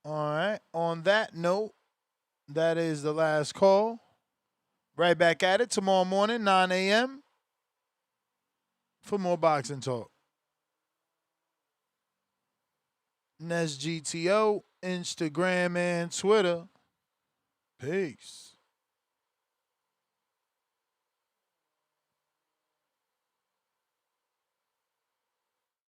All right. On that note, that is the last call. Right back at it tomorrow morning, 9 a.m. for more boxing talk. NESGTO, Instagram, and Twitter. Peace.